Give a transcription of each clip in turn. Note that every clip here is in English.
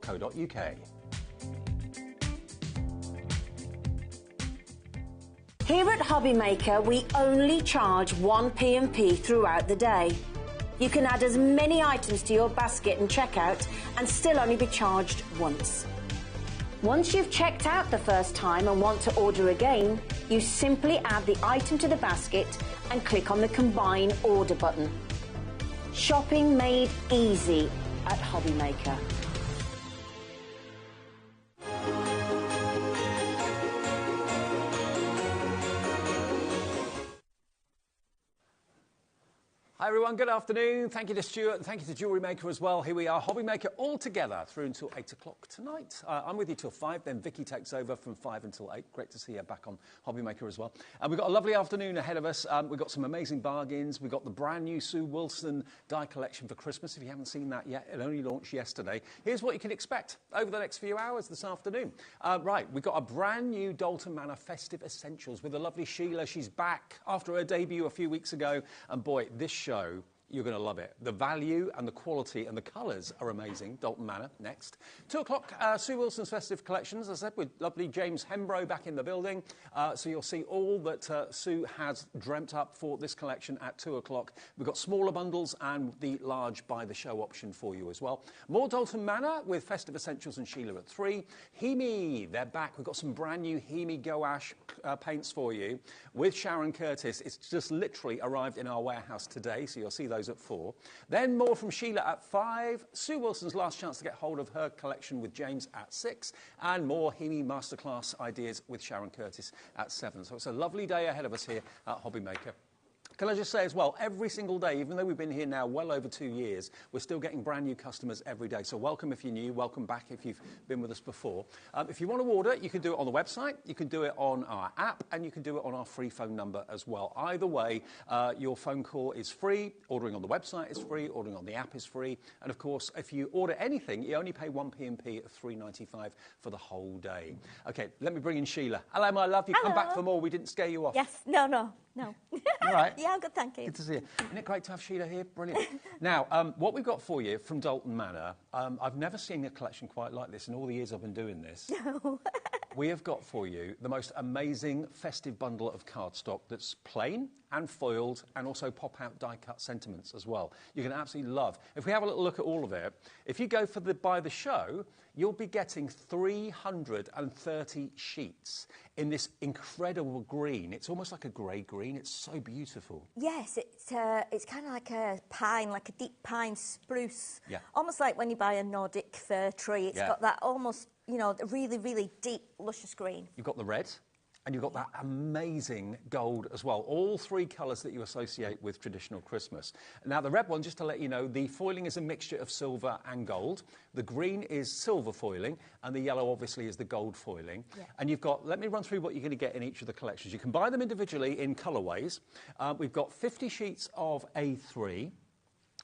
hobbymaker.co.uk. Here at HobbyMaker, we only charge one P&P throughout the day. You can add as many items to your basket and checkout and still only be charged once. Once you've checked out the first time and want to order again, you simply add the item to the basket and click on the Combine Order button. Shopping made easy at HobbyMaker. Hi everyone, good afternoon. Thank you to Stuart and thank you to Jewellery Maker as well. Here we are, HobbyMaker all together through until 8 o'clock tonight. I'm with you till 5, then Vicky takes over from 5 until 8. Great to see you back on HobbyMaker as well. We've got a lovely afternoon ahead of us. We've got some amazing bargains. We've got the brand new Sue Wilson die collection for Christmas. If you haven't seen that yet, it only launched yesterday. Here's what you can expect over the next few hours this afternoon. Right, we've got a brand new Dalton Manor Festive Essentials with the lovely Sheila. She's back after her debut a few weeks ago. And boy, this show, you're going to love it. The value and the quality and the colours are amazing. Dalton Manor, next. 2 o'clock, Sue Wilson's Festive Collections, as I said, with lovely James Hembrow back in the building. So you'll see all that Sue has dreamt up for this collection at 2 o'clock. We've got smaller bundles and the large buy-the-show option for you as well. More Dalton Manor with Festive Essentials and Sheila at 3. Hemi, they're back. We've got some brand new Hemi gouache paints for you with Sharon Curtis. It's just literally arrived in our warehouse today, so you'll see those at 4. Then more from Sheila at 5. Sue Wilson's last chance to get hold of her collection with James at 6. And more Hemi Masterclass ideas with Sharon Curtis at 7. So it's a lovely day ahead of us here at HobbyMaker. Can I just say as well, every single day, even though we've been here now well over 2 years, we're still getting brand new customers every day. So welcome if you're new, welcome back if you've been with us before. If you want to order, you can do it on the website, you can do it on our app, and you can do it on our free phone number as well. Either way, your phone call is free, ordering on the website is free, ordering on the app is free. And of course, if you order anything, you only pay one P&P at $3.95 for the whole day. Okay, let me bring in Sheila. Hello, my love. You come back for more. We didn't scare you off. Yes, no. All right. Yeah, good, thank you. Good to see you. Isn't it great to have Sheila here? Brilliant. Now, what we've got for you from Dalton Manor, I've never seen a collection quite like this in all the years I've been doing this. No. We have got for you the most amazing festive bundle of cardstock that's plain and foiled and also pop-out die-cut sentiments as well. You're going to absolutely love. If we have a little look at all of it, if you go for the buy the show, you'll be getting 330 sheets in this incredible green. It's almost like a grey green. It's so beautiful. Yes, it's kind of like a pine, like a deep pine spruce. Yeah. Almost like when you buy a Nordic fir tree. It's got that almost, you know, really, really deep, luscious green. You've got the red. And you've got that amazing gold as well. All 3 colours that you associate with traditional Christmas. Now, the red one, just to let you know, the foiling is a mixture of silver and gold. The green is silver foiling, and the yellow, obviously, is the gold foiling. Yeah. And you've got, let me run through what you're going to get in each of the collections. You can buy them individually in colourways. We've got 50 sheets of A3.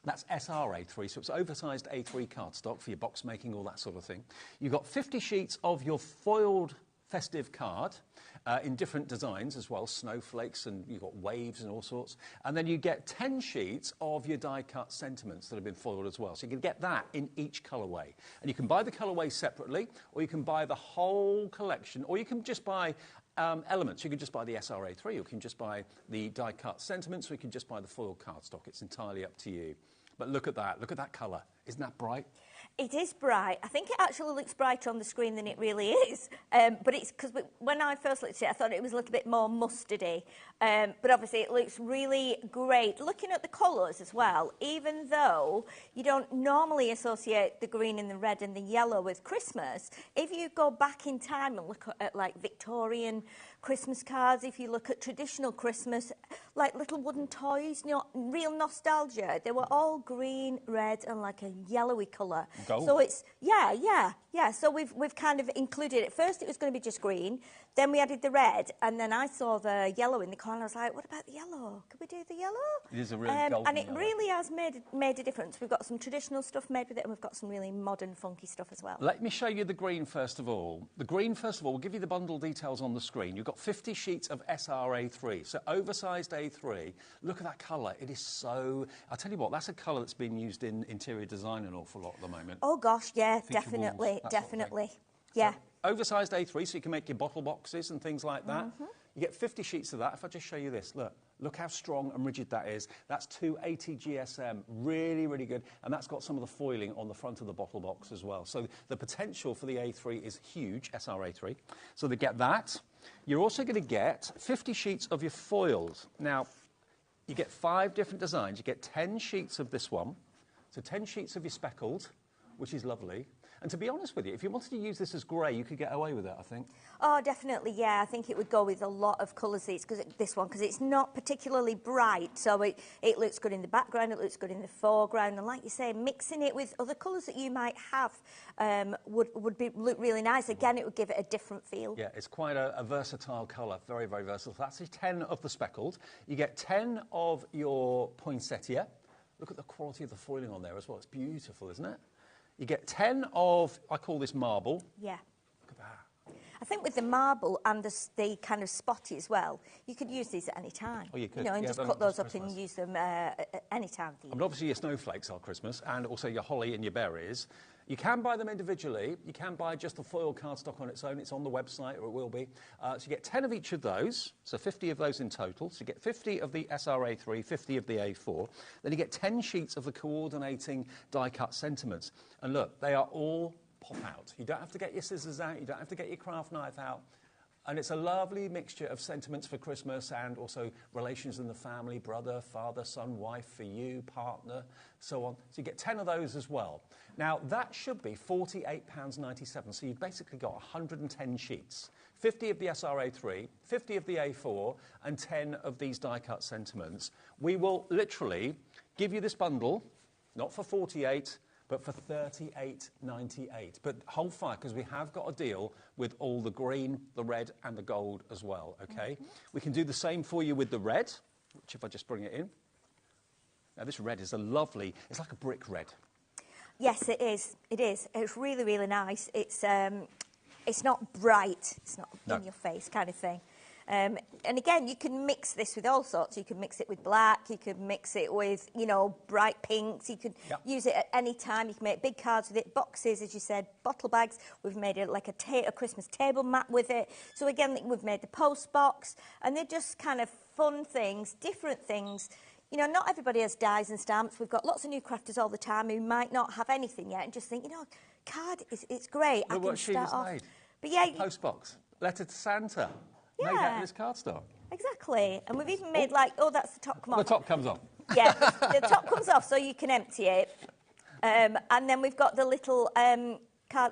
That's SR-A3, so it's oversized A3 cardstock for your box making, all that sort of thing. You've got 50 sheets of your foiled festive card in different designs as well, snowflakes, and you've got waves and all sorts. And then you get 10 sheets of your die-cut sentiments that have been foiled as well. So you can get that in each colourway. And you can buy the colourway separately, or you can buy the whole collection, or you can just buy elements. You can just buy the SR-A3, or you can just buy the die-cut sentiments, or you can just buy the foiled cardstock. It's entirely up to you. But look at that colour. Isn't that bright? It is bright. I think it actually looks brighter on the screen than it really is. But it's because when I first looked at it, I thought it was a little bit more mustardy. But obviously it looks really great. Looking at the colours as well, even though you don't normally associate the green and the red and the yellow with Christmas, if you go back in time and look at like Victorian Christmas cards, if you look at traditional Christmas, like little wooden toys, you know, real nostalgia, they were all green, red and like a yellowy colour. Gold. So it's, yeah, Yeah, so we've kind of included it. First it was going to be just green, then we added the red, and then I saw the yellow in the corner. I was like, what about the yellow? Could we do the yellow? It is a really golden and it yellow. really has made a difference. We've got some traditional stuff made with it, and we've got some really modern, funky stuff as well. Let me show you the green first of all. The green first of all, we'll give you the bundle details on the screen. You've got 50 sheets of SRA3, so oversized A3. Look at that colour. It is so... I'll tell you what, that's a colour that's been used in interior design an awful lot at the moment. Oh gosh, yeah, Feature definitely, walls, definitely. Yeah. So, oversized A3, so you can make your bottle boxes and things like that. You get 50 sheets of that. If I just show you this, look how strong and rigid that is. That's 280 GSM, really, really good. And that's got some of the foiling on the front of the bottle box as well. So the potential for the A3 is huge, SRA3. So they get that. You're also going to get 50 sheets of your foils. Now, you get 5 different designs. You get 10 sheets of this one. So 10 sheets of your speckled, which is lovely. And to be honest with you, if you wanted to use this as grey, you could get away with it, I think. Oh, definitely, yeah. I think it would go with a lot of colours, this one, because it's not particularly bright. So it looks good in the background, it looks good in the foreground. And like you say, mixing it with other colours that you might have would look really nice. Again, it would give it a different feel. Yeah, it's quite a versatile colour, very, very versatile. That's 10 of the speckled. You get 10 of your poinsettia. Look at the quality of the foiling on there as well. It's beautiful, isn't it? You get 10 of, I call this marble. Yeah. Look at that. I think with the marble and the kind of spotty as well, you could use these at any time. Oh, you could. You know, and Yeah, just but cut not those just up and Christmas. use them at any time. I mean, obviously your snowflakes are Christmas, and also your holly and your berries. You can buy them individually. You can buy just the foil cardstock on its own. It's on the website, or it will be. So you get 10 of each of those, so 50 of those in total. So you get 50 of the SRA3, 50 of the A4. Then you get 10 sheets of the coordinating die-cut sentiments. And look, they are all pop out. You don't have to get your scissors out. You don't have to get your craft knife out. And it's a lovely mixture of sentiments for Christmas and also relations in the family, brother, father, son, wife, for you, partner, so on. So you get 10 of those as well. Now, that should be £48.97. So you've basically got 110 sheets. 50 of the SRA3, 50 of the A4, and 10 of these die-cut sentiments. We will literally give you this bundle, not for 48, but for £38.98. But hold fire, because we have got a deal with all the green, the red, and the gold as well, OK? We can do the same for you with the red, which if I just bring it in. Now, this red is a lovely, it's like a brick red. Yes, it is. It is. It's really, really nice. It's not bright. It's not in your face kind of thing. And again, you can mix this with all sorts. You can mix it with black. You could mix it with, you know, bright pinks. You could use it at any time. You can make big cards with it, boxes, as you said, bottle bags. We've made it like a Christmas table mat with it. So again, we've made the post box, and they're just kind of fun things, different things. You know, not everybody has dies and stamps. We've got lots of new crafters all the time who might not have anything yet and just think, you know, card, it's great. Look what Sheila's made. But yeah, Post box, letter to Santa. Yeah. Made out of this cardstock. Exactly. And we've even made like, oh, that's the top come off. The top comes off. Yeah, the top comes off so you can empty it. And then we've got the little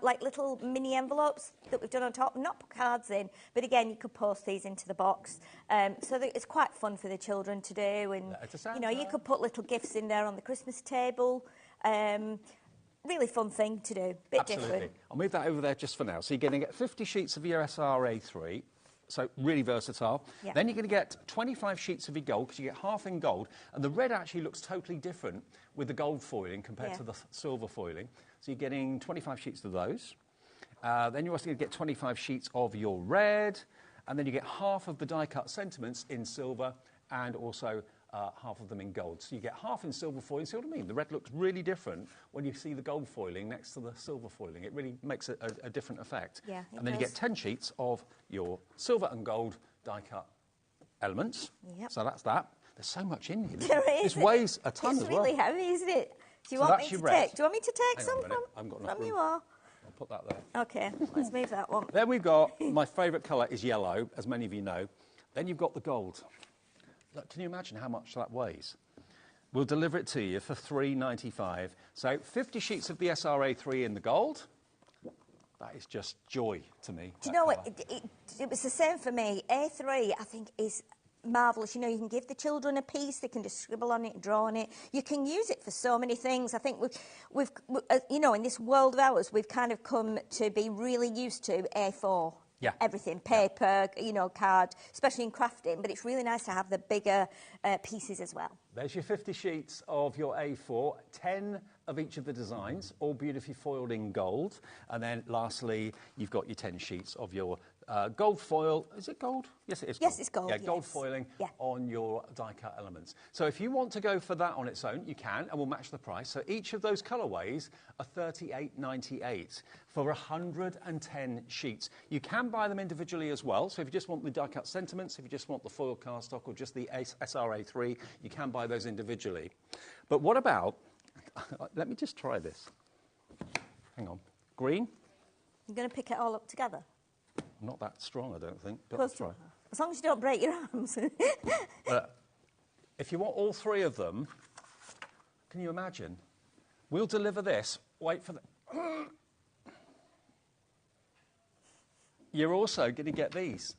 like little mini envelopes that we've done on top. Not put cards in, but again, you could post these into the box. So that it's quite fun for the children to do. And, you know, you could put little gifts in there on the Christmas table. Really fun thing to do. Bit different. I'll move that over there just for now. So you're going to get 50 sheets of your SRA3. So really versatile. Yeah. Then you're going to get 25 sheets of your gold, because you get half in gold. And the red actually looks totally different with the gold foiling compared to the silver foiling. So you're getting 25 sheets of those. Then you're also going to get 25 sheets of your red. And then you get half of the die-cut sentiments in silver and also half of them in gold. So you get half in silver foiling. See what I mean? The red looks really different when you see the gold foiling next to the silver foiling. It really makes a different effect. Yeah, and then you get 10 sheets of your silver and gold die-cut elements. Yep. So that's that. There's so much in here. There is. This weighs a ton as well. It's really heavy, isn't it? Do you So want me that's your to red. take? Do you want me to take Hang some on a minute. I've got enough from room. you all? I'll put that there. Okay, let's move that one. Then we've got, my favourite colour is yellow, as many of you know. Then you've got the gold. Look, can you imagine how much that weighs? We'll deliver it to you for £3.95. So 50 sheets of the SRA3 in the gold. That is just joy to me. Do you know what? It was the same for me. A3, I think, is marvellous. You know, you can give the children a piece, they can just scribble on it, draw on it. You can use it for so many things. I think we've you know, in this world of ours, we've kind of come to be really used to A4. Yeah. Everything, paper, you know, card, especially in crafting, but it's really nice to have the bigger pieces as well. There's your 50 sheets of your A4, 10 of each of the designs, all beautifully foiled in gold. And then lastly, you've got your 10 sheets of your gold foil. Is it gold? Yes, it is gold. Yes, it's gold. Yeah, gold yes. foiling on your die-cut elements. So if you want to go for that on its own, you can, and we'll match the price. So each of those colourways are $38.98 for 110 sheets. You can buy them individually as well. So if you just want the die-cut sentiments, if you just want the foil cardstock or just the SRA3, you can buy those individually. But what about, let me just try this. Hang on. Green? You're going to pick it all up together? Not that strong, I don't think, but let's try. As long as you don't break your arms. If you want all three of them, can you imagine? We'll deliver this. Wait for the... You're also going to get these.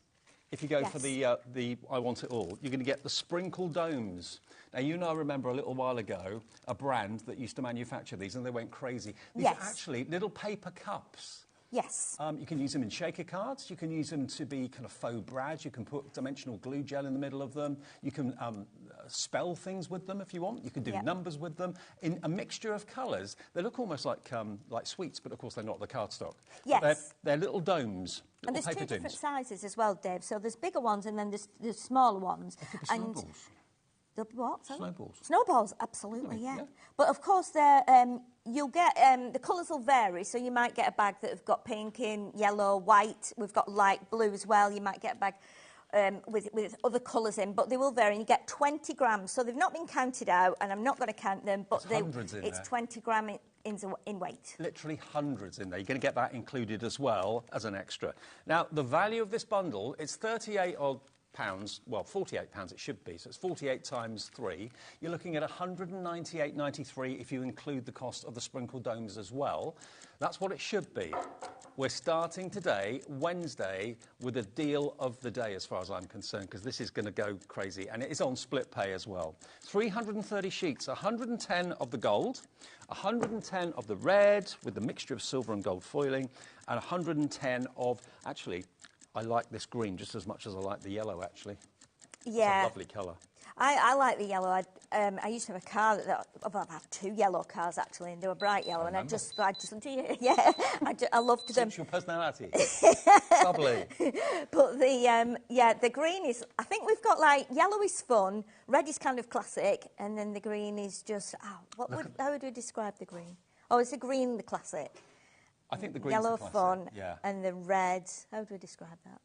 If you go for the I Want It All, you're going to get the sprinkle domes. Now, you know, I remember a little while ago, a brand that used to manufacture these, and they went crazy. These are actually little paper cups. Yes. You can use them in shaker cards. You can use them to be kind of faux brads. You can put dimensional glue gel in the middle of them. You can spell things with them if you want. You can do numbers with them in a mixture of colours. They look almost like sweets, but of course they're not the cardstock. Yes. They're little domes. And little there's two paper different domes. sizes as well, Dave. So there's bigger ones and then there's smaller ones. They could be and snowballs. the what? Sorry? Snowballs. Snowballs, absolutely, Yeah. But of course, they're, you'll get the colours will vary. So you might get a bag that have got pink in, yellow, white. We've got light blue as well. You might get a bag with other colours in, but they will vary. And you get 20 grams. So they've not been counted out, and I'm not going to count them, but it's 20 grams in weight. Literally hundreds in there. You're going to get that included as well as an extra. Now, the value of this bundle, it's 38 odd pounds, well, 48 pounds it should be, so it's 48 times 3. You're looking at 198.93 if you include the cost of the sprinkle domes as well. That's what it should be. We're starting today, Wednesday, with a deal of the day as far as I'm concerned, because this is going to go crazy, and it is on split pay as well. 330 sheets, 110 of the gold, 110 of the red with the mixture of silver and gold foiling, and 110 of, actually, I like this green just as much as I like the yellow, actually. Yeah. It's a lovely colour. I like the yellow. I used to have a car I've had 2 yellow cars, actually, and they were bright yellow, and I just yeah, I loved them. Suits your personality. Lovely. But the green is, I think we've got, like, yellow is fun, red is kind of classic, and then the green is just, how would we describe the green? Oh, is the green the classic? I think the green's yellow the classic, fun, yeah. And the red, how do we describe that?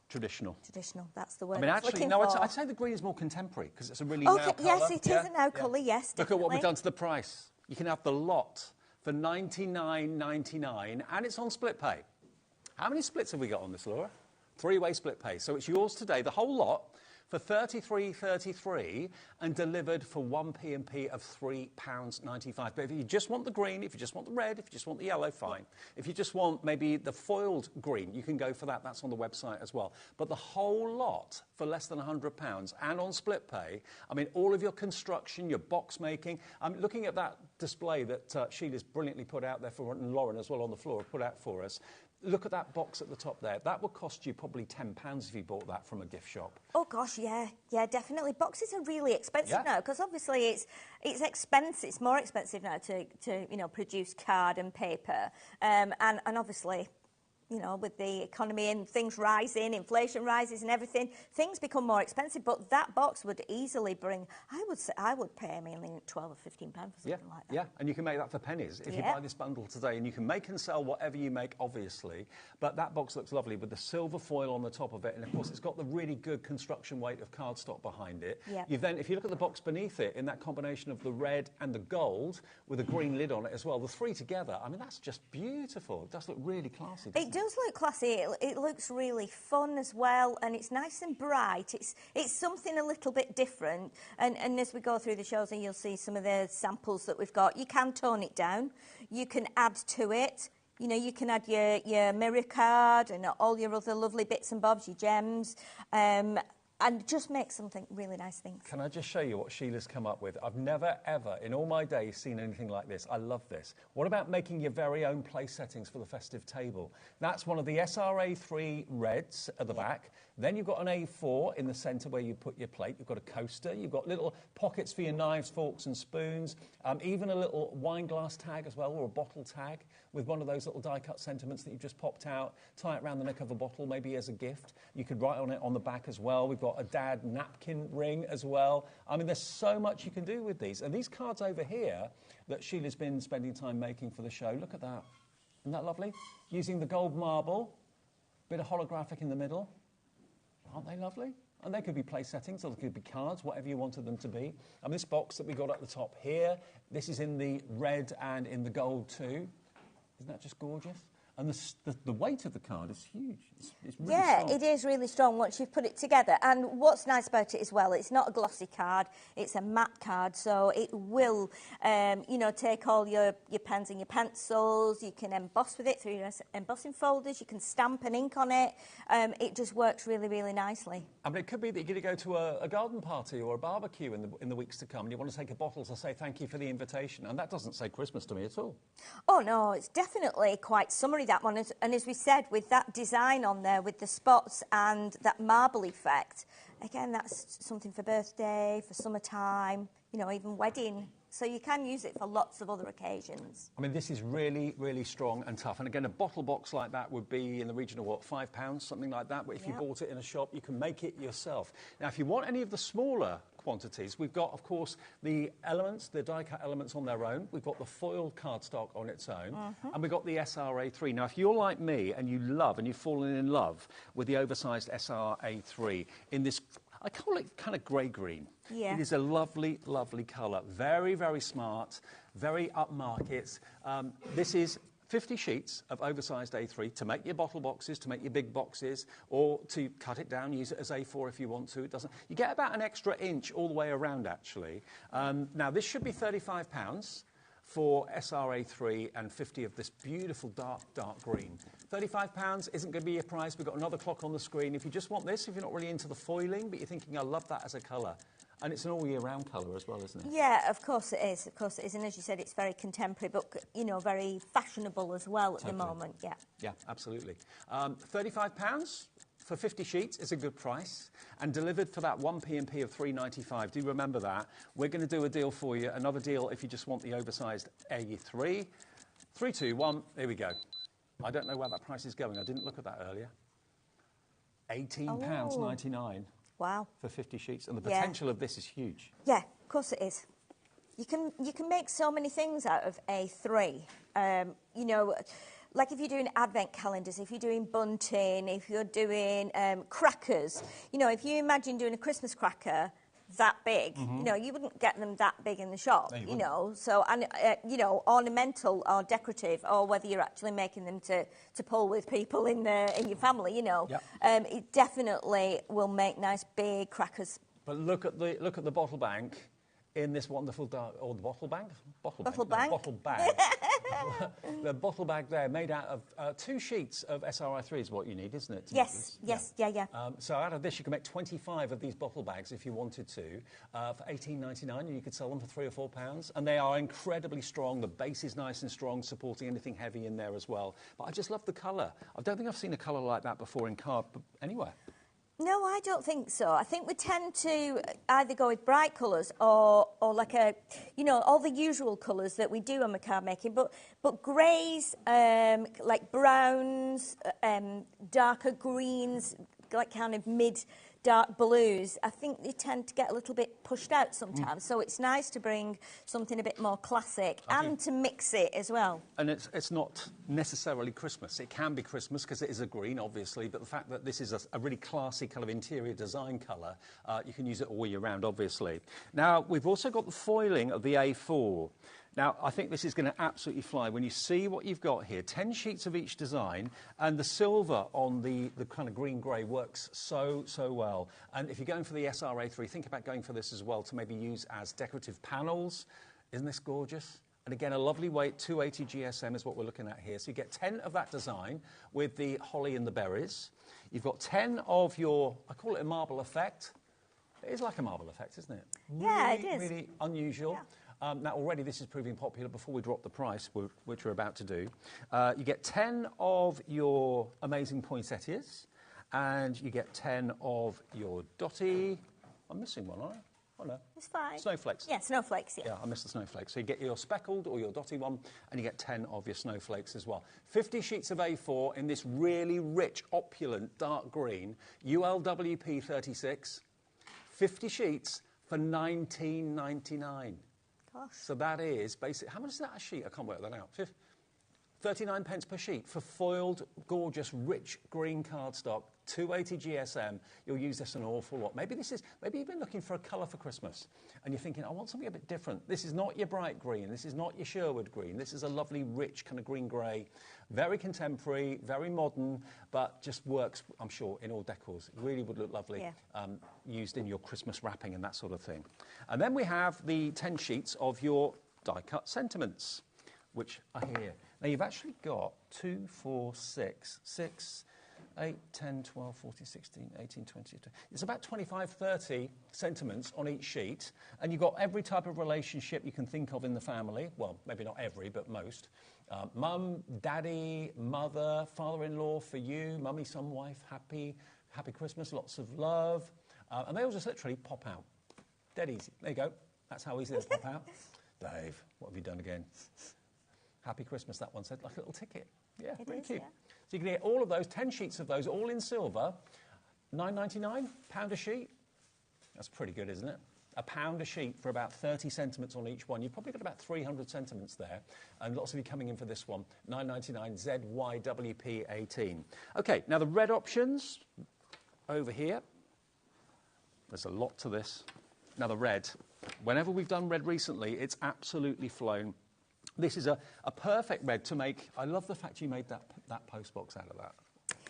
Traditional. Traditional, that's the word. I mean, actually, no, I'd say the green is more contemporary because it's a really now colour. Yes, it is a now colour, yes, definitely. Look at what we've done to the price. You can have the lot for $99.99 and it's on split pay. How many splits have we got on this, Laura? 3-way split pay. So it's yours today, the whole lot, for $33.33 and delivered for 1p&p of £3.95. But if you just want the green, if you just want the red, if you just want the yellow, fine. If you just want maybe the foiled green, you can go for that. That's on the website as well. But the whole lot for less than £100 and on split pay, I mean, all of your construction, your box making. I'm looking at that display that Sheila's brilliantly put out there for, and Lauren as well on the floor put out for us. Look at that box at the top there. That would cost you probably £10 if you bought that from a gift shop. Oh, gosh, yeah, definitely. Boxes are really expensive now because obviously it's expensive. It's more expensive now to produce card and paper, and obviously, you know, with the economy and things rising, inflation rises and everything, things become more expensive. But that box would easily bring, I would pay mainly £12 or £15 for something like that. Yeah, and you can make that for pennies if you buy this bundle today. And you can make and sell whatever you make, obviously. But that box looks lovely with the silver foil on the top of it. And, of course, it's got the really good construction weight of cardstock behind it. You've then, if you look at the box beneath it, in that combination of the red and the gold with a green lid on it as well, the three together, I mean, that's just beautiful. It does look really classy, doesn't it? It does look classy. It looks really fun as well, and it's nice and bright. It's something a little bit different. And as we go through the shows, and you'll see some of the samples that we've got, you can tone it down. You can add to it. You know, you can add your mirror card and all your other lovely bits and bobs, your gems. and just make something really nice things. Can I just show you what Sheila's come up with? I've never, ever, in all my days, seen anything like this. I love this. What about making your very own place settings for the festive table? That's one of the SRA3 reds at the back. Then you've got an A4 in the centre where you put your plate. You've got a coaster. You've got little pockets for your knives, forks and spoons. Even a little wine glass tag as well, or a bottle tag with one of those little die-cut sentiments that you've just popped out. Tie it around the neck of a bottle, maybe as a gift. You could write on it on the back as well. We've got a dad napkin ring as well. I mean, there's so much you can do with these. And these cards over here that Sheila's been spending time making for the show, look at that. Isn't that lovely? Using the gold marble, bit of holographic in the middle. Aren't they lovely? And they could be place settings, or they could be cards, whatever you wanted them to be. And this box that we got at the top here, this is in the red and in the gold too. Isn't that just gorgeous? And the weight of the card is huge. It's really strong. It is really strong once you've put it together. And what's nice about it as well, it's not a glossy card, it's a matte card, so it will, you know, take all your pens and your pencils, you can emboss with it through your embossing folders, you can stamp and ink on it. It just works really, really nicely. I mean, it could be that you're going to go to a garden party or a barbecue in the weeks to come, and you want to take a bottle to say thank you for the invitation, and that doesn't say Christmas to me at all. Oh, no, it's definitely quite summery, that one. And as we said, with that design on there, with the spots and that marble effect, again, that's something for birthday, for summertime, you know, even wedding. So you can use it for lots of other occasions. I mean, this is really, really strong and tough. And again, a bottle box like that would be in the region of, what, £5, something like that. But if you bought it in a shop, you can make it yourself. Now, if you want any of the smaller quantities, we've got, of course, the elements, the die-cut elements on their own. We've got the foiled cardstock on its own. And we've got the SRA3. Now, if you're like me and you love and you've fallen in love with the oversized SRA3 in this, I call it kind of grey-green. Yeah. It is a lovely, lovely colour. Very, very smart, very upmarket. This is 50 sheets of oversized A3 to make your bottle boxes, to make your big boxes, or to cut it down, use it as A4 if you want to. It doesn't. You get about an extra inch all the way around, actually. Now, this should be £35 for SRA3 and 50 of this beautiful dark, dark green. £35 isn't going to be your price. We've got another clock on the screen. If you just want this, if you're not really into the foiling, but you're thinking, I love that as a colour. And it's an all-year-round colour as well, isn't it? Yeah, of course it is. Of course it is. And as you said, it's very contemporary, but, you know, very fashionable as well at the moment. Yeah. Yeah, absolutely. £35 for 50 sheets is a good price, and delivered for that 1 P&P of £3.95. Do remember that. We're going to do a deal for you, another deal if you just want the oversized A3. 3, 2, 1, here we go. I don't know where that price is going. I didn't look at that earlier. £18.99. Wow. For 50 sheets, and the potential of this is huge. Yeah, of course it is. You can make so many things out of A3. You know, like if you're doing advent calendars, if you're doing bunting, if you're doing crackers. You know, if you imagine doing a Christmas cracker that big, you know, you wouldn't get them that big in the shop, no, you know. So, and, you know, ornamental or decorative, or whether you're actually making them to pull with people in your family, you know. Yep. It definitely will make nice big crackers. But look at the bottle bank in this wonderful dark, or the bottle bank? Bottle No, bank? bottle bag. The bottle bag there, made out of 2 sheets of SRI3 is what you need, isn't it? Yes, yes, yeah. So out of this, you can make 25 of these bottle bags if you wanted to, for £18.99, and you could sell them for £3 or £4. And they are incredibly strong. The base is nice and strong, supporting anything heavy in there as well. But I just love the colour. I don't think I've seen a colour like that before in card anywhere. No, I don't think so. I think we tend to either go with bright colours or like you know, all the usual colours that we do on the card making, but greys, like browns, darker greens, like kind of mid-dark blues, I think they tend to get a little bit pushed out sometimes. So it's nice to bring something a bit more classic and to mix it as well. And it's not necessarily Christmas. It can be Christmas because it is a green, obviously, but the fact that this is a really classy kind of interior design colour, you can use it all year round, obviously. Now, we've also got the foiling of the A4. Now, I think this is going to absolutely fly. When you see what you've got here, 10 sheets of each design, and the silver on the kind of green-grey works so well. And if you're going for the SRA3, think about going for this as well to maybe use as decorative panels. Isn't this gorgeous? And again, a lovely weight, 280 GSM is what we're looking at here. So you get 10 of that design with the holly and the berries. You've got 10 of your, I call it a marble effect. It is like a marble effect, isn't it? Yeah, really, it is. Really unusual. Yeah. Now, already this is proving popular before we drop the price, which we're about to do. You get 10 of your amazing poinsettias, and you get 10 of your dotty. I'm missing one, aren't I? Oh, no. It's fine. Snowflakes. Yeah, snowflakes, yeah. Yeah, I missed the snowflakes. So you get your speckled or your dotty one, and you get 10 of your snowflakes as well. 50 sheets of A4 in this really rich, opulent, dark green, ULWP 36. 50 sheets for £19.99. Gosh. So that is basically, how much is that a sheet? I can't work that out. 39 pence per sheet for foiled, gorgeous, rich green cardstock, 280 GSM. You'll use this an awful lot. Maybe you've been looking for a colour for Christmas and you're thinking, I want something a bit different. This is not your bright green. This is not your Sherwood green. This is a lovely, rich kind of green-grey, very contemporary, very modern, but just works, I'm sure, in all decors. It really would look lovely used in your Christmas wrapping and that sort of thing. And then we have the 10 sheets of your die-cut sentiments, which are here. Now, you've actually got 2, 4, 6, 8, 10, 12, 14, 16, 18, 20. It's about 25, 30 sentiments on each sheet, and you've got every type of relationship you can think of in the family. Well, maybe not every, but most. Mum, daddy, mother, father-in-law for you, mummy, son, wife, happy Christmas, lots of love. And they all just literally pop out. Dead easy. There you go. That's how easy they pop out. Dave, what have you done again? Happy Christmas, that one said, like a little ticket. Yeah, really cute. Yeah. So you can get all of those, 10 sheets of those, all in silver, £9.99, £1 a sheet. That's pretty good, isn't it? £1 a sheet for about 30 sentiments on each one. You've probably got about 300 sentiments there, and lots of you coming in for this one, £9.99, ZYWP18. OK, now the red options over here. There's a lot to this. Now the red, whenever we've done red recently, it's absolutely flown. This is a perfect red to make. I love the fact you made that post box out of that.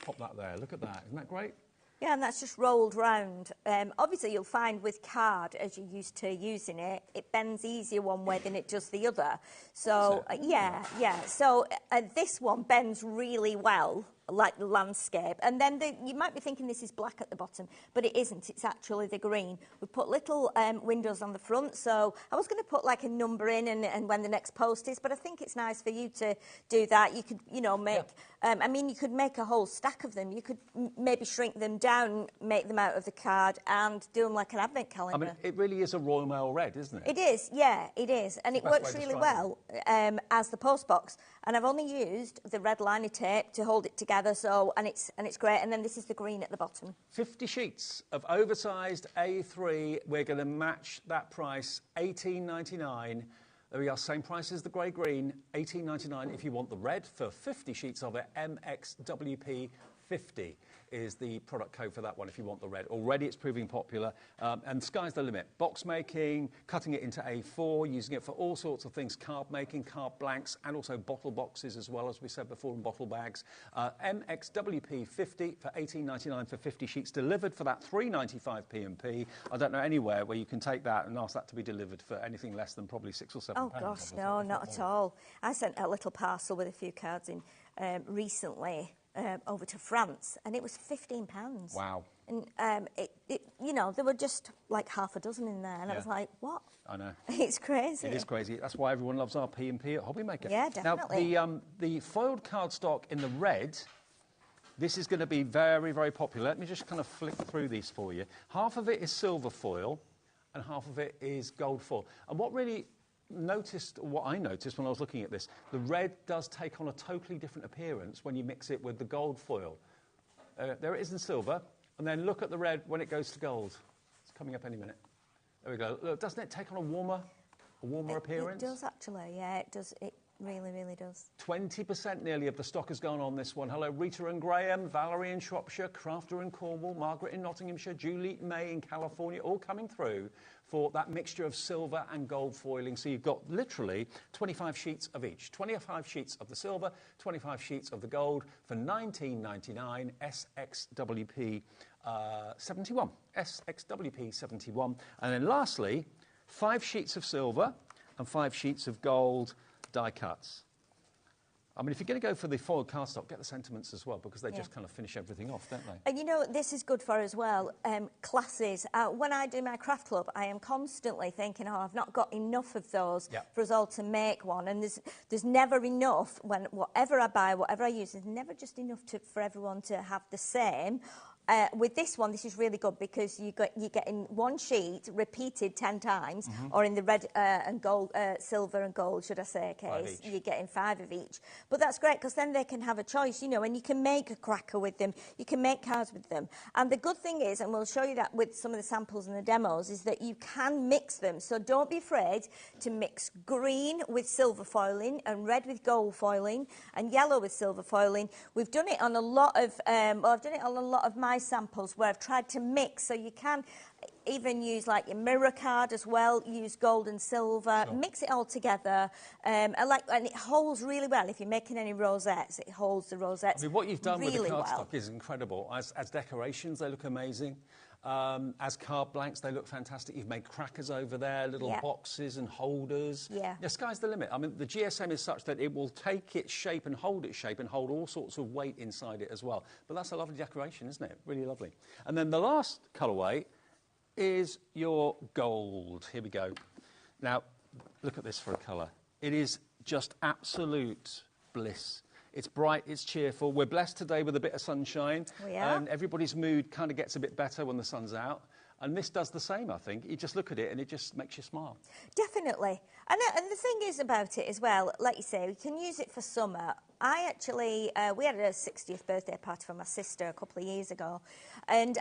Pop that there. Look at that. Isn't that great? Yeah, and that's just rolled round. Obviously, you'll find with card, as you're used to using it, it bends easier one way than it does the other. So, yeah. So this one bends really well, like the landscape. And then you might be thinking this is black at the bottom, but it isn't. It's actually the green. We put little windows on the front, so I was going to put like a number in and when the next post is, but I think it's nice for you to do that. You could, make, I mean, you could make a whole stack of them. You could maybe shrink them down, make them out of the card and do them like an advent calendar. I mean, it really is a Royal Mail red, isn't it? It is, yeah, it is. And it works really well as the post box. And I've only used the red liner tape to hold it together, so and it's great. And then this is the green at the bottom. 50 sheets of oversized A3. We're going to match that price, £18.99. There we are, same price as the grey green, £18.99 if you want the red. For 50 sheets of it, MXWP 50 is the product code for that one if you want the red. Already it's proving popular, and sky's the limit. Box making, cutting it into A4, using it for all sorts of things, card making, card blanks, and also bottle boxes as well, as we said before, and bottle bags. MXWP 50 for £18.99 for 50 sheets, delivered for that £3.95 P&P. I don't know anywhere where you can take that and ask that to be delivered for anything less than probably £6 or £7. Oh gosh, no, not at all. I sent a little parcel with a few cards in recently. Over to France, and it was £15. Wow. And, there were just like half a dozen in there, and I was like, what? I know. It's crazy. It is crazy. That's why everyone loves our P&P at HobbyMaker. Yeah, definitely. Now, the foiled cardstock in the red, this is going to be very, very popular. Let me just kind of flick through these for you. Half of it is silver foil, and half of it is gold foil. And what I noticed when I was looking at this, the red does take on a totally different appearance when you mix it with the gold foil. There it is in silver, and then look at the red when it goes to gold. It's coming up any minute. There we go. Look, doesn't it take on a warmer appearance? It does actually, yeah, it does. It really, really does. 20% nearly of the stock has gone on this one. Hello, Rita and Graham, Valerie in Shropshire, Crafter in Cornwall, Margaret in Nottinghamshire, Julie May in California, all coming through for that mixture of silver and gold foiling. So you've got literally 25 sheets of each. 25 sheets of the silver, 25 sheets of the gold for £19.99 SXWP 71. SXWP 71. And then lastly, 5 sheets of silver and 5 sheets of gold die cuts. I mean, if you're going to go for the foiled cardstock, get the sentiments as well, because they just kind of finish everything off, don't they? And you know, this is good for as well, classes. When I do my craft club, I am constantly thinking, oh, I've not got enough of those for us all to make one. And there's never enough, whatever I buy, whatever I use, there's never just enough for everyone to have the same. With this one, this is really good because you get in one sheet repeated 10 times, or in the red and gold, silver and gold, should I say, case, you're getting 5 of each. But that's great because then they can have a choice, you know, and you can make a cracker with them, you can make cards with them. And the good thing is, and we'll show you that with some of the samples and the demos, is that you can mix them. So don't be afraid to mix green with silver foiling and red with gold foiling and yellow with silver foiling. We've done it on a lot of, well, I've done it on a lot of my samples where I've tried to mix, so you can even use like your mirror card as well, use gold and silver, mix it all together, and it holds really well. If you're making any rosettes, it holds the rosettes. I mean, what you've done really with the cardstock is incredible. As decorations, they look amazing. As card blanks, they look fantastic. You've made crackers over there, little boxes and holders. The sky's the limit. I mean, the GSM is such that it will take its shape and hold its shape and hold all sorts of weight inside it as well. But that's a lovely decoration, isn't it? Really lovely. And then the last colourway is your gold. Here we go. Now, look at this for a colour. It is just absolute bliss. It's bright, it's cheerful. We're blessed today with a bit of sunshine. And everybody's mood kind of gets a bit better when the sun's out. And this does the same, I think. You just look at it and it just makes you smile. Definitely. And the thing is about it as well, like you say, we can use it for summer. I actually, we had a 60th birthday party for my sister a couple of years ago. And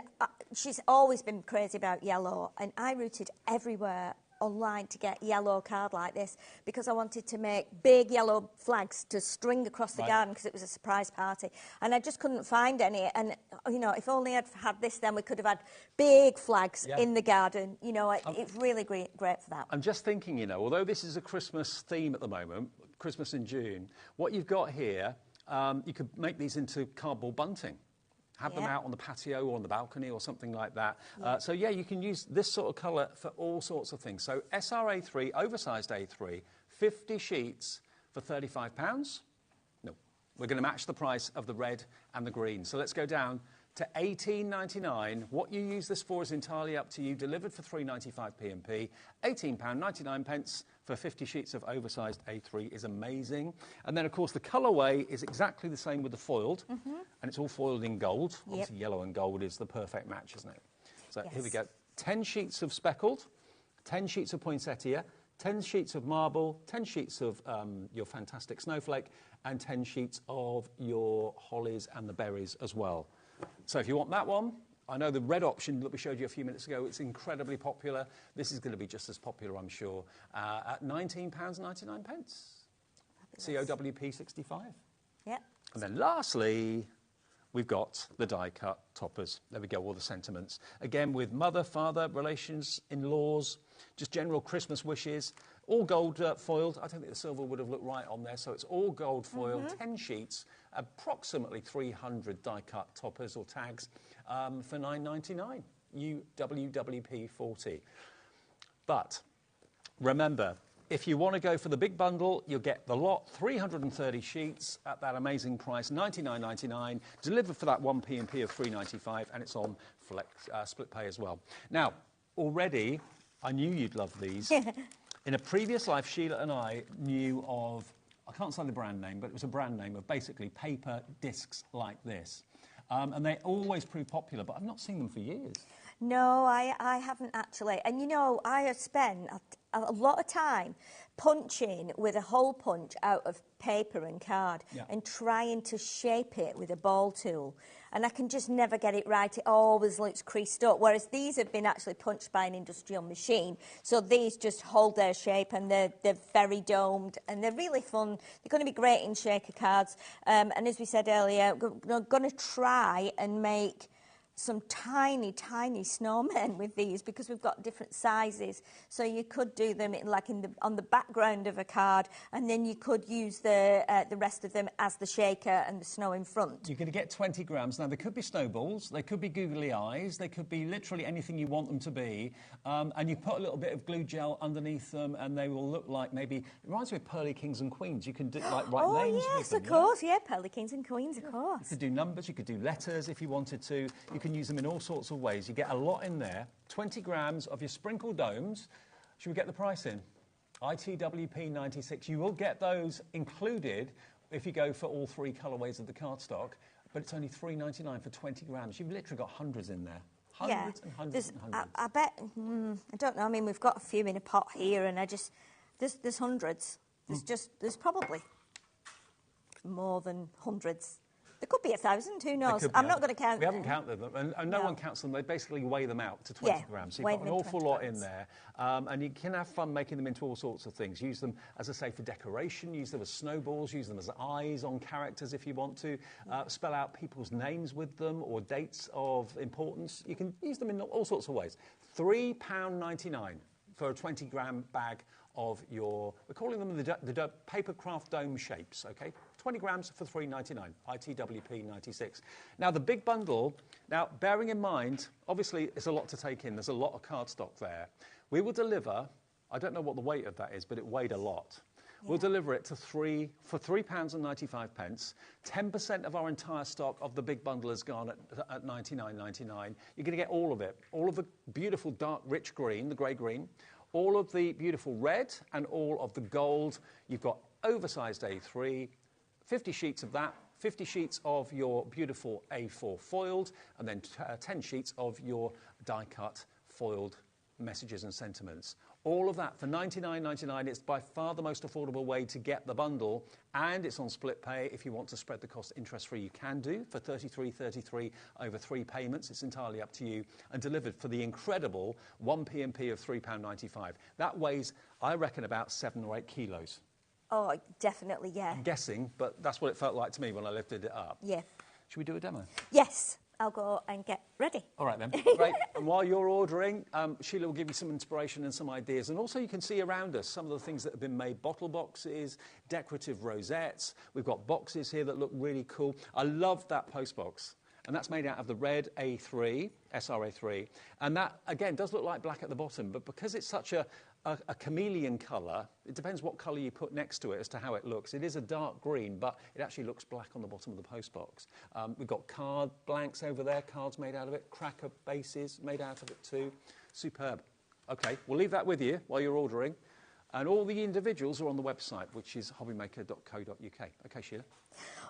she's always been crazy about yellow. And I routed everywhere online to get yellow card like this because I wanted to make big yellow flags to string across the garden because it was a surprise party, and I just couldn't find any. And you know, if only I'd had this, then we could have had big flags in the garden. You know, it's really great for that. I'm just thinking, you know, although this is a Christmas theme at the moment, Christmas in June, what you've got here, you could make these into cardboard bunting. Have them out on the patio or on the balcony or something like that. So, yeah, you can use this sort of colour for all sorts of things. So, SRA3, oversized A3, 50 sheets for £35. No, we're going to match the price of the red and the green. So, let's go down to £18.99. What you use this for is entirely up to you. Delivered for £3.95 P&P. £18.99 for 50 sheets of oversized A3 is amazing. And then, of course, the colourway is exactly the same with the foiled. And it's all foiled in gold. Obviously, yellow and gold is the perfect match, isn't it? So here we go. 10 sheets of speckled, 10 sheets of poinsettia, 10 sheets of marble, 10 sheets of your fantastic snowflake, and 10 sheets of your hollies and the berries as well. So if you want that one, I know the red option that we showed you a few minutes ago, it's incredibly popular. This is going to be just as popular, I'm sure, at £19.99. COWP 65. Yeah. And then lastly, we've got the die-cut toppers. There we go, all the sentiments. Again, with mother, father, relations, in-laws, just general Christmas wishes. All gold foiled. I don't think the silver would have looked right on there, so it's all gold foiled, 10 sheets, approximately 300 die-cut toppers or tags for £9.99, UWWP 40. But remember, if you want to go for the big bundle, you'll get the lot, 330 sheets at that amazing price, $99.99, delivered for that one P&P of $3.95, and it's on flex, split pay as well. Now, already, I knew you'd love these. In a previous life, Sheila and I knew of, I can't say the brand name, but it was a brand name of basically paper discs like this. And they always prove popular, but I've not seen them for years. No, I haven't actually. And, you know, I have spent a lot of time punching with a hole punch out of paper and card and trying to shape it with a ball tool. And I can just never get it right. It always looks creased up, whereas these have been actually punched by an industrial machine. So these just hold their shape, and they're very domed, and they're really fun. They're going to be great in shaker cards. And as we said earlier, we're going to try and make some tiny, tiny snowmen with these because we've got different sizes. So you could do them on the background of a card, and then you could use the rest of them as the shaker and the snow in front. You're going to get 20 grams. Now, they could be snowballs, they could be googly eyes, they could be literally anything you want them to be. And you put a little bit of glue gel underneath them, and they will look like maybe... It reminds me of Pearly Kings and Queens. You can do, write names with them. Oh, yes, of course. Yeah, Pearly Kings and Queens, of course. You could do numbers, you could do letters if you wanted to. You can use them in all sorts of ways. You get a lot in there. 20 grams of your sprinkled domes. Should we get the price in? ITWP 96. You will get those included if you go for all 3 colourways of the cardstock, but it's only $3.99 for 20 grams. You've literally got hundreds in there. Hundreds and hundreds and hundreds. I bet, I don't know, I mean, we've got a few in a pot here, and there's hundreds. There's probably more than hundreds. There could be 1,000, who knows? I'm not going to count them. We haven't counted them, and no one counts them. They basically weigh them out to 20 grams. So you've got an awful lot in there, and you can have fun making them into all sorts of things. Use them, as I say, for decoration. Use them as snowballs. Use them as eyes on characters if you want to. Spell out people's names with them or dates of importance. You can use them in all sorts of ways. £3.99 for a 20-gram bag of your, we're calling them the paper craft dome shapes, okay? 20 grams for $3.99, ITWP 96. Now, the big bundle, now, bearing in mind, obviously, it's a lot to take in. There's a lot of cardstock there. We will deliver, I don't know what the weight of that is, but it weighed a lot. Yeah. We'll deliver it for £3.95. 10% of our entire stock of the big bundle has gone at $99.99. You're going to get all of it, all of the beautiful dark, rich green, the grey green, all of the beautiful red and all of the gold. You've got oversized A3, 50 sheets of that, 50 sheets of your beautiful A4 foiled, and then 10 sheets of your die-cut foiled messages and sentiments. All of that for $99.99. It's by far the most affordable way to get the bundle, and it's on split pay. If you want to spread the cost interest-free, you can do for $33.33 over 3 payments. It's entirely up to you, and delivered for the incredible 1 P&P of £3.95. That weighs, I reckon, about 7 or 8 kilos. Oh, definitely, yeah. I'm guessing, but that's what it felt like to me when I lifted it up. Yeah. Should we do a demo? Yes. I'll go and get ready. All right, then. Great. And while you're ordering, Sheila will give you some inspiration and some ideas. And also you can see around us some of the things that have been made. Bottle boxes, decorative rosettes. We've got boxes here that look really cool. I love that post box. And that's made out of the red A3, SRA3. And that, again, does look like black at the bottom. But because it's such a chameleon colour, it depends what colour you put next to it as to how it looks. It is a dark green, but it actually looks black on the bottom of the post box. We've got card blanks over there, cards made out of it, cracker bases made out of it too. Superb. OK, we'll leave that with you while you're ordering. And all the individuals are on the website, which is hobbymaker.co.uk. OK, Sheila?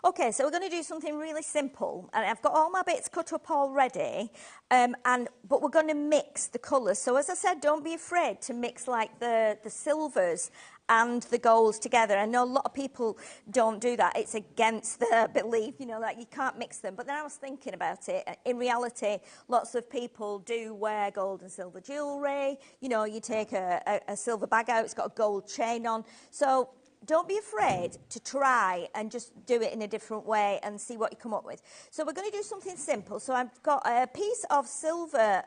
OK, so we're going to do something really simple. And I've got all my bits cut up already, but we're going to mix the colours. So as I said, don't be afraid to mix like the silvers and the golds together. I know a lot of people don't do that. It's against the belief, you know, that you can't mix them. But then I was thinking about it. In reality, lots of people do wear gold and silver jewellery. You know, you take a silver bag out, it's got a gold chain on. So don't be afraid to try and just do it in a different way and see what you come up with. So we're going to do something simple. So I've got a piece of silver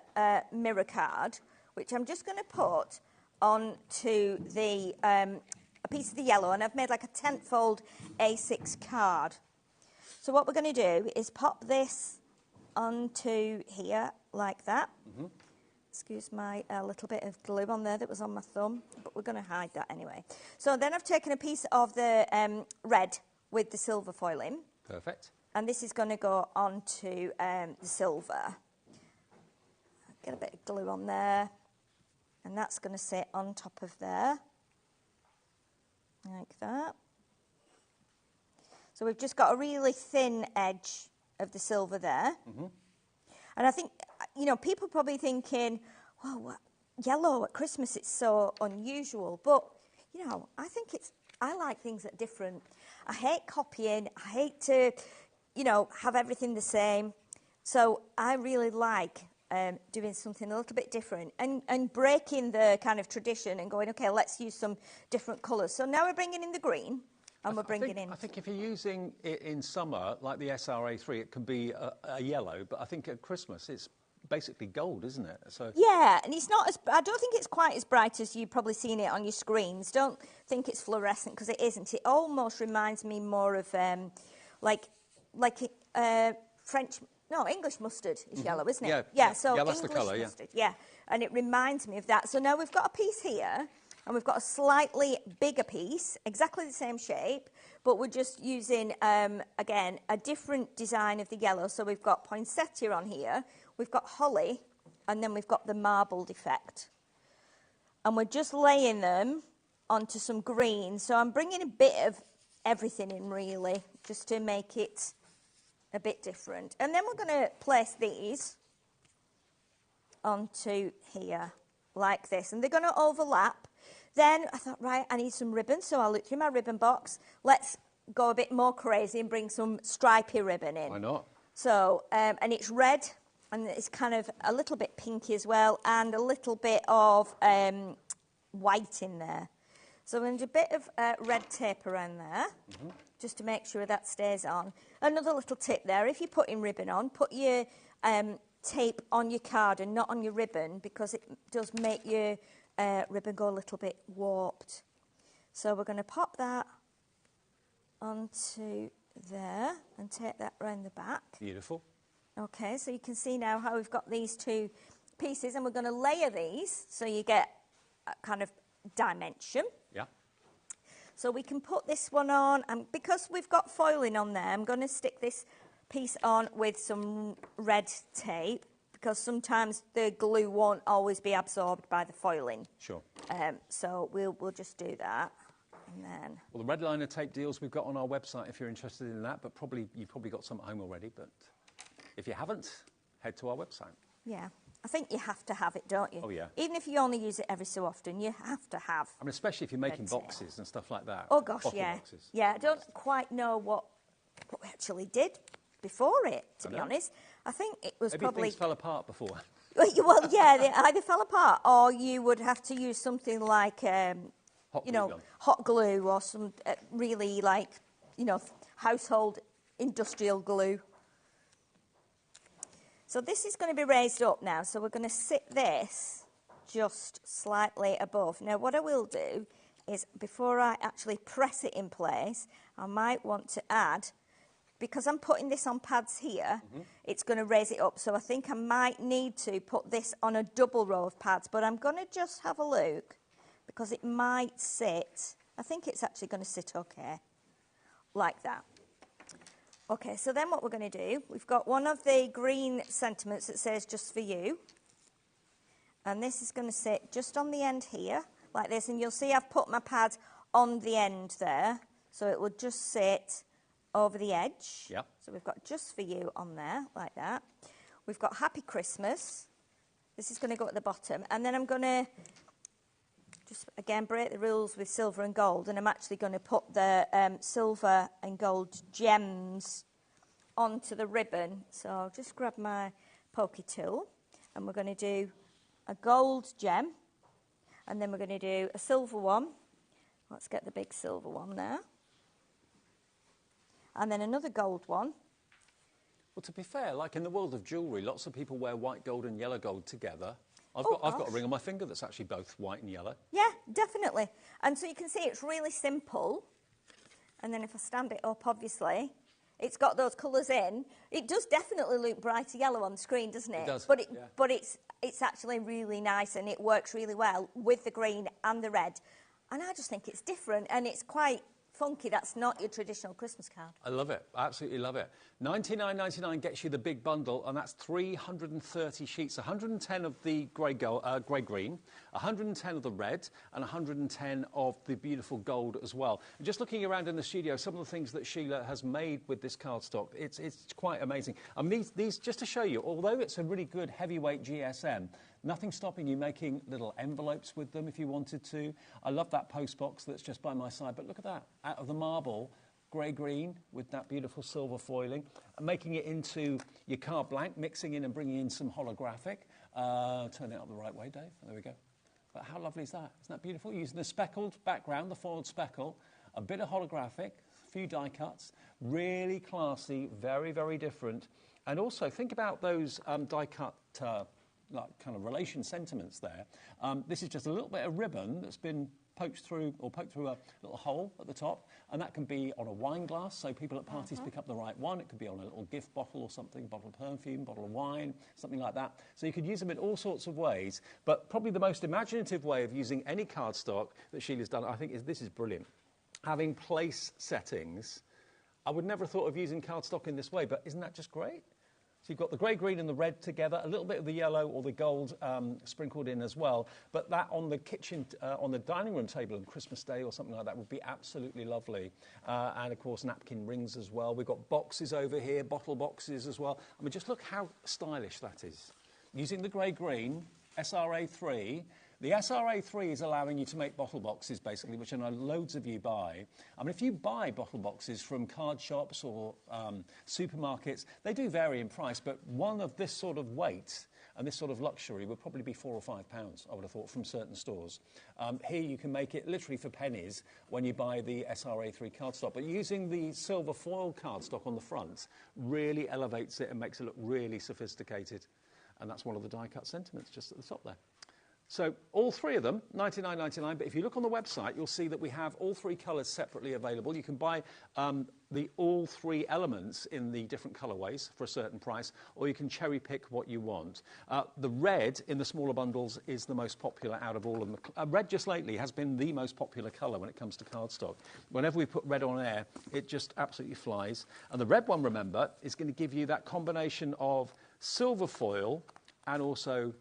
mirror card, which I'm just going to put onto the a piece of the yellow, and I've made like a 10-fold A6 card. So what we're going to do is pop this onto here like that. Excuse my little bit of glue on there that was on my thumb, but we're going to hide that anyway. So then I've taken a piece of the red with the silver foiling. Perfect. And this is going to go onto the silver. Get a bit of glue on there. And that's going to sit on top of there, like that. So we've just got a really thin edge of the silver there. And I think, you know, people are probably thinking, well, what, yellow at Christmas, it's so unusual. But, you know, I like things that are different. I hate copying. I hate to, you know, have everything the same. So I really like doing something a little bit different and breaking the kind of tradition and going, OK, let's use some different colours. So now we're bringing in the green. and we're bringing in... I think if you're using it in summer, like the SRA3, it can be a yellow, but I think at Christmas it's basically gold, isn't it? So yeah, and it's not as... I don't think it's quite as bright as you've probably seen it on your screens. Don't think it's fluorescent, because it isn't. It almost reminds me more of French... No, English mustard is yellow, isn't it? Yeah, so yeah, that's English the colour, yeah. mustard, yeah. And it reminds me of that. So now we've got a piece here, and we've got a slightly bigger piece, exactly the same shape, but we're just using, again, a different design of the yellow. So we've got poinsettia on here, we've got holly, and then we've got the marbled effect. And we're just laying them onto some green. So I'm bringing a bit of everything in, really, just to make it a bit different. And then we're going to place these onto here, like this. And they're going to overlap. Then I thought, right, I need some ribbon. So I looked through my ribbon box. Let's go a bit more crazy and bring some stripy ribbon in. why not? So, and it's red, and it's kind of a little bit pinky as well, and a little bit of white in there. So I'm going to do a bit of red tape around there, just to make sure that stays on. Another little tip there, if you're putting ribbon on, put your tape on your card and not on your ribbon, because it does make your ribbon go a little bit warped. So we're going to pop that onto there and take that round the back. Beautiful. Okay, so you can see now how we've got these two pieces, and we're going to layer these so you get a kind of dimension. Yeah. So we can put this one on, and because we've got foiling on there, I'm going to stick this piece on with some red tape, because sometimes the glue won't always be absorbed by the foiling. Sure. So we'll just do that. And then... Well, the red liner tape deals we've got on our website if you're interested in that, but you've probably got some at home already. But if you haven't, head to our website. Yeah. I think you have to have it, don't you? Oh, yeah. Even if you only use it every so often, you have to have... I mean, especially if you're making boxes and stuff like that. Oh, gosh, Bottle yeah. boxes. Yeah, I don't quite know what we actually did before it, to be honest. I think it was Maybe probably... things fell apart before. Well, yeah, they either fell apart, or you would have to use something like, hot glue, or some really, like, household industrial glue. So this is going to be raised up now, so we're going to sit this just slightly above. Now, what I will do is, before I actually press it in place, I might want to add, because I'm putting this on pads here, it's going to raise it up. So I think I might need to put this on a double row of pads, but I'm going to just have a look, because it might sit, I think it's actually going to sit okay, like that. Okay, so then what we're going to do, we've got one of the green sentiments that says just for you. And this is going to sit just on the end here, like this. And you'll see I've put my pad on the end there, so it will just sit over the edge. Yep. So we've got just for you on there, like that. We've got Happy Christmas. This is going to go at the bottom. And then I'm going to just, again, break the rules with silver and gold, and I'm actually going to put the silver and gold gems onto the ribbon. So I'll just grab my pokey tool, and we're going to do a gold gem, and then we're going to do a silver one. Let's get the big silver one there. And then another gold one. Well, to be fair, like in the world of jewellery, lots of people wear white gold and yellow gold together. I've got a ring on my finger that's actually both white and yellow. Yeah, definitely. And so you can see it's really simple. And then if I stand it up, obviously, it's got those colours in. It does definitely look brighter yellow on the screen, doesn't it? It does, But, yeah. but it's actually really nice, and it works really well with the green and the red. And I just think it's different, and it's quite funky. That's not your traditional Christmas card. I love it. I absolutely love it. $99.99 gets you the big bundle, and that's 330 sheets, 110 of the grey-green, 110 of the red, and 110 of the beautiful gold as well. And just looking around in the studio, some of the things that Sheila has made with this cardstock, it's quite amazing. I mean, these just to show you, although it's a really good heavyweight GSM, nothing stopping you making little envelopes with them if you wanted to. I love that post box that's just by my side, but look at that, out of the marble, grey-green with that beautiful silver foiling, and making it into your card blank, mixing in and bringing in some holographic. Turn it up the right way, Dave. There we go. But how lovely is that? Isn't that beautiful? Using the speckled background, the foiled speckle, a bit of holographic, a few die cuts, really classy, very, very different. And also think about those die cut like kind of relation sentiments there. This is just a little bit of ribbon that's been poked through a little hole at the top, and that can be on a wine glass, so people at parties pick up the right one. It could be on a little gift bottle or something, bottle of perfume, bottle of wine, something like that. So you could use them in all sorts of ways, but probably the most imaginative way of using any cardstock that Sheila's done, I think, is this is brilliant. Having place settings. I would never have thought of using cardstock in this way, but isn't that just great? So you've got the grey, green and the red together, a little bit of the yellow or the gold sprinkled in as well. But that on the kitchen, on the dining room table on Christmas Day or something like that would be absolutely lovely. And, of course, napkin rings as well. We've got boxes over here, bottle boxes as well. I mean, just look how stylish that is. Using the grey-green, SRA3. The SRA3 is allowing you to make bottle boxes, basically, which I know loads of you buy. I mean, if you buy bottle boxes from card shops or supermarkets, they do vary in price, but one of this sort of weight and this sort of luxury would probably be £4 or £5, I would have thought, from certain stores. Here you can make it literally for pennies when you buy the SRA3 cardstock, but using the silver foil cardstock on the front really elevates it and makes it look really sophisticated. And that's one of the die-cut sentiments just at the top there. So all three of them, $99.99, but if you look on the website, you'll see that we have all three colours separately available. You can buy all three elements in the different colourways for a certain price, or you can cherry-pick what you want. The red in the smaller bundles is the most popular out of all of them. Red just lately has been the most popular colour when it comes to cardstock. Whenever we put red on air, it just absolutely flies. And the red one, remember, is going to give you that combination of silver foil and also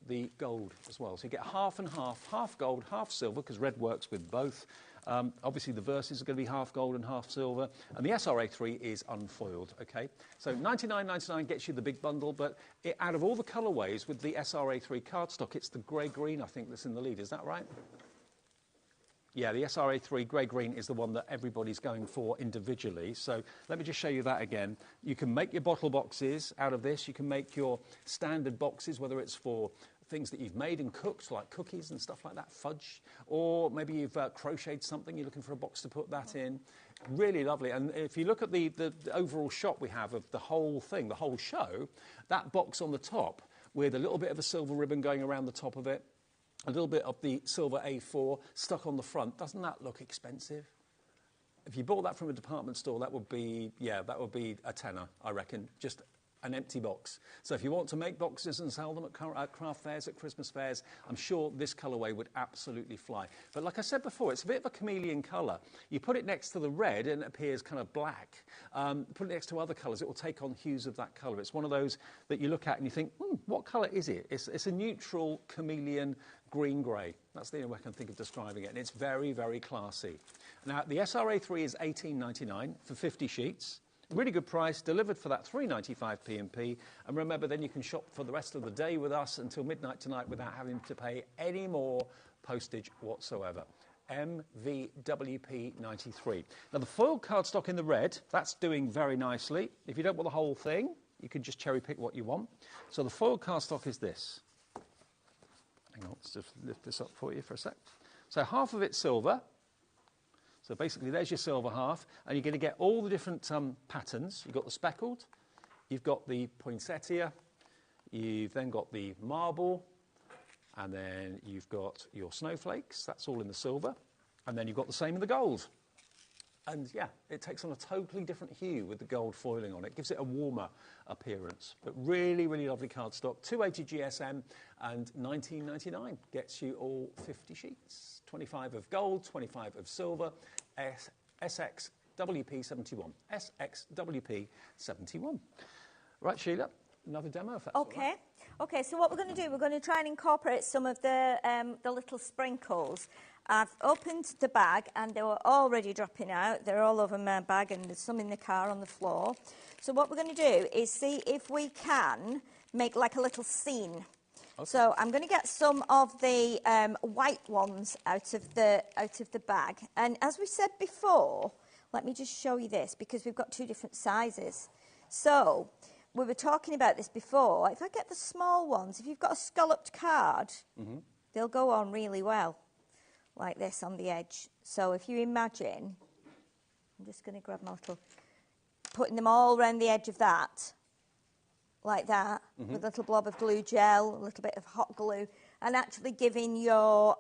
the gold as well. So you get half and half gold, half silver, because red works with both. Obviously, the verses are going to be half gold and half silver. And the SRA3 is unfoiled, OK? So $99.99 gets you the big bundle, but out of all the colourways with the SRA3 cardstock, it's the grey-green, I think, that's in the lead. Is that right? Yeah, the SRA3 grey-green is the one that everybody's going for individually. So let me just show you that again. You can make your bottle boxes out of this. You can make your standard boxes, whether it's for things that you've made and cooked, like cookies and stuff like that, fudge, or maybe you've crocheted something, you're looking for a box to put that in. Really lovely. And if you look at the overall shot we have of the whole thing, the whole show, that box on the top with a little bit of a silver ribbon going around the top of it, a little bit of the silver A4 stuck on the front. Doesn't that look expensive? If you bought that from a department store, that would be a tenner, I reckon, just an empty box. So if you want to make boxes and sell them at craft fairs, at Christmas fairs, I'm sure this colourway would absolutely fly. But like I said before, it's a bit of a chameleon colour. You put it next to the red and it appears kind of black. Put it next to other colours, it will take on hues of that colour. It's one of those that you look at and you think, what colour is it? It's a neutral chameleon green-grey. That's the only way I can think of describing it. And it's very, very classy. Now, the SRA3 is $18.99 for 50 sheets. Really good price, delivered for that $3.95 P&P. And remember, then you can shop for the rest of the day with us until midnight tonight without having to pay any more postage whatsoever. MVWP93. Now, the foil cardstock in the red, that's doing very nicely. If you don't want the whole thing, you can just cherry-pick what you want. So the foil cardstock is this. Hang on, let's just lift this up for you for a sec. So half of it's silver. So basically, there's your silver half, and you're going to get all the different patterns. You've got the speckled, you've got the poinsettia, you've then got the marble, and then you've got your snowflakes. That's all in the silver. And then you've got the same in the gold. And, yeah, it takes on a totally different hue with the gold foiling on it. It gives it a warmer appearance. But really, really lovely cardstock. 280 GSM and $19.99 gets you all 50 sheets. 25 of gold, 25 of silver, SXWP71. SXWP71. Right, Sheila, another demo if that's all right. Okay, so what we're going to do, we're going to try and incorporate some of the little sprinkles. I've opened the bag and they were already dropping out. They're all over my bag and there's some in the car on the floor. So what we're going to do is see if we can make like a little scene. Okay. So I'm going to get some of the white ones out of the bag. And as we said before, let me just show you this because we've got two different sizes. So we were talking about this before. If I get the small ones, if you've got a scalloped card, they'll go on really well. like this on the edge. So if you imagine, I'm just going to grab my little, putting them all around the edge of that, like that, with a little blob of glue gel, a little bit of hot glue, and actually giving your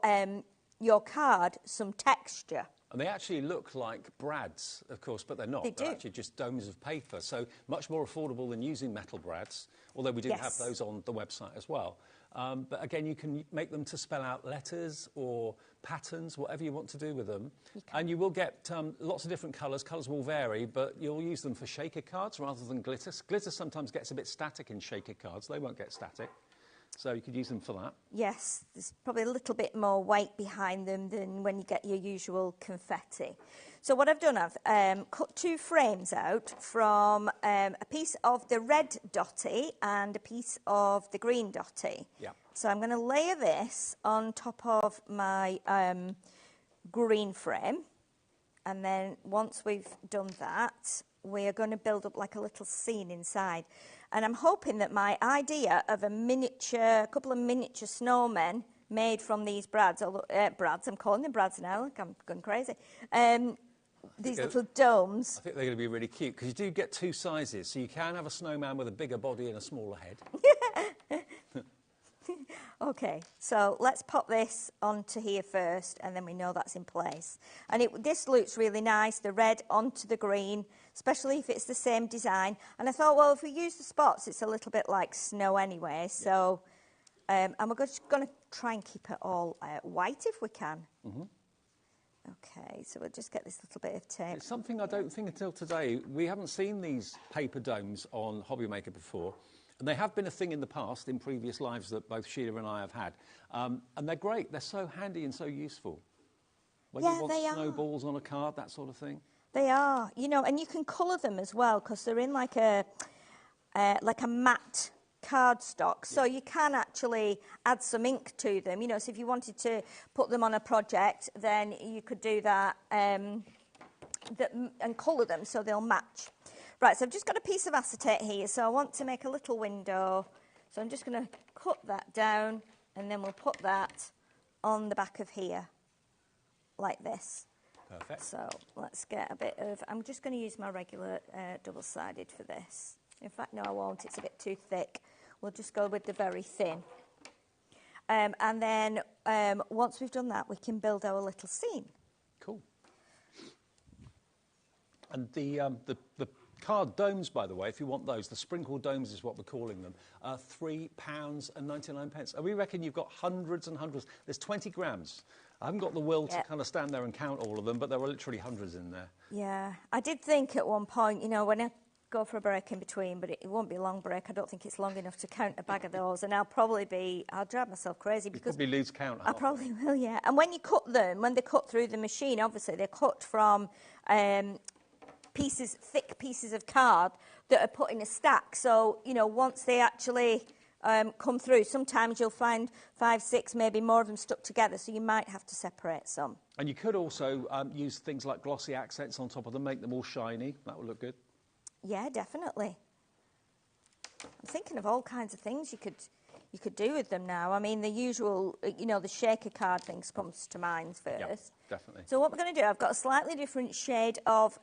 card some texture. And they actually look like brads, of course, but they're not. They do. They're actually just domes of paper, so much more affordable than using metal brads, although we do have those on the website as well. But again, you can make them to spell out letters or patterns, whatever you want to do with them. And you will get lots of different colours. Colours will vary, but you'll use them for shaker cards rather than glitter. Glitter sometimes gets a bit static in shaker cards. They won't get static. So you could use them for that. Yes, there's probably a little bit more weight behind them than when you get your usual confetti. So what I've done, I've cut 2 frames out from a piece of the red dotty and a piece of the green dotty. Yeah. So I'm going to layer this on top of my green frame. And then once we've done that, we are going to build up like a little scene inside. And I'm hoping that my idea of a couple of miniature snowmen made from these brads, although, brads, I'm calling them brads now, like I'm going crazy, these little domes. I think they're going to be really cute, because you do get 2 sizes, so you can have a snowman with a bigger body and a smaller head. Okay, so let's pop this onto here first, and then we know that's in place. And this looks really nice, the red onto the green, especially if it's the same design. And I thought, well, if we use the spots, it's a little bit like snow anyway. So, and we're just going to try and keep it all white if we can. Okay, so we'll just get this little bit of tape. It's something I don't think until today. We haven't seen these paper domes on HobbyMaker before. And they have been a thing in the past, in previous lives that both Sheila and I have had. And they're great. They're so handy and so useful. When you want snowballs on a card, that sort of thing. They are. You know, and you can colour them as well, because they're in like a matte cardstock. So you can actually add some ink to them. You know, so if you wanted to put them on a project, then you could do that, and colour them so they'll match. Right, so I've just got a piece of acetate here, so I want to make a little window. So I'm just going to cut that down, and then we'll put that on the back of here, like this. Perfect. So let's get a bit of, I'm just going to use my regular double-sided for this. In fact, no, I won't, it's a bit too thick. We'll just go with the very thin. And then once we've done that, we can build our little scene. Cool. And the card domes, by the way, if you want those, the sprinkle domes is what we're calling them, are £3.99. And we reckon you've got hundreds and hundreds. There's 20 grams. I haven't got the will to kind of stand there and count all of them, but there are literally hundreds in there. Yeah, I did think at one point, you know, when I go for a break in between, but it won't be a long break. I don't think it's long enough to count a bag of those, and I'll drive myself crazy because you probably lose count. I probably will, yeah. And when you cut them, when they're cut through the machine, obviously they're cut from thick pieces of card that are put in a stack. So, you know, once they actually come through, sometimes you'll find 5, 6, maybe more of them stuck together, so you might have to separate some. And you could also use things like glossy accents on top of them, make them all shiny. That would look good. Yeah, definitely. I'm thinking of all kinds of things you could do with them now. I mean, the usual, you know, the shaker card things comes to mind first. Yep, definitely. So what we're going to do, I've got a slightly different shade of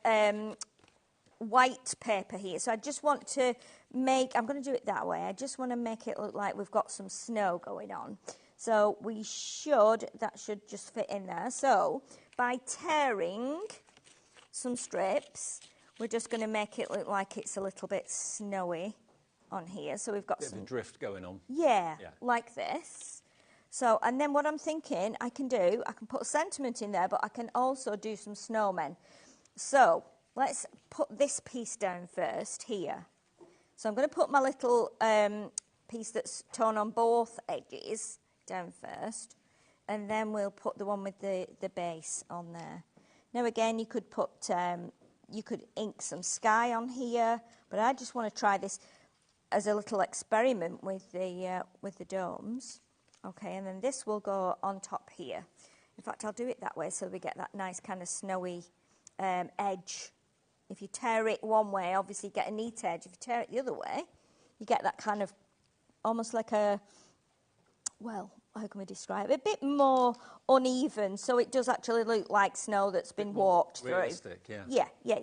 white paper here. So I just want to I'm going to do it that way. I just want to make it look like we've got some snow going on. So that should just fit in there. So by tearing some strips, we're just going to make it look like it's a little bit snowy on here. So we've got some drift going on. Yeah, like this. So, and then what I'm thinking I can put a sentiment in there, but I can also do some snowmen. So let's put this piece down first here. So I'm going to put my little piece that's torn on both edges down first, and then we'll put the one with the base on there. Now again, you could put you could ink some sky on here, but I just want to try this as a little experiment with the domes. Okay, and then this will go on top here. In fact, I'll do it that way so we get that nice kind of snowy edge. If you tear it one way, obviously you get a neat edge. If you tear it the other way, you get that kind of almost like a, well, how can we describe it? A bit more uneven, so it does actually look like snow that's been walked realistic, through. Yeah. Yeah.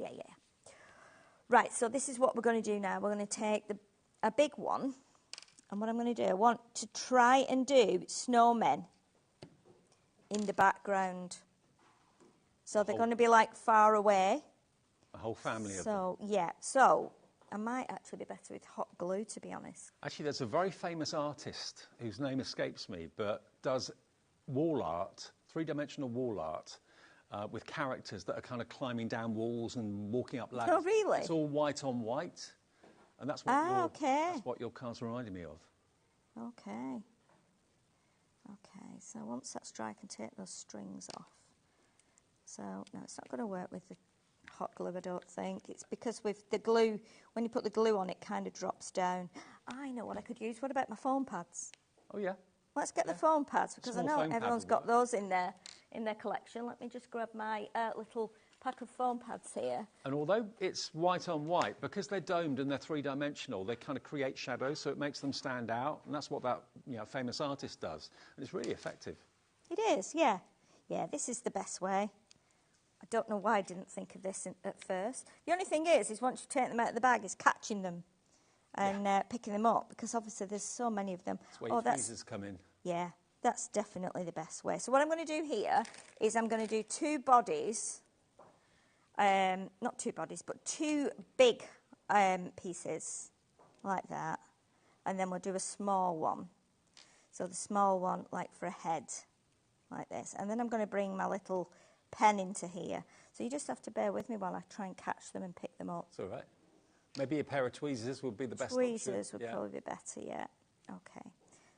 Right, so this is what we're going to do now. We're going to take a big one, and what I'm going to do, I want to try and do snowmen in the background. So they're going to be like far away. A whole family of them. So, yeah, so I might actually be better with hot glue, to be honest. Actually, there's a very famous artist whose name escapes me, but does wall art, three-dimensional wall art, with characters that are kind of climbing down walls and walking up ladders. Oh, really? It's all white on white, and that's what your cards reminded me of. Okay. Okay, so once that's dry, I can take those strings off. So, no, it's not going to work with the hot glue, I don't think. It's because with the glue, when you put the glue on, it kind of drops down. I know what I could use. What about my foam pads? Oh, yeah. Let's get the foam pads, because Small I know foam pad everyone's will got work. those in their collection. Let me just grab my little pack of foam pads here. And although it's white on white, because they're domed and they're three-dimensional, they kind of create shadows, so it makes them stand out, and that's what that famous artist does. And it's really effective. It is, yeah. Yeah, this is the best way. I don't know why I didn't think of this at first. The only thing is once you take them out of the bag, is catching them and picking them up, because obviously there's so many of them. That's where your freezers come in. Yeah, that's definitely the best way. So what I'm going to do here is I'm going to do two bodies, not two bodies, but two big pieces like that, and then we'll do a small one. So the small one, like for a head, like this. And then I'm going to bring my little pen into here. So you just have to bear with me while I try and catch them and pick them up. It's all right. Maybe a pair of tweezers would be the best option. Tweezers would probably be better, yeah. Okay.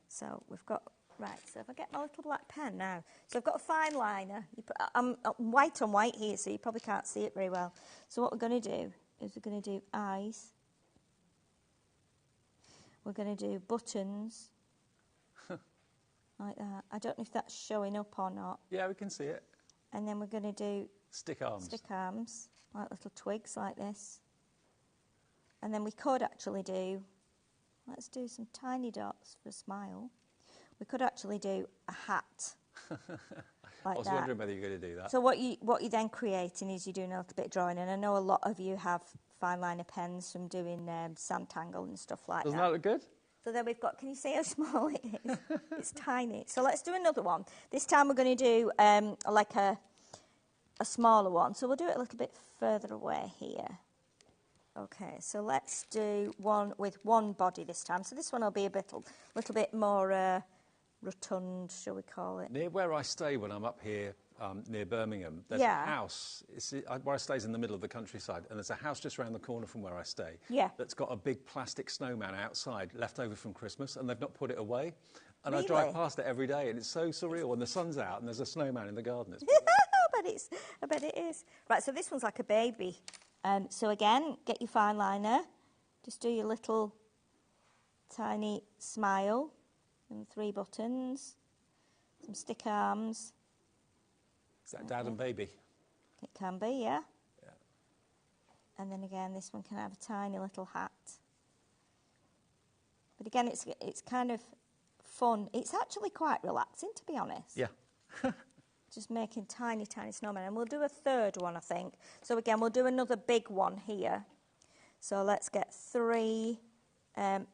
So we've got, right, so if I get my little black pen now. So I've got a fine liner. I'm white on white here, so you probably can't see it very well. So what we're going to do is we're going to do eyes. We're going to do buttons. Like that. I don't know if that's showing up or not. Yeah, we can see it. And then we're going to do stick arms, like little twigs like this. And then we could actually do, let's do some tiny dots for a smile. We could actually do a hat. Like I was wondering whether you're going to do that. So what you're then creating is you're doing a little bit of drawing. And I know a lot of you have fine liner pens from doing Sandtangle and stuff like that. Doesn't that look good? So then we've got, can you see how small it is? It's tiny. So let's do another one. This time we're going to do like a smaller one. So we'll do it a little bit further away here. Okay, so let's do one with one body this time. So this one will be a little bit more rotund, shall we call it? Near where I stay when I'm up here near Birmingham, there's a house. Where I stay is in the middle of the countryside, and there's a house just around the corner from where I stay that's got a big plastic snowman outside, left over from Christmas, and they've not put it away. And Really? I drive past it every day, and it's so surreal when the sun's out and there's a snowman in the garden. It's I bet it is. Right, so this one's like a baby. So again, get your fine liner. Just do your little tiny smile and 3 buttons, some stick arms. Is that dad and baby? It can be, yeah. Yeah. And then again, this one can have a tiny little hat. But again, it's kind of fun. It's actually quite relaxing, to be honest. Yeah. Just making tiny, tiny snowmen. And we'll do a third one, I think. So again, we'll do another big one here. So let's get 3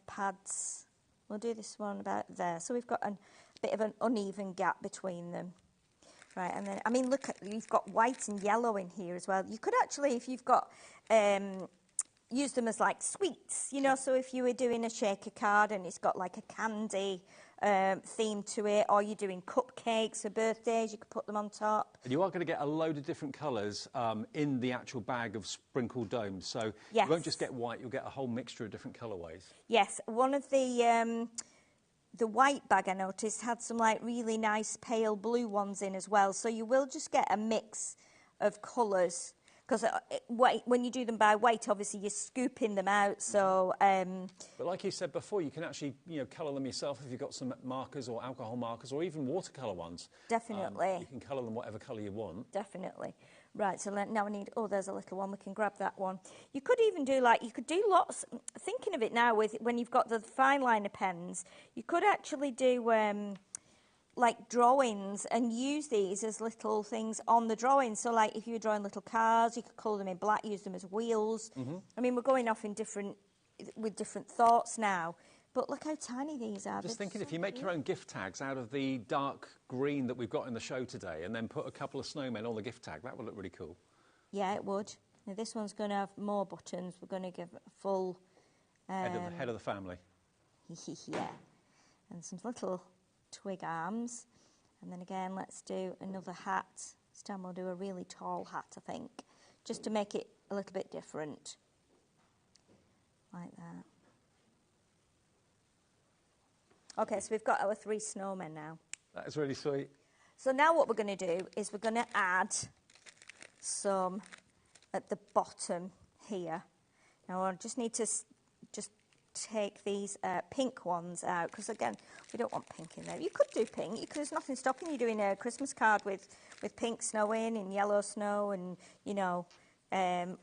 pads. We'll do this one about there. So we've got a bit of an uneven gap between them. Right, and then, I mean, look, you've got white and yellow in here as well. You could actually, if you've got, use them as like sweets, you know, so if you were doing a shaker card and it's got like a candy theme to it, or you're doing cupcakes for birthdays, you could put them on top. And you are going to get a load of different colours in the actual bag of sprinkled domes. So you won't just get white, you'll get a whole mixture of different colourways. Yes, one of the white bag I noticed had some like really nice pale blue ones in as well. So you will just get a mix of colours. Because when you do them by weight, obviously you're scooping them out. So, but like you said before, you can actually colour them yourself if you've got some markers or alcohol markers or even watercolour ones. Definitely. You can colour them whatever colour you want. Definitely. Right, so now I need, there's a little one. We can grab that one. You could even do you could do lots, thinking of it now, when you've got the fine liner pens, you could actually do like drawings and use these as little things on the drawings. So like if you were drawing little cars, you could colour them in black, use them as wheels. I mean, we're going off in with different thoughts now. But look how tiny these are. Just thinking, if you make your own gift tags out of the dark green that we've got in the show today and then put a couple of snowmen on the gift tag, that would look really cool. Yeah, it would. Now this one's going to have more buttons. We're going to give it a full... Head of the family. Yeah. And some little twig arms. And then again, let's do another hat. This time we'll do a really tall hat, I think, just to make it a little bit different. Like that. Okay, so we've got our 3 snowmen now. That is really sweet. So now what we're going to do is we're going to add some at the bottom here. Now I just need to just take these pink ones out, because again, we don't want pink in there. You could do pink. There's nothing stopping you doing a Christmas card with pink snow in and yellow snow and, you know,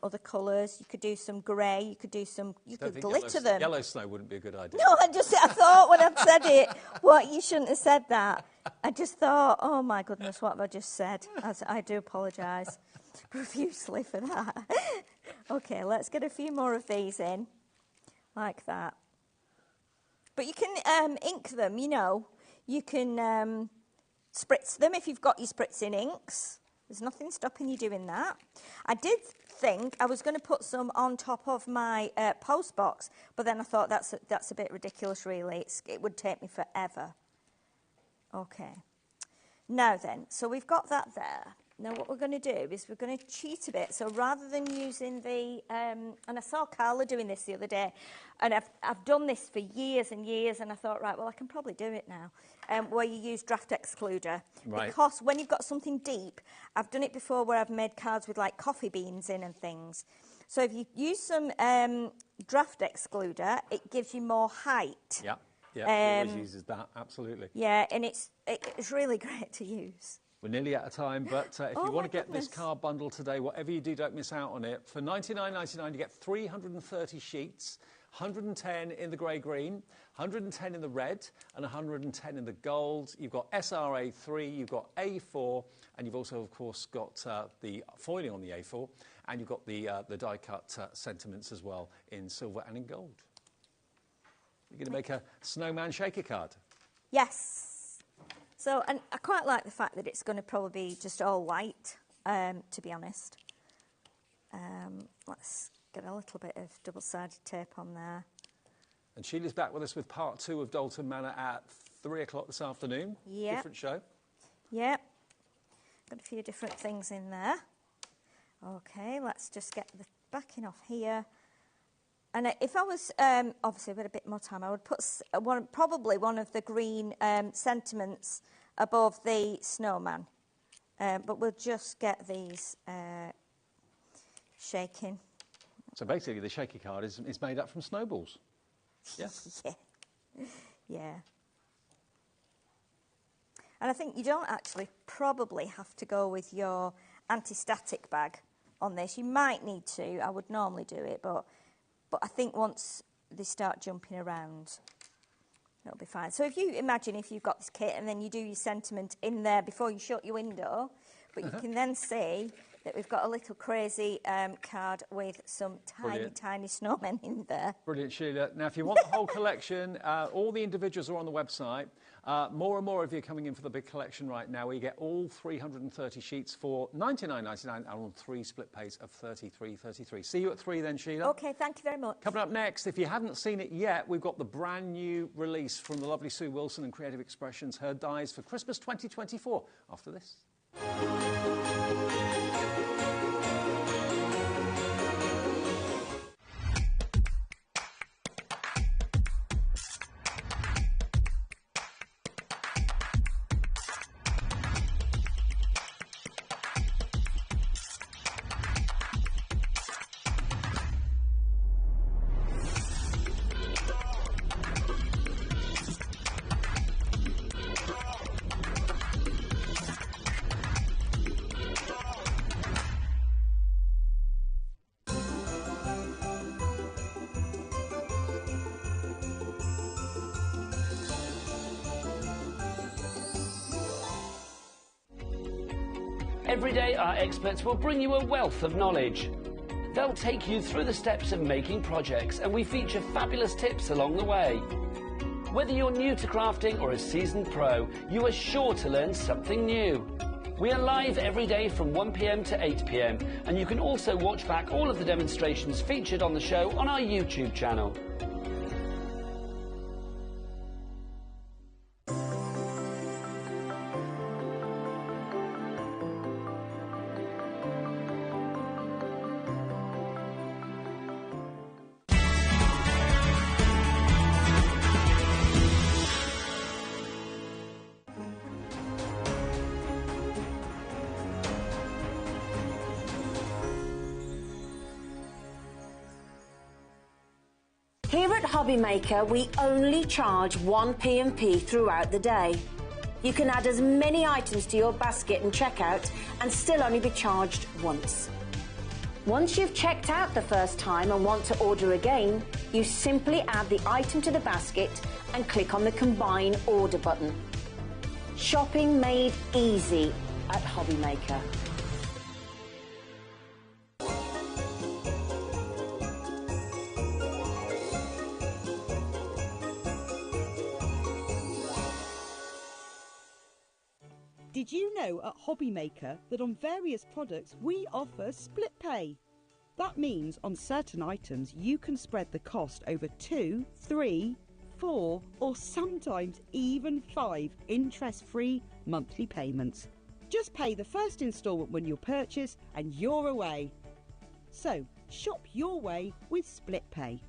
other colours. You could do some grey. You could do some. You could glitter them. Yellow snow wouldn't be a good idea. No, I thought when I'd said it, what, you shouldn't have said that. I just thought, oh my goodness, what have I just said? I do apologise profusely for that. Okay, let's get a few more of these in, like that. But you can ink them. You know, you can spritz them if you've got your spritzing inks. There's nothing stopping you doing that. I did think I was going to put some on top of my post box, but then I thought that's a bit ridiculous, really. It would take me forever. Okay. Now then, so we've got that there. Now what we're going to do is we're going to cheat a bit. So rather than using the, and I saw Carla doing this the other day, and I've done this for years and years, and I thought, right, well, I can probably do it now, where you use draft excluder. Right. Because when you've got something deep, I've done it before where I've made cards with like coffee beans in and things. So if you use some draft excluder, it gives you more height. Yeah, yeah, it always uses that, absolutely. Yeah, and it's really great to use. We're nearly out of time, but if you want to get this card bundle today, whatever you do, don't miss out on it. For $99.99, you get 330 sheets, 110 in the grey-green, 110 in the red, and 110 in the gold. You've got SRA3, you've got A4, and you've also, of course, got the foiling on the A4, and you've got the die-cut sentiments as well in silver and in gold. You're going to make a snowman shaker card. Yes. So, and I quite like the fact that it's going to probably be just all white, to be honest. Let's get a little bit of double-sided tape on there. And Sheila's back with us with part 2 of Dalton Manor at 3 o'clock this afternoon. Yep. Different show. Yep. Got a few different things in there. Okay, let's just get the backing off here. And if I was, obviously with a bit more time, I would put probably one of the green sentiments above the snowman. But we'll just get these shaking. So basically the shaky card is made up from snowballs. Yeah? Yeah. Yeah. And I think you don't actually probably have to go with your anti-static bag on this. You might need to. I would normally do it, but I think once they start jumping around, it'll be fine. So if you imagine if you've got this kit and then you do your sentiment in there before you shut your window, but you can then see that we've got a little crazy card with some tiny, tiny snowmen in there. Brilliant, Sheila. Now, if you want the whole collection, all the individuals are on the website. More and more of you are coming in for the big collection right now, where you get all 330 sheets for $99.99 and on 3 split pays of $33.33. See you at 3 then, Sheila. OK, thank you very much. Coming up next, if you haven't seen it yet, we've got the brand new release from the lovely Sue Wilson and Creative Expressions, her dies for Christmas 2024, after this. Every day, our experts will bring you a wealth of knowledge. They'll take you through the steps of making projects, and we feature fabulous tips along the way. Whether you're new to crafting or a seasoned pro, you are sure to learn something new. We are live every day from 1 p.m. to 8 p.m, and you can also watch back all of the demonstrations featured on the show on our YouTube channel. Here at HobbyMaker, we only charge 1 P&P throughout the day. You can add as many items to your basket and checkout and still only be charged once. Once you've checked out the first time and want to order again, you simply add the item to the basket and click on the Combine Order button. Shopping made easy at HobbyMaker. Did you know at HobbyMaker that on various products we offer split pay? That means on certain items you can spread the cost over 2, 3, 4 or sometimes even 5 interest-free monthly payments. Just pay the first instalment when you purchase and you're away. So shop your way with split pay.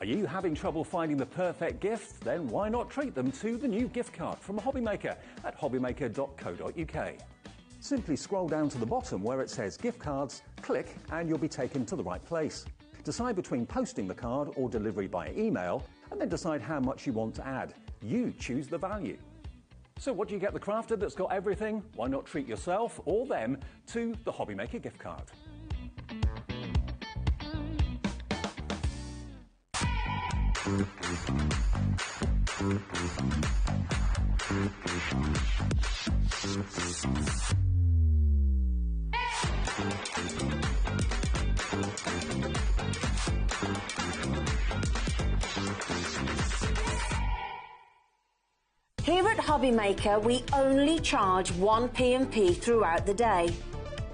Are you having trouble finding the perfect gift? Then why not treat them to the new gift card from HobbyMaker at hobbymaker.co.uk. Simply scroll down to the bottom where it says gift cards, click and you'll be taken to the right place. Decide between posting the card or delivery by email and then decide how much you want to add. You choose the value. So what do you get the crafter that's got everything? Why not treat yourself or them to the HobbyMaker gift card? Here at HobbyMaker, we only charge 1 P&P throughout the day.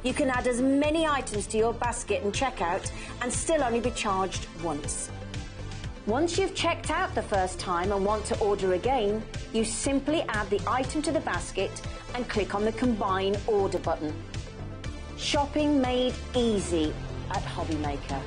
You can add as many items to your basket and checkout and still only be charged once. Once you've checked out the first time and want to order again, you simply add the item to the basket and click on the Combine Order button. Shopping made easy at HobbyMaker.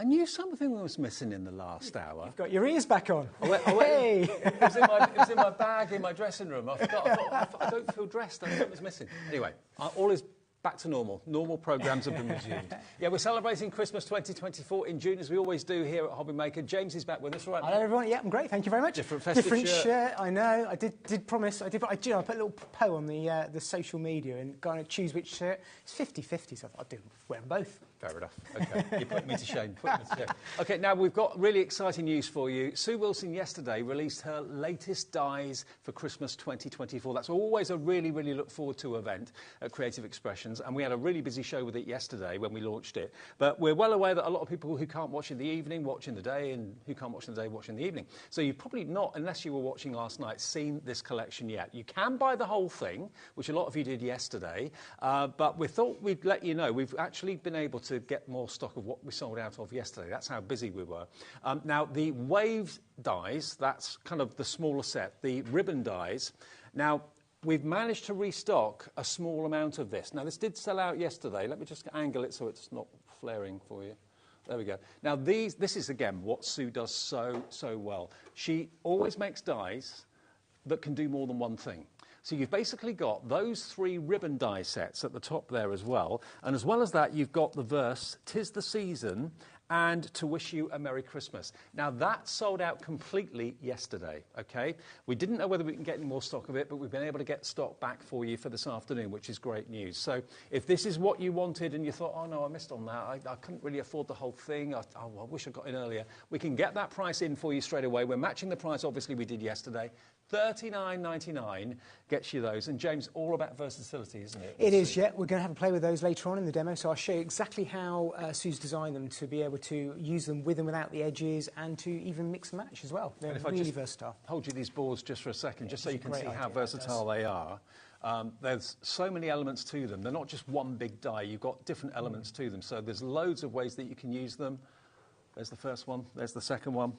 I knew something was missing in the last hour. You've got your ears back on. Hey! It was in my bag in my dressing room. I thought, I don't feel dressed. Something's missing. Anyway, all is back to normal. Normal programmes have been resumed. Yeah, we're celebrating Christmas 2024 in June, as we always do here at HobbyMaker. James is back with us, right? Hello, everyone. Yeah, I'm great. Thank you very much. Different festive shirt. I know. I did promise. I put a little poll on the social media and going to choose which shirt. It's 50-50, so I thought I'd wear them both. Fair enough. OK, you put me to shame. OK, now we've got really exciting news for you. Sue Wilson yesterday released her latest dies for Christmas 2024. That's always a really, really look forward to event at Creative Expressions, and we had a really busy show with it yesterday when we launched it. But we're well aware that a lot of people who can't watch in the evening watch in the day, and who can't watch in the day watch in the evening. So you've probably not, unless you were watching last night, seen this collection yet. You can buy the whole thing, which a lot of you did yesterday, but we thought we'd let you know we've actually been able to get more stock of what we sold out of yesterday. That's how busy we were. Now, the wave dies, that's kind of the smaller set. The ribbon dies. Now, we've managed to restock a small amount of this. Now, this did sell out yesterday. Let me just angle it so it's not flaring for you. There we go. Now, this is, again, what Sue does so well. She always makes dies that can do more than one thing. So you've basically got those 3 ribbon die sets at the top there as well. And as well as that, you've got the verse, "'Tis the season," and "To wish you a Merry Christmas." Now, that sold out completely yesterday, OK? We didn't know whether we can get any more stock of it, but we've been able to get stock back for you for this afternoon, which is great news. So if this is what you wanted and you thought, oh, no, I missed on that, I couldn't really afford the whole thing, I wish I got in earlier, we can get that price in for you straight away. We're matching the price, obviously, we did yesterday. $39.99 gets you those. And, James, all about versatility, isn't it? It is, yeah. We're going to have a play with those later on in the demo, so I'll show you exactly how Sue's designed them to be able to use them with and without the edges and to even mix and match as well. They're really versatile. Hold you these boards just for a second, just so you can see how versatile they are. There's so many elements to them. They're not just one big die. You've got different elements to them. So there's loads of ways that you can use them. There's the first one. There's the second one.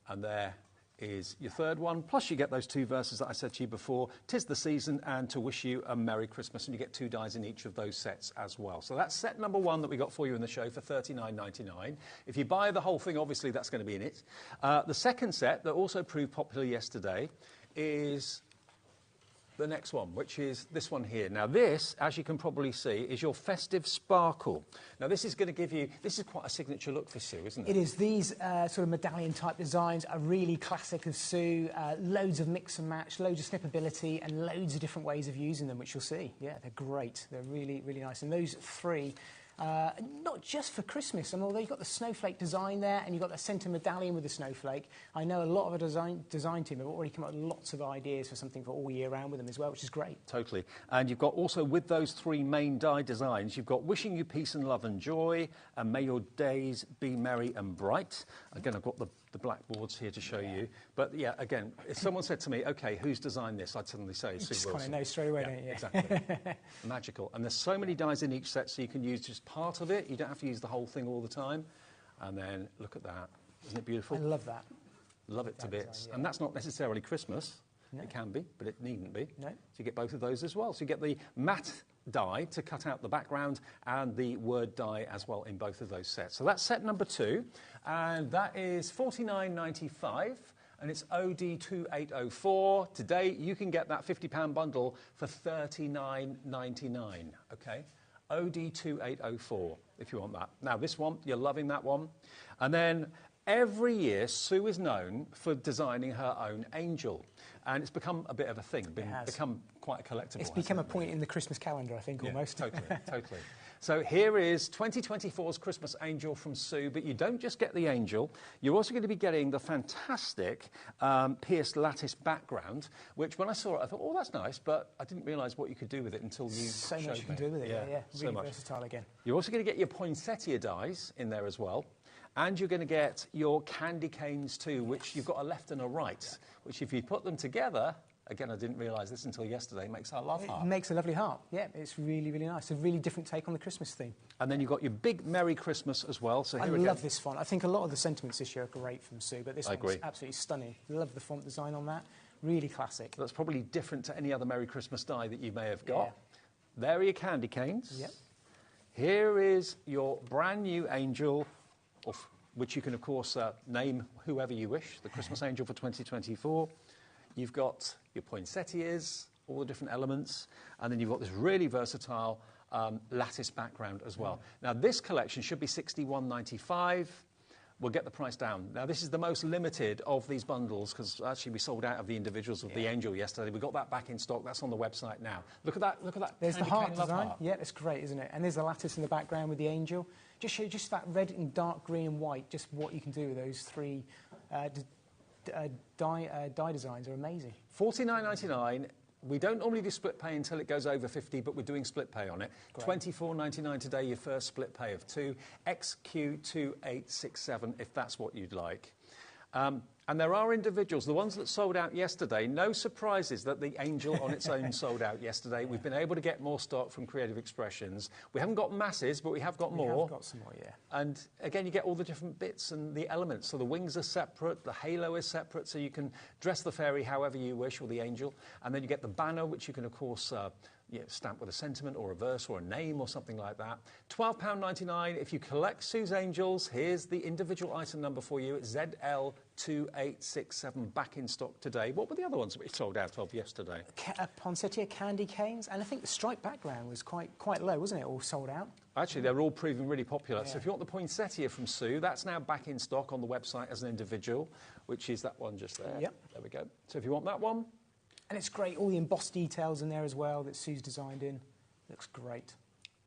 And there is your third one. Plus you get those 2 verses that I said to you before, "'Tis the season" and "To wish you a Merry Christmas." And you get 2 dies in each of those sets as well. So that's set number 1 that we got for you in the show for $39.99. If you buy the whole thing, obviously that's going to be in it. The second set that also proved popular yesterday is the next one, which is this one here. Now this, as you can probably see, is your Festive Sparkle. Now this is going to give you, this is quite a signature look for Sue, isn't it? It is. These sort of medallion type designs are really classic of Sue. Loads of mix and match, loads of snippability and loads of different ways of using them, which you'll see. Yeah, they're great. They're really, really nice. And those 3... not just for Christmas, and although you've got the snowflake design there and you've got the centre medallion with the snowflake, I know a lot of a design team have already come up with lots of ideas for something for all year round with them as well, which is great. Totally. And you've got also with those 3 main die designs, you've got "Wishing you peace and love and joy," and "May your days be merry and bright." Again, I've got the blackboards here to show you. But yeah, again, if someone said to me, OK, who's designed this, I'd suddenly say Sue Wilson. You just kind of know straight away, don't you? Exactly. Magical. And there's so many dies in each set, so you can use just part of it. You don't have to use the whole thing all the time. And then look at that. Isn't it beautiful? I love that. Love it to bits. Design, yeah. And that's not necessarily Christmas. No. It can be, but it needn't be. No. So you get both of those as well. So you get the matte die to cut out the background and the word die as well in both of those sets. So that's set number 2, and that is $49.95, and it's OD2804. Today you can get that £50 bundle for $39.99, okay? OD2804 if you want that. Now this one, you're loving that one. And then every year, Sue is known for designing her own angel. And it's become a bit of a thing, become quite a collectible. It's become a point in the Christmas calendar, I think, almost. Totally, totally. So here is 2024's Christmas angel from Sue, but you don't just get the angel, you're also going to be getting the fantastic pierced lattice background, which when I saw it, I thought, oh, that's nice, but I didn't realise what you could do with it until you so showed much you can do with it, yeah. So really much. Versatile again. You're also going to get your poinsettia dies in there as well. And you're going to get your candy canes too, which you've got a left and a right, which if you put them together, again, I didn't realise this until yesterday, makes our love heart. It makes a lovely heart, yeah. It's really, really nice. A really different take on the Christmas theme. And then you've got your big Merry Christmas as well. So I love this font. I think a lot of the sentiments this year are great from Sue, but this one's absolutely stunning. Love the font design on that. Really classic. That's probably different to any other Merry Christmas die that you may have got. Yeah. There are your candy canes. Yep. Here is your brand new angel, which you can, of course, name whoever you wish, the Christmas angel for 2024. You've got your poinsettias, all the different elements, and then you've got this really versatile lattice background as well. Now, this collection should be $61.95. We'll get the price down. Now, this is the most limited of these bundles because actually we sold out of the individuals of the angel yesterday. We got that back in stock. That's on the website now. Look at that. Look at that. There's the heart design. Yeah, it's great, isn't it? And there's the lattice in the background with the angel. Just show you just that red and dark green and white, just what you can do with those three die designs are amazing. $49.99. We don't normally do split pay until it goes over 50, but we're doing split pay on it. $24.99 today, your first split pay of 2. XQ2867, if that's what you'd like. And there are individuals, the ones that sold out yesterday, no surprises that the angel on its own sold out yesterday. We've been able to get more stock from Creative Expressions. We haven't got masses, but we have got more. We have got some more, yeah. And again, you get all the different bits and the elements. So the wings are separate, the halo is separate, so you can dress the fairy however you wish, or the angel. And then you get the banner, which you can, of course, stamp with a sentiment or a verse or a name or something like that. £12.99. If you collect Sue's Angels, here's the individual item number for you. It's ZL2867, back in stock today. What were the other ones that we sold out of yesterday? Poinsettia candy canes, and I think the striped background was quite low, wasn't it? All sold out. Actually, they're all proving really popular. Yeah. So if you want the poinsettia from Sue, that's now back in stock on the website as an individual, which is that one just there. Yep. There we go. So if you want that one. And it's great, all the embossed details in there as well that Sue's designed in. Looks great.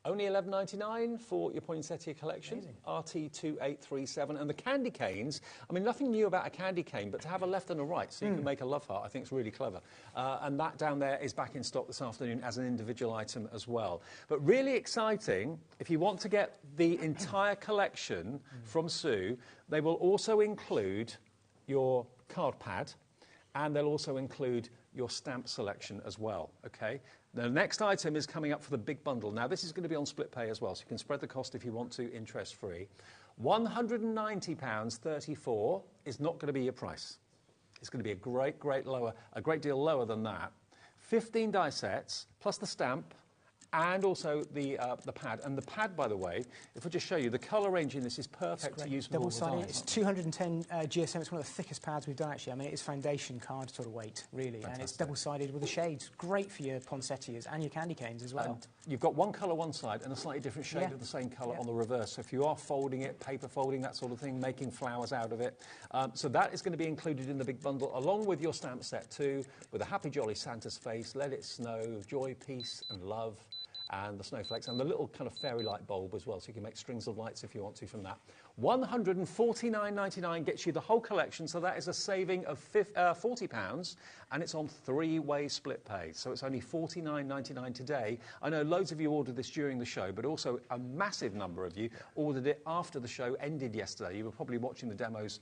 Only $11.99 for your poinsettia collection. Amazing. RT2837. And the candy canes, I mean, nothing new about a candy cane, but to have a left and a right so you can make a love heart, I think is really clever. And that down there is back in stock this afternoon as an individual item as well. But really exciting, if you want to get the entire collection from Sue, they will also include your card pad, and they'll also include your stamp selection as well, okay? The next item is coming up for the big bundle. Now, this is going to be on split pay as well, so you can spread the cost if you want to, interest-free. £190.34 is not going to be your price. It's going to be a great deal lower than that. 15 die sets, plus the stamp, and also the pad. And the pad, by the way, if I just show you, the colour range in this is perfect to use with all double-sided. designs. It's 210 GSM. It's one of the thickest pads we've done, actually. I mean, it is foundation card sort of weight, really. Fantastic. And it's double-sided with the shades. Great for your poinsettias and your candy canes as well. And you've got one colour one side and a slightly different shade of the same colour on the reverse. So if you are folding it, paper folding, that sort of thing, making flowers out of it. So that is going to be included in the big bundle, along with your stamp set too, with a happy, jolly Santa's face, let it snow, joy, peace and love, and the snowflakes, and the little kind of fairy light bulb as well, so you can make strings of lights if you want to from that. £149.99 gets you the whole collection, so that is a saving of £40, and it's on three-way split pay, so it's only £49.99 today. I know loads of you ordered this during the show, but also a massive number of you ordered it after the show ended yesterday. You were probably watching the demos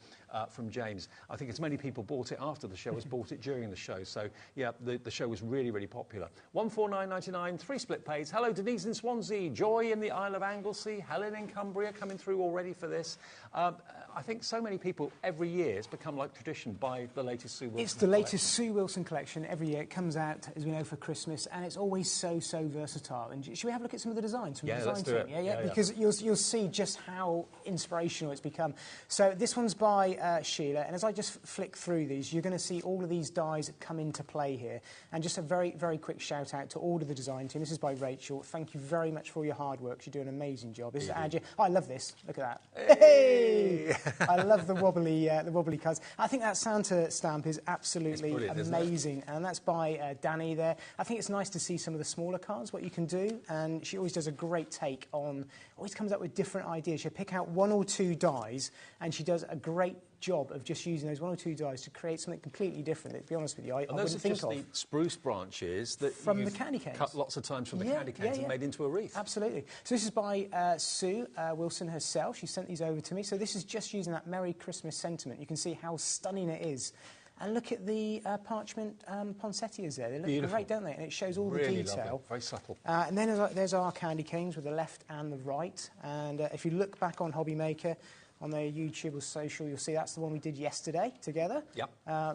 from James. I think as many people bought it after the show as bought it during the show, so yeah, the show was really, really popular. £149.99, 3 split pays. Hello, Denise in Swansea, Joy in the Isle of Anglesey, Helen in Cumbria coming through already for this. I think so many people every year, it's become like tradition, buy the latest Sue Wilson. It's the latest Sue Wilson collection every year. It comes out, as we know, for Christmas, and it's always so versatile. And should we have a look at some of the designs from the design team? Yeah, because you'll see just how inspirational it's become. So this one's by Sheila, and as I just flick through these, you're going to see all of these dies come into play here. And just a very, very quick shout out to all of the design team. This is by Rachel. Thank you very much for all your hard work. You do an amazing job. This is Angie. Oh, I love this. Look at that. Hey! I love the wobbly cards. I think that Santa stamp is absolutely amazing, and that's by Danny there. I think it's nice to see some of the smaller cards, what you can do, and she always does a great take on, always comes up with different ideas. She'll pick out 1 or 2 dies, and she does a great job of just using those 1 or 2 dies to create something completely different that, to be honest with you, I wouldn't think of. And those are just the spruce branches that from the candy canes. Cut lots of times from the candy canes and made into a wreath. Absolutely. So this is by Sue Wilson herself. She sent these over to me. So this is just using that Merry Christmas sentiment. You can see how stunning it is. And look at the parchment poinsettias there. They look beautiful. Great, don't they? And it shows all really the detail. Lovely. Very subtle. And then there's our candy canes with the left and the right. And if you look back on HobbyMaker, on their YouTube or social, you'll see that's the one we did yesterday together. Yep.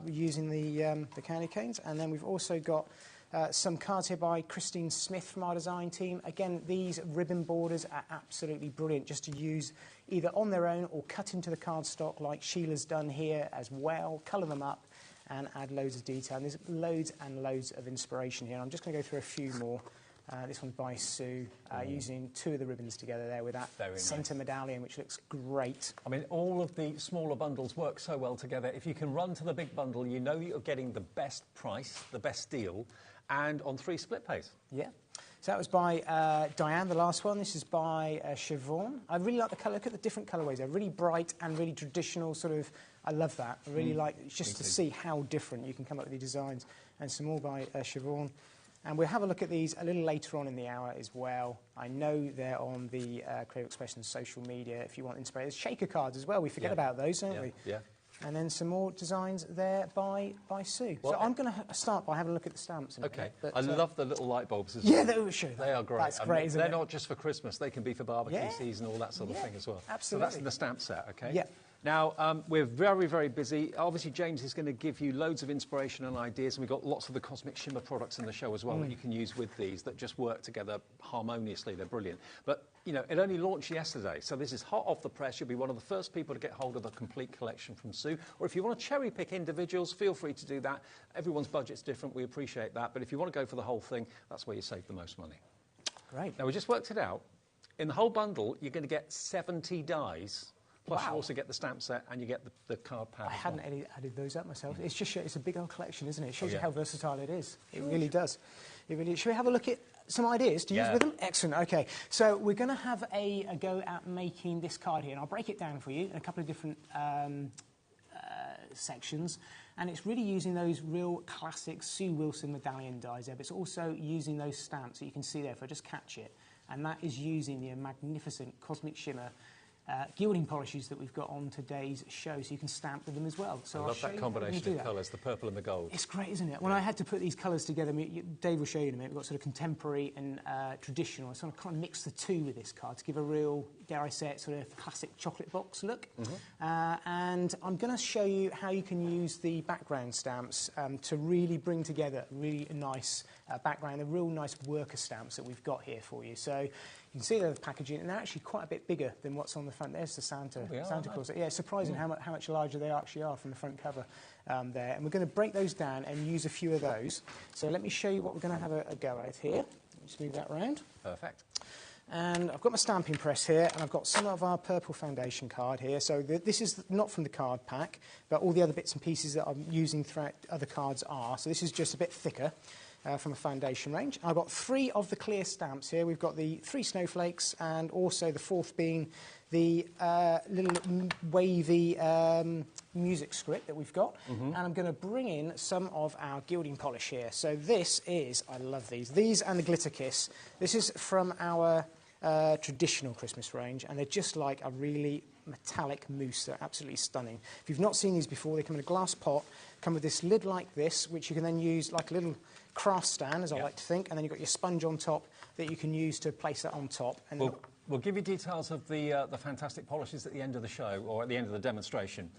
Using the candy canes. And then we've also got some cards here by Christine Smith from our design team. Again, these ribbon borders are absolutely brilliant just to use either on their own or cut into the cardstock like Sheila's done here as well. Colour them up and add loads of detail. And there's loads and loads of inspiration here. I'm just going to go through a few more. This one's by Sue, using 2 of the ribbons together there with that centre medallion, which looks great. I mean, all of the smaller bundles work so well together. If you can run to the big bundle, you know you're getting the best price, the best deal, and on 3 split pays. Yeah. So that was by Diane, the last one. This is by Siobhan. I really like the colour. Look at the different colourways. They're really bright and really traditional, sort of. I love that. I really like just to see how different you can come up with these designs. And some more by Siobhan. And we'll have a look at these a little later on in the hour as well. I know they're on the Creative Expression social media if you want inspiration. There's shaker cards as well. We forget about those, don't we? Yeah. And then some more designs there by Sue. Well, so I'm going to start by having a look at the stamps. Okay. I love the little light bulbs as well. Yeah, they are great. That's great, isn't it? They're not just for Christmas. They can be for barbecue season, all that sort of thing as well. Absolutely. So that's the stamp set, okay? Yeah. Now, we're very, very busy. Obviously, James is going to give you loads of inspiration and ideas, and we've got lots of the Cosmic Shimmer products in the show as well that you can use with these that just work together harmoniously. They're brilliant. But, you know, it only launched yesterday, so this is hot off the press. You'll be one of the first people to get hold of the complete collection from Sue. Or if you want to cherry-pick individuals, feel free to do that. Everyone's budget's different. We appreciate that. But if you want to go for the whole thing, that's where you save the most money. Great. Now, we just worked it out. In the whole bundle, you're going to get 70 dies. Plus, you also get the stamp set and you get the card pad. I hadn't added those up myself. It's just it's a big old collection, isn't it? It shows you how versatile it is. It really does. Should we have a look at some ideas to use with them? Excellent. OK, so we're going to have a go at making this card here, and I'll break it down for you in a couple of different sections. And it's really using those real classic Sue Wilson medallion dies there, but it's also using those stamps that you can see there if I just catch it. And that is using the magnificent Cosmic Shimmer gilding polishes that we've got on today's show, so you can stamp with them as well. So I love that combination of colours, the purple and the gold. It's great, isn't it? When I had to put these colours together, Dave will show you in a minute, we've got sort of contemporary and traditional. I sort of kind of mixed the two with this card to give a real, dare I say it, sort of classic chocolate box look. And I'm going to show you how you can use the background stamps to really bring together a really nice background, the real nice worker stamps that we've got here for you. So you can see the packaging, and they're actually quite a bit bigger than what's on the front. There's the Santa Claus. Yeah, it's surprising how much larger they actually are from the front cover there. And we're going to break those down and use a few of those. So let me show you what we're going to have a go at here. Just move that around. Perfect. And I've got my stamping press here, and I've got some of our purple foundation card here. So this is not from the card pack, but all the other bits and pieces that I'm using throughout other cards are. So this is just a bit thicker. From a foundation range. I've got 3 of the clear stamps here. We've got the 3 snowflakes, and also the 4th being the little wavy music script that we've got. And I'm going to bring in some of our gilding polish here. So this is, I love these and the Glitter Kiss. This is from our traditional Christmas range, and they're just like a really metallic mousse. They're absolutely stunning. If you've not seen these before, they come in a glass pot, come with this lid like this, which you can then use like a little craft stand, as I like to think, and then you've got your sponge on top that you can use to place that on top. And we'll give you details of the fantastic polishes at the end of the show, or at the end of the demonstration,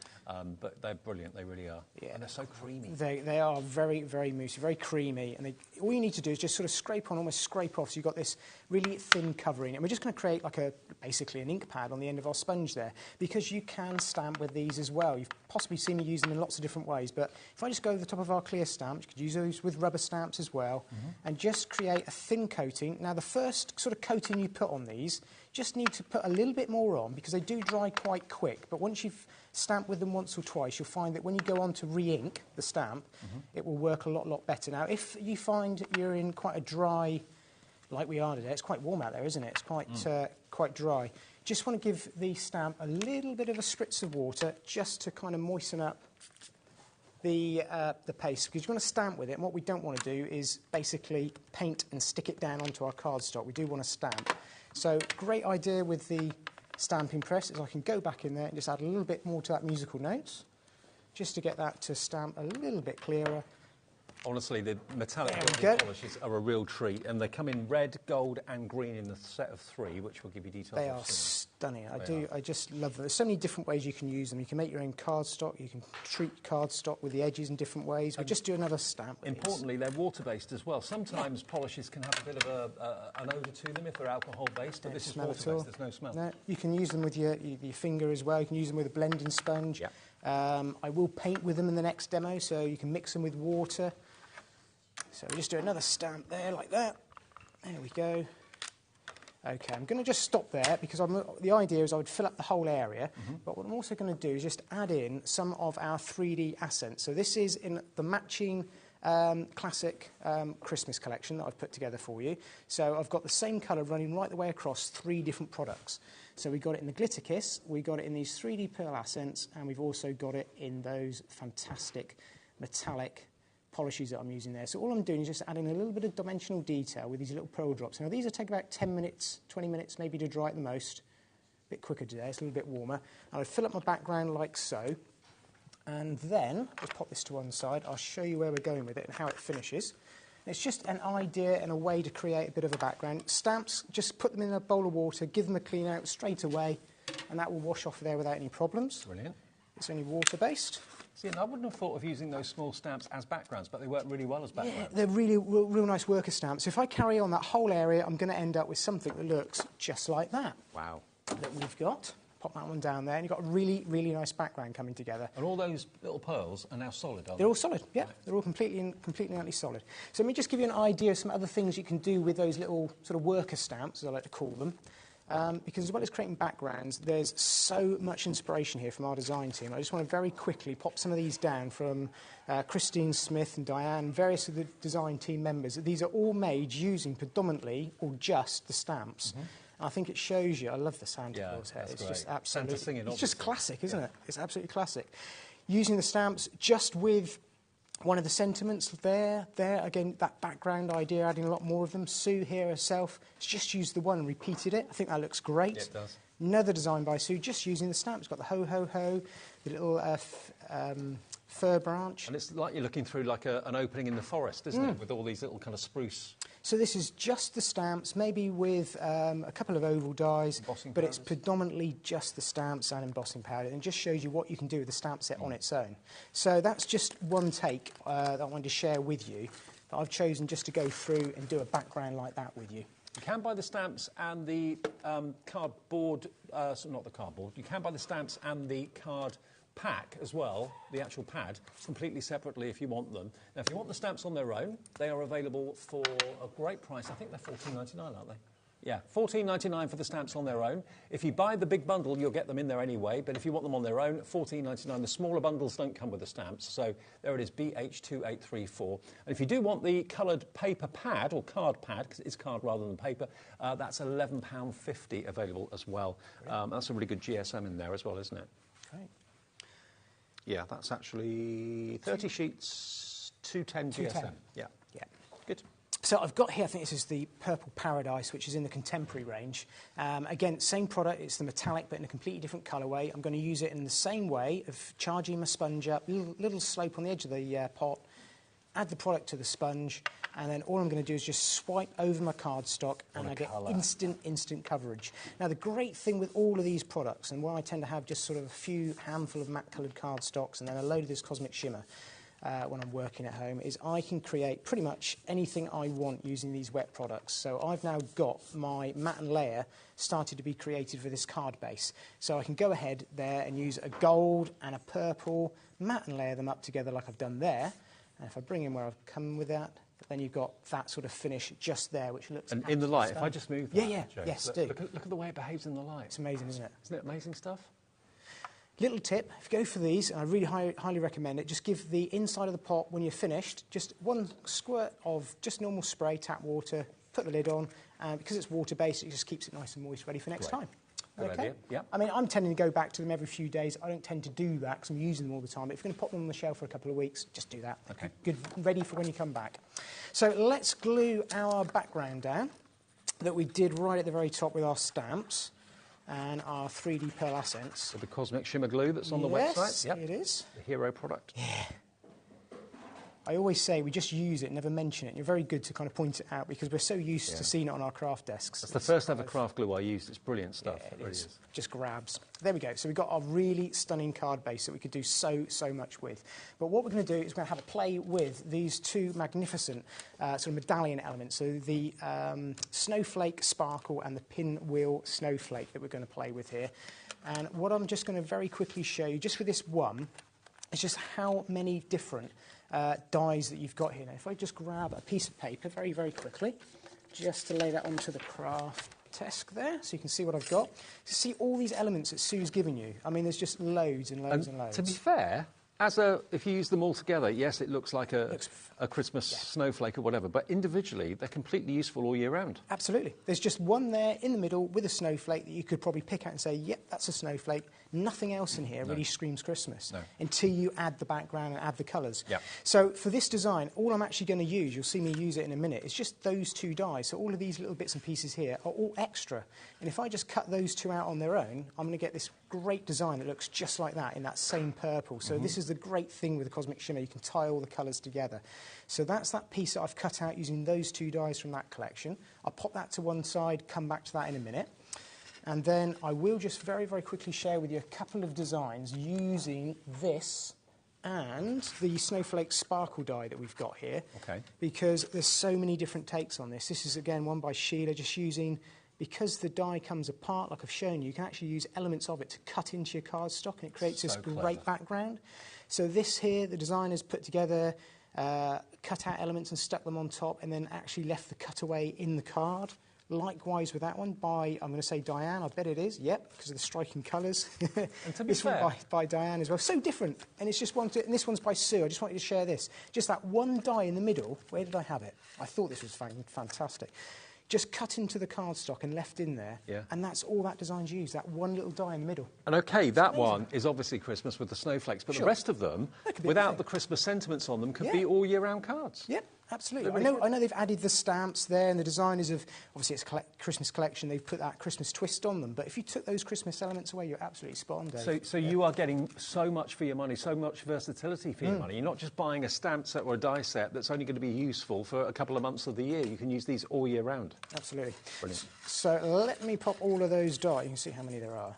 but they're brilliant, they really are. Yeah. And they're so creamy. They are very, very moussey, very creamy, and all you need to do is just sort of scrape on, almost scrape off, so you've got this really thin covering, and we're just going to create like basically an ink pad on the end of our sponge there, because you can stamp with these as well. You've possibly seen me use them in lots of different ways, but if I just go over the top of our clear stamps, you could use those with rubber stamps as well, and just create a thin coating. Now, the first sort of coating you put on these, just need to put a little bit more on, because they do dry quite quick, but once you've stamped with them once or twice, you'll find that when you go on to re-ink the stamp, it will work a lot better. Now, if you find you're in quite a dry, like we are today, it's quite warm out there, isn't it? It's quite dry. Just want to give the stamp a little bit of a spritz of water, just to kind of moisten up the paste, because you want to stamp with it, and what we don't want to do is basically paint and stick it down onto our cardstock. We do want to stamp. So, great idea with the stamping press is I can go back in there and just add a little bit more to that musical notes, just to get that to stamp a little bit clearer. Honestly, the metallic gilding polishes are a real treat, and they come in red, gold and green in the set of 3, which we'll give you details They of are soon. stunning. I just love them. There's so many different ways you can use them. You can make your own cardstock, you can treat cardstock with the edges in different ways. We'll just do another stamp with Importantly, they're water-based as well. Sometimes polishes can have a bit of an odour to them if they're alcohol-based, but this is water-based, there's no smell. No, you can use them with your finger as well. You can use them with a blending sponge. I will paint with them in the next demo, so you can mix them with water. So we'll just do another stamp there, like that. There we go. OK, I'm going to just stop there, because the idea is I would fill up the whole area, but what I'm also going to do is just add in some of our 3D accents. So this is in the matching classic Christmas collection that I've put together for you. So I've got the same colour running right the way across 3 different products. So we got it in the Glitter Kiss, we got it in these 3D pearl accents, and we've also got it in those fantastic metallic polishes that I'm using there. So all I'm doing is just adding a little bit of dimensional detail with these little pearl drops. Now, these will take about 10 minutes, 20 minutes maybe to dry at the most. A bit quicker today, it's a little bit warmer. And I fill up my background like so. And then, just pop this to one side, I'll show you where we're going with it and how it finishes. It's just an idea and a way to create a bit of a background. Stamps, just put them in a bowl of water, give them a clean out straight away, and that will wash off there without any problems. Brilliant. It's only water-based. See, and I wouldn't have thought of using those small stamps as backgrounds, but they work really well as backgrounds. Yeah, they're really real nice worker stamps. So if I carry on that whole area, I'm going to end up with something that looks just like that. Wow. That we've got. Pop that one down there, and you've got a really, really nice background coming together. And all those little pearls are now solid, aren't they? They're all solid, yeah. They're all completely and utterly solid. So let me just give you an idea of some other things you can do with those little sort of worker stamps, as I like to call them. Because as well as creating backgrounds, there's so much inspiration here from our design team. I just want to very quickly pop some of these down from Christine Smith and Diane, various of the design team members. These are all made using predominantly or just the stamps. I think it shows you. I love the Santa Claus hair. It's great. just absolutely. Santa singing, it's just obviously. classic, isn't it? It's absolutely classic. Using the stamps just with one of the sentiments there again, that background idea, adding a lot more of them. Sue here herself has just used the one and repeated it. I think that looks great. Yeah, it does. Another design by Sue, just using the stamps. Got the ho ho ho, the little fir branch. And it's like you're looking through like an opening in the forest, isn't it? With all these little kind of spruce. So this is just the stamps, maybe with a couple of oval dies, Embossing but it's powders. predominantly just the stamps and embossing powder, and just shows you what you can do with the stamp set on its own. So that's just one take that I wanted to share with you, that I've chosen just to go through and do a background like that with you. You can buy the stamps and the cardboard, not the cardboard, you can buy the stamps and the card pack as well, the actual pad, completely separately if you want them. Now, if you want the stamps on their own, they are available for a great price. I think they're $14.99, aren't they? Yeah, $14.99 for the stamps on their own. If you buy the big bundle, you'll get them in there anyway, but if you want them on their own, $14.99. The smaller bundles don't come with the stamps, so there it is, BH2834. And if you do want the coloured paper pad, or card pad, because it's card rather than paper, that's £11.50 available as well. That's a really good GSM in there as well, isn't it? Great. Yeah, that's actually 30 sheets, 210 GSM. 210. Yeah. Yeah. Good. So I've got here, I think this is the Purple Paradise, which is in the contemporary range. Again, same product, it's the metallic, but in a completely different colourway. I'm going to use it in the same way of charging my sponge up, little slope on the edge of the pot, add the product to the sponge, and then all I'm going to do is just swipe over my cardstock, and I get instant coverage. Now, the great thing with all of these products, and why I tend to have just sort of a few handful of matte coloured cardstocks and then a load of this Cosmic Shimmer when I'm working at home, is I can create pretty much anything I want using these wet products. So I've now got my matte and layer started to be created for this card base. So I can go ahead there and use a gold and a purple, matte and layer them up together like I've done there. And if I bring in where I've come with that, then you've got that sort of finish just there, which looks And in the light, if I just move that, Yeah, Joe, yes, look, do. look at the way it behaves in the light. It's amazing, isn't it? Isn't it amazing stuff? Little tip, if you go for these, and I really highly recommend it, just give the inside of the pot, when you're finished, just one squirt of just normal spray, tap water, put the lid on, and because it's water-based, it just keeps it nice and moist, ready for next time. Good idea, yeah. I mean, I'm tending to go back to them every few days. I don't tend to do that because I'm using them all the time. But if you're going to pop them on the shelf for a couple of weeks, just do that. Okay. Good, ready for when you come back. So let's glue our background down that we did right at the very top with our stamps and our 3D pearlescence. With the Cosmic Shimmer glue that's on the Yes, website. Yep. it is. The hero product. Yeah. I always say we just use it, never mention it. And you're very good to kind of point it out because we're so used to seeing it on our craft desks. That's the first ever craft glue I used. It's brilliant stuff. Yeah, it really is. Just grabs. There we go. So we've got our really stunning card base that we could do so much with. But what we're going to do is we're going to have a play with these two magnificent sort of medallion elements. So the snowflake sparkle and the pinwheel snowflake that we're going to play with here. And what I'm just going to very quickly show you, just with this one, is just how many different dies that you've got here. Now, if I just grab a piece of paper very quickly, just to lay that onto the craft desk there, so you can see what I've got. To see all these elements that Sue's given you. I mean, there's just loads and loads and loads. To be fair, if you use them all together, yes, it looks like a Christmas snowflake or whatever, but individually, they're completely useful all year round. Absolutely. There's just one there in the middle with a snowflake that you could probably pick out and say, yep, that's a snowflake. Nothing else in here really screams Christmas until you add the background and add the colours. Yep. So for this design, all I'm actually going to use, you'll see me use it in a minute, is just those two dies. So all of these little bits and pieces here are all extra. And if I just cut those two out on their own, I'm going to get this great design that looks just like that in that same purple. So this is the great thing with the Cosmic Shimmer. You can tie all the colours together. So that's that piece that I've cut out using those two dies from that collection. I'll pop that to one side, come back to that in a minute. And then I will just very, very quickly share with you a couple of designs using this and the snowflake sparkle die that we've got here. Okay. Because there's so many different takes on this. This is, again, one by Sheila, just using, because the die comes apart, like I've shown you, you can actually use elements of it to cut into your cardstock, and it creates this great background. So this here, the designer's put together, cut out elements and stuck them on top, and then actually left the cutaway in the card. Likewise with that one by, I'm going to say Diane, I bet it is, yep, because of the striking colours. And to be this fair, one by Diane as well. So different, and it's just one, and this one's by Sue. I just wanted to share this. Just that one die in the middle, where did I have it? I thought this was fantastic. Just cut into the cardstock and left in there, and that's all that design's used, that one little die in the middle. And okay, that one is obviously Christmas with the snowflakes, but the rest of them, without the Christmas sentiments on them, could be all year round cards. Yep. Absolutely. I know they've added the stamps there, and the designers have, obviously it's a Christmas collection, they've put that Christmas twist on them, but if you took those Christmas elements away, you're absolutely spot on, Dave. So you are getting so much for your money, so much versatility for your money. You're not just buying a stamp set or a die set that's only going to be useful for a couple of months of the year. You can use these all year round. Absolutely. Brilliant. So let me pop all of those die. You can see how many there are.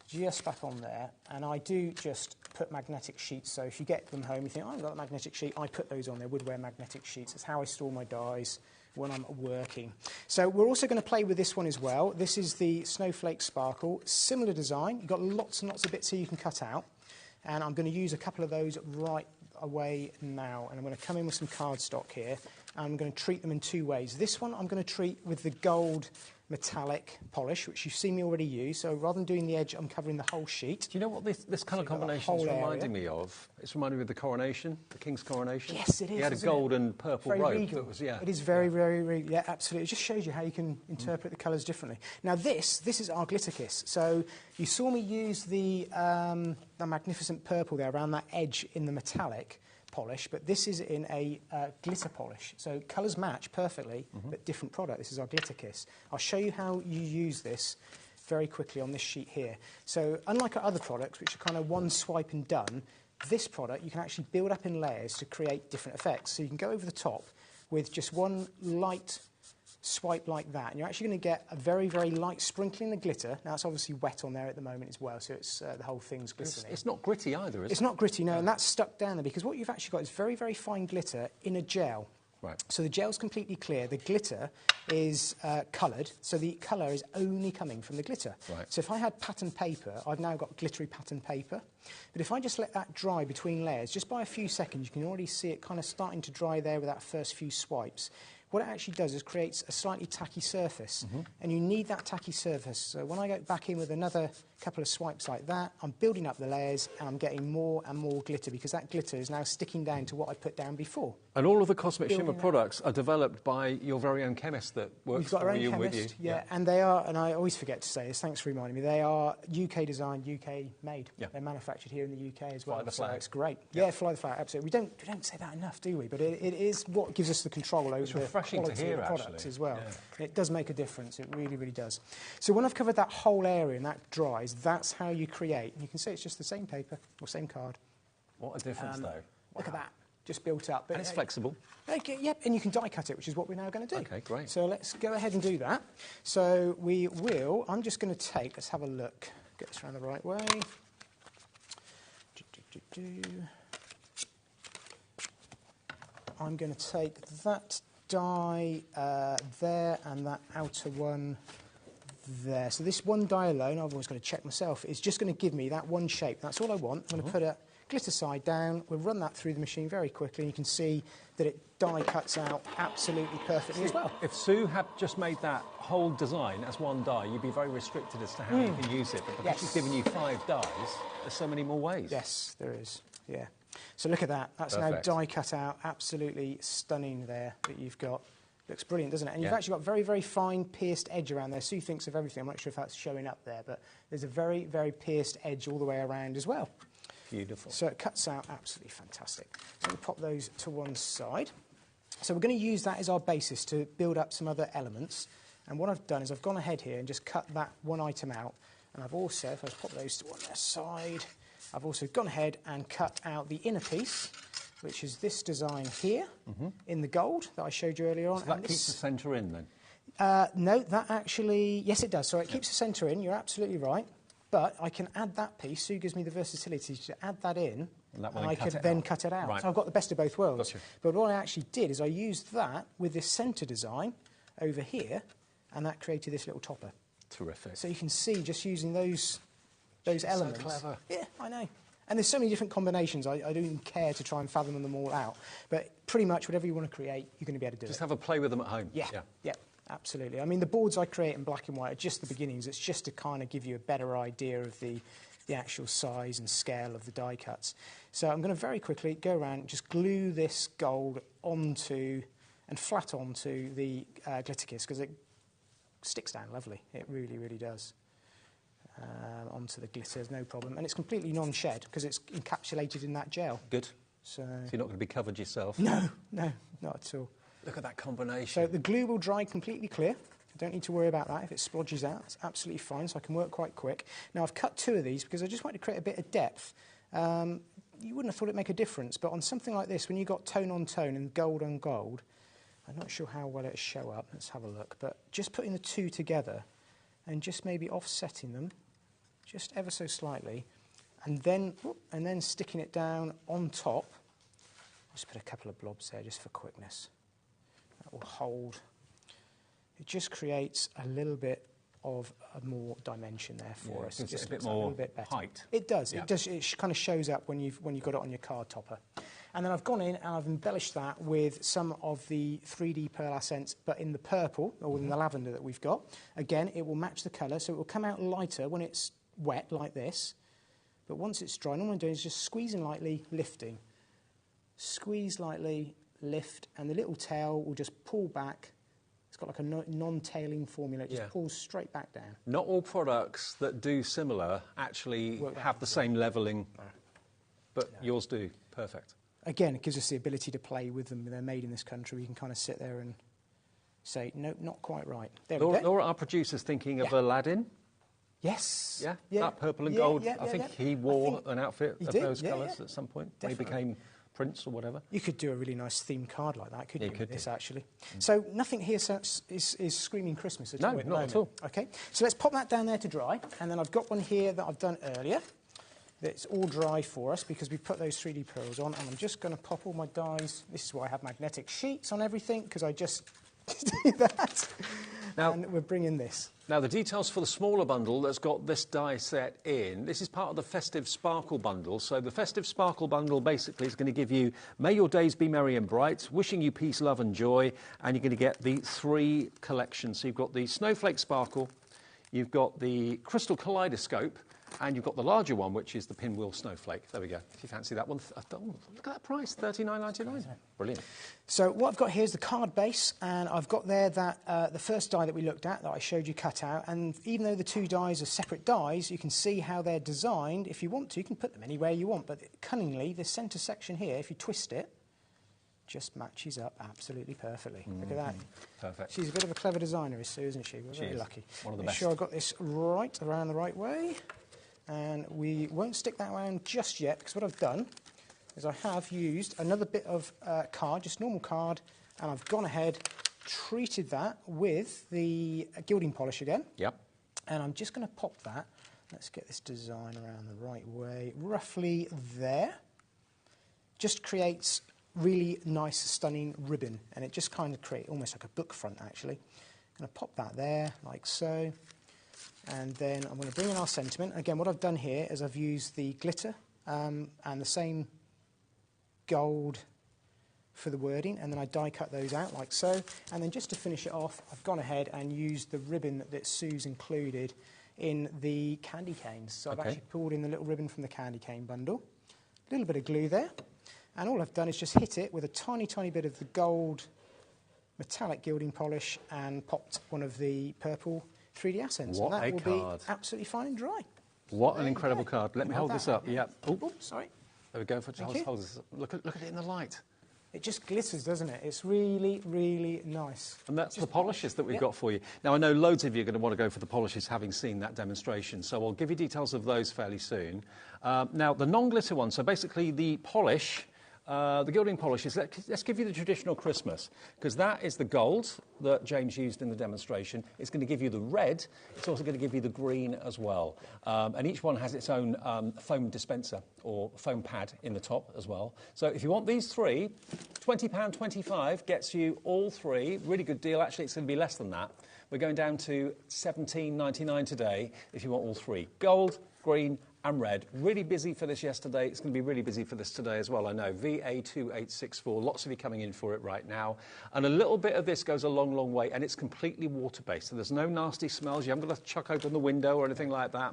Just back on there, and I do just put magnetic sheets, so if you get them home, you think, oh, I've got a magnetic sheet, I put those on there, would wear magnetic sheets. It's how I store my dies when I'm working. So we're also going to play with this one as well. This is the Snowflake Sparkle, similar design. You've got lots and lots of bits here you can cut out, and I'm going to use a couple of those right away now, and I'm going to come in with some cardstock here, and I'm going to treat them in two ways. This one I'm going to treat with the gold metallic polish, which you've seen me already use. So rather than doing the edge, I'm covering the whole sheet. Do you know what this colour combination is reminding me of? It's reminding me of the coronation, the King's coronation. Yes, it is. He had a gold and purple robe. Regal. That was, It is very, very, yeah, absolutely. It just shows you how you can interpret the colours differently. Now this is our glitter kiss. So you saw me use the magnificent purple there around that edge in the metallic polish, but this is in a glitter polish. So colours match perfectly, but different product. This is our glitter kiss. I'll show you how you use this very quickly on this sheet here. So unlike our other products, which are kind of one swipe and done, this product you can actually build up in layers to create different effects. So you can go over the top with just one light swipe like that, and you're actually going to get a very, very light sprinkling of glitter. Now, it's obviously wet on there at the moment as well, so it's the whole thing's glistening. It's not gritty either, is it? It's not gritty, no, and that's stuck down there, because what you've actually got is very, very fine glitter in a gel. Right. So the gel's completely clear. The glitter is coloured, so the colour is only coming from the glitter. Right. So if I had pattern paper, I've now got glittery pattern paper. But if I just let that dry between layers, just by a few seconds, you can already see it kind of starting to dry there with that first few swipes. What it actually does is creates a slightly tacky surface, and you need that tacky surface. So when I go back in with another couple of swipes like that, I'm building up the layers and I'm getting more and more glitter, because that glitter is now sticking down to what I put down before. And all of the Cosmic Shimmer products are developed by your very own chemist that works for you and with you. Yeah, and they are, and I always forget to say this, thanks for reminding me, they are UK designed, UK made. Yeah. They're manufactured here in the UK as well. Fly the flag. So it's great. Yeah, fly the flag, absolutely. We don't say that enough, do we? But it is what gives us the control over the quality of the products as well. Yeah. It does make a difference, it really, really does. So when I've covered that whole area and that dries, that's how you create. You can see it's just the same paper, or same card. What a difference, though. Look at that. Just built up. But and it's flexible. Okay, yep, and you can die cut it, which is what we're now going to do. Okay, great. So let's go ahead and do that. So we will, I'm just going to take, let's have a look, get this around the right way. I'm going to take that die there and that outer one there. So this one die alone, I've always got to check myself, is just going to give me that one shape. That's all I want. I'm going to put a glitter side down. We'll run that through the machine very quickly, and you can see that it die cuts out absolutely perfectly as well. If Sue had just made that whole design as one die, you'd be very restricted as to how you can use it. But because she's given you 5 dies, there's so many more ways. Yes, there is. Yeah. So look at that. That's perfect. Now die cut out. Absolutely stunning there that you've got. Looks brilliant, doesn't it? And you've actually got very, very fine pierced edge around there. Sue thinks of everything. I'm not sure if that's showing up there, but there's a very, very pierced edge all the way around as well. Beautiful. So it cuts out absolutely fantastic. So we'll pop those to one side. So we're going to use that as our basis to build up some other elements. And what I've done is I've gone ahead here and just cut that one item out. And I've also, if I just pop those to one side, I've also gone ahead and cut out the inner piece, which is this design here in the gold that I showed you earlier on. So that keeps the centre in then? No, that actually, yes, it does. So it keeps the centre in, you're absolutely right. But I can add that piece. Sue gives me the versatility to add that in, and I could then cut it out. Right. So I've got the best of both worlds. Gotcha. But what I actually did is I used that with this centre design over here, and that created this little topper. Terrific. So you can see just using those elements. So clever. Yeah, I know. And there's so many different combinations. I don't even care to try and fathom them all out. But pretty much whatever you want to create, you're going to be able to do Just it. have a play with them at home. Yeah, absolutely. I mean, the boards I create in black and white are just the beginnings. It's just to kind of give you a better idea of the actual size and scale of the die cuts. So I'm going to very quickly go around and just glue this gold onto and flat onto the glitter kiss, because it sticks down lovely. It really, really does. Onto the glitter, no problem. And it's completely non-shed because it's encapsulated in that gel. Good. So you're not going to be covered yourself. No, not at all. Look at that combination. So the glue will dry completely clear. I don't need to worry about that. If it splodges out, it's absolutely fine, so I can work quite quick. Now, I've cut 2 of these because I just want to create a bit of depth. You wouldn't have thought it'd make a difference, but on something like this, when you've got tone on tone and gold on gold, I'm not sure how well it'll show up. Let's have a look. But just putting the 2 together and just maybe offsetting them just ever so slightly, and then sticking it down on top. Just put a couple of blobs there just for quickness. That will hold. It just creates a little bit of a more dimension there for us. It gives it just a bit looks more a little bit better. height. It does. Yeah. It does. It kind of shows up when you've got it on your card topper. And then I've gone in and I've embellished that with some of the 3D pearl accents, but in the purple or in the lavender that we've got. Again, it will match the colour, so it will come out lighter when it's wet like this. But once it's dry, all I'm doing is just squeezing lightly, lifting. Squeeze lightly, lift, and the little tail will just pull back. It's got like a non-tailing formula. It just pulls straight back down. Not all products that do similar actually have the same levelling, but yours do. Perfect. Again, it gives us the ability to play with them. They're made in this country. We can kind of sit there and say, no, not quite right. There we go. Laura, our producer's thinking of Aladdin. Yes. Yeah, that purple and gold. I think he wore an outfit of those colours at some point. Definitely. He became Prince or whatever. You could do a really nice themed card like that, couldn't you? Could this actually. So nothing here is screaming Christmas at all. No, not at all. Okay, so let's pop that down there to dry, and then I've got one here that I've done earlier. That's all dry for us because we put those 3D pearls on, and I'm just going to pop all my dies. This is why I have magnetic sheets on everything, because I just do that. Now, and we're bringing this. Now, the details for the smaller bundle that's got this die set in, this is part of the Festive Sparkle bundle. So the Festive Sparkle bundle basically is going to give you May Your Days Be Merry and Bright, wishing you peace, love and joy, and you're going to get the 3 collections. So you've got the Snowflake Sparkle, you've got the Crystal Kaleidoscope, and you've got the larger one, which is the Pinwheel Snowflake. There we go. If you fancy that one. Oh, look at that price, $39.99. Brilliant. So what I've got here is the card base, and I've got there that the first die that we looked at, that I showed you cut out, and even though the 2 dies are separate dies, you can see how they're designed. If you want to, you can put them anywhere you want, but cunningly, the centre section here, if you twist it, just matches up absolutely perfectly. Look at that. Perfect. She's a bit of a clever designer, is Sue, isn't she? We're very lucky. One of the Make best. sure I've got this right around the right way. And we won't stick that around just yet, because what I've done is I have used another bit of card, just normal card, and I've gone ahead, treated that with the gilding polish again. Yep. And I'm just going to pop that. Let's get this design around the right way, roughly there. Just creates really nice, stunning ribbon, and it just kind of creates almost like a book front, actually. I'm going to pop that there, like so. And then I'm going to bring in our sentiment. Again, what I've done here is I've used the glitter and the same gold for the wording, and then I die cut those out like so. And then just to finish it off, I've gone ahead and used the ribbon that Sue's included in the candy canes. So I've actually pulled in the little ribbon from the candy cane bundle. A little bit of glue there. And all I've done is just hit it with a tiny, tiny bit of the gold metallic gilding polish and popped one of the purple 3D accents. What and that a will card. be absolutely fine and dry. What an incredible card. Let me hold that this up. one. Yeah. Oh, Sorry. there we go. Thank you. Hold this up. Look at it in the light. It just glitters, doesn't it? It's really, really nice. And that's the polishes that we've got for you. Now, I know loads of you are going to want to go for the polishes having seen that demonstration, so I'll give you details of those fairly soon. Now, the non-glitter one, so basically the polish The gilding polishes, let's give you the traditional Christmas, because that is the gold that James used in the demonstration. It's going to give you the red. It's also going to give you the green as well. And each one has its own foam dispenser or foam pad in the top as well. So if you want these three, £20.25 gets you all three. Really good deal. Actually, it's going to be less than that. We're going down to £17.99 today if you want all three. Gold, green and red. Really busy for this yesterday. It's going to be really busy for this today as well, I know. VA2864. Lots of you coming in for it right now. And a little bit of this goes a long, long way, and it's completely water-based, so there's no nasty smells. You haven't got to chuck open the window or anything like that.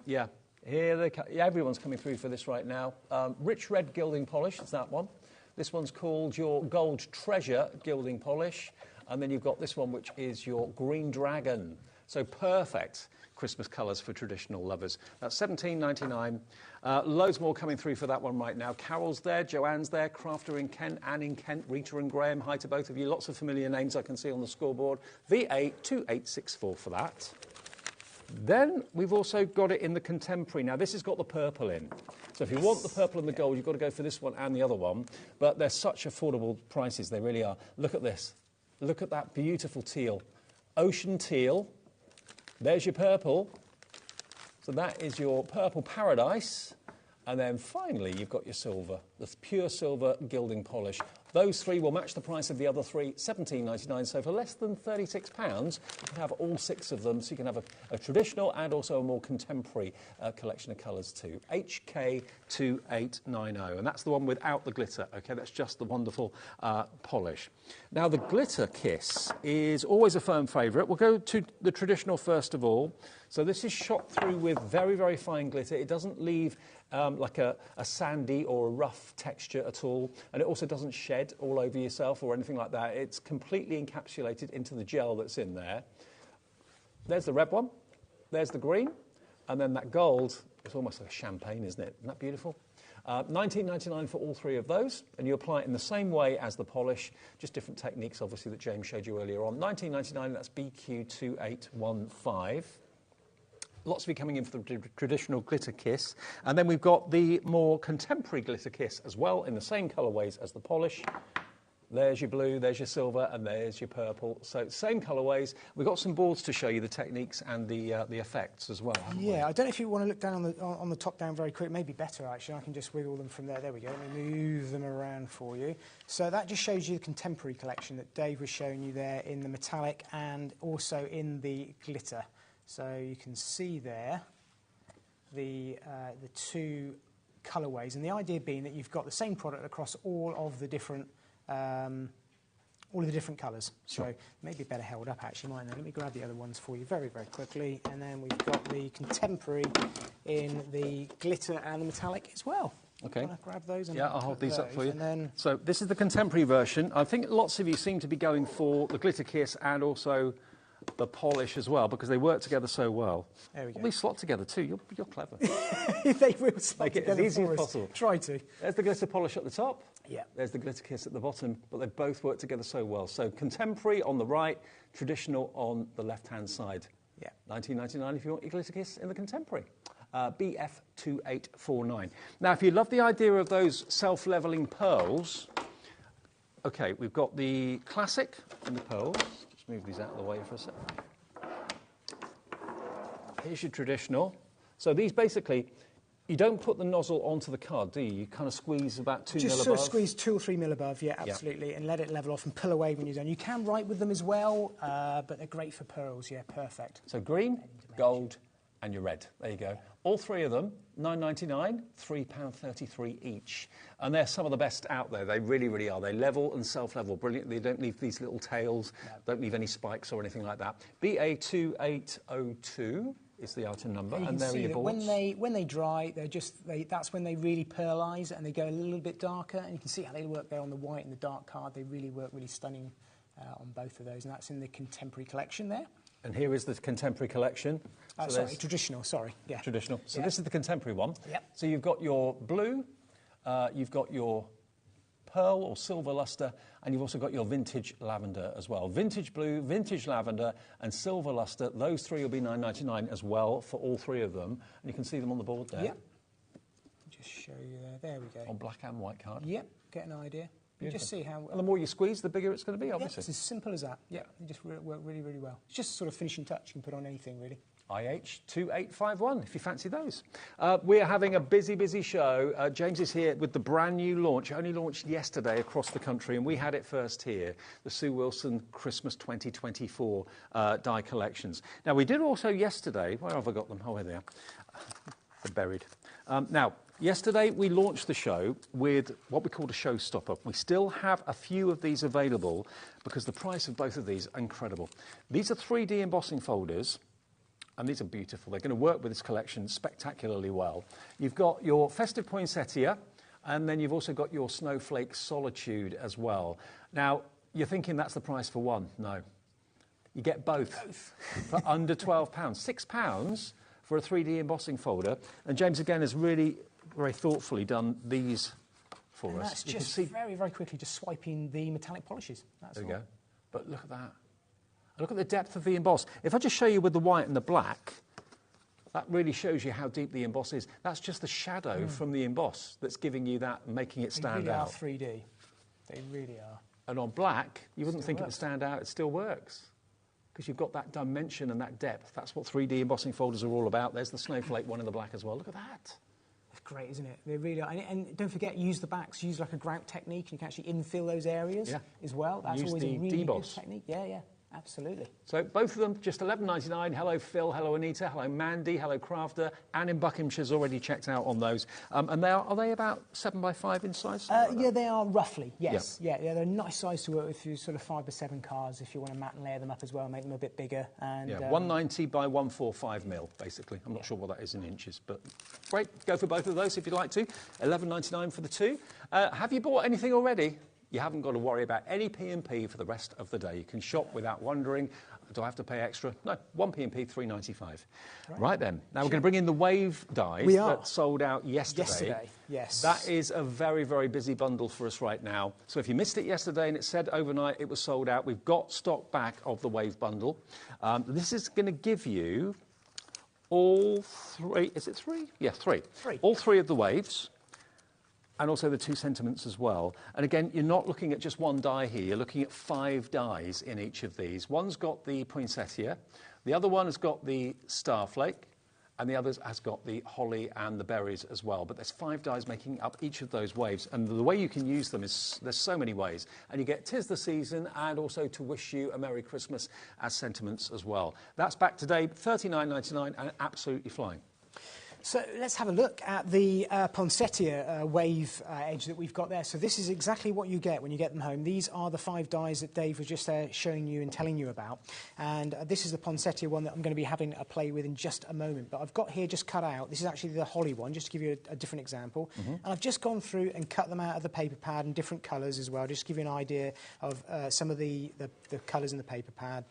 Yeah, everyone's coming through for this right now. Rich red gilding polish is that one. This one's called your Gold Treasure gilding polish. And then you've got this one, which is your Green Dragon. So perfect Christmas colours for traditional lovers. That's £17.99. Loads more coming through for that one right now. Carol's there, Joanne's there, Crafter in Kent, Anne in Kent, Rita and Graham. Hi to both of you. Lots of familiar names I can see on the scoreboard. VA2864 for that. Then we've also got it in the contemporary. Now, this has got the purple in. So if you want the purple and the gold, you've got to go for this one and the other one. But they're such affordable prices. They really are. Look at this. Look at that beautiful teal. Ocean teal. There's your purple. So that is your purple paradise. And then finally, you've got your silver, the pure silver gilding polish. Those three will match the price of the other three, £17.99. So for less than £36, you can have all six of them. So you can have a traditional and also a more contemporary collection of colours too. HK2890. And that's the one without the glitter. OK, that's just the wonderful polish. Now, the glitter kiss is always a firm favourite. We'll go to the traditional first of all. So this is shot through with very, very fine glitter. It doesn't leave like a sandy or a rough texture at all. And it also doesn't shed all over yourself or anything like that. It's completely encapsulated into the gel that's in there. There's the red one. There's the green. And then that gold, it's almost like champagne, isn't it? Isn't that beautiful? £19.99 for all three of those. And you apply it in the same way as the polish, just different techniques, obviously, that James showed you earlier on. £19.99, that's BQ2815. Lots of you coming in for the traditional glitter kiss. And then we've got the more contemporary glitter kiss as well, in the same colourways as the polish. There's your blue, there's your silver, and there's your purple. So same colourways. We've got some boards to show you the techniques and the effects as well. Yeah, I don't know if you want to look down on the top down very quick. Maybe better, actually. I can just wiggle them from there. There we go. Let me move them around for you. So that just shows you the contemporary collection that Dave was showing you there in the metallic and also in the glitter. So you can see there the two colourways, and the idea being that you've got the same product across all of the different colours. Sure. So maybe better held up actually, mightn't it? Let me grab the other ones for you very, very quickly, and then we've got the contemporary in the glitter and the metallic as well. Okay. I'll grab those. And I'll hold these up for you. And then so this is the contemporary version. I think lots of you seem to be going for the glitter kiss and also the polish as well, because they work together so well. There we go. They slot together too. You're clever. They will slot Make it together as easy for as us. possible. Try to. There's the glitter polish at the top. Yeah. There's the glitter kiss at the bottom, but they both work together so well. So contemporary on the right, traditional on the left-hand side. Yeah. £19.99 if you want your glitter kiss in the contemporary. BF2849. Now, if you love the idea of those self-levelling pearls, OK, we've got the classic and the pearls. Just move these out of the way for a second. Here's your traditional. So these basically, you don't put the nozzle onto the card, do you? You kind of squeeze about 2 mil above. Just sort of squeeze 2 or 3 mil above, yeah, absolutely, and let it level off and pull away when you're done. You can write with them as well, but they're great for pearls, yeah, perfect. So green, gold, and your red. There you go. All three of them, £9.99, £3.33 each. And they're some of the best out there. They really, really are. They level and self-level brilliantly. They don't leave these little tails, don't leave any spikes or anything like that. BA2802 is the item number, and there are your boards. When they dry, that's when they really pearlise and they go a little bit darker. And you can see how they work there on the white and the dark card. They really work really stunning on both of those, and that's in the contemporary collection there. And here is the contemporary collection. Traditional, sorry. Yeah. Traditional. So this is the contemporary one. Yep. So you've got your blue, you've got your pearl or silver lustre, and you've also got your vintage lavender as well. Vintage blue, vintage lavender, and silver lustre. Those three will be £9.99 as well for all three of them. And you can see them on the board there. Yep. Just show you there. There we go. On black and white card. Yep, get an idea. You just see how... And the more you squeeze, the bigger it's going to be, obviously. It's as simple as that. Yeah, it just work really, really well. It's just a sort of finishing touch you can put on anything, really. IH2851, if you fancy those. We're having a busy show. James is here with the brand new launch. It only launched yesterday across the country, and we had it first here, the Sue Wilson Christmas 2024 die collections. Now, we did also yesterday... Where have I got them? Oh, here they are. They're buried. Now, yesterday we launched the show with what we called a showstopper. We still have a few of these available because the price of both of these are incredible. These are 3D embossing folders, and these are beautiful. They're going to work with this collection spectacularly well. You've got your Festive Poinsettia, and then you've also got your Snowflake Solitude as well. Now, you're thinking that's the price for one. No. You get both for under £12. £6 for a 3D embossing folder. And James, again, has really very thoughtfully done these for us. That's just very, very quickly just swiping the metallic polishes. That's there we go. But look at that. Look at the depth of the emboss. If I just show you with the white and the black, that really shows you how deep the emboss is. That's just the shadow from the emboss that's giving you that, making it stand out. They really are 3D. They really are. And on black, you wouldn't think it would stand out. It still works. Because you've got that dimension and that depth. That's what 3D embossing folders are all about. There's the snowflake one in the black as well. Look at that. It's great, isn't it? They really are. And don't forget, use the backs. Use like a grout technique. And you can actually infill those areas as well. That's always a really good technique. Yeah. Absolutely. So both of them, just £11.99. Hello, Phil. Hello, Anita. Hello, Mandy. Hello, Crafter. Anne in Buckinghamshire's already checked out on those. And are they about 7x5 in size? Yeah, they are roughly, yes. Yeah, they're a nice size to work with for sort of 5x7 cards if you want to mat and layer them up as well, make them a bit bigger. And, 190 by 145 mil, basically. I'm not sure what that is in inches, but great. Go for both of those if you'd like to. £11.99 for the two. Have you bought anything already? You haven't got to worry about any P&P for the rest of the day. You can shop without wondering, do I have to pay extra? No, one P&P, $3.95. Right then. Now we're going to bring in the wave dies that sold out yesterday. Yes. That is a very, very busy bundle for us right now. So if you missed it yesterday and it said overnight it was sold out, we've got stock back of the wave bundle. This is going to give you all three. Is it three? Yeah, three. All three of the waves. And also the two sentiments as well. And again, you're not looking at just one die here. You're looking at 5 dies in each of these. One's got the poinsettia. The other one has got the starflake. And the other has got the holly and the berries as well. But there's 5 dies making up each of those waves. And the way you can use them is, there's so many ways. And you get 'Tis the Season and also To Wish You a Merry Christmas as sentiments as well. That's back today, $39.99 and absolutely flying. So let's have a look at the poinsettia wave edge that we've got there. So this is exactly what you get when you get them home. These are the 5 dies that Dave was just there showing you and telling you about. And this is the poinsettia one that I'm going to be having a play with in just a moment. But I've got here just cut out. This is actually the holly one, just to give you a different example. And I've just gone through and cut them out of the paper pad in different colours as well, just to give you an idea of some of the colours in the paper pad.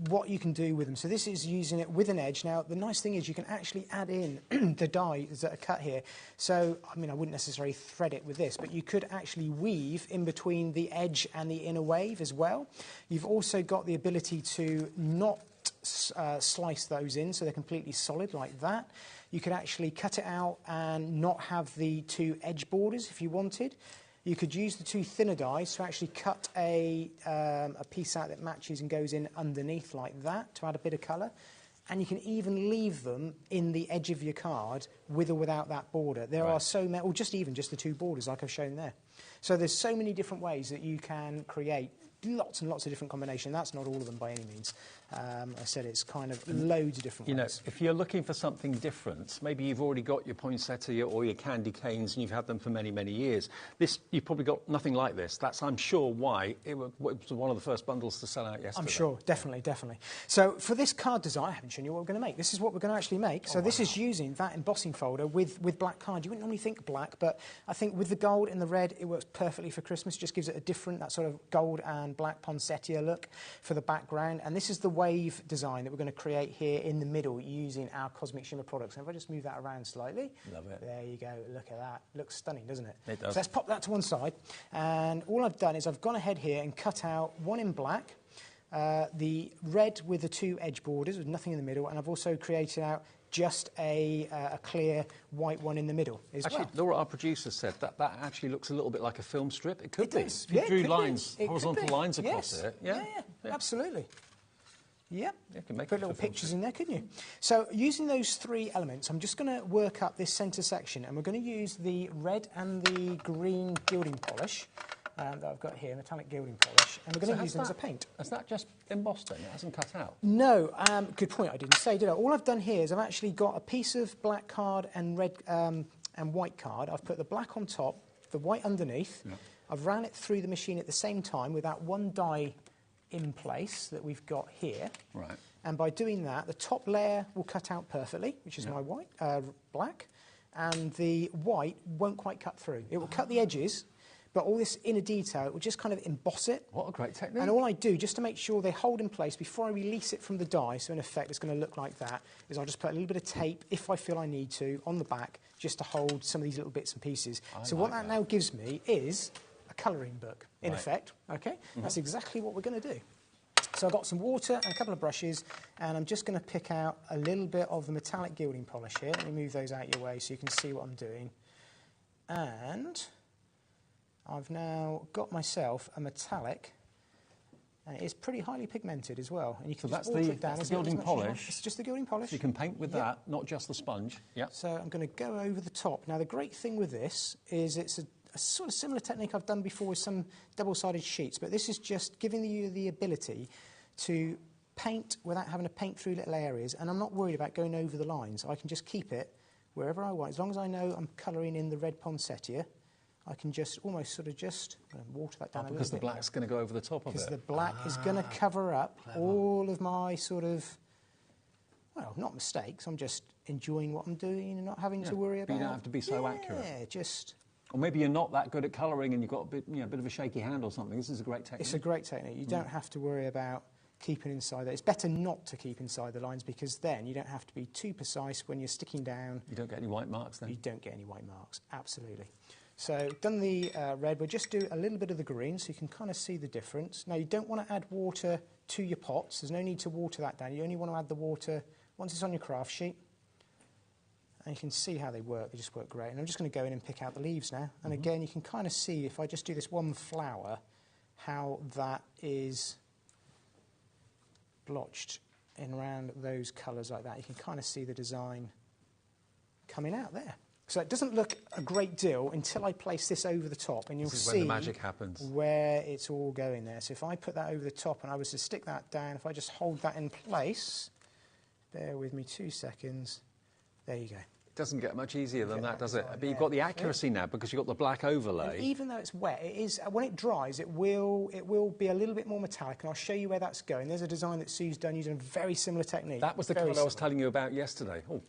What you can do with them. So this is using it with an edge. Now, the nice thing is you can actually add in the dies that are cut here. So, I mean, I wouldn't necessarily thread it with this, but you could actually weave in between the edge and the inner wave as well. You've also got the ability to not slice those in, so they're completely solid like that. You could actually cut it out and not have the 2 edge borders if you wanted. You could use the 2 thinner dies to actually cut a piece out that matches and goes in underneath like that to add a bit of colour. And you can even leave them in the edge of your card with or without that border. There are so many, or just the 2 borders like I've shown there. So there's so many different ways that you can create lots and lots of different combinations. That's not all of them by any means. I said it's kind of loads of different ways. You know, if you're looking for something different, maybe you've already got your poinsettia or your candy canes and you've had them for many, many years. You've probably got nothing like this. That's, I'm sure, why it was one of the first bundles to sell out yesterday. I'm sure, definitely. So for this card design, I haven't shown you what we're going to make. This is what we're going to actually make. So this is using that embossing folder with black card. You wouldn't normally think black, but I think with the gold and the red, it works perfectly for Christmas. Just gives it a different, that sort of gold and black poinsettia look for the background. And this is the wave design that we're going to create here in the middle using our Cosmic Shimmer products. And if I just move that around slightly. Love it. There you go. Look at that. Looks stunning, doesn't it? It does. So let's pop that to one side. And all I've done is I've gone ahead here and cut out one in black, the red with the 2 edge borders with nothing in the middle, and I've also created out just a clear white one in the middle as Actually, well. Laura, our producer, said that actually looks a little bit like a film strip. It could be. Does. If you Yeah, drew it could be. lines, It could horizontal be. lines across Yes. it. Yeah, Absolutely. Yeah, you can make put it little a film pictures strip. in there, couldn't you? So using those 3 elements, I'm just going to work up this centre section, and we're going to use the red and the green gilding polish that I've got here, metallic gilding polish, and we're going to use them as a paint. Has that just embossed then? It hasn't cut out? No, good point. I didn't say, did I? All I've done here is I've actually got a piece of black card and red and white card. I've put the black on top, the white underneath. Yeah. I've ran it through the machine at the same time with that one die in place that we've got here. Right. And by doing that, the top layer will cut out perfectly, which is my white, black, and the white won't quite cut through. It will cut the edges, but all this inner detail, it will just kind of emboss it. What a great technique. And all I do, just to make sure they hold in place before I release it from the die, so in effect it's going to look like that, is I'll just put a little bit of tape, if I feel I need to, on the back, just to hold some of these little bits and pieces. So what that now gives me is a colouring book, in effect, okay? That's exactly what we're going to do. So I've got some water and a couple of brushes, and I'm just going to pick out a little bit of the metallic gilding polish here. Let me move those out your way so you can see what I'm doing. And I've now got myself a metallic, and it is pretty highly pigmented as well. And you can just water it down. That's the gilding polish. It's just the gilding polish. So you can paint with that, not just the sponge. Yeah. So I'm going to go over the top. Now the great thing with this is it's a sort of similar technique I've done before with some double-sided sheets, but this is just giving you the ability to paint without having to paint through little areas, and I'm not worried about going over the lines. I can just keep it wherever I want. As long as I know I'm colouring in the red poinsettia, I can just almost sort of just water that down a little bit. Because the black's going to go over the top of it. Because the black is going to cover up all of my sort of, well, not mistakes. I'm just enjoying what I'm doing and not having to worry about. But you don't have to be so accurate. Yeah, just. Or maybe you're not that good at colouring and you've got a bit, bit of a shaky hand or something. This is a great technique. It's a great technique. You don't have to worry about keeping inside there. It's better not to keep inside the lines, because then you don't have to be too precise when you're sticking down. You don't get any white marks then? You don't get any white marks, absolutely. So done the red, we'll just do a little bit of the green so you can kind of see the difference. Now you don't want to add water to your pots. There's no need to water that down. You only want to add the water once it's on your craft sheet. And you can see how they work. They just work great. And I'm just going to go in and pick out the leaves now. And again, you can kind of see, if I just do this one flower, how that is blotched in around those colours like that. You can kind of see the design coming out there. So it doesn't look a great deal until I place this over the top, and you'll This is see when the magic happens. where it's all going there. So if I put that over the top and I was to stick that down, if I just hold that in place, bear with me 2 seconds, there you go. It doesn't get much easier than that, does it? design But you've there. got the accuracy now because you've got the black overlay. And even though it's wet, it is, when it dries, it will be a little bit more metallic, and I'll show you where that's going. There's a design that Sue's done using a very similar technique. That was the Very colour I was similar. telling you about yesterday. Oh,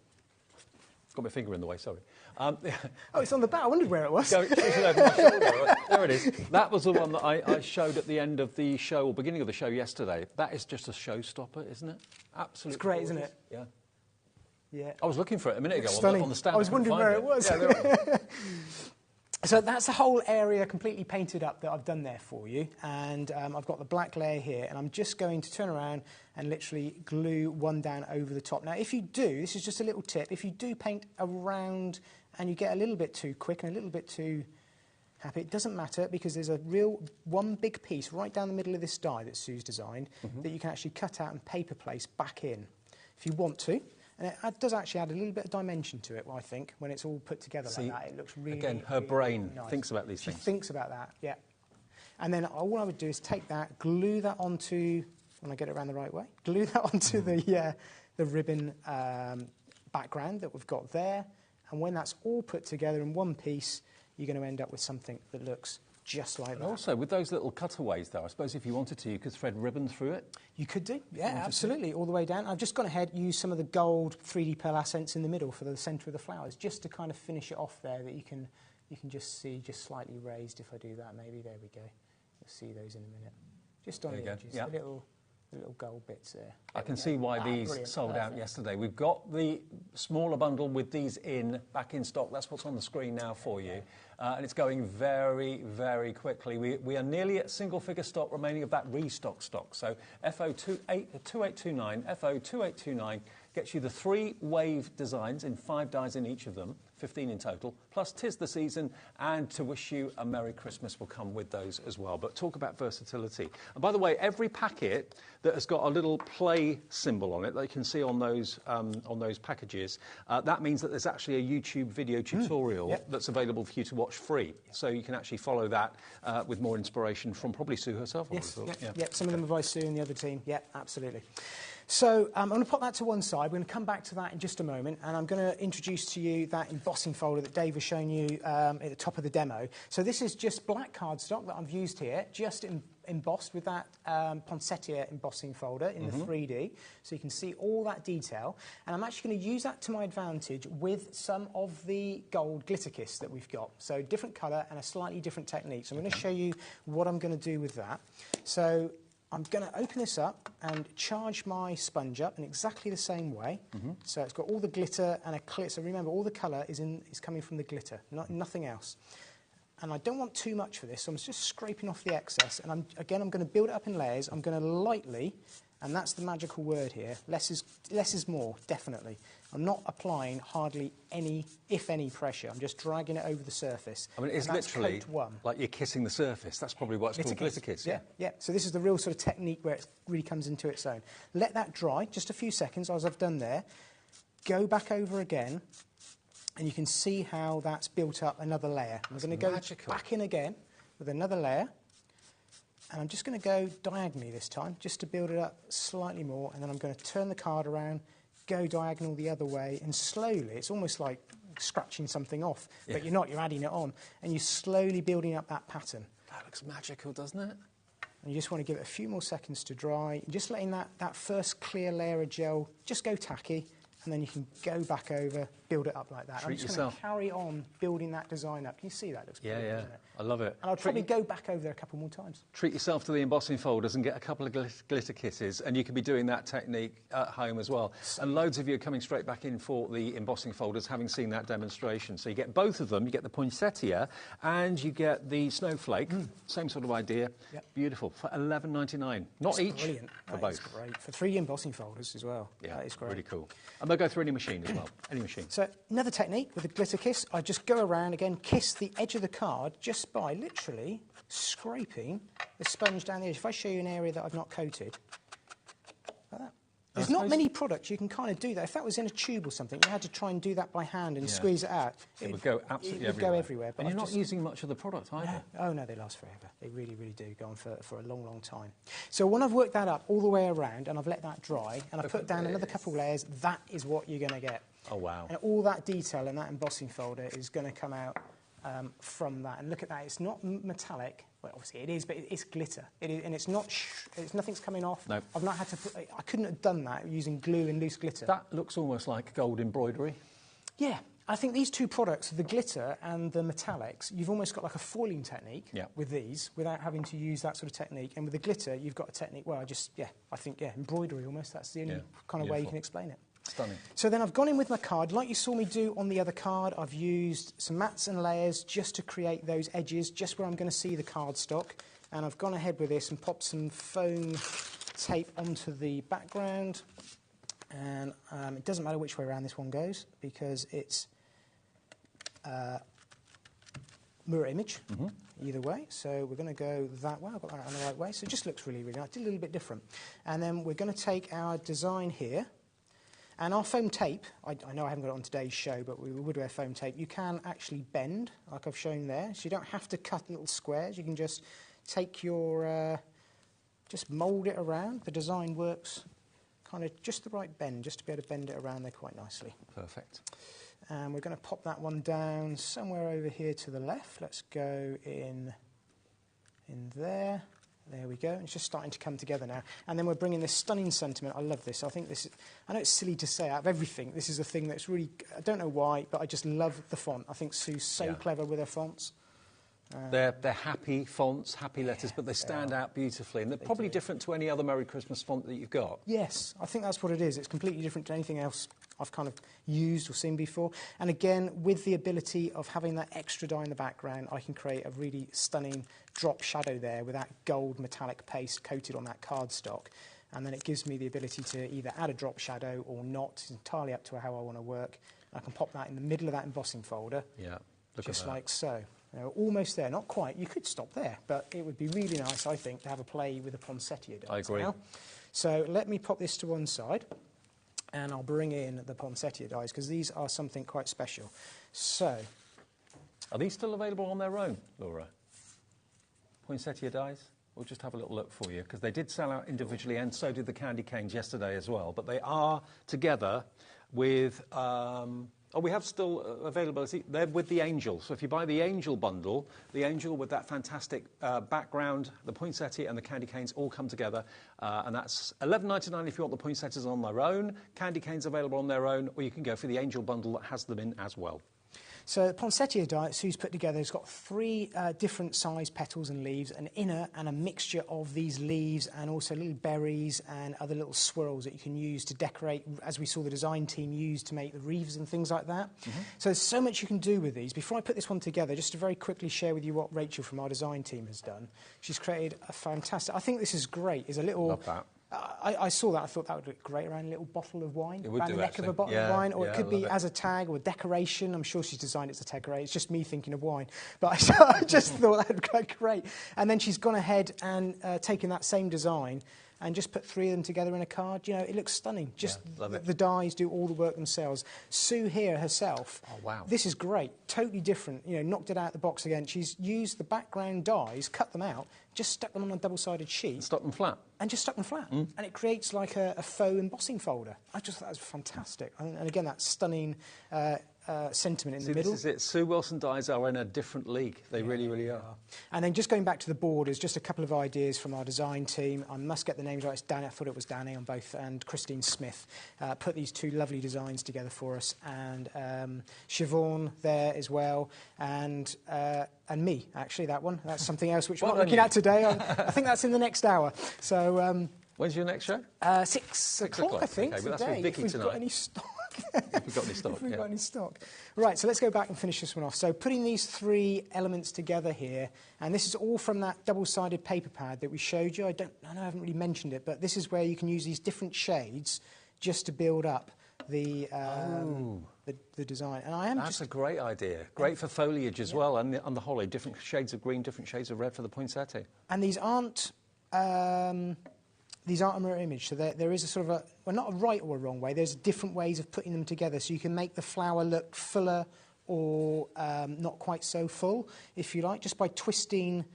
got my finger in the way, sorry. Oh, it's on the back. I wondered where it was. Go, over my shoulder. There it is. That was the one that I showed at the end of the show, or beginning of the show yesterday. That is just a showstopper, isn't it? Absolutely. It's great, isn't it? Yeah. Yeah. I was looking for it a minute ago Stunning. on the stand. I was wondering where it was. Yeah, there So that's the whole area completely painted up that I've done there for you, and I've got the black layer here, and I'm just going to turn around and literally glue one down over the top. Now if you do, this is just a little tip, if you do paint around and you get a little bit too quick and a little bit too happy, it doesn't matter, because there's a real one big piece right down the middle of this die that Sue's designed that you can actually cut out and paper place back in if you want to. And it does actually add a little bit of dimension to it, I think, when it's all put together like that. It looks really, again, her really brain nice. thinks about these things. She thinks about that, yeah. And then all I would do is take that, glue that onto, when I get it around the right way, glue that onto the ribbon background that we've got there. And when that's all put together in one piece, you're going to end up with something that looks just like that. Also, with those little cutaways, though, I suppose if you wanted to, you could thread ribbon through it. You could do, yeah, absolutely, all the way down. I've just gone ahead and used some of the gold 3D pearl accents in the middle for the centre of the flowers, just to kind of finish it off there, that you can just see, just slightly raised if I do that, maybe. There we go. You'll see those in a minute. Just on the edges, The little gold bits there. I can see why these brilliant. sold out yesterday. We've got the smaller bundle with these back in stock. That's what's on the screen now for you. And it's going very, very quickly. We are nearly at single-figure stock remaining of that restock stock. So FO2829, FO2829 gets you the 3 wave designs in 5 dies in each of them, 15 in total, plus 'tis the season, and to wish you a Merry Christmas will come with those as well. But talk about versatility. And by the way, every packet that has got a little play symbol on it that you can see on those packages, that means that there's actually a YouTube video tutorial that's available for you to watch free. So you can actually follow that with more inspiration from probably Sue herself. Yes, some of them are by Sue and the other team. Yeah, absolutely. So I'm going to pop that to one side. We're going to come back to that in just a moment, and I'm going to introduce to you that embossing folder that Dave was showing you at the top of the demo. So this is just black cardstock that I've used here, just embossed with that poinsettia embossing folder in the 3D, so you can see all that detail. And I'm actually going to use that to my advantage with some of the gold glitter kits that we've got. So different colour and a slightly different technique. So I'm going to show you what I'm going to do with that. So I'm going to open this up and charge my sponge up in exactly the same way. So it's got all the glitter and a clear. So remember, all the colour is coming from the glitter, nothing else. And I don't want too much for this, so I'm just scraping off the excess. And I'm going to build it up in layers. I'm going to lightly, and that's the magical word here. Less is more, definitely. I'm not applying hardly any, if any, pressure. I'm just dragging it over the surface. I mean, it's literally like you're kissing the surface. That's probably what's called glitter kits. Yeah. So this is the real sort of technique where it really comes into its own. Let that dry just a few seconds, as I've done there. Go back over again, and you can see how that's built up another layer. I'm going to go back in again with another layer. And I'm just going to go diagonally this time, just to build it up slightly more. And then I'm going to turn the card around, go diagonal the other way, and slowly, it's almost like scratching something off, but you're not, you're adding it on, and you're slowly building up that pattern. That looks magical, doesn't it? And you just want to give it a few more seconds to dry, just letting that first clear layer of gel just go tacky, and then you can go back over, build it up like that. Treat I'm just yourself. going to carry on building that design up. Can you see that? It looks brilliant, doesn't it? I love it. And I'll probably go back over there a couple more times. Treat yourself to the embossing folders and get a couple of glitter kisses, and you can be doing that technique at home as well. And loads of you are coming straight back in for the embossing folders, having seen that demonstration. So you get both of them. You get the poinsettia and you get the snowflake. Same sort of idea. Beautiful. For $11.99. Not each. Brilliant. For both. That's great. For 3 embossing folders as well. Yeah, that is great. Really cool. And they'll go through any machine as well. Any machine. So another technique with a glitter kiss, I just go around again, kiss the edge of the card just by literally scraping the sponge down the edge. If I show you an area that I've not coated, like that. There's not many products you can kind of do that. If that was in a tube or something, you had to try and do that by hand and squeeze it out. It would go absolutely everywhere. Go everywhere. But you're not using much of the product either. No. Oh, no, they last forever. They really, really do go on for a long, long time. So when I've worked that up all the way around and I've let that dry and I've put down another couple of layers, that is what you're going to get. Oh, wow. And all that detail in that embossing folder is going to come out from that. And look at that. It's not metallic. Well, obviously it is, but it's glitter. It is, and it's not. Nothing's coming off. No. I've not had to put. I couldn't have done that using glue and loose glitter. That looks almost like gold embroidery. Yeah. I think these two products, the glitter and the metallics, you've almost got like a foiling technique with these without having to use that sort of technique. And with the glitter, you've got a technique, well, I think embroidery almost. That's the only kind of way you can explain it. Stunning. So then I've gone in with my card, like you saw me do on the other card. I've used some mats and layers just to create those edges, just where I'm going to see the cardstock. And I've gone ahead with this and popped some foam tape onto the background. And it doesn't matter which way around this one goes, because it's mirror image either way. So we're going to go that way. I've got that on the right way. So it just looks really, really nice. It's a little bit different. And then we're going to take our design here. And our foam tape, I know I haven't got it on today's show, but we would wear foam tape. You can actually bend, like I've shown there. So you don't have to cut little squares. You can just take your, just mould it around. The design works kind of just the right bend, just to be able to bend it around there quite nicely. Perfect. And we're going to pop that one down somewhere over here to the left. Let's go in there. There we go. It's just starting to come together now. And then we're bringing this stunning sentiment. I love this. I think this is, I know it's silly to say, out of everything, this is a thing that's really, I don't know why, but I just love the font. I think Sue's so clever with her fonts. They're happy fonts, happy letters, but they stand out beautifully, and they're probably different to any other Merry Christmas font that you've got. Yes, I think that's what it is. It's completely different to anything else I've kind of used or seen before. And again, with the ability of having that extra dye in the background, I can create a really stunning drop shadow there with that gold metallic paste coated on that cardstock. And then it gives me the ability to either add a drop shadow or not. It's entirely up to how I want to work. I can pop that in the middle of that embossing folder, just like so. You know, almost there, not quite. You could stop there, but it would be really nice, I think, to have a play with the poinsettia dies. I agree. Now. So let me pop this to one side, and I'll bring in the poinsettia dies, because these are something quite special. So, are these still available on their own, Laura? Poinsettia dies? We'll just have a little look for you, because they did sell out individually, and so did the candy canes yesterday as well. But they are together with... we have still availability. They're with the Angel. So if you buy the Angel bundle, the Angel with that fantastic background, the poinsettia and the candy canes all come together. And that's $11.99 if you want the poinsettias on their own. Candy canes available on their own, or you can go for the Angel bundle that has them in as well. So the poinsettia die Sue's put together has got 3 different size petals and leaves, an inner and a mixture of these leaves and also little berries and other little swirls that you can use to decorate, as we saw the design team use to make the wreaths and things like that. So there's so much you can do with these. Before I put this one together, just to very quickly share with you what Rachel from our design team has done. She's created a fantastic... I think this is great. Is a little... Love that. I saw that. I thought that would look great around a little bottle of wine. It would around do, the neck actually. of a bottle Yeah, of wine. Or yeah, it could be I love as a tag or a decoration. I'm sure she's designed it to decorate. It's just me thinking of wine. But I just thought that would look great. And then she's gone ahead and taken that same design and just put 3 of them together in a card. You know, it looks stunning. Just love it. the dies do all the work themselves. Sue here herself. Oh, wow. This is great. Totally different. You know, knocked it out of the box again. She's used the background dies, cut them out, just stuck them on a double-sided sheet. Stuck them flat. And just stuck them flat. And it creates like a faux embossing folder. I just thought that was fantastic. And again, that stunning sentiment in the middle. This is it. Sue Wilson dies are in a different league. They really, really are. And then just going back to the borders, just a couple of ideas from our design team. I must get the names right. It's Danny, I thought it was Danny on both, and Christine Smith put these 2 lovely designs together for us. And Siobhan there as well. And me, actually, that one. That's something else which we're not looking at today. I think that's in the next hour. So... when's your next show? 6 o'clock, I think, okay, well, today, that's with Vicky if we've tonight. got any stock. If we've got any stock, If we've got any stock. Right, so let's go back and finish this one off. So putting these 3 elements together here, and this is all from that double-sided paper pad that we showed you. I know I haven't really mentioned it, but this is where you can use these different shades just to build up the design. And That's a great idea. Great for foliage as well, and the holly. Different shades of green, different shades of red for the poinsettia. And these aren't a mirror image, so there is a sort of a, well, not a right or a wrong way, there's different ways of putting them together, so you can make the flower look fuller or not quite so full, if you like, just by twisting,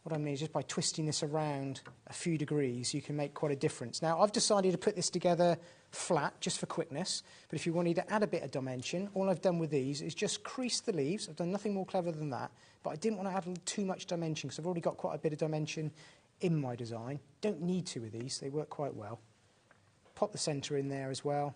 what I mean is just by twisting this around a few degrees, you can make quite a difference. Now, I've decided to put this together flat, just for quickness, but if you wanted to add a bit of dimension, all I've done with these is just crease the leaves. I've done nothing more clever than that, but I didn't want to add too much dimension, because I've already got quite a bit of dimension in my design. Don't need to with these, they work quite well. Pop the centre in there as well,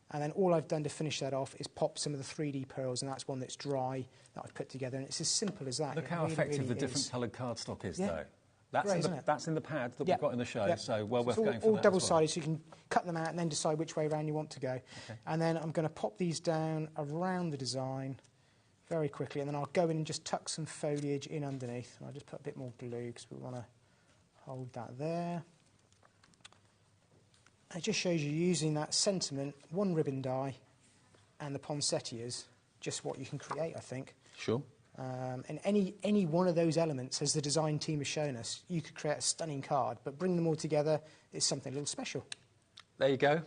and then all I've done to finish that off is pop some of the 3D pearls, and that's one that's dry that I've put together, and it's as simple as that. Look how effective the different coloured cardstock is, though. That's in the pad that we've got in the show, so well worth going for that. All double-sided, so you can cut them out and then decide which way around you want to go. Okay. And then I'm going to pop these down around the design very quickly, and then I'll go in and just tuck some foliage in underneath. And I'll just put a bit more glue because we want to hold that there. It just shows you using that sentiment, 1 ribbon die, and the poinsettias, just what you can create, I think. Sure. And any one of those elements, as the design team has shown us, you could create a stunning card, but bring them all together is something a little special. There you go.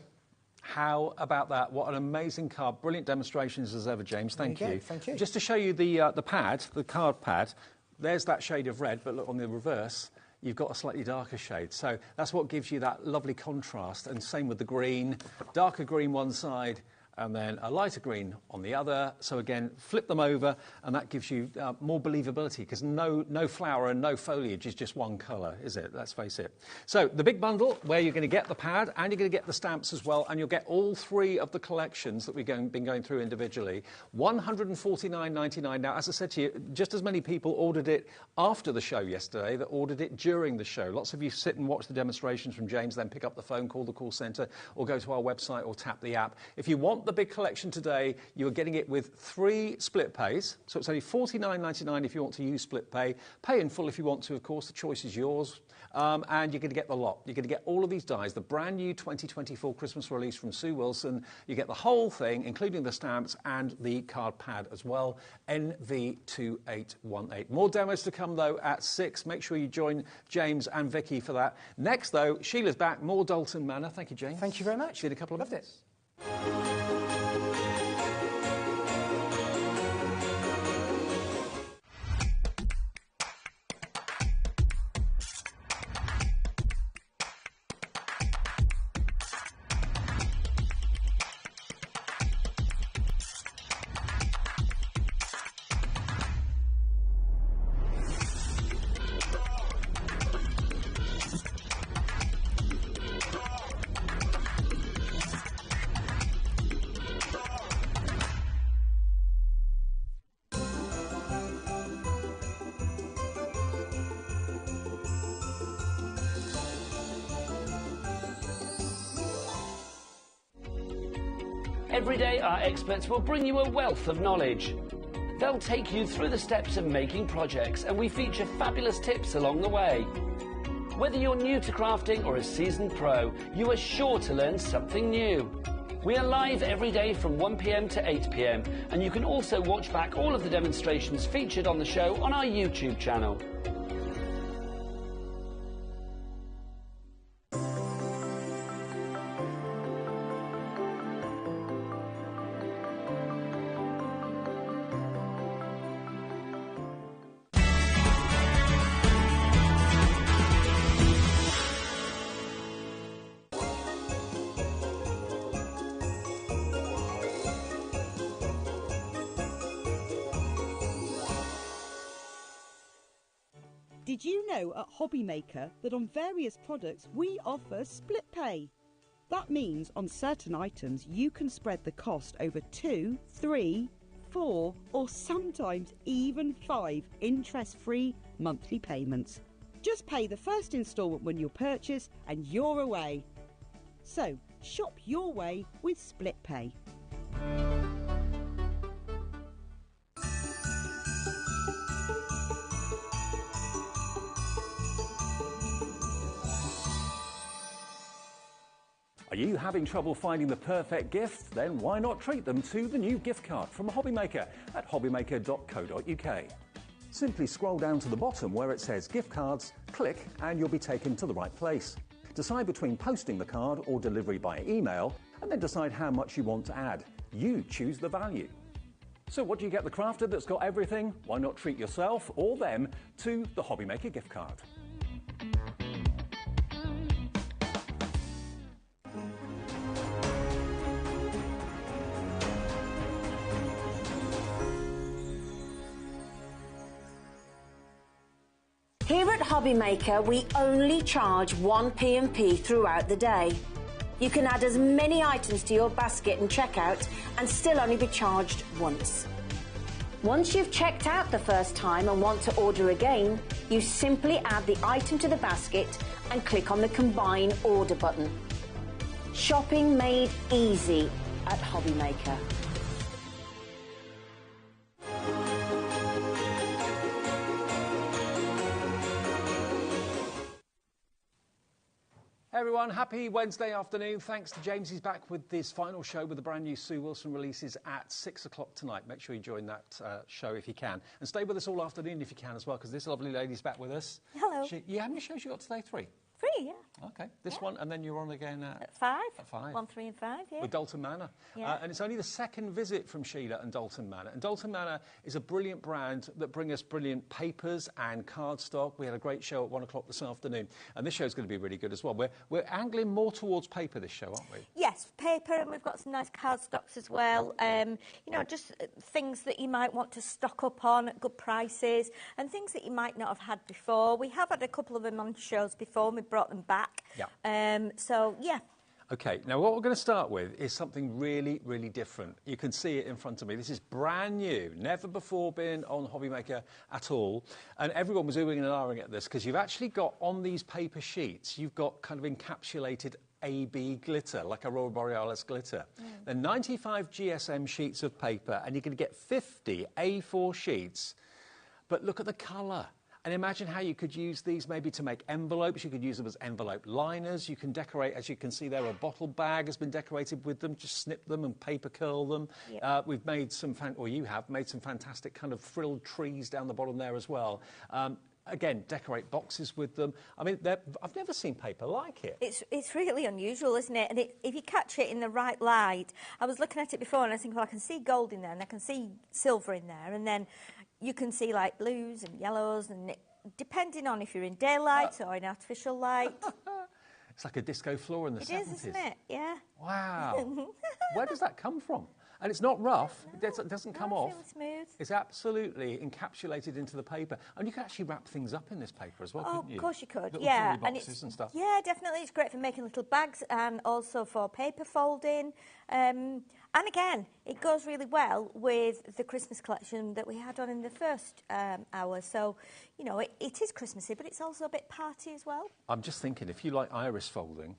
How about that? What an amazing card. Brilliant demonstrations as ever, James. Thank you. Thank you. Just to show you the pad, the card pad, there's that shade of red, but look on the reverse, you've got a slightly darker shade. So that's what gives you that lovely contrast. And same with the green. Darker green one side, and then a lighter green on the other. So again, flip them over, and that gives you more believability, because no flower and no foliage is just one colour, is it? Let's face it. So the big bundle, where you're going to get the pad and you're going to get the stamps as well, and you'll get all three of the collections that we've been going through individually. $149.99. Now, as I said to you, just as many people ordered it after the show yesterday that ordered it during the show. Lots of you sit and watch the demonstrations from James, then pick up the phone, call the call centre, or go to our website or tap the app. If you want the big collection today, you are getting it with 3 split pays. So it's only $49.99 if you want to use split pay. Pay in full if you want to, of course. The choice is yours. And you're going to get the lot. You're going to get all of these dies, the brand new 2024 Christmas release from Sue Wilson. You get the whole thing, including the stamps and the card pad as well. NV2818. More demos to come, though, at 6. Make sure you join James and Vicky for that. Next, though, Sheila's back. More Dalton Manor. Thank you, James. Thank you very much. See you in a couple of Loved minutes. it. Every day, our experts will bring you a wealth of knowledge. They'll take you through the steps of making projects, and we feature fabulous tips along the way. Whether you're new to crafting or a seasoned pro, you are sure to learn something new. We are live every day from 1 p.m. to 8 p.m, and you can also watch back all of the demonstrations featured on the show on our YouTube channel. Did you know at HobbyMaker that on various products we offer split pay? That means on certain items you can spread the cost over 2, 3, 4 or sometimes even 5 interest-free monthly payments. Just pay the first instalment when you purchase and you're away. So shop your way with split pay. Are you having trouble finding the perfect gift? Then why not treat them to the new gift card from HobbyMaker at hobbymaker.co.uk. Simply scroll down to the bottom where it says gift cards, click and you'll be taken to the right place. Decide between posting the card or delivery by email, and then decide how much you want to add. You choose the value. So what do you get the crafter that's got everything? Why not treat yourself or them to the HobbyMaker gift card? Here at HobbyMaker, we only charge 1 P&P throughout the day. You can add as many items to your basket and checkout and still only be charged once. Once you've checked out the first time and want to order again, you simply add the item to the basket and click on the Combine Order button. Shopping made easy at HobbyMaker. Everyone, happy Wednesday afternoon. Thanks to James. He's back with his final show with the brand new Sue Wilson releases at 6 o'clock tonight. Make sure you join that show if you can. And stay with us all afternoon if you can as well, because this lovely lady's back with us. Hello. How many shows you got today? 3? 3, yeah. Okay, this one, and then you're on again At 5. At 5. 1, 3 and 5, yeah. With Dalton Manor. Yeah. And it's only the second visit from Sheila and Dalton Manor. And Dalton Manor is a brilliant brand that bring us brilliant papers and cardstock. We had a great show at 1 o'clock this afternoon. And this show's going to be really good as well. We're angling more towards paper this show, aren't we? Yes, paper, and we've got some nice cardstocks as well. You know, just things that you might want to stock up on at good prices and things that you might not have had before. We have had a couple of them on shows before and we brought them back. Yeah. So, yeah. OK, now what we're going to start with is something really, really different. You can see it in front of me. This is brand new, never before been on HobbyMaker at all. And everyone was oohing and ahhing at this because you've actually got on these paper sheets, you've got kind of encapsulated AB glitter, like Aurora Borealis glitter. They're 95 GSM sheets of paper, and you're going to get 50 A4 sheets. But look at the colour. And imagine how you could use these maybe to make envelopes. You could use them as envelope liners. You can decorate, as you can see there, a bottle bag has been decorated with them. Just snip them and paper curl them. Yep. We've made some, you have made some fantastic kind of frilled trees down the bottom there as well. Again, decorate boxes with them. I mean, I've never seen paper like it. It's really unusual, isn't it? And if you catch it in the right light, I was looking at it before and I think, well, I can see gold in there and I can see silver in there. And then you can see like blues and yellows, and depending on if you're in daylight or in artificial light. It's like a disco floor in the 70s. It is, isn't it? Yeah. Wow. Where does that come from? And it's not rough. No. It doesn't come off. It's really smooth. It's absolutely encapsulated into the paper. And you can actually wrap things up in this paper as well, couldn't you? Of course you could. Little yeah. jewelry boxes and stuff. Yeah, definitely. It's great for making little bags and also for paper folding. And again, it goes really well with the Christmas collection that we had on in the first hour. So, you know, it is Christmassy, but it's also a bit party as well. I'm just thinking, if you like iris folding,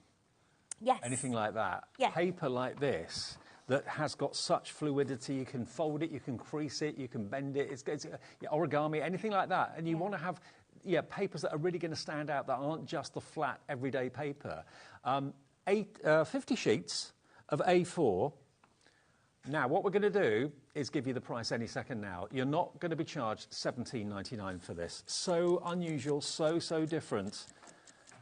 yes, anything like that, yeah. Paper like this, that has got such fluidity, you can fold it, you can crease it, you can bend it, it's origami, anything like that. And you want to have papers that are really going to stand out, that aren't just the flat, everyday paper. 50 sheets of A4. Now, what we're going to do is give you the price any second now. You're not going to be charged $17.99 for this. So unusual, so different.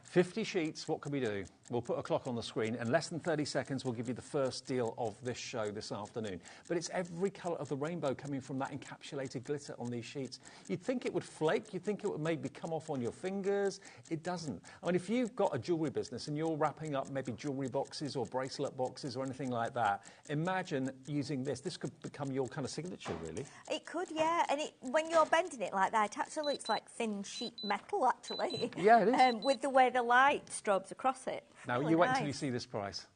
50 sheets, what can we do? We'll put a clock on the screen. In less than 30 seconds, we'll give you the first deal of this show this afternoon. But it's every colour of the rainbow coming from that encapsulated glitter on these sheets. You'd think it would flake. You'd think it would maybe come off on your fingers. It doesn't. I mean, if you've got a jewellery business and you're wrapping up maybe jewellery boxes or bracelet boxes or anything like that, imagine using this. This could become your kind of signature, really. It could, yeah. And when you're bending it like that, it actually looks like thin sheet metal, actually. Yeah, it is. With the way the light strobes across it. Now, really you wait nice. until you see this price.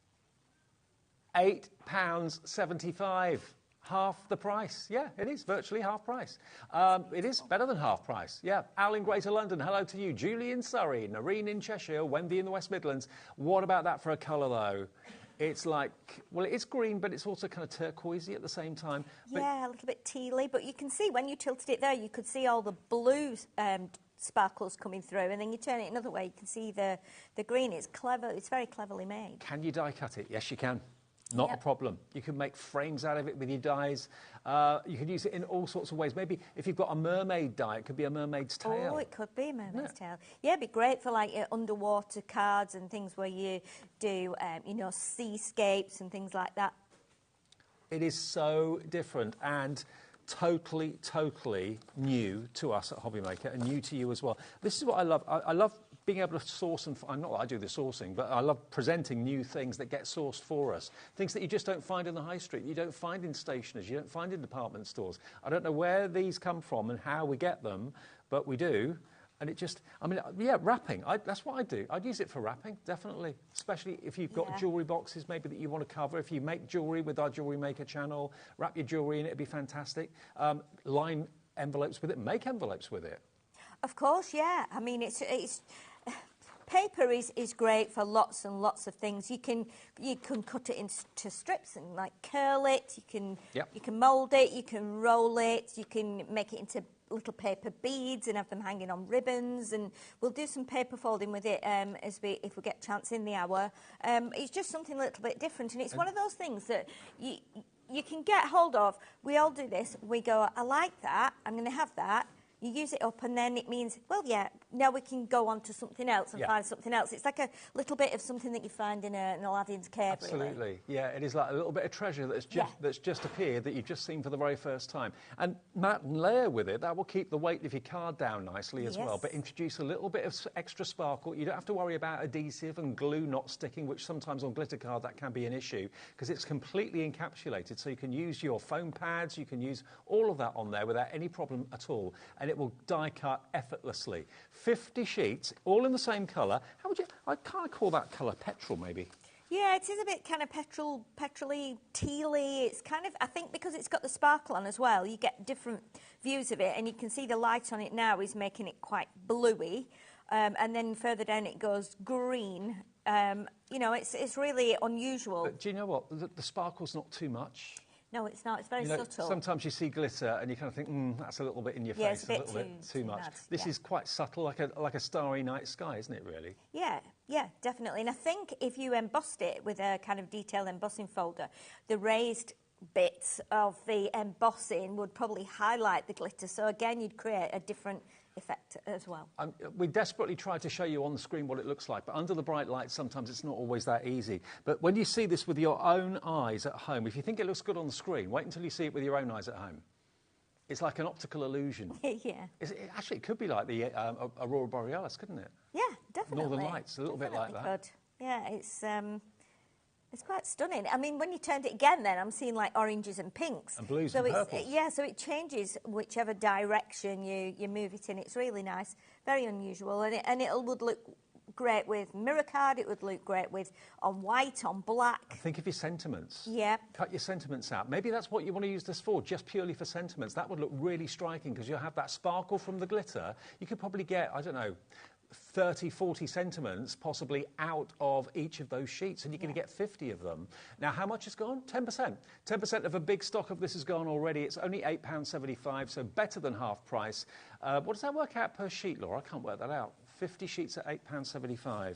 £8.75. Half the price. Yeah, it is virtually half price. It is better than half price. Yeah. Al in Greater London, hello to you. Julie in Surrey, Noreen in Cheshire, Wendy in the West Midlands. What about that for a colour, though? It's like, well, it's green, but it's also kind of turquoisey at the same time. Yeah, a little bit tealy, but you can see when you tilted it there, you could see all the blue sparkles coming through, and then you turn it another way, you can see the green. It's clever. It's very cleverly made. Can you die cut it? Yes, you can. Not a problem. You can make frames out of it with your dies. You can use it in all sorts of ways. Maybe if you've got a mermaid die, it could be a mermaid's tail. Oh, it could be a mermaid's tail. Yeah, it'd be great for like underwater cards and things where you do, you know, seascapes and things like that. It is so different and totally new to us at HobbyMaker and new to you as well. This is what I love. I love being able to source and not that I do the sourcing, but I love presenting new things that get sourced for us. Things that you just don't find in the high street, you don't find in stationers, you don't find in department stores. I don't know where these come from and how we get them, but we do. And it just, I mean, yeah, wrapping. That's what I do. I'd use it for wrapping, definitely. Especially if you've got jewellery boxes maybe that you want to cover. If you make jewellery with our Jewellery Maker channel, wrap your jewellery in it, it'd be fantastic. Line envelopes with it, make envelopes with it. Of course, yeah. I mean, it's paper is great for lots and lots of things. You can cut it into strips and like curl it. You can mould it. You can roll it. You can make it into little paper beads and have them hanging on ribbons. And we'll do some paper folding with it if we get a chance in the hour. It's just something a little bit different, and it's one of those things that you can get hold of. We all do this. We go, I like that. I'm going to have that. You use it up, and then it means, well, yeah, now we can go on to something else and Yeah. find something else. It's like a little bit of something that you find in an Aladdin's cave, Absolutely, really. yeah. It is like a little bit of treasure that's just appeared that you've just seen for the very first time. And matte and layer with it, that will keep the weight of your card down nicely as well, but introduce a little bit of extra sparkle. You don't have to worry about adhesive and glue not sticking, which sometimes on glitter card that can be an issue, because it's completely encapsulated, so you can use your foam pads, you can use all of that on there without any problem at all, and it will die cut effortlessly. 50 sheets, all in the same colour. How would you, I kind of call that colour petrol, maybe? Yeah, it is a bit kind of petrol-y, tealy. It's kind of, I think because it's got the sparkle on as well, you get different views of it, and you can see the light on it now is making it quite bluey. And then further down it goes green. You know, it's really unusual. But do you know what? The sparkle's not too much. No, it's not. It's very subtle. Sometimes you see glitter and you kind of think, that's a little bit in your face, It's a little bit too much. mad, This is quite subtle, like a starry night sky, isn't it, really? Yeah, definitely. And I think if you embossed it with a kind of detailed embossing folder, the raised bits of the embossing would probably highlight the glitter. So again, you'd create a different effect as well. We desperately try to show you on the screen what it looks like, but under the bright light, sometimes it's not always that easy. But when you see this with your own eyes at home, if you think it looks good on the screen, wait until you see it with your own eyes at home. It's like an optical illusion. Yeah. Actually, it could be like the Aurora Borealis, couldn't it? Yeah, definitely. Northern Lights, a little bit like that. Could. Yeah, it's quite stunning. I mean, when you turned it again, then I'm seeing like oranges and pinks. And blues so and purples. Yeah, so it changes whichever direction you move it in. It's really nice, very unusual, and it would look great with mirror card. It would look great with on white, on black. Think of your sentiments. Yeah. Cut your sentiments out. Maybe that's what you want to use this for, just purely for sentiments. That would look really striking because you'll have that sparkle from the glitter. You could probably get, I don't know, 30, 40 sentiments possibly out of each of those sheets, and you're going to get 50 of them. Now, how much has gone? 10%. 10% of a big stock of this has gone already. It's only £8.75, so better than half price. What does that work out per sheet, Laura? I can't work that out. 50 sheets at £8.75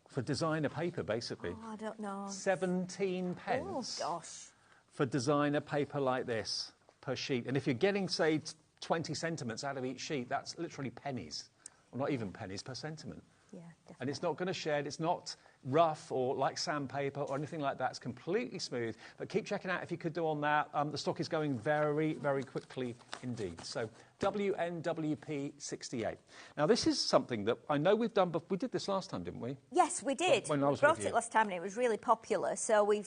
for designer paper, basically. Oh, I don't know. 17 pence. Oh, gosh. For designer paper like this per sheet. And if you're getting, say, 20 sentiments out of each sheet, that's literally pennies. Well, not even pennies per sentiment. Yeah, definitely. And it's not going to shed, it's not rough or like sandpaper or anything like that. It's completely smooth. But keep checking out if you could do on that. The stock is going very, very quickly indeed. So WNWP 68. Now, this is something that I know we've done, but we did this last time, didn't we? Yes, we did. When I was we brought with you. it last time and it was really popular. So we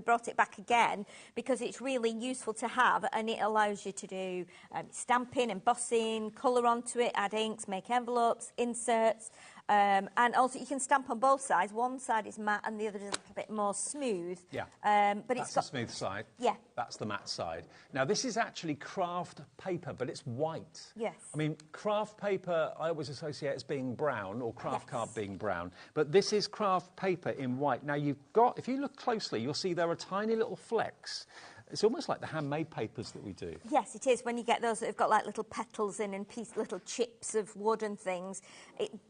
brought it back again because it's really useful to have, and it allows you to do stamping, embossing, colour onto it, add inks, make envelopes, inserts. And also you can stamp on both sides. One side is matte and the other is a little bit more smooth. Yeah. But That's it's got the smooth side. Yeah. That's the matte side. Now, this is actually craft paper, but it's white. Yes. I mean, craft paper I always associate as being brown, or craft Yes. card being brown. But this is craft paper in white. Now, you've got, if you look closely, you'll see there are tiny little flecks. It's almost like the handmade papers that we do. Yes, it is. When you get those that have got like little petals in and little chips of wood and things,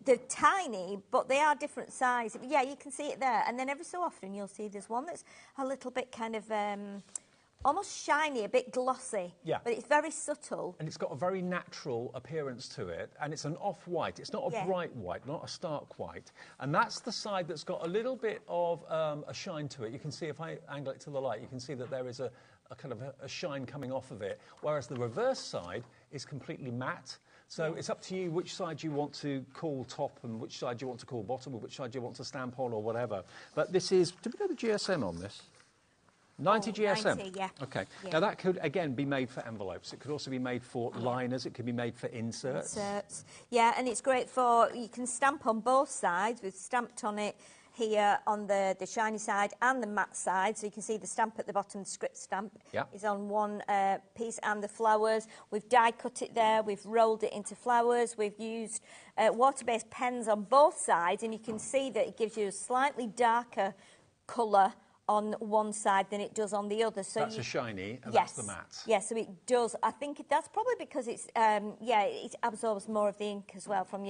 they're tiny, but they are different size. Yeah, you can see it there. And then every so often you'll see there's one that's a little bit kind of almost shiny, a bit glossy. Yeah. But it's very subtle. And it's got a very natural appearance to it, and it's an off-white. It's not a bright white, not a stark white. And that's the side that's got a little bit of a shine to it. You can see, if I angle it to the light, you can see that there is a kind of a shine coming off of it, whereas the reverse side is completely matte. So it's up to you which side you want to call top and which side you want to call bottom, or which side you want to stamp on or whatever. But this is, do we know the GSM on this? 90 GSM? 90, yeah. OK. Yeah. Now, that could, again, be made for envelopes. It could also be made for liners. It could be made for inserts. Inserts. Yeah, and it's great for, you can stamp on both sides. We've stamped on it here on the shiny side and the matte side. So you can see the stamp at the bottom, the script stamp is on one piece, and the flowers. We've die cut it there. We've rolled it into flowers. We've used water-based pens on both sides, and you can see that it gives you a slightly darker colour on one side than it does on the other. So That's a shiny, and yes, that's the matte. Yes, so it does. I think that's probably because it's, it absorbs more of the ink as well from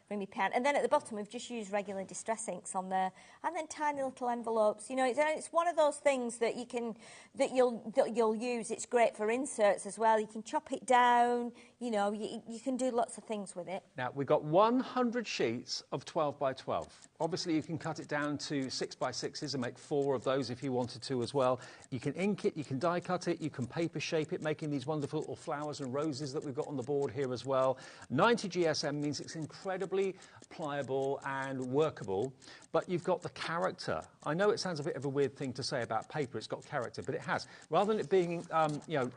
from your pen. And then at the bottom, we've just used regular distress inks on there, and then tiny little envelopes. You know, it's one of those things that you'll use. It's great for inserts as well. You can chop it down. You know, you can do lots of things with it. Now, we've got 100 sheets of 12 by 12. Obviously, you can cut it down to 6 by 6s and make 4 of those if you wanted to as well. You can ink it, you can die cut it, you can paper shape it, making these wonderful little flowers and roses that we've got on the board here as well. 90 GSM means it's incredibly pliable and workable, but you've got the character. I know it sounds a bit of a weird thing to say about paper, it's got character, but it has. Rather than it being, you know,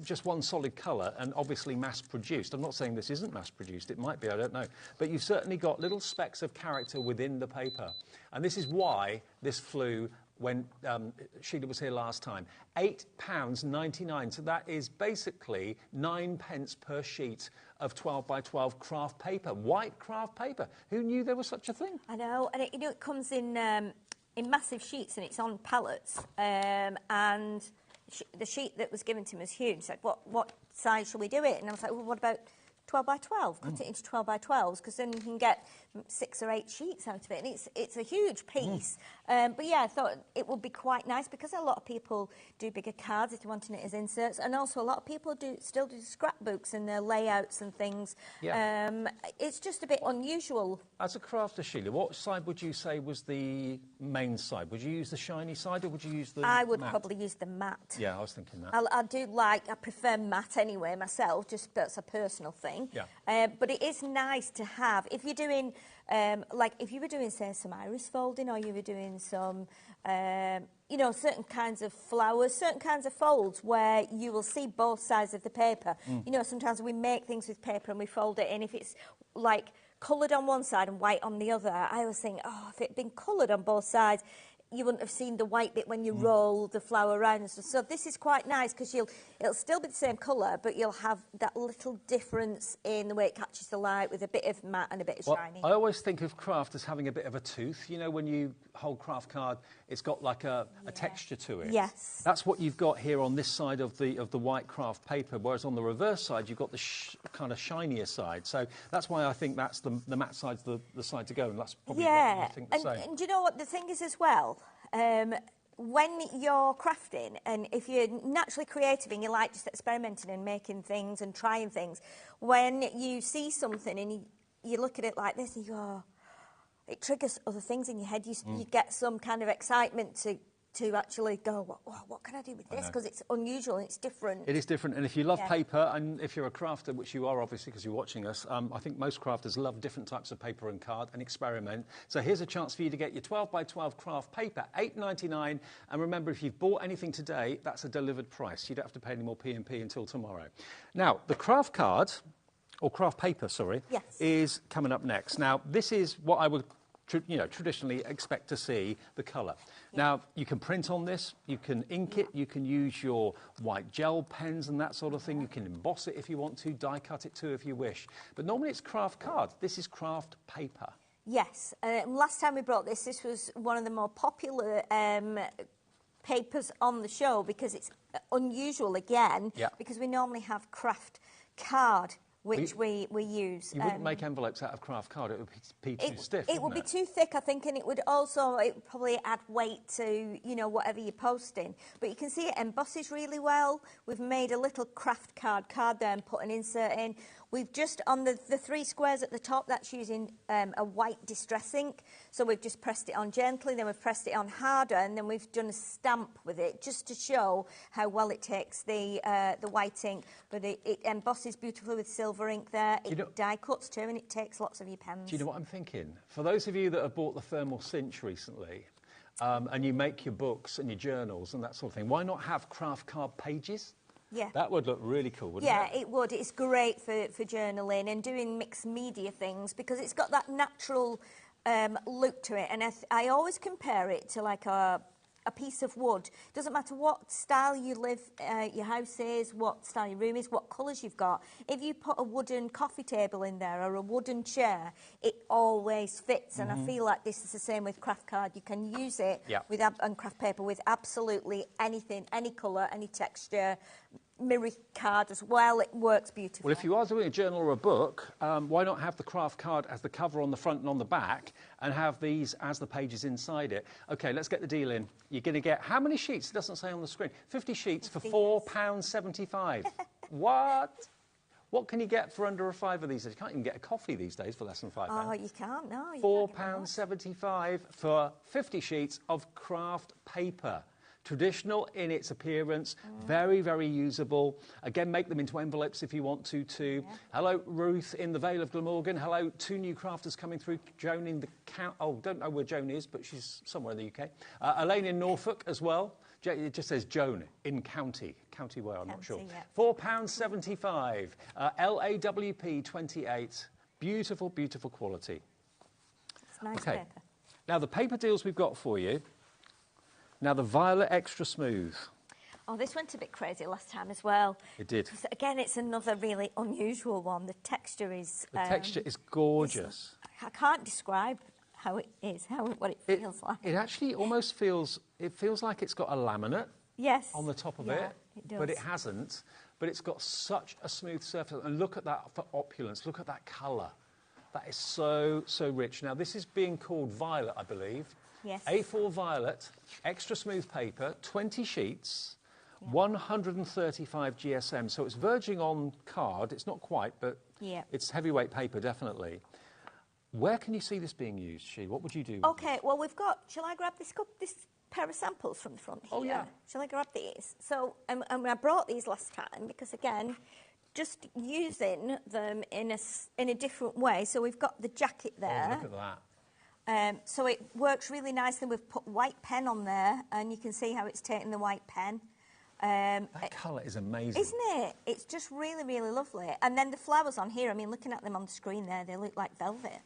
just one solid colour and obviously mass-produced. I'm not saying this isn't mass-produced, it might be, I don't know. But you've certainly got little specks of character within the paper. And this is why this flew when Sheila was here last time. £8.99, so that is basically 9p per sheet of 12 by 12 craft paper, white craft paper. Who knew there was such a thing? I know, and it comes in massive sheets and it's on pallets. And the sheet that was given to me was huge. He said, what size shall we do it? And I was like, well, what about 12 by 12? Cut it into 12 by 12s, because then you can get 6 or 8 sheets out of it, and it's a huge piece. But yeah, I thought it would be quite nice, because a lot of people do bigger cards if you're wanting it as inserts, and also a lot of people still do scrapbooks and their layouts and things. Yeah. It's just a bit unusual. As a crafter, Sheila, what side would you say was the main side? Would you use the shiny side, or would you use the I would matte? Probably use the matte. Yeah, I was thinking that. I prefer matte anyway myself, just that's a personal thing. Yeah. But it is nice to have, if you're doing, like if you were doing, say, some iris folding, or you were doing some, you know, certain kinds of flowers, certain kinds of folds where you will see both sides of the paper. You know, sometimes we make things with paper and we fold it in. If it's like coloured on one side and white on the other, I always think, oh, if it'd been coloured on both sides, you wouldn't have seen the white bit when you roll the flower around and stuff. So this is quite nice, because it'll still be the same colour, but you'll have that little difference in the way it catches the light, with a bit of matte and a bit of shiny. I always think of craft as having a bit of a tooth. You know, when you hold craft card, it's got like a texture to it. Yes. That's what you've got here on this side of the white craft paper, whereas on the reverse side, you've got the kind of shinier side. So that's why I think that's the matte side's the side to go, and that's probably what I think the same. And do you know what the thing is as well? When you're crafting, and if you're naturally creative and you like just experimenting and making things and trying things, when you see something and you look at it like this and you go, oh, it triggers other things in your head. You get some kind of excitement to actually go, what can I do with this? Because it's unusual and it's different. It is different, and if you love paper, and if you're a crafter, which you are obviously because you're watching us, I think most crafters love different types of paper and card and experiment. So here's a chance for you to get your 12 by 12 craft paper, £8.99, and remember, if you've bought anything today, that's a delivered price. You don't have to pay any more P&P until tomorrow. Now, the craft card, or craft paper, sorry, is coming up next. Now, this is what I would traditionally expect to see, the colour. Now, you can print on this, you can ink it, you can use your white gel pens and that sort of thing. You can emboss it if you want to, die cut it too if you wish. But normally it's craft card. This is craft paper. Yes. Last time we brought this was one of the more popular papers on the show, because it's unusual again, because we normally have craft card, which we use. You wouldn't make envelopes out of craft card, it would be too stiff, it would be too thick, I think, and it would probably add weight to, you know, whatever you're posting. But you can see it embosses really well. We've made a little craft card there and put an insert in. We've just, on the 3 squares at the top, that's using a white distress ink. So we've just pressed it on gently, then we've pressed it on harder, and then we've done a stamp with it, just to show how well it takes the white ink. But it embosses beautifully with silver ink there. It die cuts too, and it takes lots of your pens. Do you know what I'm thinking? For those of you that have bought the thermal cinch recently, and you make your books and your journals and that sort of thing, why not have craft card pages? Yeah. That would look really cool, wouldn't it? Yeah, it would. It's great for journaling and doing mixed media things, because it's got that natural look to it. And I always compare it to like a piece of wood. Doesn't matter what style you live, your house is, what style your room is, what colours you've got. If you put a wooden coffee table in there or a wooden chair, it always fits. And I feel like this is the same with craft card. You can use it with and craft paper with absolutely anything, any colour, any texture. mirror card as well. It works beautifully. Well, if you are doing a journal or a book, why not have the craft card as the cover on the front and on the back, and have these as the pages inside it? OK, let's get the deal in. You're going to get how many sheets? It doesn't say on the screen. 50 sheets for £4.75. What? What can you get for under a £5 these days? You can't even get a coffee these days for less than £5. Oh, you can't, no. £4.75 for 50 sheets of craft paper. Traditional in its appearance, very, very usable. Again, make them into envelopes if you want to, too. Yeah. Hello, Ruth in the Vale of Glamorgan. Hello, 2 new crafters coming through. Joan in the... don't know where Joan is, but she's somewhere in the UK. Elaine in Norfolk as well. It just says Joan in County where, I'm not sure. Yeah. £4.75. LAWP 28. Beautiful, beautiful quality. It's nice paper. Now, the paper deals we've got for you. Now, the Violet Extra Smooth. Oh, this went a bit crazy last time as well. It did. Again, it's another really unusual one. The texture is... The texture is gorgeous. I can't describe how it is, what it feels like. It actually almost feels... It feels like it's got a laminate on the top of it. It does. But it hasn't. But it's got such a smooth surface. And look at that for opulence. Look at that colour. That is so, so rich. Now, this is being called Violet, I believe. Yes. A4 Violet, extra smooth paper, 20 sheets, 135 GSM. So it's verging on card. It's not quite, but it's heavyweight paper, definitely. Where can you see this being used, She? What would you do? OK, well, we've got... Shall I grab this pair of samples from the front here? Oh, yeah. Shall I grab these? So, and I brought these last time because, again, just using them in a different way. So we've got the jacket there. Oh, look at that. So it works really nicely. We've put white pen on there, and you can see how it's taking the white pen. That colour is amazing. Isn't it? It's just really, really lovely. And then the flowers on here, I mean, looking at them on the screen there, they look like velvet.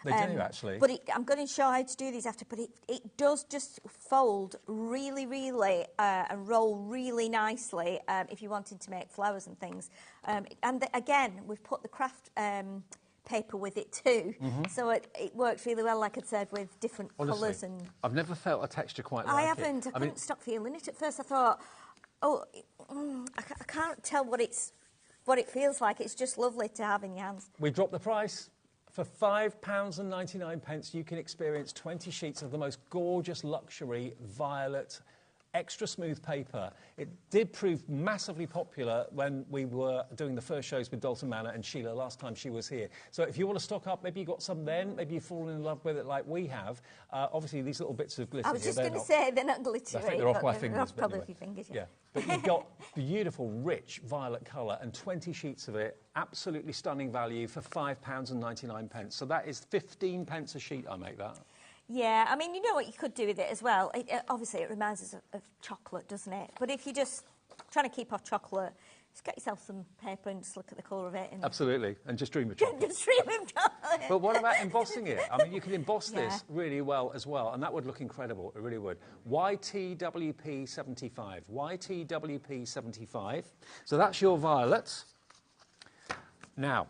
They do, actually. But I'm going to show how to do these after, but it does just fold really, really and roll really nicely if you're wanting to make flowers and things. And again, we've put the craft... paper with it too, so it works really well, like I said, with different colours. And I've never felt a texture quite like it. I haven't. I couldn't stop feeling it at first. I thought, I can't tell what it feels like. It's just lovely to have in your hands. We dropped the price. For £5.99, you can experience 20 sheets of the most gorgeous luxury violet extra smooth paper. It did prove massively popular when we were doing the first shows with Dalton Manor and Sheila last time she was here. So if you want to stock up, maybe you got some then, maybe you've fallen in love with it like we have. Obviously, these little bits of glitter. I was just going to say they're not glittery. I think they're off my fingers. Off probably off your fingers, yeah. But you've got beautiful, rich violet colour and 20 sheets of it. Absolutely stunning value for £5.99. So that is 15p a sheet, I make that. Yeah, I mean, you know what you could do with it as well. Obviously, it reminds us of chocolate, doesn't it? But if you're just trying to keep off chocolate, just get yourself some paper and just look at the colour of it. And absolutely, and just dream of chocolate. Just dream of chocolate. But what about embossing it? I mean, you could emboss this really well as well, and that would look incredible. It really would. YTWP 75. YTWP 75. So that's your violet. Now,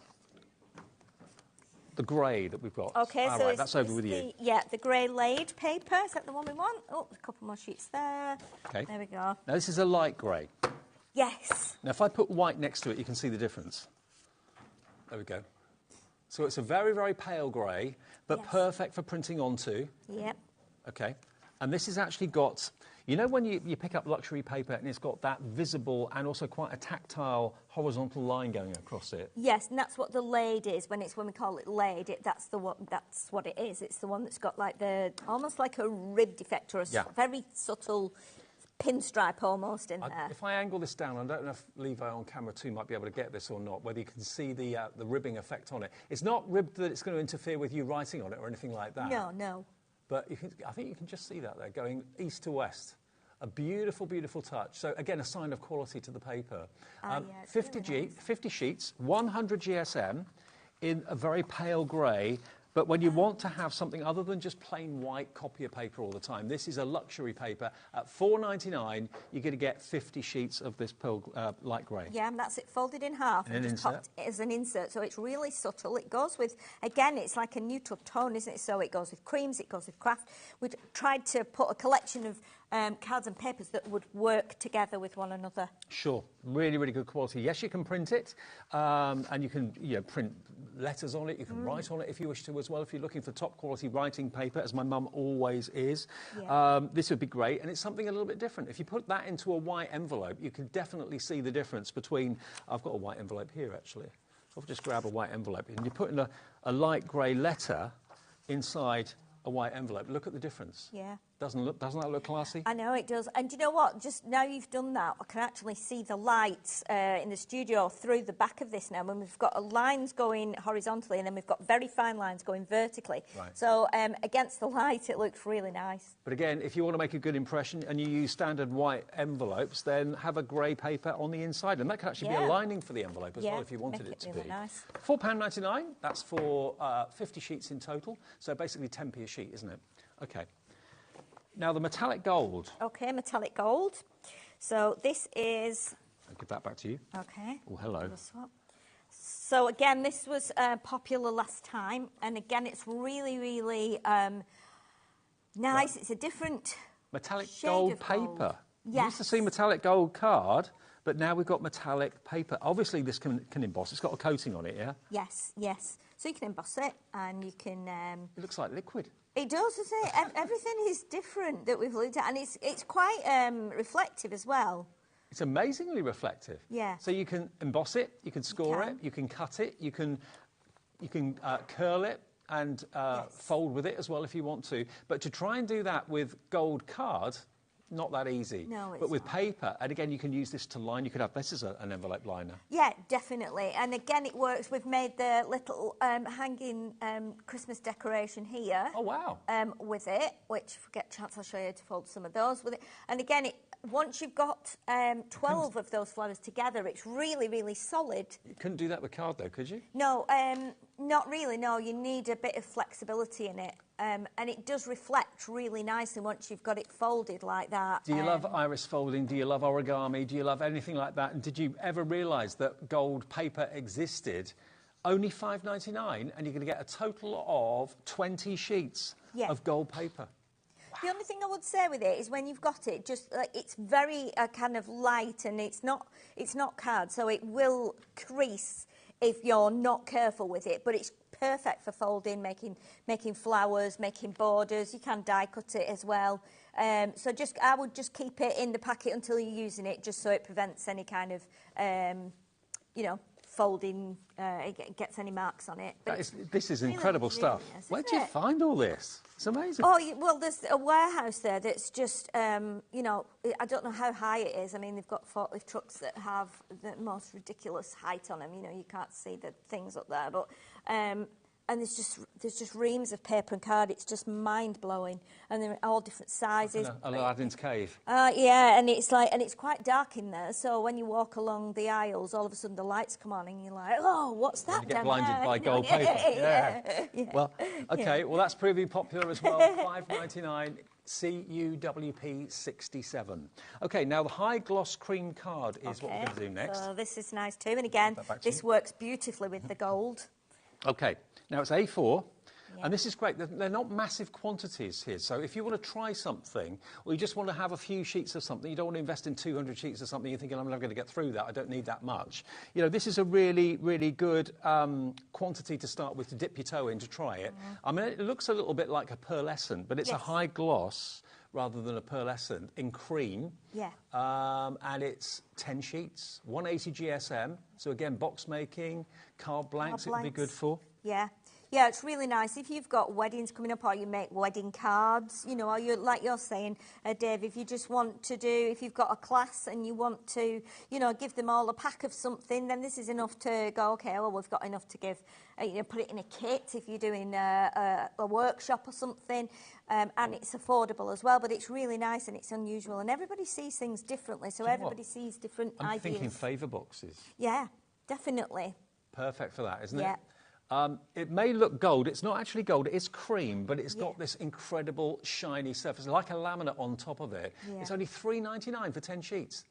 the grey that we've got. OK, so right, that's over with you. The grey laid paper. Is that the one we want? Oh, a couple more sheets there. OK. There we go. Now, this is a light grey. Yes. Now, if I put white next to it, you can see the difference. There we go. So it's a very, very pale grey, but perfect for printing onto. Yep. OK. And this has actually got... You know when you pick up luxury paper and it's got that visible and also quite a tactile horizontal line going across it? Yes, and that's what the laid is. When we call it laid, that's what it is. It's the one that's got like almost like a rib defect or a very subtle pinstripe almost in there. If I angle this down, I don't know if Levi on camera 2 might be able to get this or not, whether you can see the ribbing effect on it. It's not ribbed that it's going to interfere with you writing on it or anything like that. No. But I think you can just see that there, going east to west. A beautiful, beautiful touch. So, again, a sign of quality to the paper. 50 sheets, 100 GSM in a very pale grey. But when you want to have something other than just plain white copier paper all the time, this is a luxury paper. At $4.99, you're going to get 50 sheets of this light grey. Yeah, and that's it folded in half and just popped as an insert. So it's really subtle. It goes with, again, it's like a neutral tone, isn't it? So it goes with creams, it goes with craft. We've tried to put a collection of cards and papers that would work together with one another. Sure, really, really good quality. Yes, you can print it, and you can print letters on it. You can write on it if you wish to as well. If you're looking for top quality writing paper, as my mum always is, this would be great. And it's something a little bit different. If you put that into a white envelope, you can definitely see the difference between. I've got a white envelope here actually. So I'll just grab a white envelope and you put in a light grey letter inside a white envelope. Look at the difference. Yeah. Doesn't that look classy? I know it does. And do you know what? Just now you've done that, I can actually see the lights in the studio through the back of this now. When we've got lines going horizontally and then we've got very fine lines going vertically. Right. So against the light, it looks really nice. But again, if you want to make a good impression and you use standard white envelopes, then have a grey paper on the inside. And that can actually be a lining for the envelope as well if you wanted it to really be. Nice. £4.99, that's for 50 sheets in total. So basically 10p a sheet, isn't it? OK. Now, the metallic gold. OK, metallic gold. So this is... I'll give that back to you. OK. Oh, hello. So, again, this was popular last time. And, again, it's really, really nice. It's a different metallic shade gold of paper. Gold. Yes. We used to see metallic gold card, but now we've got metallic paper. Obviously, this can emboss. It's got a coating on it, yeah? Yes, yes. So you can emboss it and you can... It looks like liquid. It does, doesn't it? Everything is different that we've looked at, and it's quite reflective as well. It's amazingly reflective. Yeah. So you can emboss it, you can score it, you can cut it, you can curl it and fold with it as well if you want to. But to try and do that with gold card, not that easy. No, it's But with not. paper, and again, you can use this to line. You could have this as an envelope liner. Yeah, definitely. And again, it works. We've made the little hanging Christmas decoration here. Oh, wow. With it, which if we get a chance, I'll show you how to fold some of those with it. And again, once you've got 12 of those flowers together, it's really, really solid. You couldn't do that with card, though, could you? No, not really, no. You need a bit of flexibility in it. And it does reflect really nicely once you've got it folded like that. Do you love iris folding? Do you love origami? Do you love anything like that? And did you ever realise that gold paper existed? Only $5.99, and you're going to get a total of 20 sheets of gold paper. The only thing I would say with it is when you've got it, just it's very kind of light, and it's not card, so it will crease if you're not careful with it. But it's perfect for folding, making flowers, making borders. You can die cut it as well. So I would just keep it in the packet until you're using it, just so it prevents any kind of, folding, it gets any marks on it. But This is incredible stuff. Nice, Where do you find all this? It's amazing. Oh, well, there's a warehouse there that's just, I don't know how high it is. I mean, they've got forklift trucks that have the most ridiculous height on them. You can't see the things up there. But and there's just reams of paper and card. It's just mind-blowing. And they're all different sizes. Aladdin's cave. Yeah, and it's quite dark in there. So when you walk along the aisles, all of a sudden the lights come on and you're like, oh, what's that? You get blinded by gold paper. Yeah. Well, OK, well, that's proving popular as well. $5.99. CUWP 67. OK, now the high gloss cream card is what we're going to do next. So this is nice too. And again, this works beautifully with the gold. OK, now it's A4, and this is great. They're not massive quantities here, so if you want to try something, or you just want to have a few sheets of something, you don't want to invest in 200 sheets of something, you're thinking, I'm never going to get through that, I don't need that much. This is a really, really good quantity to start with, to dip your toe in, to try it. I mean, it looks a little bit like a pearlescent, but it's a high gloss rather than a pearlescent in cream. Yeah. And it's 10 sheets, 180 GSM. So again, box making, card blanks, it would be good for. Yeah. Yeah, it's really nice. If you've got weddings coming up, or you make wedding cards, or you, like you're saying, Dave, if you just want to if you've got a class and you want to, give them all a pack of something, then this is enough to go, OK, well, we've got enough to give, put it in a kit if you're doing a workshop or something. And it's affordable as well, but it's really nice and it's unusual. And everybody sees things differently, so everybody sees different ideas. I'm thinking favour boxes. Yeah, definitely. Perfect for that, isn't it? Yeah. It may look gold. It's not actually gold. It's cream, but it's got this incredible shiny surface, like a laminate on top of it. Yeah. It's only $3.99 for 10 sheets.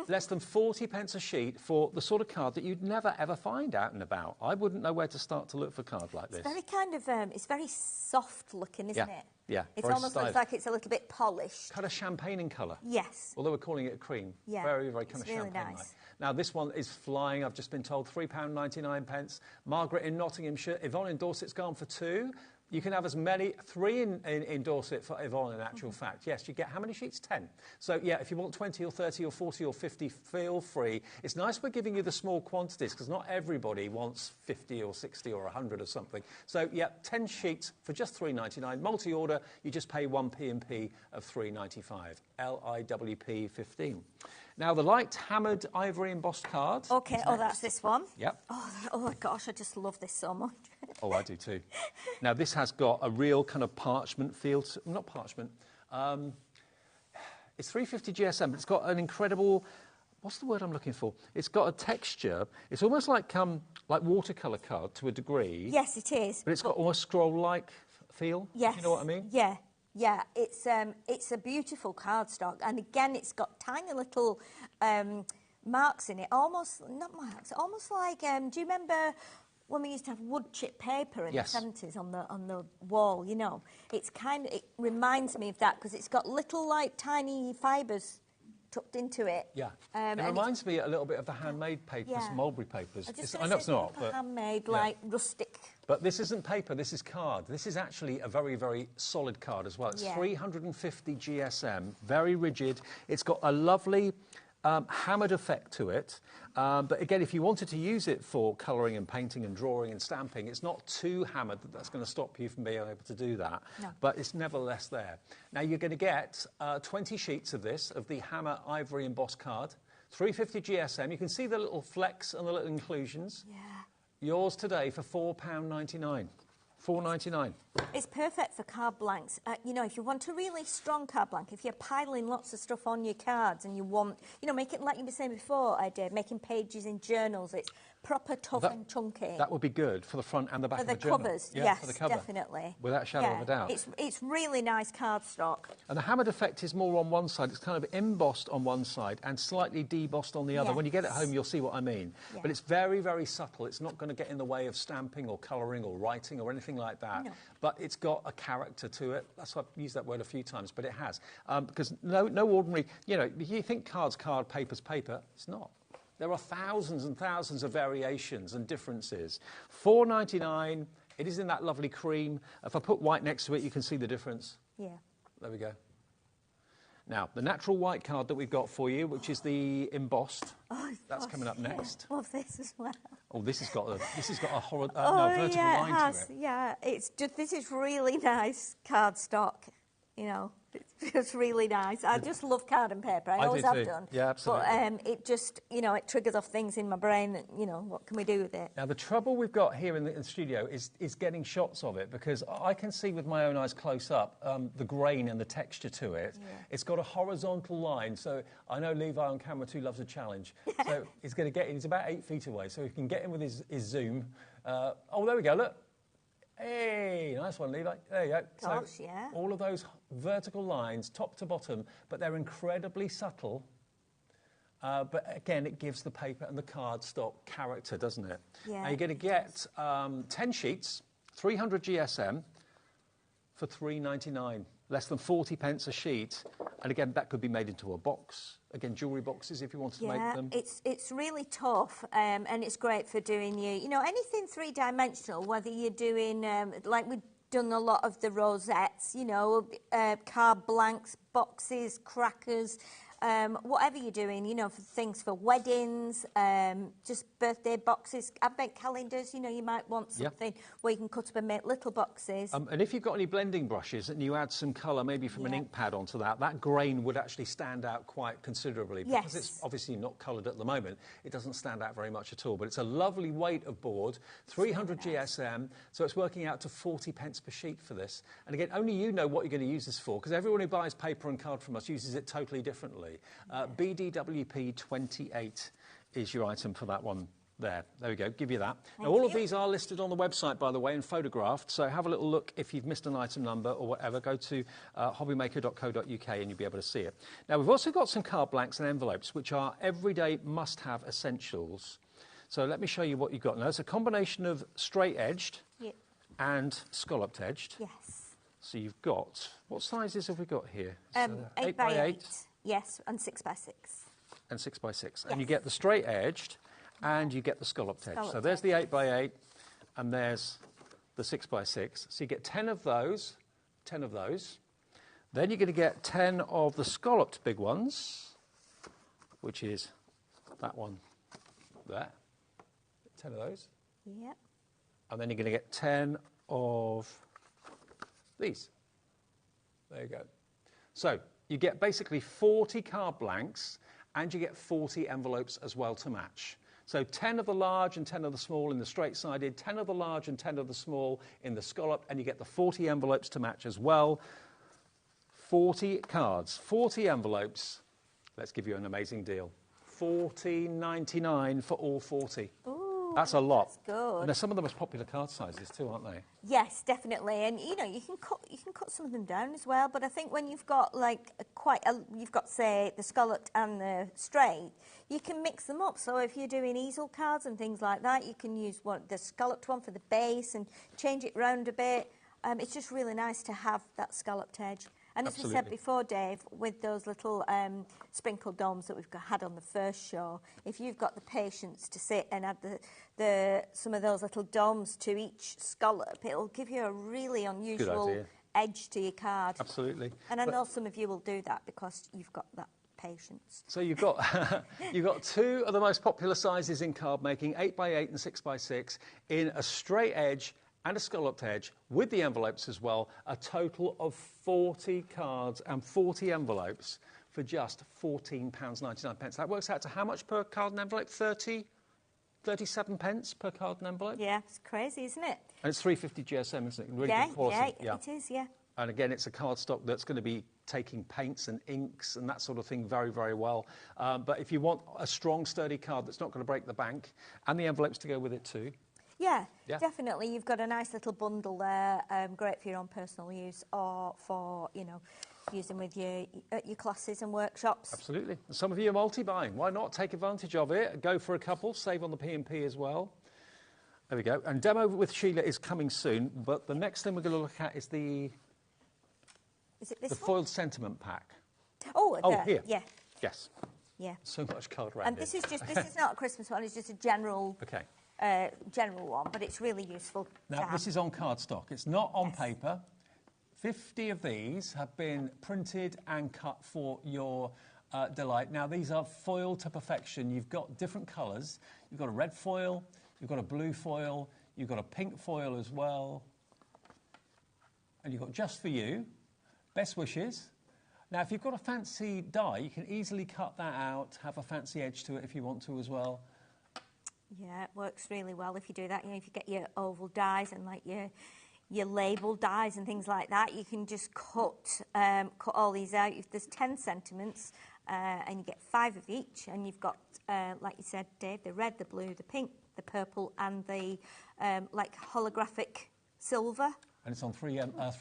Less than 40 pence a sheet for the sort of card that you'd never ever find out and about. I wouldn't know where to start to look for a card like this. It's very kind of, it's very soft looking, isn't it? Yeah, it very almost stylish. looks like it's a little bit polished. Kind of champagne in colour. Yes. Although we're calling it a cream. Yeah. Very, very kind of It's really champagne-like. nice. Now, this one is flying, I've just been told, £3.99. Margaret in Nottinghamshire. Yvonne in Dorset's gone for 2. You can have as many, 3 in Dorset for Yvonne, in actual fact. Yes, you get how many sheets? 10. So, yeah, if you want 20 or 30 or 40 or 50, feel free. It's nice we're giving you the small quantities, because not everybody wants 50 or 60 or 100 or something. So, yeah, 10 sheets for just £3.99. Multi-order, you just pay 1 P&P of £3.95. LIWP 15. Now, the light hammered ivory embossed card. OK, that's this one. Yep. Oh, my gosh, I just love this so much. Oh, I do too. Now, this has got a real kind of parchment feel. Not parchment. It's 350 GSM, but it's got an incredible... What's the word I'm looking for? It's got a texture. It's almost like watercolour card to a degree. Yes, it is. But it's got almost scroll-like feel. Yes. You know what I mean? Yeah. Yeah, it's a beautiful cardstock, and again, it's got tiny little marks in it. Almost not marks. Almost like. Do you remember when we used to have wood chip paper in Yes. the 70s on the wall? You know, it reminds me of that because it's got little like tiny fibres tucked into it. Yeah. It reminds me a little bit of the handmade papers, Yeah. Mulberry papers. I know it's not, but handmade, yeah. like rustic. But this isn't paper, this is card. This is actually a very, very solid card as well. It's 350 GSM, very rigid. It's got a lovely hammered effect to it. But again, if you wanted to use it for colouring and painting and drawing and stamping, it's not too hammered that's going to stop you from being able to do that. No. But it's nevertheless there. Now, you're going to get 20 sheets of this, of the Hammer Ivory Embossed card. 350 GSM. You can see the little flecks and the little inclusions. Yeah. Yours today for £4.99. £4.99. It's perfect for card blanks. You know, if you want a really strong card blank, if you're piling lots of stuff on your cards and you want, you know, make it like you were saying before, making pages in journals, it's proper tough and chunky. That would be good for the front and the back for of the the journal. covers, Yeah, yes, for the cover. definitely. Without a shadow of a doubt. It's really nice cardstock. And the hammered effect is more on one side. It's kind of embossed on one side and slightly debossed on the other. Yes. When you get it home, you'll see what I mean. Yeah. But it's very, very subtle. It's not going to get in the way of stamping or colouring or writing or anything like that. No. But it's got a character to it. That's why I've used that word a few times, but it has. Because no ordinary... You know, you think card's card, paper's paper. It's not. There are thousands and thousands of variations and differences. £4.99. It is in that lovely cream. If I put white next to it, you can see the difference. Yeah. There we go. Now, the natural white card that we've got for you, which is the embossed, that's coming up next. I love this as well. Oh, this has got a vertical yeah, line it to has. it. Yeah, this is really nice cardstock. You know, it's just really nice. I just love card and paper. I always do have too. done. Yeah, absolutely. But it just, you know, it triggers off things in my brain that, you know, what can we do with it? Now, the trouble we've got here in the studio is getting shots of it, because I can see with my own eyes close up the grain and the texture to it. Yeah. It's got a horizontal line, so I know Levi on camera too loves a challenge. So he's going to get in. He's about 8 feet away, so he can get in with his zoom. Oh, there we go, look. Hey, nice one, Levi. There you go. Gosh, so yeah. all of those vertical lines, top to bottom, but they're incredibly subtle. But again, it gives the paper and the cardstock character, doesn't it? Yeah. Now you're going to get 10 sheets, 300 GSM, for £3.99. Less than 40 pence a sheet. And again, that could be made into a box. Again, jewellery boxes if you wanted to make them. It's really tough, and it's great for doing you know, anything three-dimensional, whether you're doing, like we've done a lot of the rosettes, you know, card blanks, boxes, crackers, whatever you're doing, you know, for things for weddings, just birthday boxes, advent calendars, you know, you might want something where you can cut up and make little boxes. And if you've got any blending brushes and you add some colour, maybe from an ink pad onto that grain would actually stand out quite considerably. Because it's obviously not coloured at the moment, it doesn't stand out very much at all. But it's a lovely weight of board, 300 GSM, so it's working out to 40 pence per sheet for this. And again, only you know what you're going to use this for, because everyone who buys paper and card from us uses it totally differently. BDWP 28 is your item for that one There we go, give you that. Now, all of these are listed on the website, by the way, and photographed, so have a little look. If you've missed an item number or whatever, go to hobbymaker.co.uk and you'll be able to see it. Now, we've also got some card blanks and envelopes, which are everyday must-have essentials. So let me show you what you've got. Now, it's a combination of straight-edged and scalloped-edged. Yes. So you've got, what sizes have we got here? 8 by 8. Yes, and 6 by 6. And 6 by 6. Yes. And you get the straight-edged and you get the scalloped edge. So there's the 8 by 8 and there's the 6 by 6. So you get 10 of those, 10 of those. Then you're going to get 10 of the scalloped big ones, which is that one there. 10 of those. Yep. And then you're going to get 10 of these. There you go. So you get basically 40 card blanks and you get 40 envelopes as well to match. So 10 of the large and 10 of the small in the straight-sided, 10 of the large and 10 of the small in the scallop, and you get the 40 envelopes to match as well. 40 cards, 40 envelopes. Let's give you an amazing deal. $14.99 for all 40. Ooh, that's a lot. That's good. And they're some of the most popular card sizes too, aren't they? Yes, definitely. And you know, you can cut some of them down as well. But I think when you've got like you've got say the scalloped and the straight, you can mix them up. So if you're doing easel cards and things like that, you can use the scalloped one for the base and change it round a bit. It's just really nice to have that scalloped edge. And as we said before, Dave, with those little sprinkle domes that we've had on the first show, if you've got the patience to sit and add some of those little domes to each scallop, it'll give you a really unusual edge to your card. Absolutely. And I know some of you will do that because you've got that patience. So you've got you've got two of the most popular sizes in card making, 8 by 8 and 6 by 6, in a straight edge and a scalloped edge with the envelopes as well, a total of 40 cards and 40 envelopes for just £14.99. That works out to how much per card and envelope? 37 pence per card and envelope? Yeah, it's crazy, isn't it? And it's 350 GSM, isn't it? Really good quality. Yeah, it is, yeah. And again, it's a cardstock that's going to be taking paints and inks and that sort of thing very, very well. But if you want a strong, sturdy card that's not going to break the bank, and the envelopes to go with it too. Yeah, definitely. You've got a nice little bundle there, great for your own personal use or for, you know, using with your classes and workshops. Absolutely. Some of you are multi-buying. Why not take advantage of it? Go for a couple, save on the P&P as well. There we go. And demo with Sheila is coming soon, but the next thing we're going to look at is the foiled sentiment pack. Oh, here. Yeah. Yes. Yeah. So much card around. And this is not a Christmas one, it's just a general general one, but it's really useful. Now, this is on cardstock. It's not on paper. 50 of these have been printed and cut for your delight. Now, these are foiled to perfection. You've got different colours. You've got a red foil, you've got a blue foil, you've got a pink foil as well. And you've got just for you. Best wishes. Now, if you've got a fancy die, you can easily cut that out, have a fancy edge to it if you want to as well. Yeah, it works really well if you do that. You know, if you get your oval dies and like your label dies and things like that, you can just cut all these out. If there's 10 sentiments and you get 5 of each, and you've got, like you said, Dave, the red, the blue, the pink, the purple, and the like holographic silver. And it's on 300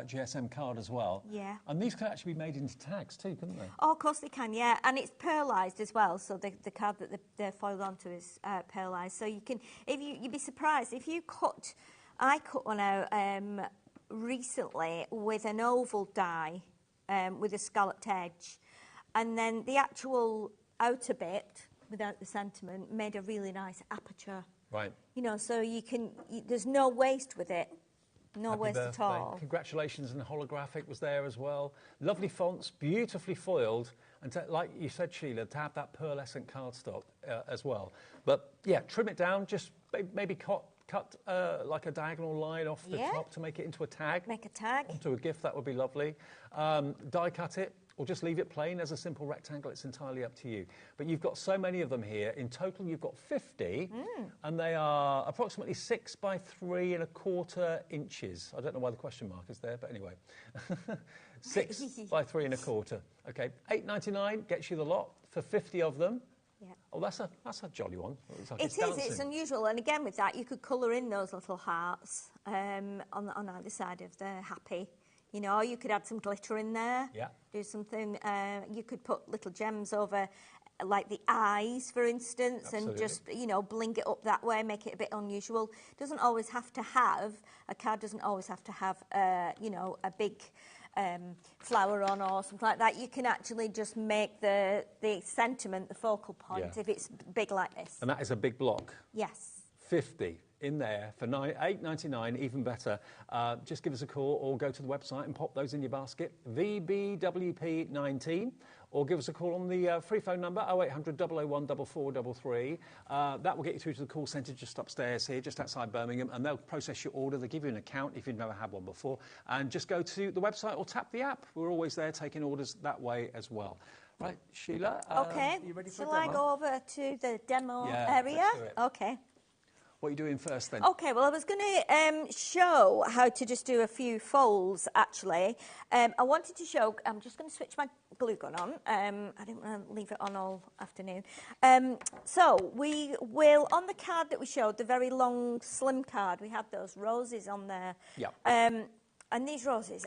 GSM card as well. Yeah. And these could actually be made into tags too, couldn't they? Oh, of course they can, yeah. And it's pearlised as well, so the card that they're foiled onto is pearlised. So you can, you'd be surprised, if you cut, I cut one out recently with an oval die with a scalloped edge, and then the actual outer bit, without the sentiment, made a really nice aperture. Right. You know, so you can, there's no waste with it. No Happy waste birthday. at all. Congratulations, and holographic was there as well. Lovely fonts, beautifully foiled, and like you said, Sheila, to have that pearlescent cardstock as well. But yeah, trim it down, just maybe cut like a diagonal line off the top to make it into a tag. Make a tag. Onto a gift, that would be lovely. Die cut it, or just leave it plain as a simple rectangle. It's entirely up to you. But you've got so many of them here. In total, you've got 50, and they are approximately 6 by 3¼ inches. I don't know why the question mark is there, but anyway. 6 by 3¼ Okay, $8.99 gets you the lot for 50 of them. Yeah. Oh, that's a jolly one. It's like It it's is. dancing. It's unusual, and again with that, you could colour in those little hearts on either side of the happy. You know, or you could add some glitter in there. Yeah. Do something. You could put little gems over, like the eyes, for instance, Absolutely. and just bling it up that way, make it a bit unusual. Doesn't always have to have a card. Doesn't always have to have a big flower on or something like that. You can actually just make the sentiment the focal point if it's big like this. And that is a big block. Yes. 50 in there for $8.99, even better. Just give us a call or go to the website and pop those in your basket, VBWP19, or give us a call on the free phone number, 0800 001 4433. That will get you through to the call centre just upstairs here, just outside Birmingham, and they'll process your order. They'll give you an account if you've never had one before, and just go to the website or tap the app. We're always there taking orders that way as well. Right, Sheila, Okay. you ready for Shall a I demo? go over to the demo Yeah, area? let's do it. Okay. What are you doing first then? Okay, well, I was going to show how to just do a few folds, actually. I wanted to show, I'm just going to switch my glue gun on. I didn't want to leave it on all afternoon. So we will, on the card that we showed, the very long, slim card, we had those roses on there. Yeah. And these roses,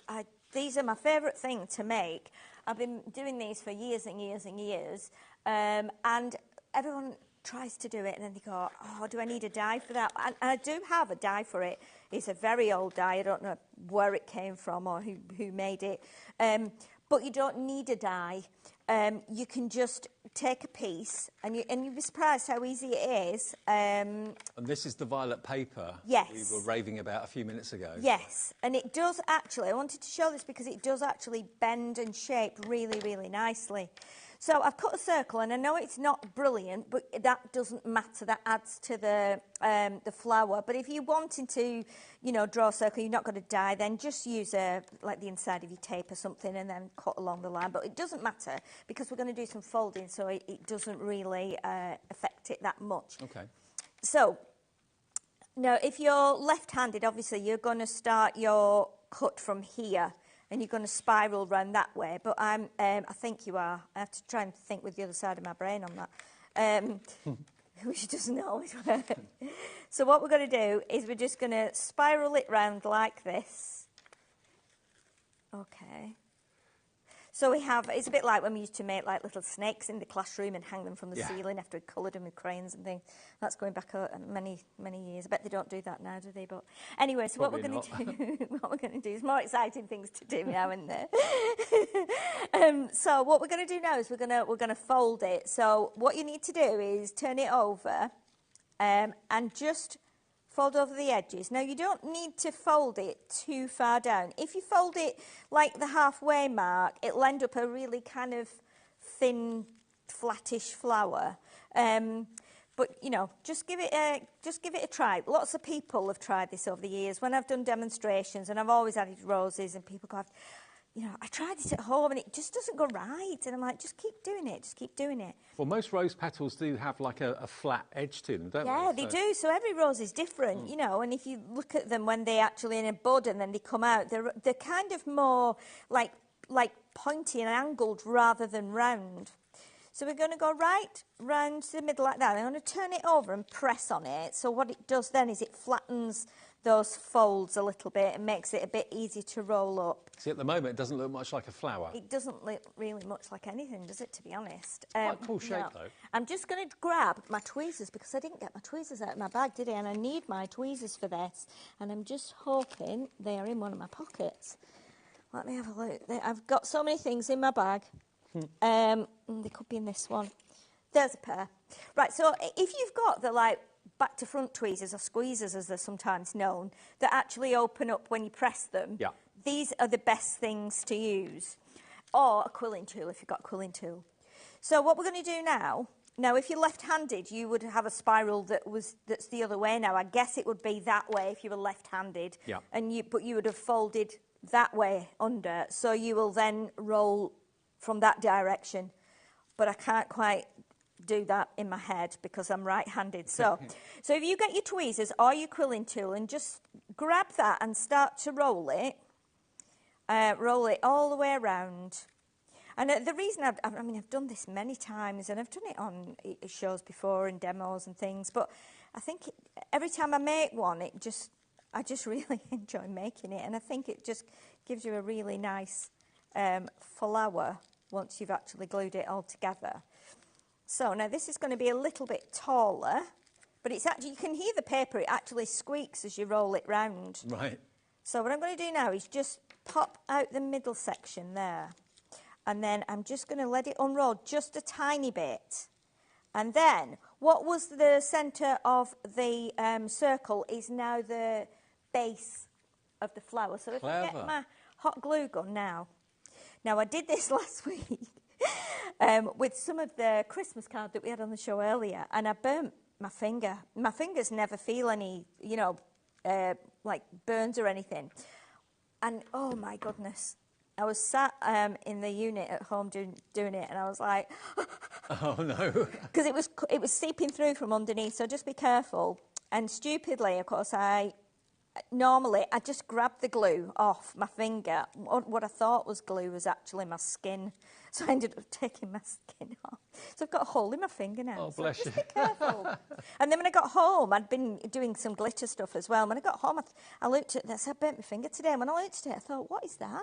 these are my favourite thing to make. I've been doing these for years and years and years. And everyone tries to do it and then they go, oh, do I need a die for that? And I do have a die for it. It's a very old die. I don't know where it came from or who made it. But you don't need a die. You can just take a piece and you'd be surprised how easy it is. And this is the violet paper Yes. you were raving about a few minutes ago. Yes, and it does actually, I wanted to show this because it does actually bend and shape really, really nicely. So I've cut a circle, and I know it's not brilliant, but that doesn't matter. That adds to the flower. But if you're wanting to, draw a circle, you're not going to die, then just use like the inside of your tape or something, and then cut along the line. But it doesn't matter because we're going to do some folding, so it doesn't really affect it that much. Okay. So now, if you're left-handed, obviously you're going to start your cut from here. And you're going to spiral round that way. But I think you are. I have to try and think with the other side of my brain on that, which doesn't always work. So what we're going to do is we're just going to spiral it round like this. Okay. So we have, it's a bit like when we used to make like little snakes in the classroom and hang them from the ceiling after we coloured them with crayons and things. That's going back many, many years. I bet they don't do that now, do they? But anyway, so Probably what we're going to do, is more exciting things to do now and there. So what we're going to do now is we're going to fold it. So what you need to do is turn it over and just fold over the edges. Now, you don't need to fold it too far down. If you fold it like the halfway mark, it'll end up a really kind of thin, flattish flower. But, just give it a try. Lots of people have tried this over the years. When I've done demonstrations, and I've always added roses, and people go, I tried this at home and it just doesn't go right. And I'm like, just keep doing it, just keep doing it. Well, most rose petals do have like a flat edge to them, don't they? Yeah, they do. So every rose is different, and if you look at them when they're actually in a bud and then they come out, they're kind of more like pointy and angled rather than round. So we're going to go right round to the middle like that. I'm going to turn it over and press on it. So what it does then is it flattens those folds a little bit and makes it a bit easier to roll up. See, at the moment, it doesn't look much like a flower. It doesn't look really much like anything, does it, to be honest? Quite a cool shape, though. I'm just going to grab my tweezers because I didn't get my tweezers out of my bag, did I? And I need my tweezers for this. And I'm just hoping they are in one of my pockets. Let me have a look. I've got so many things in my bag. They could be in this one. There's a pair. Right, so if you've got the, back to front tweezers or squeezers as they're sometimes known that actually open up when you press them, these are the best things to use, or a quilling tool if you've got a quilling tool. So what we're going to do now if you're left-handed, you would have a spiral that's the other way now. I guess it would be that way if you were left-handed, but you would have folded that way under, so you will then roll from that direction, but I can't quite do that in my head because I'm right-handed. So if you get your tweezers or your quilling tool and just grab that and start to roll it all the way around. And the reason I mean, I've done this many times, and I've done it on shows before and demos and things, but I think every time I make one, I just really enjoy making it, and I think it just gives you a really nice flower once you've actually glued it all together. So now this is going to be a little bit taller, but it's actually, you can hear the paper, it actually squeaks as you roll it round. Right. So what I'm going to do now is just pop out the middle section there, and then I'm just going to let it unroll just a tiny bit. And then what was the centre of the circle is now the base of the flower. So if I get my hot glue gun now. Now, I did this last week with some of the Christmas card that we had on the show earlier, and I burnt my finger. My fingers never feel any, you know, like burns or anything. And, oh, my goodness. I was sat in the unit at home doing it, and I was like... Oh, no. Because it was seeping through from underneath, so just be careful. And stupidly, of course, normally I just grabbed the glue off my finger. What I thought was glue was actually my skin. So I ended up taking my skin off. So I've got a hole in my finger now. Oh, bless you. Just be careful. And then when I got home, I'd been doing some glitter stuff as well. When I got home, I looked at this. I burnt my finger today. And when I looked at it, I thought, what is that?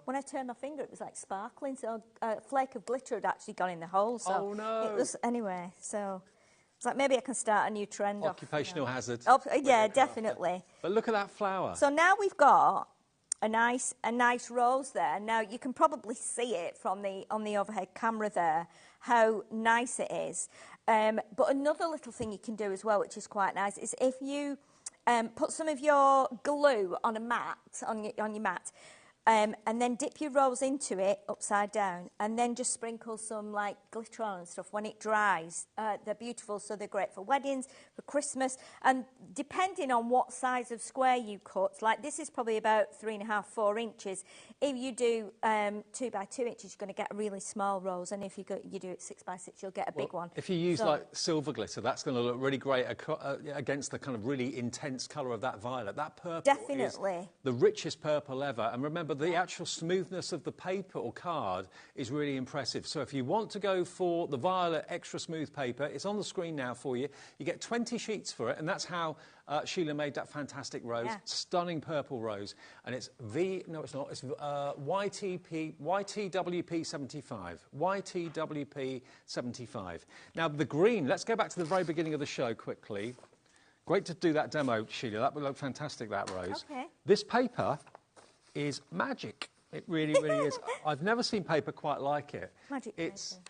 When I turned my finger, it was like sparkling. So a flake of glitter had actually gone in the hole. So oh, no. It was, anyway, so... It's like maybe I can start a new trend. Occupational hazard. Yeah, definitely. But look at that flower. So now we've got a nice rose there. Now you can probably see it from on the overhead camera there, how nice it is. But another little thing you can do as well, which is quite nice, is if you put some of your glue on a mat, on your mat, and then dip your rose into it upside down, and then just sprinkle some like glitter on and stuff. When it dries, they're beautiful, so they're great for weddings, for Christmas, and depending on what size of square you cut, like this is probably about 3.5, 4 inches. If you do 2 by 2 inches, you're going to get a really small rose, and if you do it 6 by 6, you'll get a big one. If you use like silver glitter, that's going to look really great against the kind of really intense colour of that violet. That purple definitely is the richest purple ever, and remember, the actual smoothness of the paper or card is really impressive. So if you want to go for the violet extra smooth paper, it's on the screen now for you. You get 20 sheets for it, and that's how Sheila made that fantastic rose. Yeah. Stunning purple rose. And it's YTWP 75. YTWP 75. Now, the green, let's go back to the very beginning of the show quickly. Great to do that demo, Sheila. That would look fantastic, that rose. Okay. This paper is magic. It really, really is. I've never seen paper quite like it. Magic it's paper.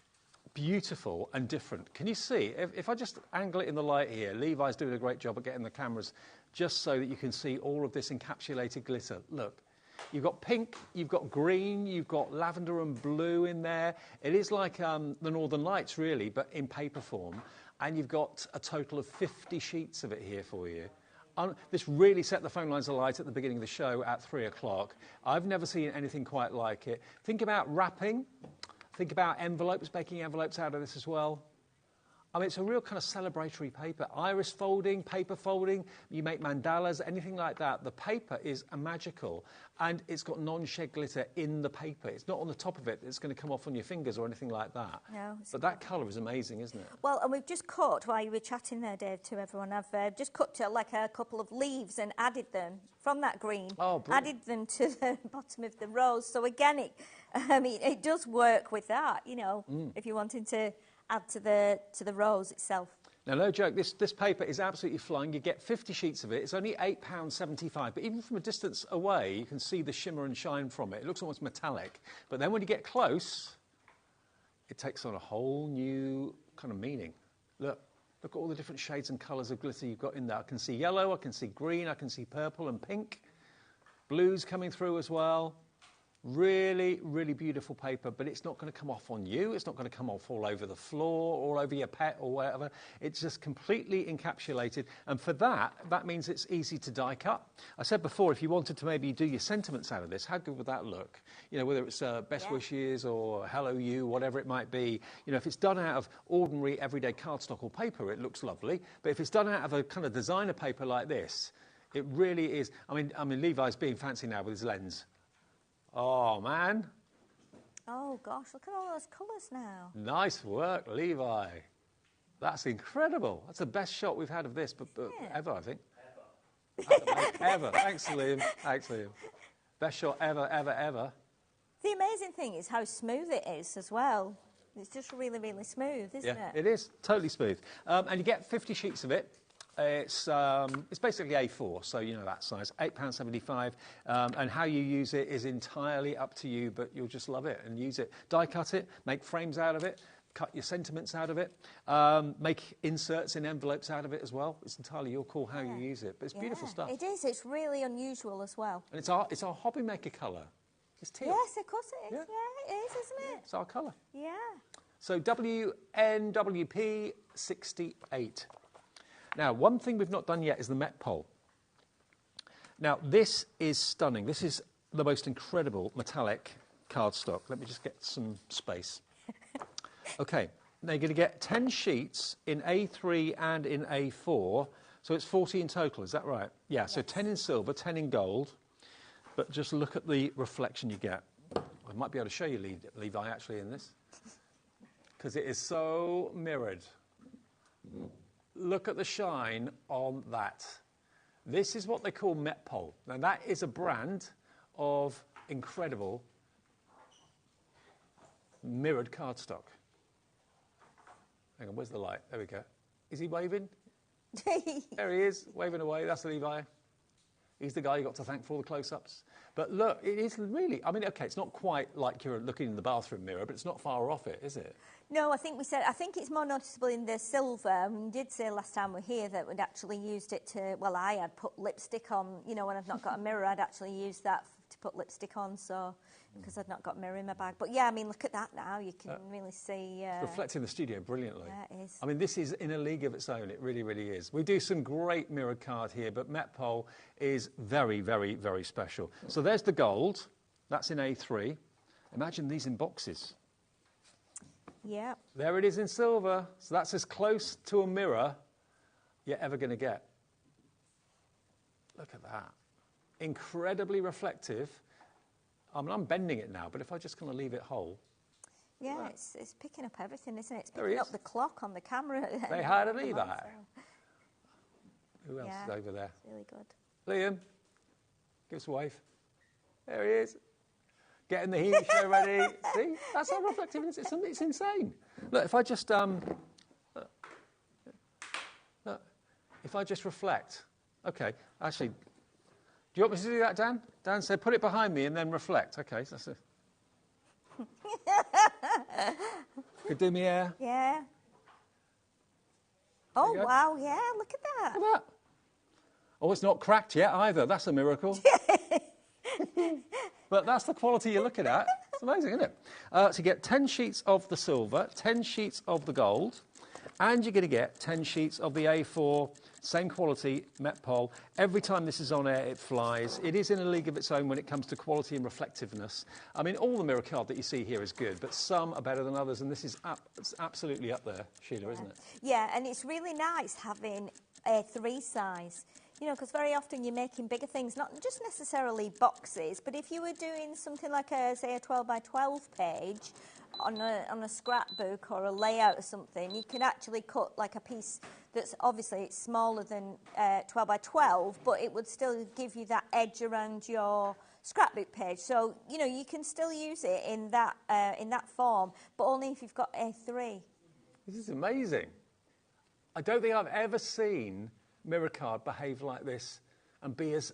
Beautiful and different. Can you see? If I just angle it in the light here, Levi's doing a great job at getting the cameras just so that you can see all of this encapsulated glitter. Look, you've got pink, you've got green, you've got lavender and blue in there. It is like the Northern Lights, really, but in paper form. And you've got a total of 50 sheets of it here for you. This really set the phone lines alight at the beginning of the show at 3 o'clock. I've never seen anything quite like it. Think about wrapping. Think about envelopes, making envelopes out of this as well. I mean, it's a real kind of celebratory paper. Iris folding, paper folding, you make mandalas, anything like that. The paper is magical, and it's got non-shed glitter in the paper. It's not on the top of it. It's going to come off on your fingers or anything like that. No. But that colour is amazing, isn't it? Well, and we've just cut, while you were chatting there, Dave, to everyone, I've just cut like a couple of leaves and added them from that green. Oh, brilliant. Added them to the bottom of the rose. So again, it does work with that, you know, if you're wanting to add to the rose itself. Now, no joke, this paper is absolutely flying. You get 50 sheets of it. It's only £8.75, but even from a distance away, you can see the shimmer and shine from it. It looks almost metallic. But then when you get close, it takes on a whole new kind of meaning. Look at all the different shades and colours of glitter you've got in there. I can see yellow, I can see green, I can see purple and pink. Blues coming through as well. Really, really beautiful paper, but it's not going to come off on you. It's not going to come off all over the floor, all over your pet or whatever. It's just completely encapsulated. And for that means it's easy to die cut. I said before, if you wanted to maybe do your sentiments out of this, how good would that look? You know, whether it's best wishes or hello you, whatever it might be. You know, if it's done out of ordinary, everyday cardstock or paper, it looks lovely. But if it's done out of a kind of designer paper like this, it really is. I mean, Levi's being fancy now with his lens. Oh, man. Oh, gosh, look at all those colours now. Nice work, Levi. That's incredible. That's the best shot we've had of this but ever, I think. Ever. Thanks, Liam. Thanks, Liam. Best shot ever, ever, ever. The amazing thing is how smooth it is as well. It's just really, really smooth, isn't it? Yeah, it is. Totally smooth. And you get 50 sheets of it. It's basically A4, so you know that size, £8.75. And how you use it is entirely up to you, but you'll just love it and use it. Die cut it, make frames out of it, cut your sentiments out of it, make inserts in envelopes out of it as well. It's entirely your call how you use it, but it's beautiful stuff. It is. It's really unusual as well. And it's our HobbyMaker colour. It's teal. Yes, of course it is. Yeah, it is, isn't it? It's our colour. Yeah. So WNWP 68. Now, one thing we've not done yet is the Met pole. Now, this is stunning. This is the most incredible metallic cardstock. Let me just get some space. OK, now you're going to get 10 sheets in A3 and in A4, so it's 40 in total, is that right? Yeah, so 10 in silver, 10 in gold, but just look at the reflection you get. I might be able to show you, Levi, actually, in this, because it is so mirrored. Look at the shine on that. This is what they call Met pole. Now, that is a brand of incredible mirrored cardstock. Hang on, where's the light? There we go. Is he waving? There he is, waving away. That's Levi. He's the guy you got to thank for all the close-ups. But look, it is really, I mean, OK, it's not quite like you're looking in the bathroom mirror, but it's not far off it, is it? No, I think it's more noticeable in the silver. We did say last time we were here that we'd actually used it to, well, I had put lipstick on, you know, when I've not got a mirror, I'd actually used that to put lipstick on, so, because I'd not got a mirror in my bag. But yeah, I mean, look at that now, you can really see... reflecting the studio brilliantly. Yeah, it is. I mean, this is in a league of its own, it really, really is. We do some great mirrored card here, but Met pole is very, very, very special. So there's the gold, that's in A3. Imagine these in boxes. Yeah. There it is in silver. So that's as close to a mirror you're ever going to get. Look at that. Incredibly reflective. I mean, I'm bending it now, but if I just kind of leave it whole. Yeah, it's picking up everything, isn't it? It's There picking he up is. the clock on the camera. They hardly leave that. Who else is over there? It's really good. Liam, give us a wave. There he is. Getting the heat show ready. See? That's how reflective it is. It's insane. Look, if I just if I just reflect. OK, actually, do you want me to do that, Dan? Dan said, put it behind me and then reflect. OK, so that's it. Could do me here. Yeah. Oh, wow, yeah, look at that. Look at that. Oh, it's not cracked yet either. That's a miracle. But that's the quality you're looking at. It's amazing, isn't it? So you get 10 sheets of the silver, 10 sheets of the gold, and you're going to get 10 sheets of the A4, same quality, Met pole. Every time this is on air, it flies. It is in a league of its own when it comes to quality and reflectiveness. I mean, all the mirror card that you see here is good, but some are better than others, and this is it's absolutely up there, Sheila, isn't it? Yeah, and it's really nice having a 3 size. You know, because very often you're making bigger things, not just necessarily boxes, but if you were doing something like, say, a 12 by 12 page on a scrapbook or a layout or something, you can actually cut like a piece that's obviously it's smaller than 12 by 12, but it would still give you that edge around your scrapbook page. So, you know, you can still use it in that form, but only if you've got A3. This is amazing. I don't think I've ever seen mirror card behave like this and be as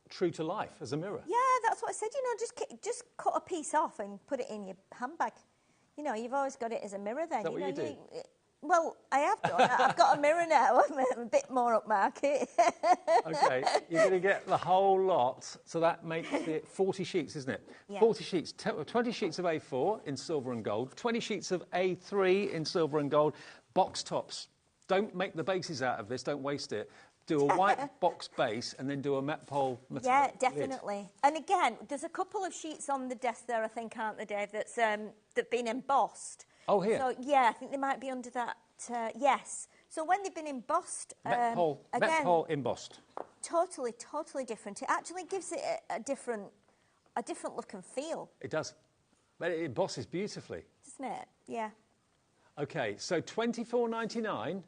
true to life as a mirror. Yeah, that's what I said. You know, just cut a piece off and put it in your handbag. You know, you've always got it as a mirror then. Is that what you do? Well, I have done. I've got a mirror now. I'm a bit more upmarket. OK, you're going to get the whole lot, so that makes it 40 sheets, isn't it? Yeah. 40 sheets, 20 sheets of A4 in silver and gold, 20 sheets of A3 in silver and gold, box tops. Don't make the bases out of this, don't waste it. Do a white box base and then do a Met pole metallic Yeah, definitely. lid. And again, there's a couple of sheets on the desk there, I think, aren't there, Dave, that've been embossed. Oh, here? So, yeah, I think they might be under that, yes. So when they've been embossed... Met pole embossed. Totally different. It actually gives it a different look and feel. It does. But it bosses beautifully. Doesn't it? Yeah. OK, so £24.99.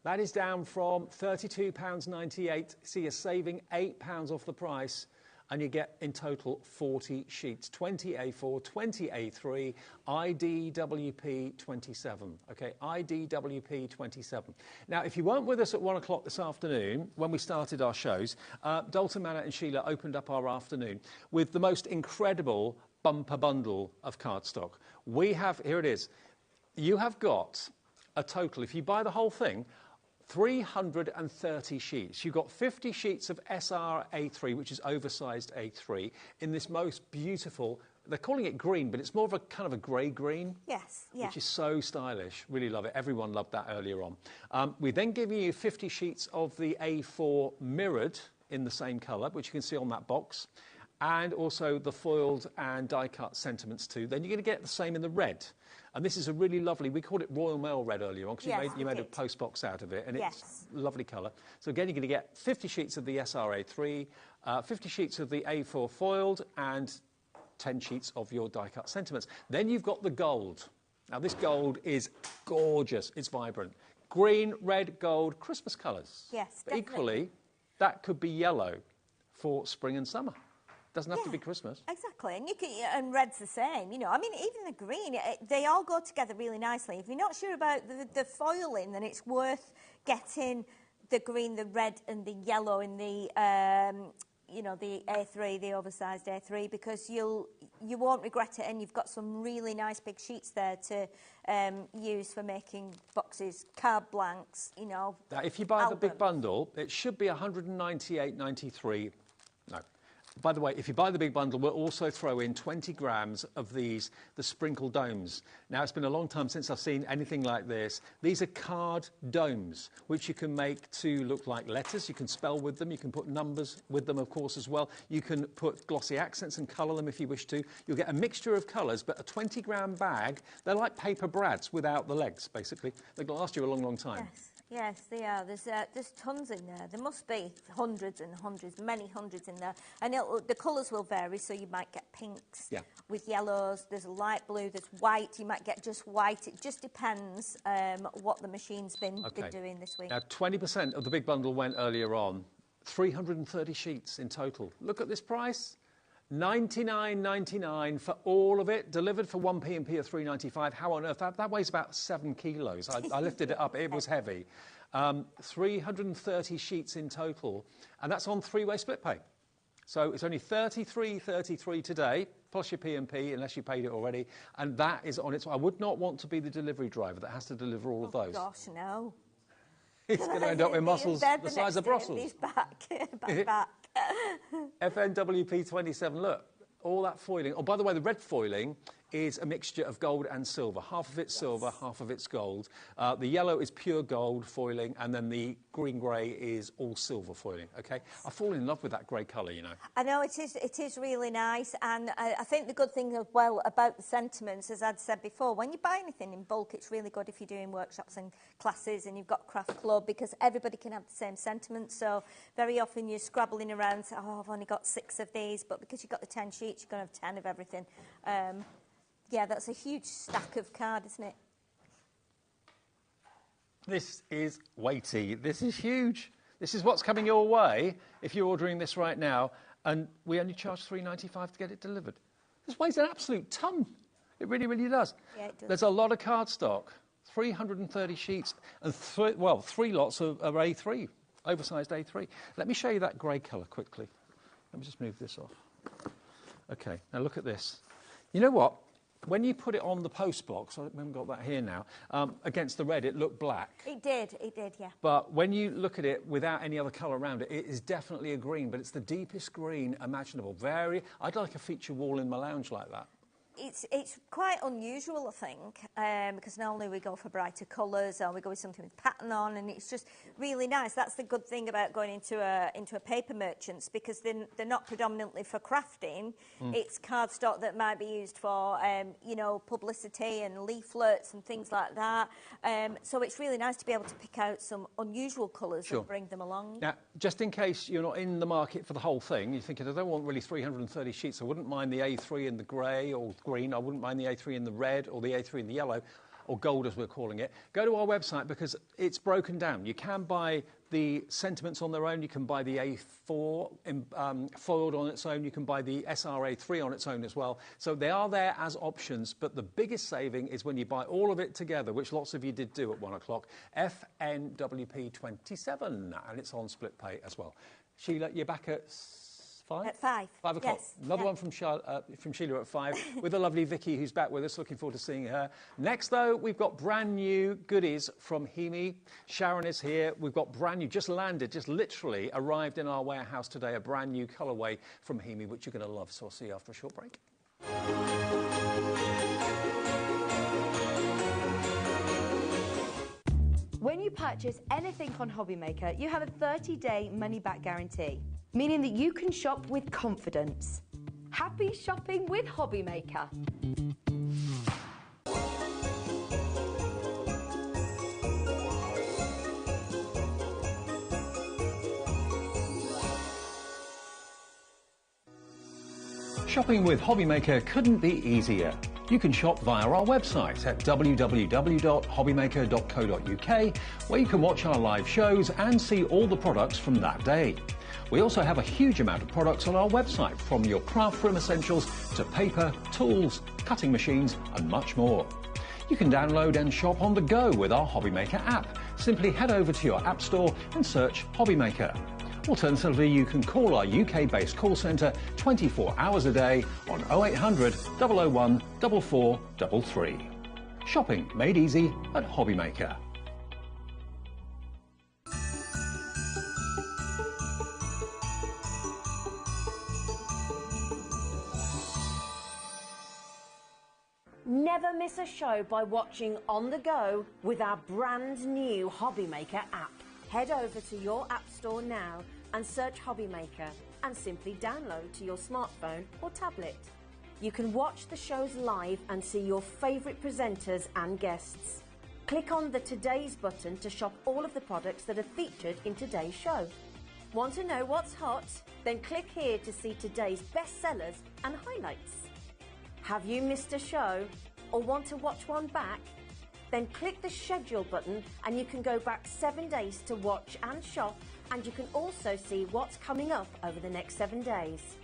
That is down from £32.98. So you're saving £8 off the price. And you get, in total, 40 sheets. 20 A4, 20 A3, IDWP 27. OK, IDWP 27. Now, if you weren't with us at 1 o'clock this afternoon, when we started our shows, Dalton Manor and Sheila opened up our afternoon with the most incredible bumper bundle of cardstock. We have, here it is, you have got a total, if you buy the whole thing, 330 sheets. You've got 50 sheets of SR A3, which is oversized A3, in this most beautiful, they're calling it green, but it's more of a kind of a grey green. Yes, yeah. Which is so stylish. Really love it. Everyone loved that earlier on. We then give you 50 sheets of the A4 mirrored in the same colour, which you can see on that box, and also the foiled and die-cut sentiments too. Then you're going to get the same in the red. And this is a really lovely, we called it Royal Mail red earlier on, because you made a post box out of it, and it's a lovely colour. So again, you're going to get 50 sheets of the SRA3, 50 sheets of the A4 foiled, and 10 sheets of your die-cut sentiments. Then you've got the gold. Now, this gold is gorgeous. It's vibrant. Green, red, gold, Christmas colours. Yes, but equally, that could be yellow for spring and summer. Doesn't have to be Christmas. Exactly, and and red's the same. You know, I mean, even the green, they all go together really nicely. If you're not sure about the foiling, then it's worth getting the green, the red, and the yellow in the the A3, the oversized A3, because you won't regret it, and you've got some really nice big sheets there to use for making boxes, card blanks. You know. Now, if you buy the big bundle, it should be £198.93. No. By the way, if you buy the big bundle, we'll also throw in 20 grams of the sprinkle domes. Now, it's been a long time since I've seen anything like this. These are card domes, which you can make to look like letters. You can spell with them. You can put numbers with them, of course, as well. You can put glossy accents and colour them if you wish to. You'll get a mixture of colours, but a 20-gram bag, they're like paper brads without the legs, basically. They're going to last you a long, long time. Yes, they are. There's tons in there. There must be hundreds and hundreds, many hundreds in there. And the colours will vary, so you might get pinks with yellows. There's light blue, there's white. You might get just white. It just depends what the machine's been doing this week. Now, 20% of the big bundle went earlier on. 330 sheets in total. Look at this price. $99.99 for all of it, delivered for 1p&p of $3.95. How on earth? That weighs about 7 kilos. I lifted it up. It was heavy. 330 sheets in total, and that's on three-way split pay. So it's only $33.33 today, plus your P&P, unless you paid it already, and that is on its way. I would not want to be the delivery driver that has to deliver all of those. Oh, gosh, no. He's going to end up with muscles the size of Brussels. He's back. back. FNWP 27, look, all that foiling. Oh, by the way, the red foiling is a mixture of gold and silver. Half of it's silver, half of it's gold. The yellow is pure gold foiling, and then the green-grey is all silver foiling, OK? I fall in love with that grey colour, you know. I know, it is really nice, and I think the good thing as well about the sentiments, as I'd said before, when you buy anything in bulk, it's really good if you're doing workshops and classes and you've got craft club, because everybody can have the same sentiments. So very often you're scrabbling around, say, oh, I've only got 6 of these, but because you've got the 10 sheets, you're going to have 10 of everything. Yeah, that's a huge stack of card, isn't it? This is weighty. This is huge. This is what's coming your way if you're ordering this right now, and we only charge $3.95 to get it delivered. This weighs an absolute ton. It really, really does. Yeah, it does. There's a lot of cardstock, 330 sheets, and 3 lots of A3, oversized A3. Let me show you that grey colour quickly. Let me just move this off. OK, now look at this. You know what? When you put it on the post box, I haven't got that here now, against the red, it looked black. It did, yeah. But when you look at it without any other colour around it, it is definitely a green, but it's the deepest green imaginable. I'd like a feature wall in my lounge like that. It's quite unusual, I think, because normally we go for brighter colours or we go with something with pattern on, and it's just really nice. That's the good thing about going into a paper merchants, because they're not predominantly for crafting. It's cardstock that might be used for, publicity and leaflets and things like that. So it's really nice to be able to pick out some unusual colours and bring them along. Now, just in case you're not in the market for the whole thing, you're thinking, I don't want really 330 sheets. I wouldn't mind the A3 in the grey or green. I wouldn't mind the A3 in the red or the A3 in the yellow, or gold as we're calling it. Go to our website because it's broken down. You can buy the sentiments on their own. You can buy the A4 foiled on its own. You can buy the SRA3 on its own as well. So they are there as options, but the biggest saving is when you buy all of it together, which lots of you did do at 1 o'clock, FNWP27, and it's on split pay as well. Sheila, you're back at 5? At 5. 5 o'clock. Yes. Another one from Sheila at 5 with the lovely Vicky who's back with us. Looking forward to seeing her. Next, though, we've got brand new goodies from Hemi. Sharon is here. We've got brand new, just landed, just literally arrived in our warehouse today, a brand new colourway from Hemi, which you're going to love. So I'll see you after a short break. When you purchase anything on HobbyMaker, you have a 30-day money-back guarantee, meaning that you can shop with confidence. Happy shopping with HobbyMaker. Shopping with HobbyMaker couldn't be easier. You can shop via our website at www.hobbymaker.co.uk, where you can watch our live shows and see all the products from that day. We also have a huge amount of products on our website, from your craft room essentials to paper, tools, cutting machines and much more. You can download and shop on the go with our HobbyMaker app. Simply head over to your app store and search HobbyMaker. Alternatively, you can call our UK-based call centre 24 hours a day on 0800 001 4433. Shopping made easy at HobbyMaker. Never miss a show by watching on the go with our brand new HobbyMaker app. Head over to your app store now and search HobbyMaker and simply download to your smartphone or tablet. You can watch the shows live and see your favourite presenters and guests. Click on the Today's button to shop all of the products that are featured in today's show. Want to know what's hot? Then click here to see today's bestsellers and highlights. Have you missed a show or want to watch one back? Then click the schedule button and you can go back 7 days to watch and shop, and you can also see what's coming up over the next 7 days.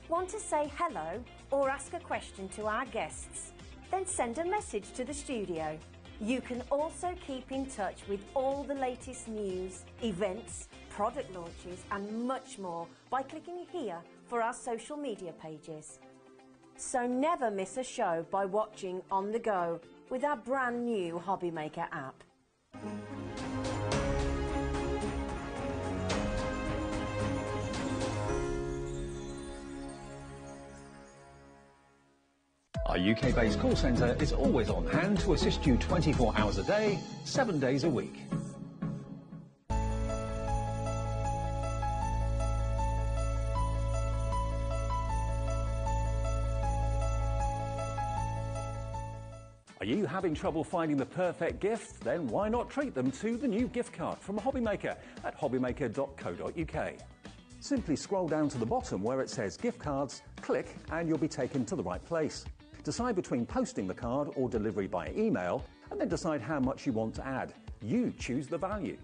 Want to say hello or ask a question to our guests? Then send a message to the studio. You can also keep in touch with all the latest news, events, product launches and much more by clicking here for our social media pages. So never miss a show by watching on the go with our brand new HobbyMaker app. Our UK-based call centre is always on hand to assist you 24 hours a day, 7 days a week. Are you having trouble finding the perfect gift? Then why not treat them to the new gift card from HobbyMaker at hobbymaker.co.uk. Simply scroll down to the bottom where it says gift cards, click and you'll be taken to the right place. Decide between posting the card or delivery by email, and then decide how much you want to add. You choose the value.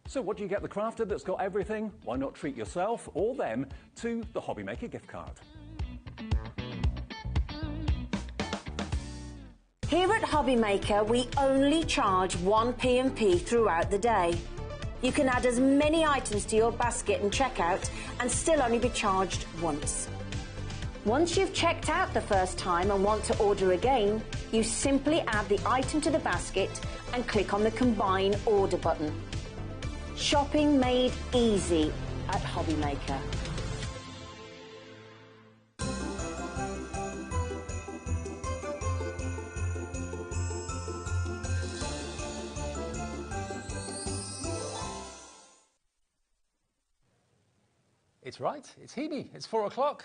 So what do you get the crafter that's got everything? Why not treat yourself or them to the HobbyMaker gift card? Here at HobbyMaker, we only charge 1 P&P throughout the day. You can add as many items to your basket and checkout and still only be charged once. Once you've checked out the first time and want to order again, you simply add the item to the basket and click on the Combine Order button. Shopping made easy at HobbyMaker. It's right, it's Hemi. It's 4 o'clock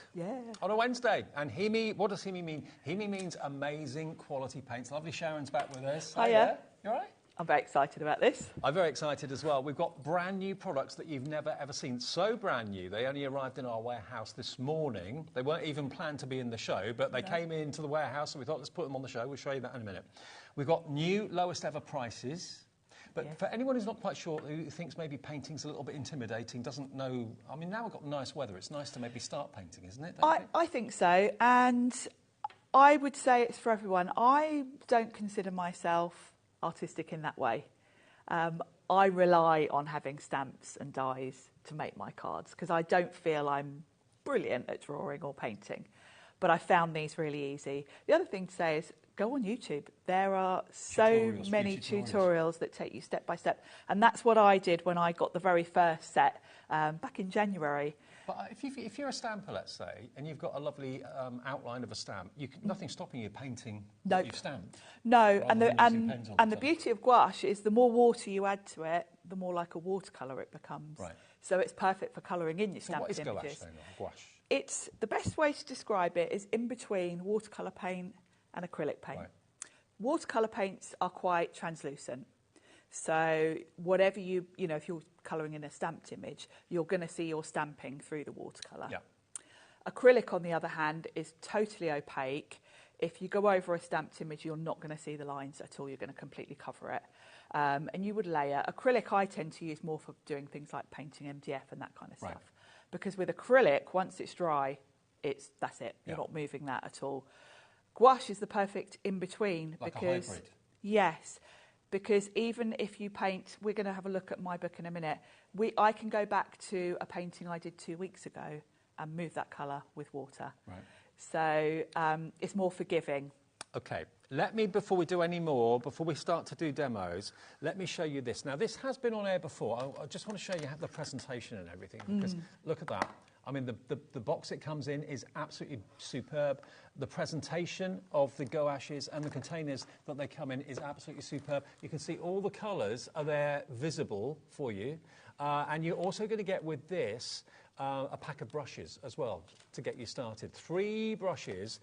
on a Wednesday. And Hemi, what does Hemi mean? Hemi means amazing quality paints. Lovely Sharon's back with us. Hiya. You all right? I'm very excited about this. I'm very excited as well. We've got brand new products that you've never ever seen. So brand new. They only arrived in our warehouse this morning. They weren't even planned to be in the show, but they came into the warehouse, so we thought, let's put them on the show. We'll show you that in a minute. We've got new lowest ever prices. But for anyone who's not quite sure, who thinks maybe painting's a little bit intimidating, doesn't know... I mean, now we've got nice weather. It's nice to maybe start painting, isn't it? I think so. And I would say it's for everyone. I don't consider myself artistic in that way. I rely on having stamps and dies to make my cards because I don't feel I'm brilliant at drawing or painting. But I found these really easy. The other thing to say is go on YouTube. There are so many tutorials that take you step by step. And that's what I did when I got the very first set back in January. But if you're a stamper, let's say, and you've got a lovely outline of a stamp, nothing's stopping you painting what you've stamped. No, and the beauty of gouache is the more water you add to it, the more like a watercolour it becomes. Right. So it's perfect for colouring in your stamped images. What is gouache then? Gouache? It's the best way to describe it is in between watercolour paint and acrylic paint. Right. Watercolour paints are quite translucent. So whatever you know, if you're colouring in a stamped image, you're going to see your stamping through the watercolour. Yeah. Acrylic, on the other hand, is totally opaque. If you go over a stamped image, you're not going to see the lines at all. You're going to completely cover it. And you would layer. Acrylic I tend to use more for doing things like painting MDF and that kind of stuff. Because with acrylic, once it's dry, that's it. You're not moving that at all. Gouache is the perfect in-between. Like a hybrid? Yes. Because even if you paint, we're going to have a look at my book in a minute, I can go back to a painting I did 2 weeks ago and move that colour with water. Right. So it's more forgiving. OK. Let me, before we do any more, before we start to do demos, let me show you this. Now, this has been on air before. I just want to show you the presentation and everything, because look at that. I mean, the box it comes in is absolutely superb. The presentation of the gouaches and the containers that they come in is absolutely superb. You can see all the colours are there visible for you. And you're also going to get with this a pack of brushes as well to get you started. 3 brushes,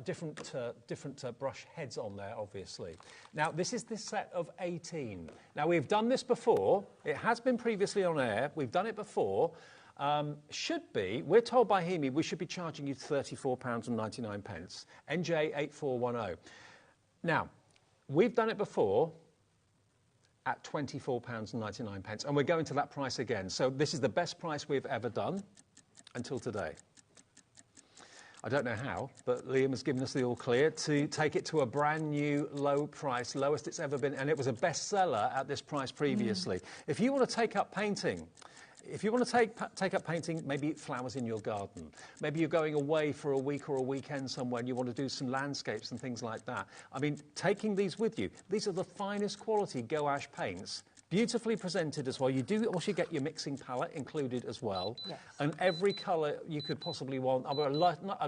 different brush heads on there, obviously. Now, this is the set of 18. Now, we've done this before. It has been previously on air. We've done it before. We're told by Hemi, we should be charging you £34.99, NJ8410. Now, we've done it before at £24.99, and we're going to that price again. So this is the best price we've ever done until today. I don't know how, but Liam has given us the all clear to take it to a brand new low price, lowest it's ever been, and it was a bestseller at this price previously. If you want to take up painting, take up painting, maybe flowers in your garden. Maybe you're going away for a week or a weekend somewhere and you want to do some landscapes and things like that. I mean, taking these with you, these are the finest quality gouache paints, beautifully presented as well. You do also get your mixing palette included as well. Yes. And every colour you could possibly want, a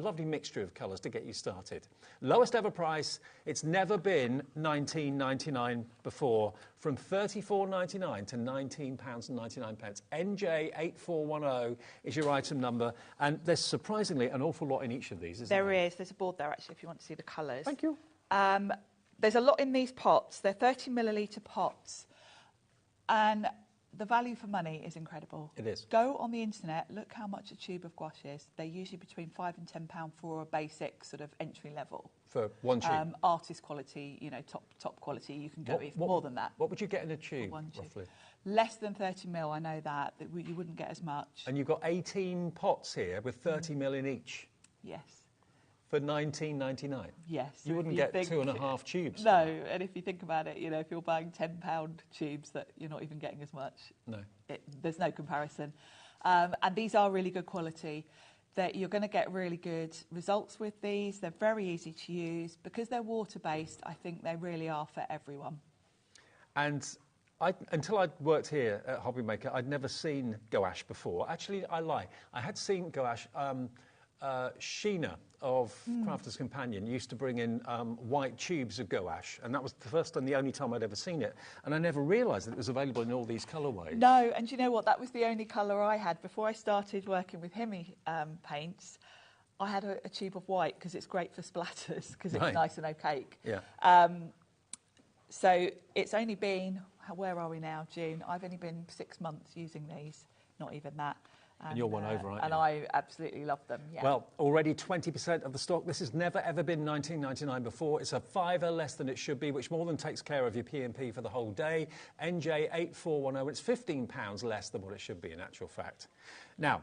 lovely mixture of colours to get you started. Lowest ever price, it's never been £19.99 before, from £34.99 to £19.99. NJ8410 is your item number, and there's surprisingly an awful lot in each of these, isn't there? There is. There's a board there, actually, if you want to see the colours. Thank you. There's a lot in these pots. They're 30 millilitre pots. And the value for money is incredible. It is. Go on the internet, look how much a tube of gouache is. They're usually between £5 and £10 for a basic sort of entry level. For one tube? Artist quality, you know, top quality. You can go even more than that. What would you get in a tube, roughly? Less than 30 mil, I know that you wouldn't get as much. And you've got 18 pots here with 30 mil in each? Yes. For £19.99? Yes. You wouldn't get 2.5 tubes? No, and if you think about it, you know, if you're buying £10 tubes, that you're not even getting as much. No. There's no comparison. And these are really good quality. That you're going to get really good results with these. They're very easy to use. Because they're water-based, I think they really are for everyone. And until I'd worked here at HobbyMaker, I'd never seen gouache before. Actually, I lie. I had seen gouache. Sheena of Crafter's Companion used to bring in white tubes of gouache, and that was the first and the only time I'd ever seen it, and I never realised that it was available in all these colourways. No, and you know what? That was the only colour I had. Before I started working with Hemi paints, I had a tube of white because it's great for splatters because it's nice and opaque. Yeah. So it's only been, where are we now, June? I've only been 6 months using these, not even that. And you're one over, aren't you? And I absolutely love them, yeah. Well, already 20% of the stock. This has never, ever been $19.99 before. It's a £5 less than it should be, which more than takes care of your P&P for the whole day. NJ8410, it's £15 less than what it should be, in actual fact. Now,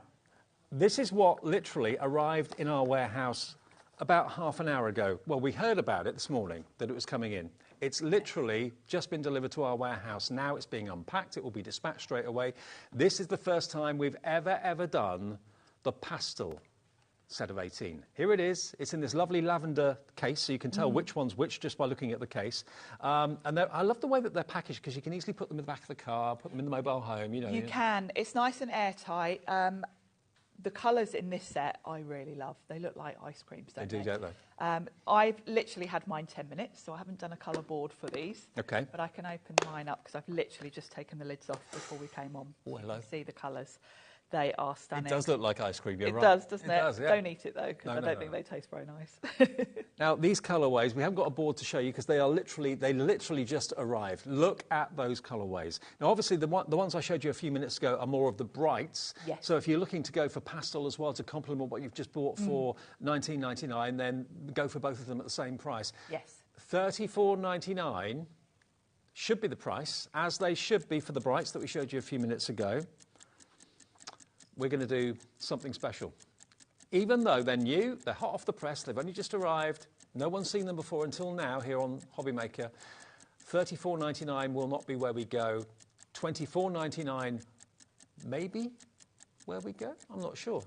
this is what literally arrived in our warehouse about half an hour ago. Well, we heard about it this morning, that it was coming in. It's literally just been delivered to our warehouse. Now it's being unpacked. It will be dispatched straight away. This is the first time we've ever done the pastel set of 18. Here it is. It's in this lovely lavender case, so you can tell which one's which just by looking at the case. And I love the way that they're packaged, because you can easily put them in the back of the car, put them in the mobile home. You know, you can. It's nice and airtight. The colours in this set I really love. They look like ice creams, don't they? They do, don't they? I've literally had mine 10 minutes, so I haven't done a colour board for these. Okay. But I can open mine up because I've literally just taken the lids off before we came on. Oh, hello. You can see the colours. They are stunning. It does look like ice cream, you're right. It does, doesn't it? It does, yeah. Don't eat it, though, because I don't think they taste very nice. Now, these colourways, we haven't got a board to show you because they literally just arrived. Look at those colourways. Now, obviously, the ones I showed you a few minutes ago are more of the brights. Yes. So if you're looking to go for pastel as well to complement what you've just bought for $19.99, then go for both of them at the same price. Yes. $34.99 should be the price, as they should be for the brights that we showed you a few minutes ago. We're going to do something special. Even though they're new, they're hot off the press, they've only just arrived, no one's seen them before until now here on HobbyMaker. $34.99 will not be where we go. $24.99 maybe where we go? I'm not sure.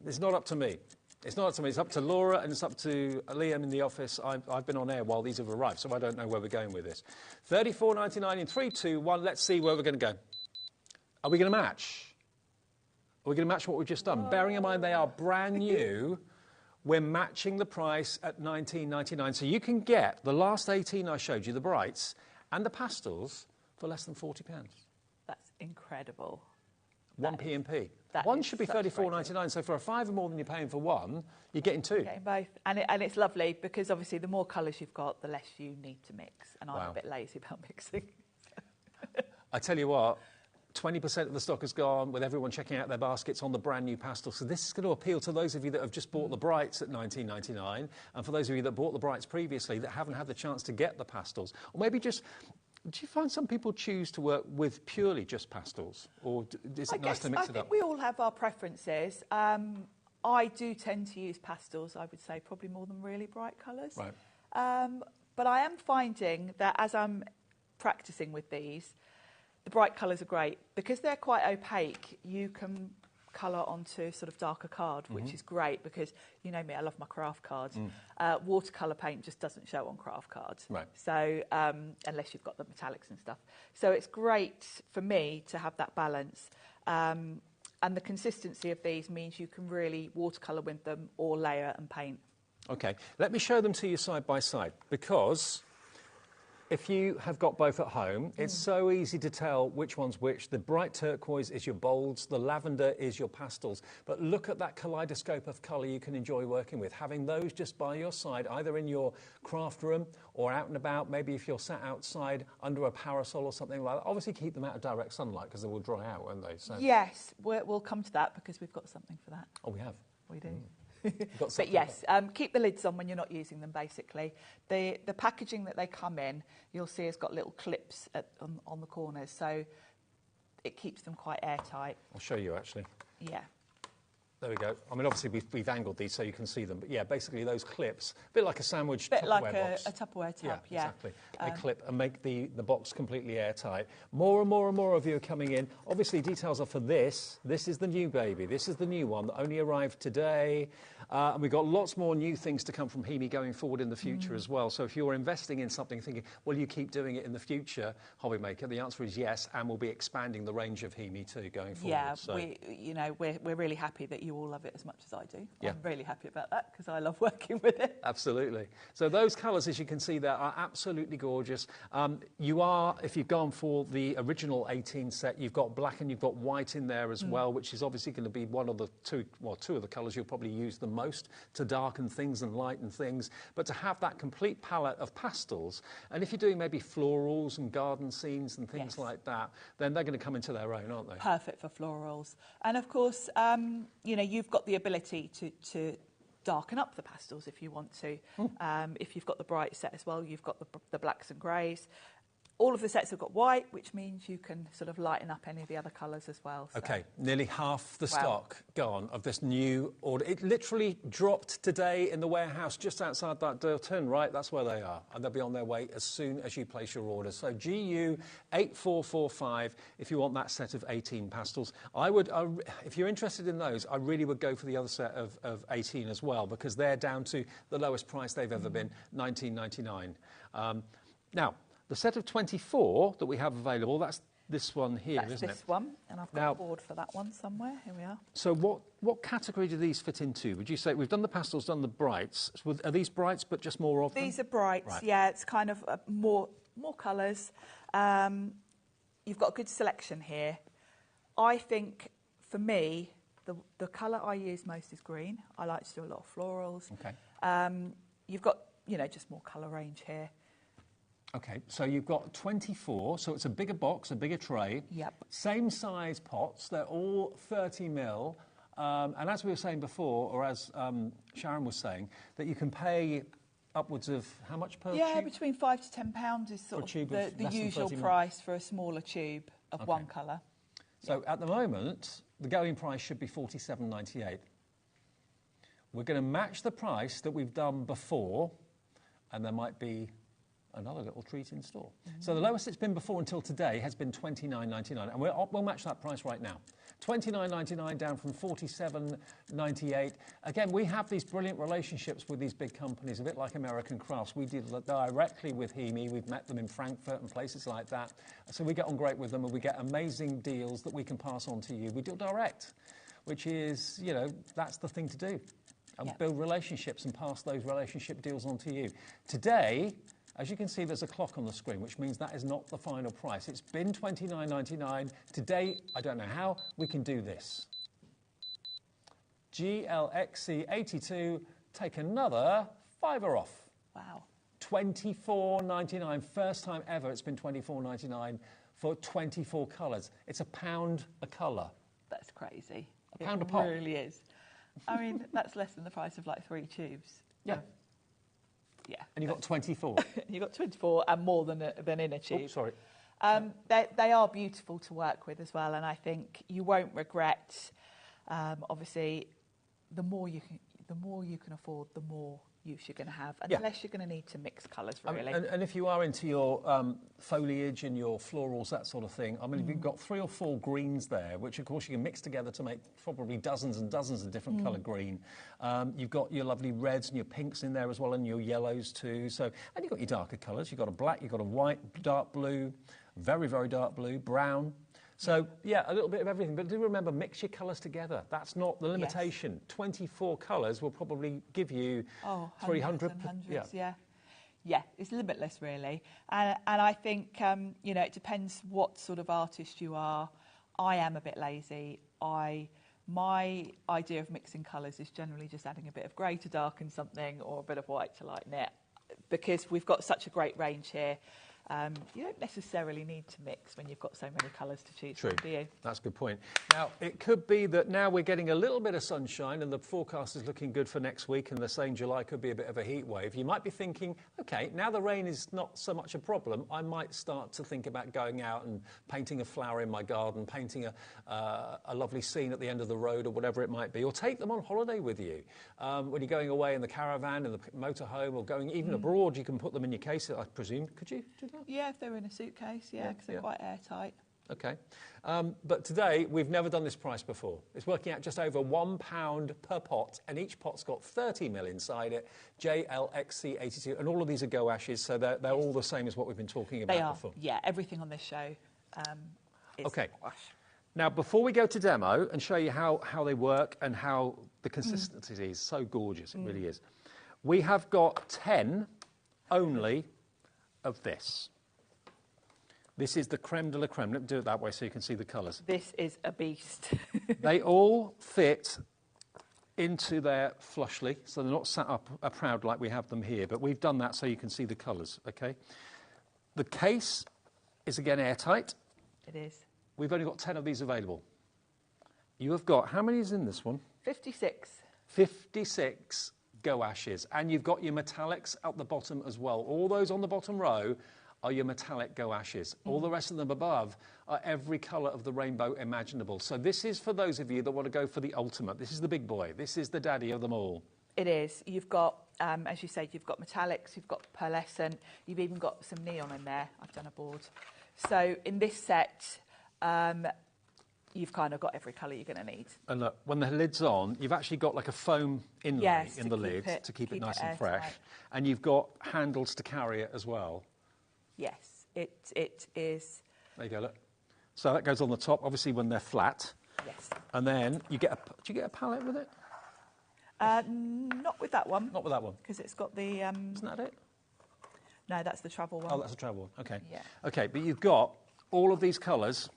It's not up to me. It's not up to me. It's up to Laura and it's up to Liam in the office. I've been on air while these have arrived, so I don't know where we're going with this. $34.99 in 3, 2, 1. Let's see where we're going to go. Are we going to match? We're going to match what we've just done. Bearing in mind they are brand new, we're matching the price at $19.99. So you can get the last 18 I showed you, the brights, and the pastels for less than £40. That's incredible. One P&P. That One is should be such a great $34.99. So for a £5 more than you're paying for one, you're getting two. You're getting both. And it's lovely because obviously the more colours you've got, the less you need to mix. And I'm a bit lazy about mixing. I tell you what, 20% of the stock has gone with everyone checking out their baskets on the brand new pastel. So this is going to appeal to those of you that have just bought the brights at $19.99, and for those of you that bought the brights previously that haven't had the chance to get the pastels. Or maybe just, do you find some people choose to work with purely just pastels? Or is it nice to mix it up? I think we all have our preferences. I do tend to use pastels, I would say, probably more than really bright colours. Right. But I am finding that as I'm practising with these, the bright colours are great. Because they're quite opaque, you can colour onto sort of darker card, which is great because, you know me, I love my craft cards. Watercolour paint just doesn't show on craft cards. Right. So, unless you've got the metallics and stuff. So it's great for me to have that balance. And the consistency of these means you can really watercolour with them or layer and paint. OK, let me show them to you side by side, because if you have got both at home, it's so easy to tell which one's which. The bright turquoise is your bolds, the lavender is your pastels. But look at that kaleidoscope of colour you can enjoy working with. Having those just by your side, either in your craft room or out and about, maybe if you're sat outside under a parasol or something like that. Obviously keep them out of direct sunlight because they will dry out, won't they? So. Yes, we'll come to that because we've got something for that. Oh, we have? We do. But yes, keep the lids on when you're not using them, basically. The packaging that they come in, you'll see has got little clips on the corners, so it keeps them quite airtight. I'll show you, actually. Yeah. There we go. I mean, obviously, we've angled these so you can see them. But, yeah, basically those clips, a bit like a sandwich bit Tupperware like box. a Tupperware tub, yeah. Exactly. They clip and make the box completely airtight. More and more and more of you are coming in. Obviously, details are for this. This is the new baby. This is the new one that only arrived today. And we've got lots more new things to come from HEMI going forward in the future as well. So if you're investing in something thinking, will you keep doing it in the future, HobbyMaker, the answer is yes, and we'll be expanding the range of HEMI too going forward. Yeah, so. we're really happy that you all love it as much as I do. Yeah. I'm really happy about that because I love working with it. Absolutely. So those colours, as you can see there, are absolutely gorgeous. If you've gone for the original 18 set, you've got black and you've got white in there as well, which is obviously going to be one of the two of the colours you'll probably use the most to darken things and lighten things, but to have that complete palette of pastels. And if you're doing maybe florals and garden scenes and things like that, then they're going to come into their own, aren't they? Perfect for florals. And of course, you know, you've got the ability to darken up the pastels if you want to. If you've got the bright set as well, you've got the blacks and greys. All of the sets have got white, which means you can sort of lighten up any of the other colours as well. So. OK, nearly half the stock gone of this new order. It literally dropped today in the warehouse just outside that door turn, right? That's where they are. And they'll be on their way as soon as you place your order. So GU 8445 if you want that set of 18 pastels. I would, if you're interested in those, I really would go for the other set of 18 as well, because they're down to the lowest price they've ever been, $19.99. Now, the set of 24 that we have available, that's this one here, isn't it? That's this one, and I've got a board for that one somewhere. Here we are. So what category do these fit into? Would you say, we've done the pastels, done the brights. Are these brights, but just more of them? These are brights, right. Yeah. It's kind of more colours. You've got a good selection here. I think, for me, the colour I use most is green. I like to do a lot of florals. Okay. You've got, you know, just more colour range here. OK, so you've got 24, so it's a bigger box, a bigger tray. Yep. Same size pots, they're all 30 mil. And as we were saying before, or as Sharon was saying, that you can pay upwards of how much per tube? Yeah, between £5 to £10 is sort of the usual price for a smaller tube of one colour. So at the moment, the going price should be $47.98. We're going to match the price that we've done before, and there might be another little treat in store. So the lowest it's been before until today has been $29.99, and we'll match that price right now. $29.99 down from $47.98. Again, we have these brilliant relationships with these big companies, a bit like American Crafts. We deal directly with HEMI. We've met them in Frankfurt and places like that. So we get on great with them, and we get amazing deals that we can pass on to you. We deal direct, which is, you know, that's the thing to do. And build relationships and pass those relationship deals on to you. Today, as you can see, there's a clock on the screen, which means that is not the final price. It's been $29.99. Today, I don't know how, we can do this. GLXC82, take another £5 off. Wow. $24.99. First time ever it's been $24.99 for 24 colours. It's £1 a colour. That's crazy. £1 a pop. It really is. I mean, that's less than the price of like 3 tubes. Yeah. Yeah. And you've got 24. You've got 24 and more than in a tube. Oh, sorry. They are beautiful to work with as well, and I think you won't regret. Obviously, the more you can afford, the more use you're going to have, and the less you're going to need to mix colours, really. And if you are into your foliage and your florals, that sort of thing, I mean, you've got 3 or 4 greens there, which, of course, you can mix together to make probably dozens and dozens of different colour green. You've got your lovely reds and your pinks in there as well, and your yellows too. So, and you've got your darker colours. You've got a black, you've got a white, dark blue, very, very dark blue, brown. So, yeah, a little bit of everything. But do remember, mix your colours together. That's not the limitation. Yes. 24 colours will probably give you 300. Hundreds, yeah, it's limitless, really. And I think, you know, it depends what sort of artist you are. I am a bit lazy. My idea of mixing colours is generally just adding a bit of grey to darken something or a bit of white to lighten it. Because we've got such a great range here. You don't necessarily need to mix when you've got so many colours to choose from, do you? That's a good point. Now, it could be that now we're getting a little bit of sunshine and the forecast is looking good for next week, and they're saying July could be a bit of a heat wave. You might be thinking, OK, now the rain is not so much a problem, I might start to think about going out and painting a flower in my garden, painting a lovely scene at the end of the road or whatever it might be, or take them on holiday with you. When you're going away in the caravan, in the motorhome, or going even abroad, you can put them in your case, I presume. Could you do that? Yeah, if they're in a suitcase, because they're quite airtight. OK. But today, we've never done this price before. It's working out just over £1 per pot, and each pot's got 30 mil inside it, JLXC82, and all of these are gouaches, so they're all the same as what we've been talking about before. Yeah, everything on this show is gouache. Now, before we go to demo and show you how they work and how the consistency is so gorgeous, it really is, we have got 10 only of this. This is the creme de la creme. Let me do it that way so you can see the colours. This is a beast. They all fit into there flushly, so they're not sat up proud like we have them here, but we've done that so you can see the colours, okay? The case is again airtight. It is. We've only got 10 of these available. You have got, how many is in this one? 56. 56 gouaches, and you've got your metallics at the bottom as well. All those on the bottom row are your metallic gouaches. All the rest of them above are every colour of the rainbow imaginable. So this is for those of you that want to go for the ultimate. This is the big boy. This is the daddy of them all. It is. You've got, as you said, you've got metallics, you've got pearlescent, you've even got some neon in there. I've done a board. So in this set, you've kind of got every colour you're going to need. And look, when the lid's on, you've actually got like a foam inlay in the lid to keep it nice and fresh. And you've got handles to carry it as well. Yes, it is. There you go, look. So that goes on the top, obviously, when they're flat. Yes. And then you get do you get a palette with it? Not with that one. Not with that one. Because it's got the... Isn't that it? No, that's the travel one. Oh, that's the travel one. Okay. Yeah. Okay, but you've got all of these colours.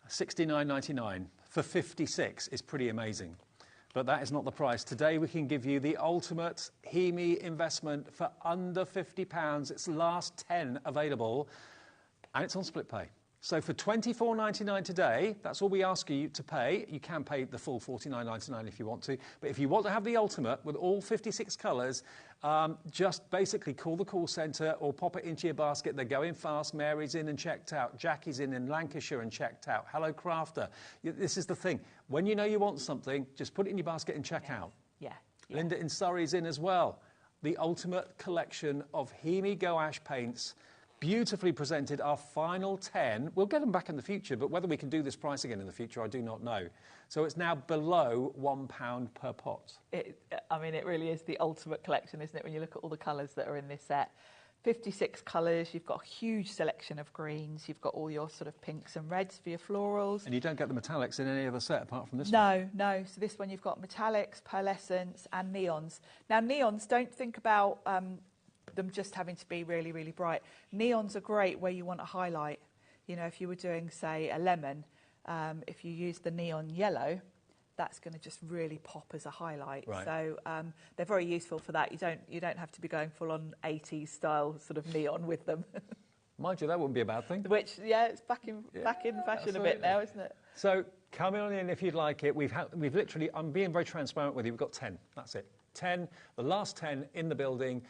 $69.99 for 56 is pretty amazing. But that is not the price. Today we can give you the ultimate HEMI investment for under £50. It's last 10 available, and it's on split pay. So for $24.99 today, that's all we ask you to pay. You can pay the full $49.99 if you want to. But if you want to have the ultimate with all 56 colours, just basically call the call centre or pop it into your basket. They're going fast. Mary's in and checked out. Jackie's in Lancashire and checked out. Hello, Crafter. This is the thing. When you know you want something, just put it in your basket and check out. Yeah. Linda in Surrey's in as well. The ultimate collection of HEMI gouache paints. Beautifully presented, our final 10. We'll get them back in the future, but whether we can do this price again in the future, I do not know. So it's now below £1 per pot. I mean, it really is the ultimate collection, isn't it, when you look at all the colours that are in this set. 56 colours, you've got a huge selection of greens, you've got all your sort of pinks and reds for your florals. And you don't get the metallics in any other set apart from this one? No. So this one you've got metallics, pearlescents and neons. Now, neons, don't think about... them just having to be really, really bright. Neons are great where you want a highlight. You know, if you were doing, say, a lemon, if you use the neon yellow, that's going to just really pop as a highlight. Right. So they're very useful for that. You don't have to be going full on 80s style sort of neon with them. Mind you, that wouldn't be a bad thing. Which, yeah, it's back in fashion a bit now, isn't it? So come on in if you'd like it. We've literally, I'm being very transparent with you. We've got 10. That's it. 10, the last 10 in the building.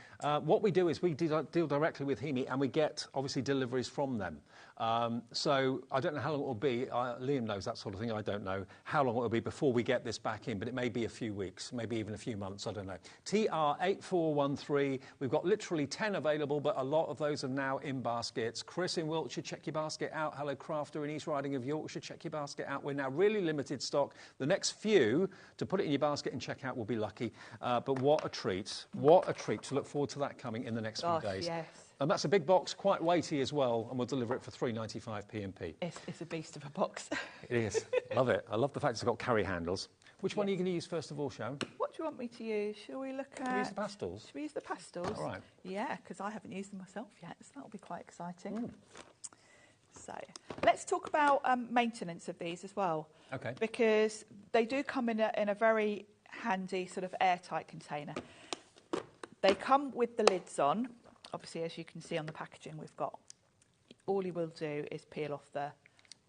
What we do is we deal directly with HEMI and we get, obviously, deliveries from them. So I don't know how long it will be. Liam knows that sort of thing. I don't know how long it will be before we get this back in, but it may be a few weeks, maybe even a few months. I don't know. TR8413. We've got literally 10 available, but a lot of those are now in baskets. Chris in Wiltshire, check your basket out. Hello, Crafter in East Riding of Yorkshire, check your basket out. We're now really limited stock. The next few to put it in your basket and check out will be lucky. But what a treat. What a treat to look forward to that coming in the next few days. Yes. And that's a big box, quite weighty as well, and we'll deliver it for £3.95 P&P. It's a beast of a box. It is. Love it. I love the fact it's got carry handles. Which one are you going to use first of all, Sharon? What do you want me to use? Shall we look at... Shall we use the pastels? Shall we use the pastels? All right. Yeah, because I haven't used them myself yet, so that'll be quite exciting. So let's talk about maintenance of these as well. Okay. Because they do come in a very handy sort of airtight container. They come with the lids on. Obviously, as you can see on the packaging, we've got... All you will do is peel off the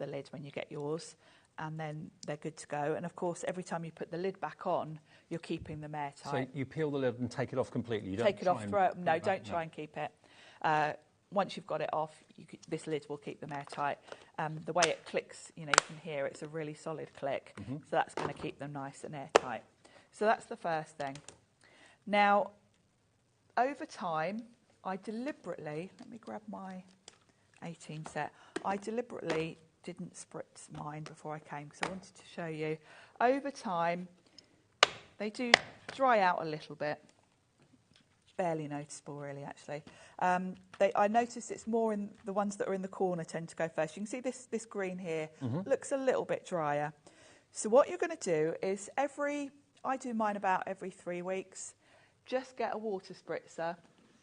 lid when you get yours, and then they're good to go. And, of course, every time you put the lid back on, you're keeping them airtight. So you peel the lid and take it off completely? You don't take it off, throw it... No, don't try no. and keep it. Once you've got it off, this lid will keep them airtight. The way it clicks, you can hear it's a really solid click. So that's going to keep them nice and airtight. So that's the first thing. Now, over time, I deliberately... Let me grab my 18 set. I deliberately didn't spritz mine before I came because I wanted to show you. Over time, they do dry out a little bit. Barely noticeable, really, actually. I notice it's more in the ones that are in the corner tend to go first. You can see this green here looks a little bit drier. So what you're going to do is I do mine about every 3 weeks. Just get a water spritzer,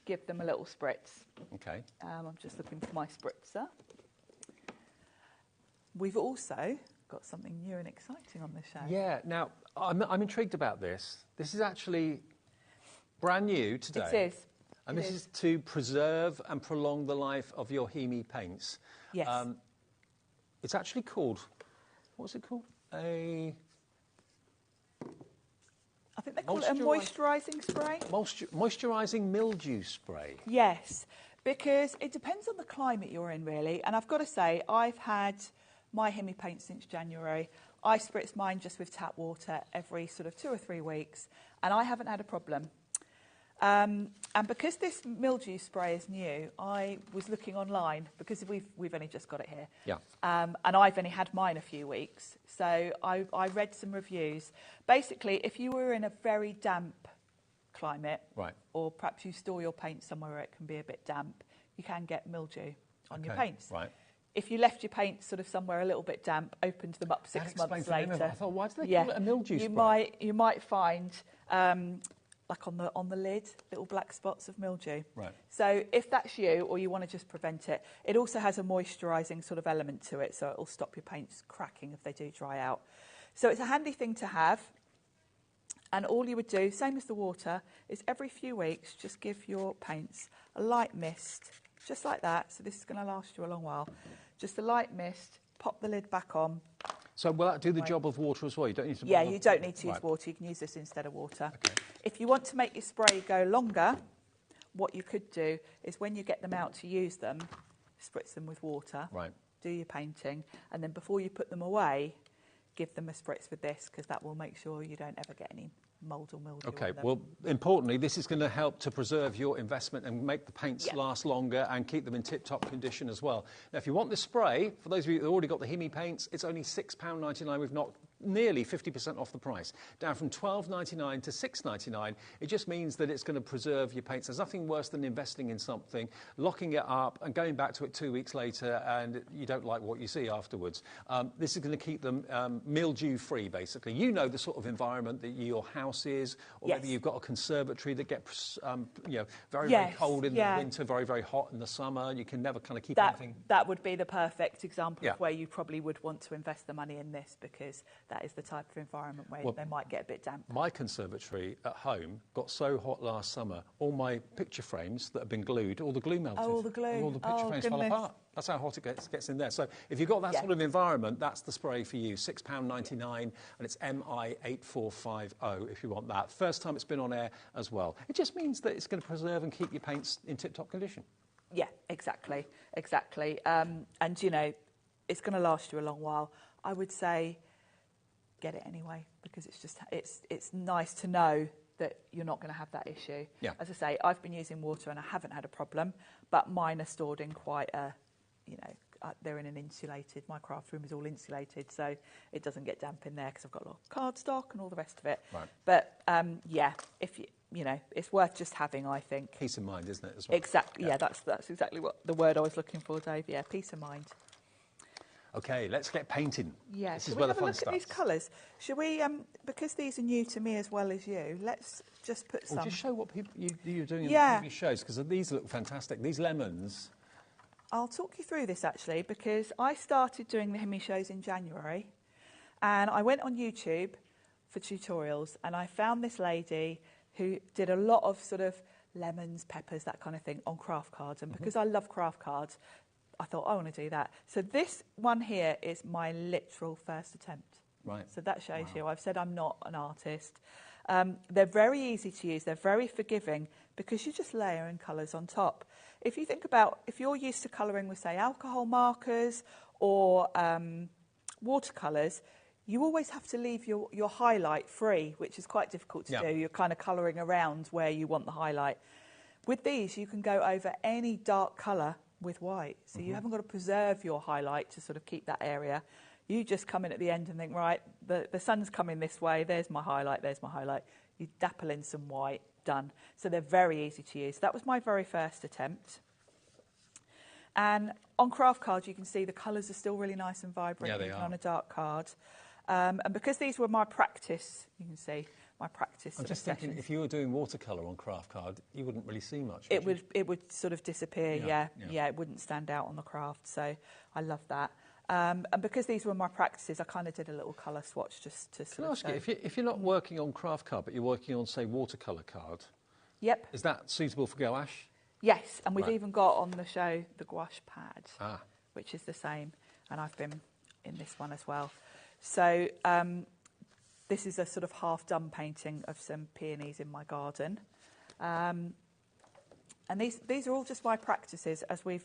give them a little spritz. Okay. I'm just looking for my spritzer. We've also got something new and exciting on the show. Yeah, now, I'm intrigued about this. This is actually brand new today. It is. And this is to preserve and prolong the life of your Hemi paints. Yes. It's actually called, what's it called? I think they call it a moisturising spray. Moisturising mildew spray. Yes, because it depends on the climate you're in, really. And I've got to say, I've had my Hemi paint since January. I spritz mine just with tap water every sort of 2 or 3 weeks, and I haven't had a problem. And because this mildew spray is new, I was looking online, because we've only just got it here. Yeah. And I've only had mine a few weeks. So I read some reviews. Basically, if you were in a very damp climate, right, or perhaps you store your paint somewhere where it can be a bit damp, you can get mildew on your paints. Right. If you left your paints sort of somewhere a little bit damp, opened them up 6 months later, I thought, why do they call it a mildew spray? You might find like on the lid, little black spots of mildew. Right. So if that's you, or you want to just prevent it, it also has a moisturising sort of element to it, so it'll stop your paints cracking if they do dry out. So it's a handy thing to have. And all you would do, same as the water, is every few weeks just give your paints a light mist, just like that. So this is going to last you a long while. Just a light mist, pop the lid back on. So will that do the job of water as well? You don't need to... Yeah, you don't need to use water. You can use this instead of water. Okay. If you want to make your spray go longer, what you could do is when you get them out to use them, spritz them with water, right, do your painting, and then before you put them away, give them a spritz with this, because that will make sure you don't ever get any mould or mildew on them. Well, importantly, this is going to help to preserve your investment and make the paints last longer and keep them in tip-top condition as well. Now, if you want this spray, for those of you who've already got the Hemi paints, it's only £6.99. We've knocked nearly 50% off the price, down from £12.99 to £6.99. It just means that it's going to preserve your paints. There's nothing worse than investing in something, locking it up and going back to it 2 weeks later, and you don't like what you see afterwards. This is going to keep them mildew-free, basically. You know the sort of environment that your house is, or maybe you've got a conservatory that gets very, very cold in the winter, very, very hot in the summer. You can never kind of keep anything... That would be the perfect example of where you probably would want to invest the money in this, because that is the type of environment where they might get a bit damp. My conservatory at home got so hot last summer, all my picture frames that have been glued, all the glue melted. Oh, all the glue. And all the picture frames fell apart. That's how hot it gets in there. So if you've got that sort of environment, that's the spray for you. £6.99, and it's MI8450 if you want that. First time it's been on air as well. It just means that it's going to preserve and keep your paints in tip-top condition. Yeah, exactly. And, you know, it's going to last you a long while. I would say get it anyway, because it's nice to know that you're not going to have that issue. Yeah. As I say, I've been using water and I haven't had a problem, but mine are stored in quite a, they're in an insulated, my craft room is all insulated, so it doesn't get damp in there because I've got a lot of cardstock and all the rest of it. Right. But, if it's worth just having, I think. Peace of mind, isn't it, as well? Exactly, yeah, that's exactly what the word I was looking for, Dave. Yeah, peace of mind. OK, let's get painting. Yeah, this is where the fun look starts. At these colours? Shall we, because these are new to me as well as you, let's just put some... Just show what you're doing in the previous shows, because these look fantastic. These lemons... I'll talk you through this, actually, because I started doing the Hemi shows in January, and I went on YouTube for tutorials, and I found this lady who did a lot of sort of lemons, peppers, that kind of thing on craft cards, and because I love craft cards, I thought, I want to do that. So this one here is my literal first attempt. Right. So that shows you. I've said I'm not an artist. They're very easy to use. They're very forgiving because you're just layering colours on top. If you think about, if you're used to colouring with, say, alcohol markers or watercolours, you always have to leave your highlight free, which is quite difficult to do. You're kind of colouring around where you want the highlight. With these, you can go over any dark colour with white. So you haven't got to preserve your highlight to sort of keep that area. You just come in at the end and think, right, the sun's coming this way, there's my highlight, there's my highlight. You dapple in some white, done. So they're very easy to use. That was my very first attempt. And on craft cards, you can see the colours are still really nice and vibrant, even on a dark card. And because these were my practice, you can see my practice. I'm just thinking, if you were doing watercolour on craft card, you wouldn't really see much. It would sort of disappear. Yeah, it wouldn't stand out on the craft. So I love that. And because these were my practices, I kind of did a little colour swatch just to Can I ask you, if you're not working on craft card, but you're working on, say, watercolour card, Yep. is that suitable for gouache? Yes, and we've Right. even got on the show the gouache pad, which is the same, and I've been in this one as well. So this is a sort of half-done painting of some peonies in my garden. And these are all just my practices as we've,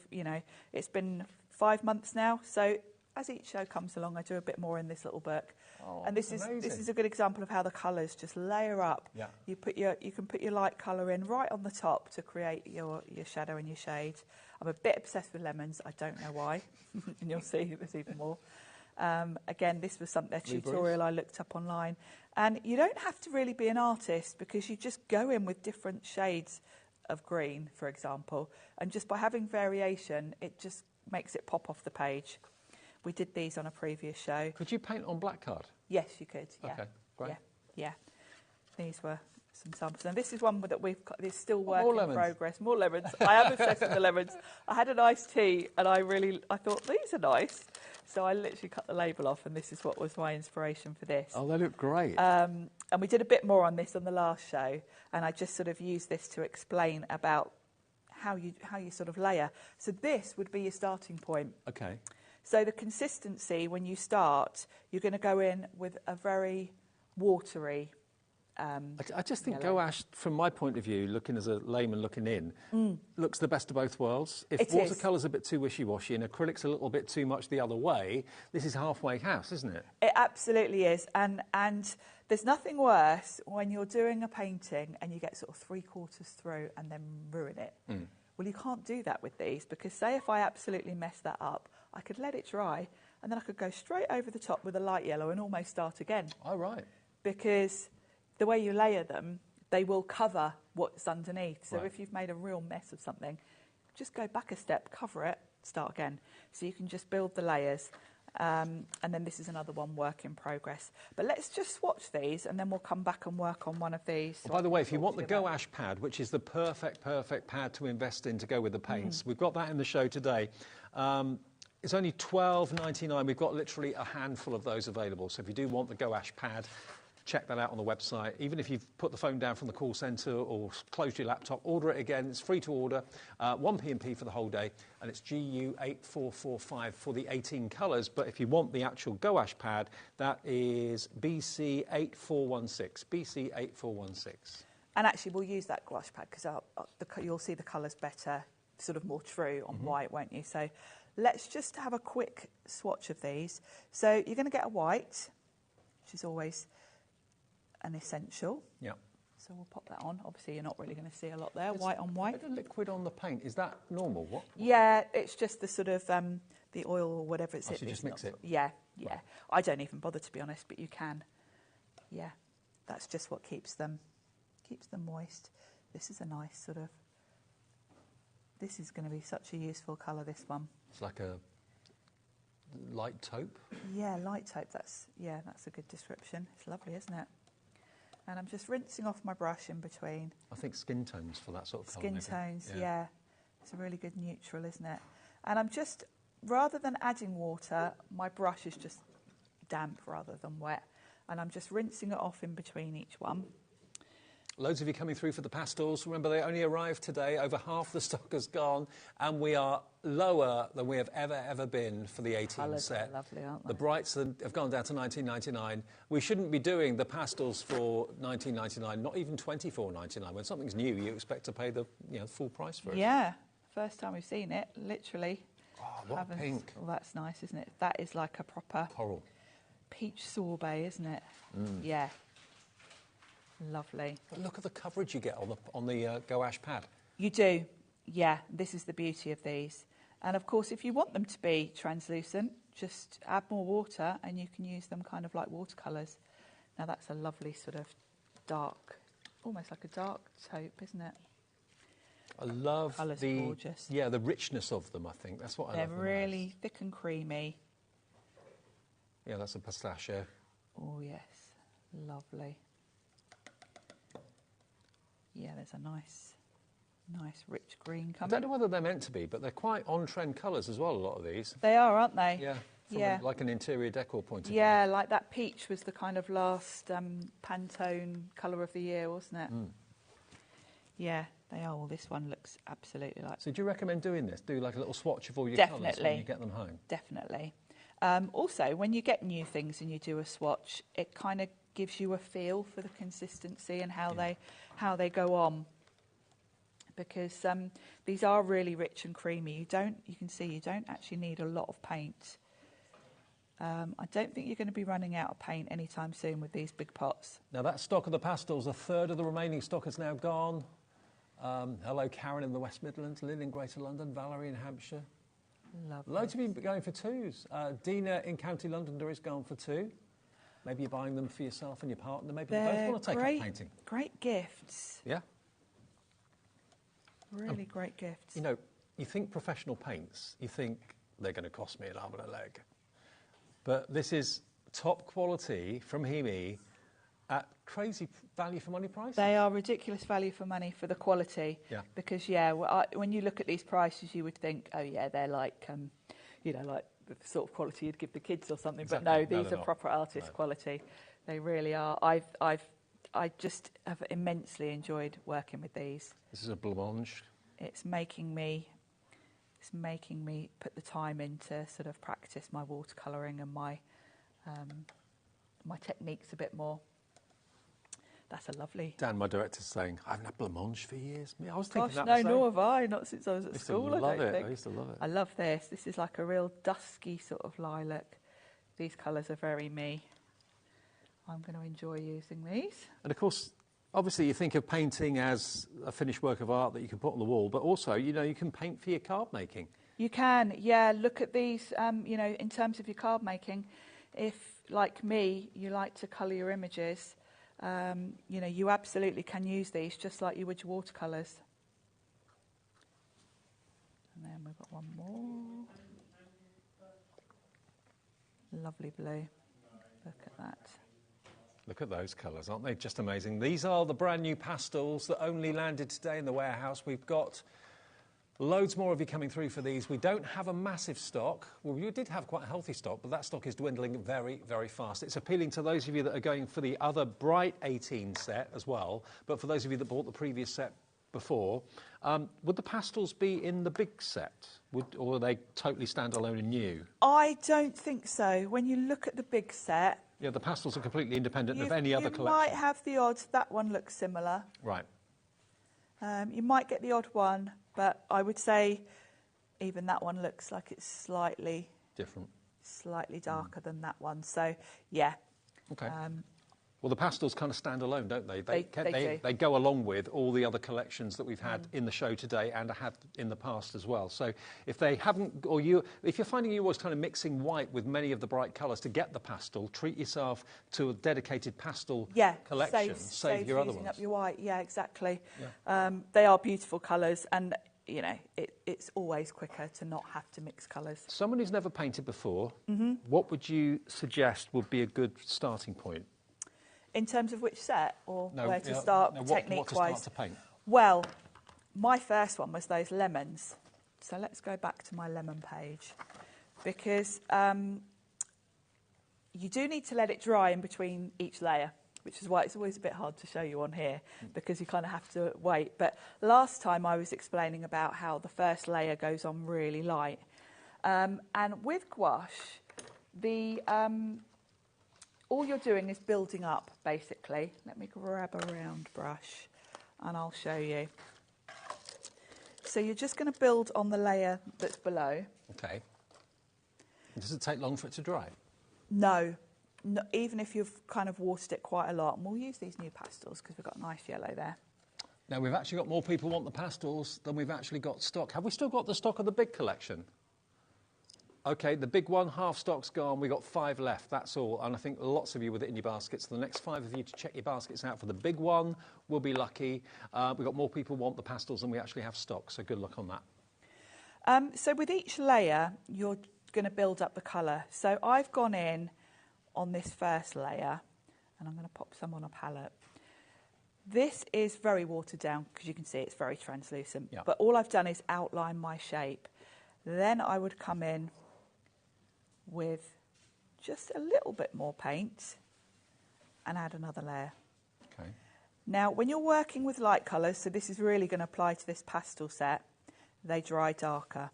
it's been 5 months now, so as each show comes along, I do a bit more in this little book. Oh, and this amazing. is a good example of how the colours just layer up. Yeah. You can put your light colour in right on the top to create your shadow and your shade. I'm a bit obsessed with lemons. I don't know why, and you'll see there's even more. Again, this was a tutorial I looked up online, and you don't have to really be an artist because you just go in with different shades of green, for example, and just by having variation, it just makes it pop off the page. We did these on a previous show. Could you paint on black card? Yes, you could. Yeah. Okay, great. Yeah. These were some samples, and this is one that we've got. It's still work more in lemons. progress. More lemons. I am obsessed with the lemons. I had an iced tea, and I thought these are nice, so I literally cut the label off, and this is what was my inspiration for this. Oh, they look great. And we did a bit more on this on the last show, and I just sort of used this to explain about how you sort of layer. So this would be your starting point. Okay. So the consistency, when you start, you're going to go in with a very watery I just think yellow. gouache, from my point of view, looking as a layman looking in, looks the best of both worlds. If It is. watercolour's a bit too wishy-washy and acrylic's a little bit too much the other way, this is halfway house, isn't it? It absolutely is. And there's nothing worse when you're doing a painting and you get sort of 3/4 through and then ruin it. Well, you can't do that with these because, say, if I absolutely mess that up, I could let it dry and then I could go straight over the top with a light yellow and almost start again. Oh, right. Because the way you layer them, they will cover what's underneath. So Right. if you've made a real mess of something, just go back a step, cover it, start again. So you can just build the layers. And then this is another one, work in progress. But let's just swatch these and then we'll come back and work on one of these. By the way, if you want the gouache pad, which is the perfect pad to invest in to go with the paints, we've got that in the show today. It's only $12.99. We've got literally a handful of those available. So if you do want the gouache pad, check that out on the website. Even if you've put the phone down from the call centre or closed your laptop, order it again. It's free to order. 1p&p for the whole day, and it's GU8445 for the 18 colours. But if you want the actual gouache pad, that is BC8416. BC8416. And actually, we'll use that gouache pad because you'll see the colours better, sort of more true on white, won't you? So let's just have a quick swatch of these. So you're going to get a white, which is always an essential. Yeah. So we'll pop that on. Obviously, you're not really going to see a lot there, white on white. The liquid on the paint, is that normal? What? Yeah, it's just the sort of the oil or whatever it's. Oh, so you just mix it? Yeah. Right. I don't even bother, to be honest, but you can. Yeah, that's just what keeps them moist. This is a nice sort of. This is going to be such a useful colour. This one. It's like a light taupe. Yeah, light taupe. That's a good description. It's lovely, isn't it? And I'm just rinsing off my brush in between. I think skin tones for that sort of colour. Skin maybe. tones, yeah. It's a really good neutral, isn't it? And I'm just, rather than adding water, my brush is just damp rather than wet. And I'm just rinsing it off in between each one. Loads of you coming through for the pastels. Remember, they only arrived today. Over half the stock has gone. And we are lower than we have ever been for the 18 Colours set. are lovely, aren't they? The brights have gone down to $19.99. We shouldn't be doing the pastels for $19.99, not even $24.99. When something's new, you expect to pay the full price for it. Yeah, first time we've seen it, literally. Oh, what a pink. Well, that's nice, isn't it? That is like a proper Coral. peach sorbet, isn't it? Yeah. Lovely. But look at the coverage you get on the gouache pad. You do, yeah. This is the beauty of these. And of course, if you want them to be translucent, just add more water and you can use them kind of like watercolours. Now that's a lovely sort of dark, almost like a dark taupe, isn't it? I love Colours are gorgeous. Yeah, the richness of them, I think. That's what I love. They're really thick and creamy. Yeah, that's a pistachio. Oh, yes. Lovely. Yeah, there's a nice rich green I coming. don't know whether they're meant to be, but they're quite on-trend colours as well, a lot of these. They are, aren't they? Yeah. Yeah. Like an interior decor point of view. Yeah, like that peach was the kind of last Pantone colour of the year, wasn't it? Yeah, they are. Well, this one looks absolutely like... So do you recommend doing this? Do like a little swatch of all your colours when you get them home? Definitely. Also, when you get new things and you do a swatch, it kind of gives you a feel for the consistency and how they go on. Because these are really rich and creamy. You can see you don't actually need a lot of paint. I don't think you're going to be running out of paint anytime soon with these big pots. Now that stock of the pastels, a third of the remaining stock is now gone. Hello, Karen in the West Midlands, Lynn in Greater London, Valerie in Hampshire. Lovely. Loads of you going for twos. Dina in County Londonderry is going for two. Maybe you're buying them for yourself and your partner. Maybe you both want to take up painting. Great gifts. Yeah. Really great gifts. You know, you think professional paints, you think they're going to cost me an arm and a leg. But this is top quality from Hemi at crazy value for money prices. They are ridiculous value for money for the quality. Yeah. Because, when you look at these prices, you would think, oh, yeah, they're like, like the sort of quality you'd give the kids or something. Exactly. But no, these are proper artist quality. They really are. I just have immensely enjoyed working with these. This is a blancmange. It's making me put the time in to sort of practice my watercolouring and my techniques a bit more. That's a lovely... Dan, my director's saying, I haven't had blancmange for years. I was thinking that no, nor have I, not since I was at school, I don't think. I used to love it. I love this. This is like a real dusky sort of lilac. These colours are very me. I'm going to enjoy using these. And of course, obviously you think of painting as a finished work of art that you can put on the wall, but also, you can paint for your card making. You can, yeah. Look at these, in terms of your card making. If, like me, you like to colour your images, you absolutely can use these just like you would your watercolours. And then we've got one more. Lovely blue. Look at that. Look at those colours, aren't they just amazing? These are the brand new pastels that only landed today in the warehouse. We've got loads more of you coming through for these. We don't have a massive stock. Well, we did have quite a healthy stock, but that stock is dwindling very, very fast. It's appealing to those of you that are going for the other bright 18 set as well, but for those of you that bought the previous set before, would the pastels be in the big set? Or are they totally standalone and new? I don't think so. When you look at the big set... Yeah, the pastels are completely independent of any other collection. You might have the odd... That one looks similar. Right. You might get the odd one, but I would say even that one looks like it's slightly... different. Slightly darker than that one. So, yeah. Okay. Well, the pastels kind of stand alone, don't they? They do. They go along with all the other collections that we've had in the show today and had in the past as well. So if they haven't, if you're finding you always kind of mixing white with many of the bright colours to get the pastel, treat yourself to a dedicated pastel collection. Save your other ones. Up your white. Yeah, exactly. Yeah. They are beautiful colours, and it's always quicker to not have to mix colours. Someone who's never painted before, what would you suggest would be a good starting point? In terms of which set, or where to start technique-wise? What to start to paint? Well, my first one was those lemons. So let's go back to my lemon page. Because you do need to let it dry in between each layer, which is why it's always a bit hard to show you on here, because you kind of have to wait. But last time I was explaining about how the first layer goes on really light. And with gouache, all you're doing is building up, basically. Let me grab a round brush and I'll show you. So you're just going to build on the layer that's below. Okay. Does it take long for it to dry? No, even if you've kind of watered it quite a lot. And we'll use these new pastels because we've got nice yellow there. Now, we've actually got more people want the pastels than we've actually got stock. Have we still got the stock of the big collection? OK, the big one, half stock's gone. We've got 5 left, that's all. And I think lots of you with it in your baskets. The next 5 of you to check your baskets out for the big one will be lucky. We've got more people want the pastels than we actually have stock, so good luck on that. So with each layer, you're going to build up the colour. So I've gone in on this first layer, and I'm going to pop some on a palette. This is very watered down, because you can see it's very translucent. Yeah. But all I've done is outline my shape. Then I would come in with just a little bit more paint and add another layer. Okay. Now, when you're working with light colours, so this is really going to apply to this pastel set, they dry darker.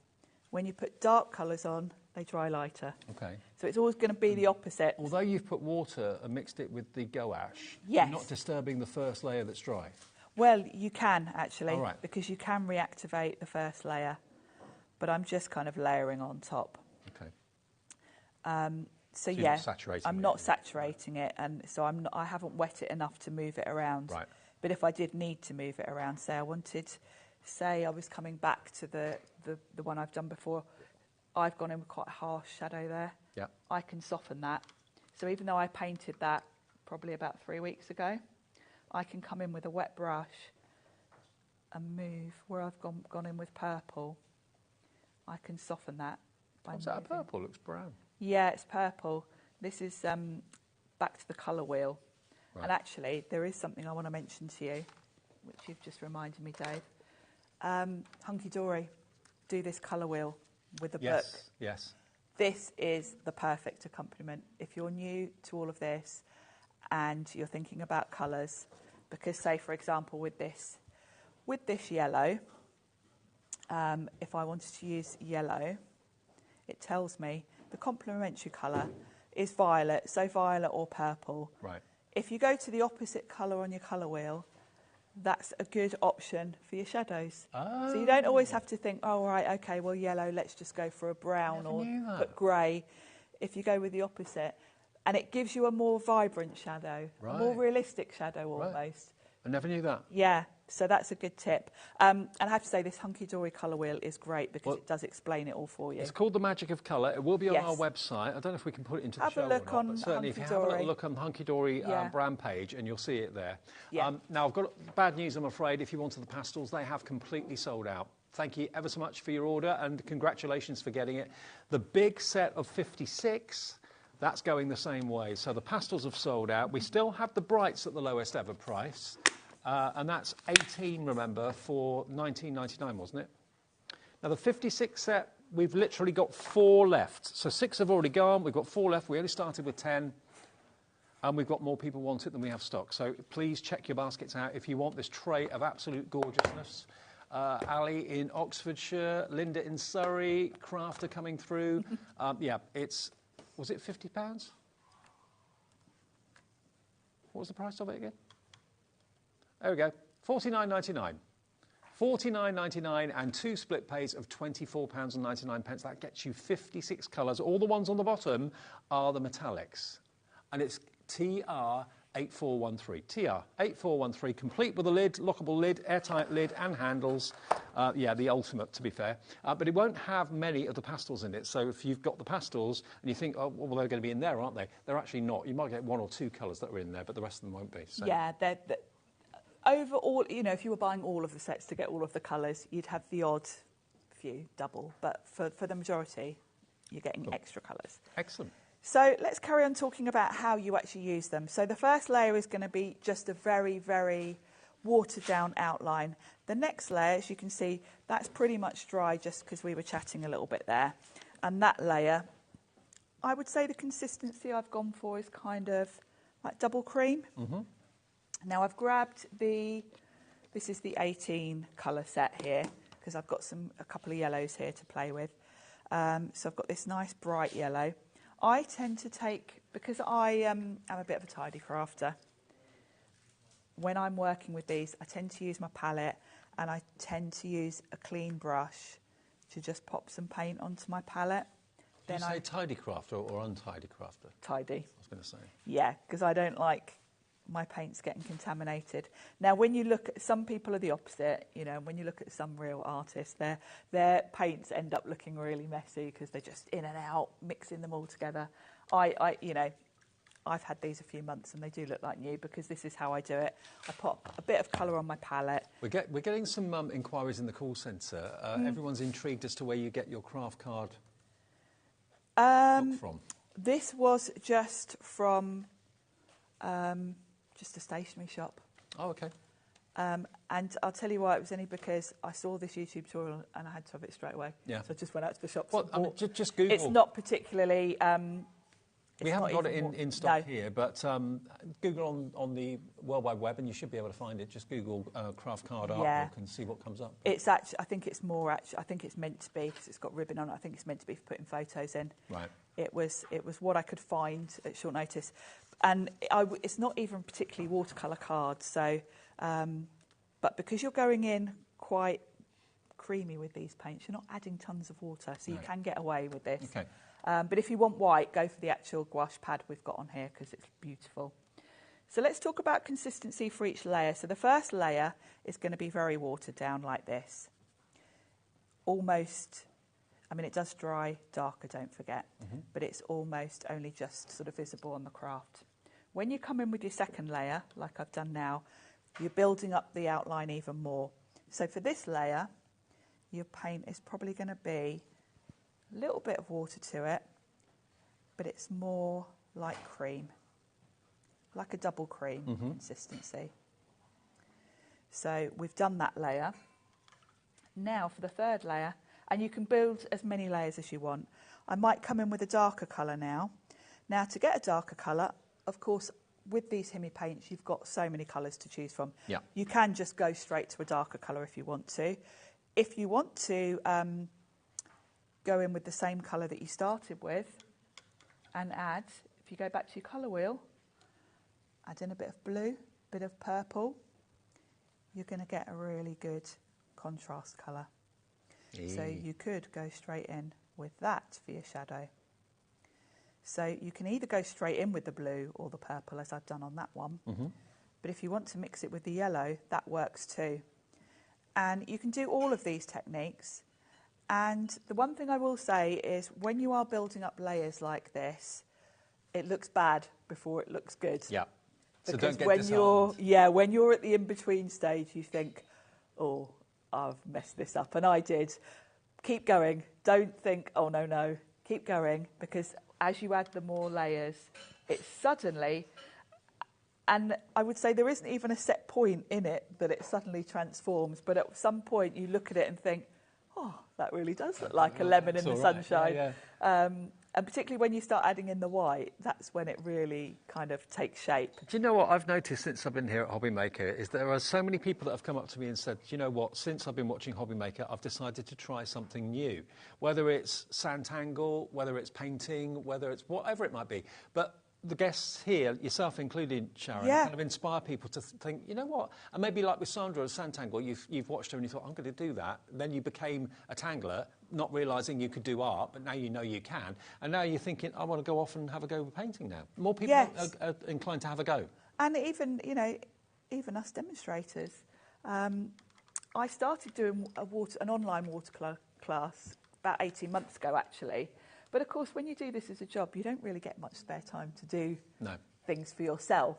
When you put dark colours on, they dry lighter. Okay. So it's always going to be the opposite. Although you've put water and mixed it with the gouache, Yes. you're not disturbing the first layer that's dry. Well, you can actually, All right. because you can reactivate the first layer, but I'm just kind of layering on top. Okay. So you're yeah, not saturating I'm it. not saturating it, and so I haven't wet it enough to move it around. Right. But if I did need to move it around, say I was coming back to the one I've done before, I've gone in with quite a harsh shadow there. Yeah. I can soften that. So even though I painted that probably about 3 weeks ago, I can come in with a wet brush and move where I've gone in with purple. I can soften that. What's that? Purple looks brown. Yeah, it's purple. This is back to the colour wheel. Right. And actually, there is something I want to mention to you, which you've just reminded me, Dave. Hunky Dory, do this colour wheel with the book. Yes. This is the perfect accompaniment. If you're new to all of this and you're thinking about colours, because say, for example, with this yellow, if I wanted to use yellow, it tells me the complementary colour is violet, so violet or purple. Right. If you go to the opposite colour on your colour wheel, that's a good option for your shadows. Oh. So you don't always have to think, oh, right, OK, well, yellow, let's just go for a brown or put grey. If you go with the opposite, and it gives you a more vibrant shadow, a more realistic shadow almost. Right. I never knew that. Yeah, so that's a good tip. And I have to say, this Hunky Dory colour wheel is great because it does explain it all for you. It's called The Magic of Colour. It will be on Yes. our website. I don't know if we can put it into the Have show a look or not, on but certainly if you Hunky have a little Dory. look on the Hunky Dory Yeah. brand page, and you'll see it there. Yeah. Now, I've got bad news, I'm afraid. If you wanted the pastels, they have completely sold out. Thank you ever so much for your order, and congratulations for getting it. The big set of 56... that's going the same way. So the pastels have sold out. We still have the brights at the lowest ever price. And that's 18, remember, for $19.99, wasn't it? Now, the 56 set, we've literally got 4 left. So 6 have already gone. We've got 4 left. We only started with 10. And we've got more people want it than we have stock. So please check your baskets out if you want this tray of absolute gorgeousness. Ali in Oxfordshire, Linda in Surrey, Crafter coming through. Yeah, was it £50? What was the price of it again? There we go, $49.99. $49.99 and 2 split pays of £24.99. That gets you 56 colours. All the ones on the bottom are the metallics. And it's TR8413. TR8413, complete with a lid, lockable lid, airtight lid and handles. Yeah, the ultimate, to be fair. But it won't have many of the pastels in it. So if you've got the pastels and you think, oh, well, they're going to be in there, aren't they? They're actually not. You might get 1 or 2 colours that are in there, but the rest of them won't be. So. Yeah, overall, you know, if you were buying all of the sets to get all of the colours, you'd have the odd few double. But for the majority, you're getting extra colours. Excellent. So let's carry on talking about how you actually use them. So the first layer is going to be just a very, very watered down outline. The next layer, as you can see, that's pretty much dry just because we were chatting a little bit there. And that layer, I would say the consistency I've gone for is kind of like double cream. Mm-hmm. Now I've grabbed this is the 18 colour set here because I've got a couple of yellows here to play with. So I've got this nice bright yellow. I tend to take, because I am a bit of a tidy crafter, when I'm working with these, I tend to use my palette and I tend to use a clean brush to just pop some paint onto my palette. Did you say tidy crafter or untidy crafter? Tidy. I was going to say. Yeah, because I don't like my paints getting contaminated. Now, when you look at, some people are the opposite, you know, when you look at some real artists, their paints end up looking really messy because they're just in and out, mixing them all together. You know, I've had these a few months and they do look like new because this is how I do it. I pop a bit of colour on my palette. We're getting some inquiries in the call centre. Everyone's intrigued as to where you get your craft card book from. This was just from just a stationery shop. Oh, OK. And I'll tell you why, it was only because I saw this YouTube tutorial and I had to have it straight away. Yeah. So I just went out to the shops. Well, I mean, just Google. It's not particularly... we haven't got it in stock here, but Google on the World Wide Web and you should be able to find it. Just Google craft card artwork and see what comes up. It's actually, I think it's meant to be, because it's got ribbon on it. I think it's meant to be for putting photos in. Right. It was what I could find at short notice. And it's not even particularly watercolour cards, so... but because you're going in quite creamy with these paints, you're not adding tons of water, so you can get away with this. Okay. But if you want white, go for the actual gouache pad we've got on here because it's beautiful. So let's talk about consistency for each layer. So the first layer is going to be very watered down like this. Almost, I mean, it does dry darker, don't forget, but it's almost only just sort of visible on the craft. When you come in with your second layer, like I've done now, you're building up the outline even more. So for this layer, your paint is probably going to be a little bit of water to it, but it's more like cream, like a double cream consistency. So we've done that layer. Now for the third layer, and you can build as many layers as you want. I might come in with a darker colour now. Now to get a darker colour, of course, with these Himi paints, you've got so many colours to choose from. Yeah. You can just go straight to a darker colour if you want to. If you want to go in with the same colour that you started with and add, if you go back to your colour wheel, add in a bit of blue, a bit of purple, you're going to get a really good contrast colour. So you could go straight in with that for your shadow. So you can either go straight in with the blue or the purple, as I've done on that one. But if you want to mix it with the yellow, that works too. And you can do all of these techniques. And the one thing I will say is when you are building up layers like this, it looks bad before it looks good. Yeah. So Because don't get disheartened. when you're at the in-between stage, you think, oh, I've messed this up. And I did. Keep going. Don't think, oh, no. Keep going, because as you add the more layers, it's suddenly, and I would say there isn't even a set point in it that it suddenly transforms, but at some point you look at it and think, oh, that really does look like a lemon in the sunshine. Yeah. And particularly when you start adding in the white, that's when it really kind of takes shape. Do you know what I've noticed since I've been here at HobbyMaker is there are so many people that have come up to me and said, you know what, since I've been watching HobbyMaker, I've decided to try something new. Whether it's sandtangle, whether it's painting, whether it's whatever it might be. But the guests here, yourself included, Sharon, kind of inspire people to think, you know what? And maybe like with Sandra at Sandtangle, you've watched her and you thought, I'm going to do that. Then you became a tangler, not realising you could do art, but now you know you can. And now you're thinking, I want to go off and have a go with painting now. More people are inclined to have a go. And even, you know, even us demonstrators. I started doing an online watercolour class about 18 months ago, actually. But of course, when you do this as a job, you don't really get much spare time to do things for yourself.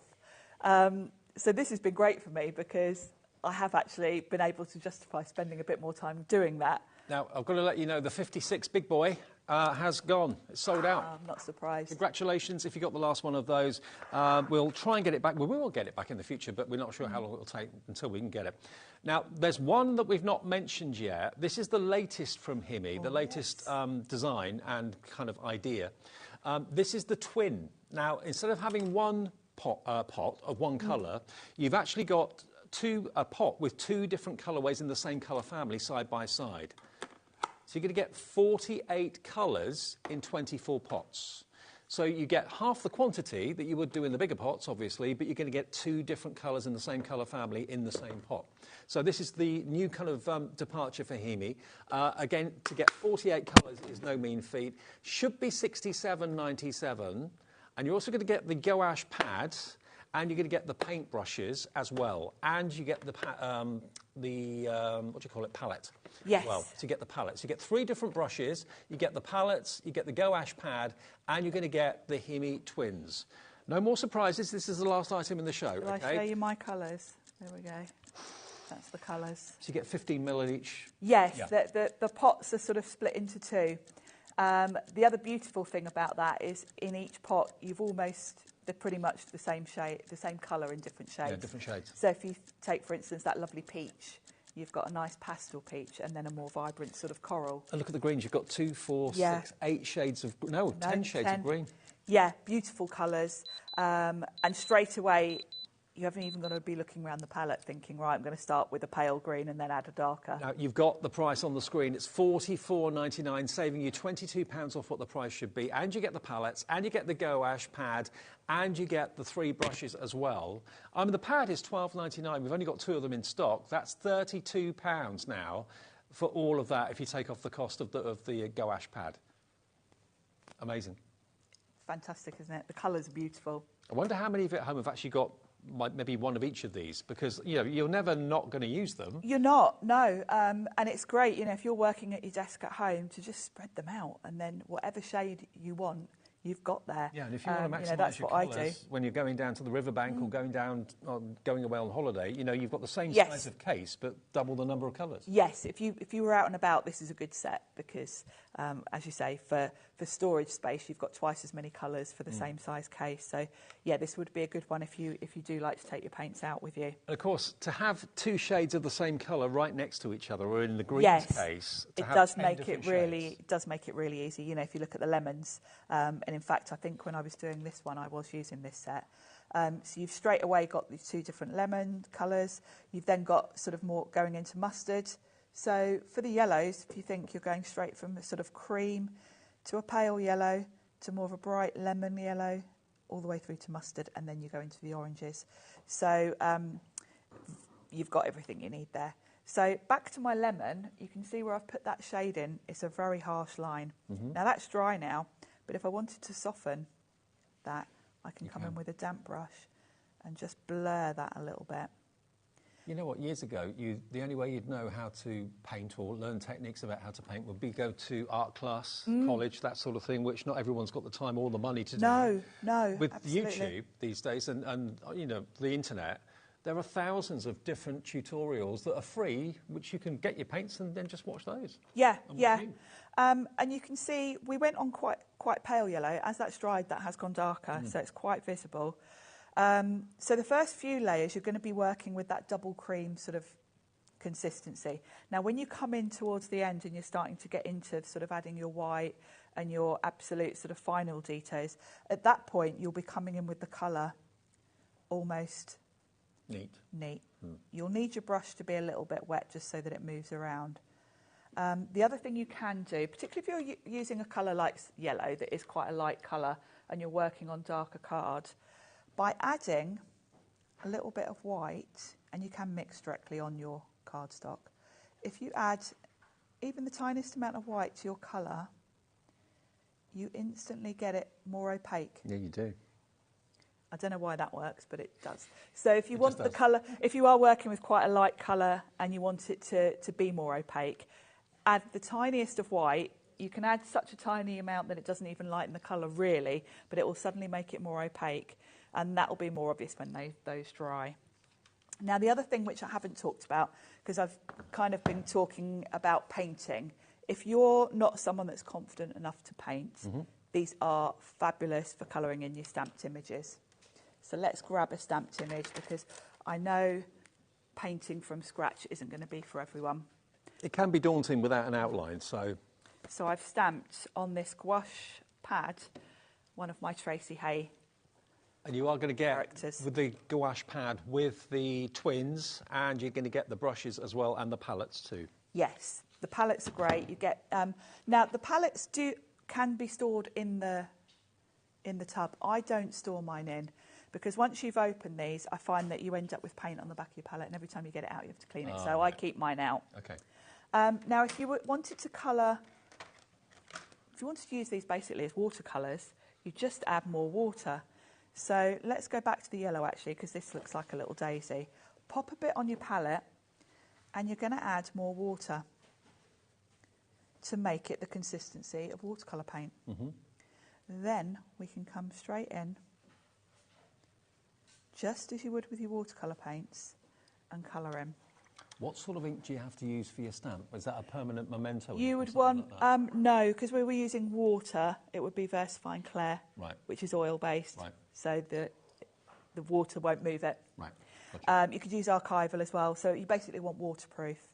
So this has been great for me because I have actually been able to justify spending a bit more time doing that. Now, I've got to let you know, the 56 Big Boy has gone. It's sold out. I'm not surprised. Congratulations if you got the last one of those. We'll try and get it back. Well, we will get it back in the future, but we're not sure how long it will take until we can get it. Now, there's one that we've not mentioned yet. This is the latest from Himi, the latest design and kind of idea. This is the twin. Now, instead of having one pot of one colour, you've actually got a pot with two different colourways in the same colour family side by side. So you're going to get 48 colours in 24 pots. So you get half the quantity that you would do in the bigger pots, obviously, but you're going to get two different colours in the same colour family in the same pot. So this is the new kind of departure for Himi. Again, to get 48 colours is no mean feat. Should be $67.97. And you're also going to get the gouache pad, and you're going to get the paint brushes as well. And you get the palette. Yes. Well, to get the palettes. You get 3 different brushes, you get the palettes, you get the gouache pad, and you're going to get the Himi twins. No more surprises. This is the last item in the show. Shall I show you my colours? There we go. That's the colours. So you get 15 ml each? Yes, yeah. the pots are sort of split into 2. The other beautiful thing about that is in each pot you've almost they're pretty much the same shade, the same colour in different shades. Yeah, different shades. So if you take, for instance, that lovely peach, you've got a nice pastel peach and then a more vibrant sort of coral. And look at the greens. You've got 2, 4, Yeah. 6, 8 shades of... No, 10 shades 10. of green. Yeah, beautiful colours. And straight away, you haven't even got to be looking around the palette thinking, right, I'm going to start with a pale green and then add a darker. Now, you've got the price on the screen. It's $44.99, saving you £22 off what the price should be. And you get the palettes, and you get the gouache pad, and you get the 3 brushes as well. I mean, the pad is $12.99. We've only got 2 of them in stock. That's £32 now for all of that if you take off the cost of the gouache pad. Amazing. Fantastic, isn't it? The colours are beautiful. I wonder how many of you at home have actually got maybe one of each of these, because you're never not going to use them. You're not, no. And it's great, if you're working at your desk at home, to just spread them out, and then whatever shade you want, you've got there. Yeah, and if you want to maximise that's your what colours I do. when you're going down to the riverbank or going away on holiday, you've got the same Yes. size of case but double the number of colours. Yes, if you were out and about, this is a good set because, as you say, for storage space, you've got twice as many colours for the same size case. So, yeah, this would be a good one if you do like to take your paints out with you. And of course, to have 2 shades of the same colour right next to each other, or in the greens Yes, case, it to have does 10 make different it really shades. it does make it really easy. If you look at the lemons, and in fact, I think when I was doing this one, I was using this set. So you've straight away got these 2 different lemon colours. You've then got sort of more going into mustard. So for the yellows, if you think you're going straight from a sort of cream to a pale yellow to more of a bright lemon yellow, all the way through to mustard, and then you go into the oranges. So you've got everything you need there. So back to my lemon, you can see where I've put that shade in. It's a very harsh line. Now that's dry now, but if I wanted to soften that, I can come in with a damp brush and just blur that a little bit. You know what, years ago, the only way you'd know how to paint or learn techniques about how to paint would be go to art class, college, that sort of thing, which not everyone's got the time or the money to do. No, With absolutely. YouTube these days and the internet, there are thousands of different tutorials that are free, which you can get your paints and then just watch those. Yeah, And yeah. what you- And you can see we went on quite pale yellow. As that's dried, that has gone darker, so it's quite visible. So the first few layers, you're going to be working with that double cream sort of consistency. Now, when you come in towards the end and you're starting to get into sort of adding your white and your absolute sort of final details, at that point, you'll be coming in with the colour almost neat. You'll need your brush to be a little bit wet just so that it moves around. The other thing you can do, particularly if you're using a colour like yellow that is quite a light colour and you're working on darker card, by adding a little bit of white, and you can mix directly on your cardstock, if you add even the tiniest amount of white to your colour, you instantly get it more opaque. Yeah, you do. I don't know why that works, but it does. So if you want the colour, if you are working with quite a light colour and you want it to be more opaque, add the tiniest of white. You can add such a tiny amount that it doesn't even lighten the colour really, but it will suddenly make it more opaque, and that will be more obvious when those dry. Now, the other thing which I haven't talked about, because I've kind of been talking about painting, if you're not someone that's confident enough to paint, these are fabulous for colouring in your stamped images. So let's grab a stamped image, because I know painting from scratch isn't going to be for everyone. It can be daunting without an outline, so... So I've stamped on this gouache pad one of my Tracy Hay And you are going to get, characters. with the gouache pad, with the twins, and you're going to get the brushes as well, and the palettes too. Yes, the palettes are great. You get now the palettes can be stored in the tub. I don't store mine in, because once you've opened these, I find that you end up with paint on the back of your palette, and every time you get it out, you have to clean it. So right. I keep mine out. Okay. Now, if you wanted to colour, if you wanted to use these basically as watercolours, you just add more water. So let's go back to the yellow actually, because this looks like a little daisy. Pop a bit on your palette, and you're going to add more water to make it the consistency of watercolour paint. Then we can come straight in, just as you would with your watercolour paints, and colour in. What sort of ink do you have to use for your stamp? Is that a permanent memento? You ink or would something want, like that? no, because we were using water, it would be VersaFine Clear, Right. which is oil-based, Right. so the water won't move it. Right. Gotcha. You could use archival as well, so you basically want waterproof.